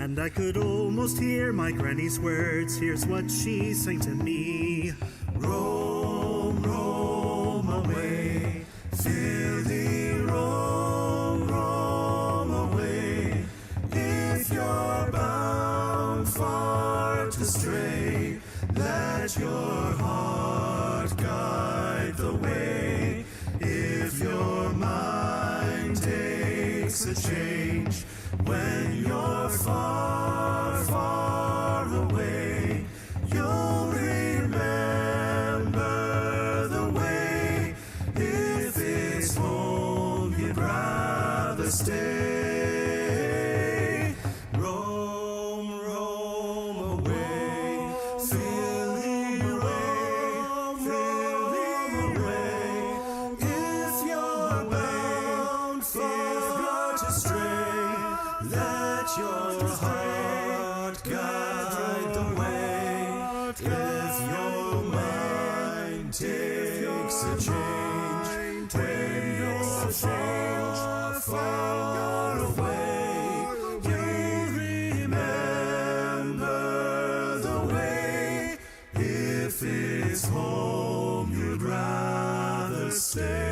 And I could almost hear my granny's words, here's what she sang to me. Roam, roam away, fairly roam, roam away. If you're bound far to stray, let your heart guide the way. If your mind takes a change when you're far, far away, you'll remember the way. If it's home you'd rather stay. Roam, roam away, fairly roam, roam away. If you're bound far to stray, let your heart guide the way. If your mind takes a change when you're far, far away, you'll remember the way. If it's home you'd rather stay.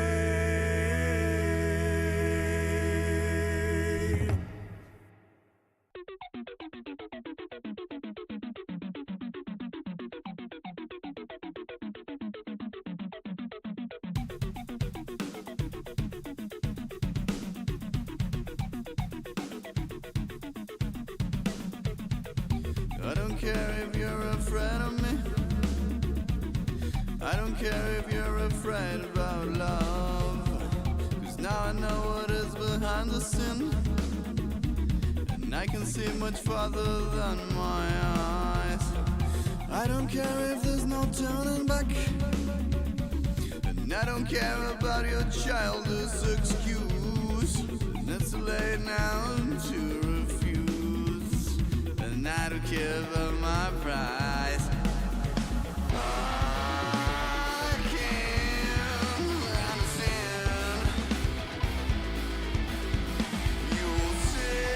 I don't care if you're afraid of me. I don't care if you're afraid about love. 'Cause now I know what is behind the sin, and I can see much farther than my eyes. I don't care if there's no turning back, and I don't care about your childish excuse. And it's too late now to refuse, and I don't care about my price. I can't understand. You'll say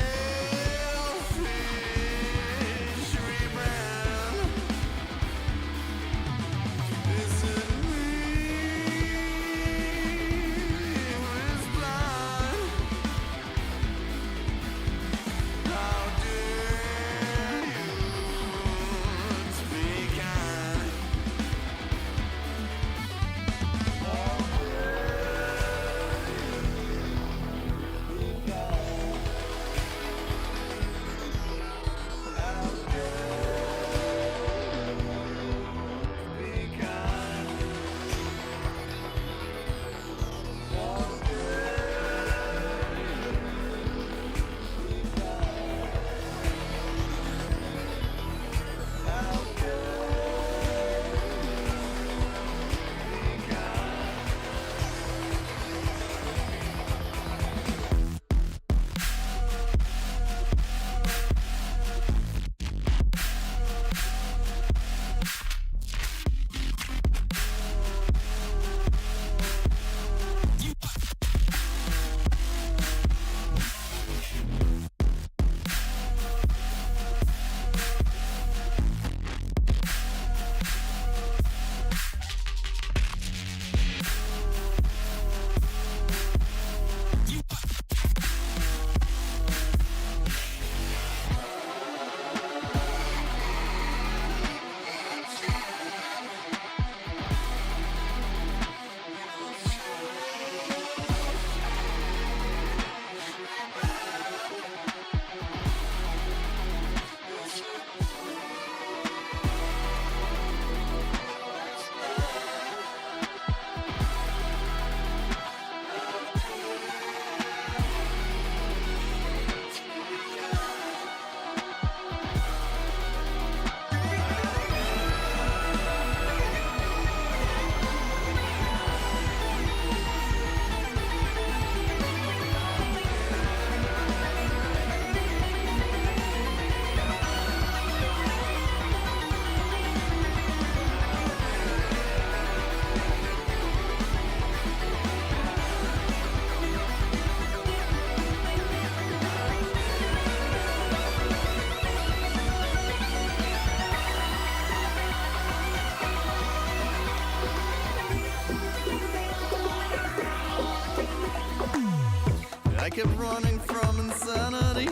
kept running from insanity.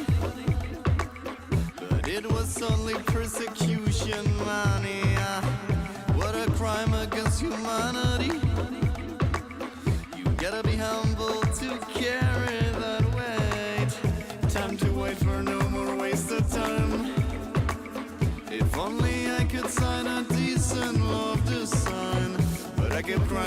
But it was only persecution, mania. What a crime against humanity. You gotta be humble to carry that weight. Time to wait for no more wasted time. If only I could sign a decent love design, but I kept crying.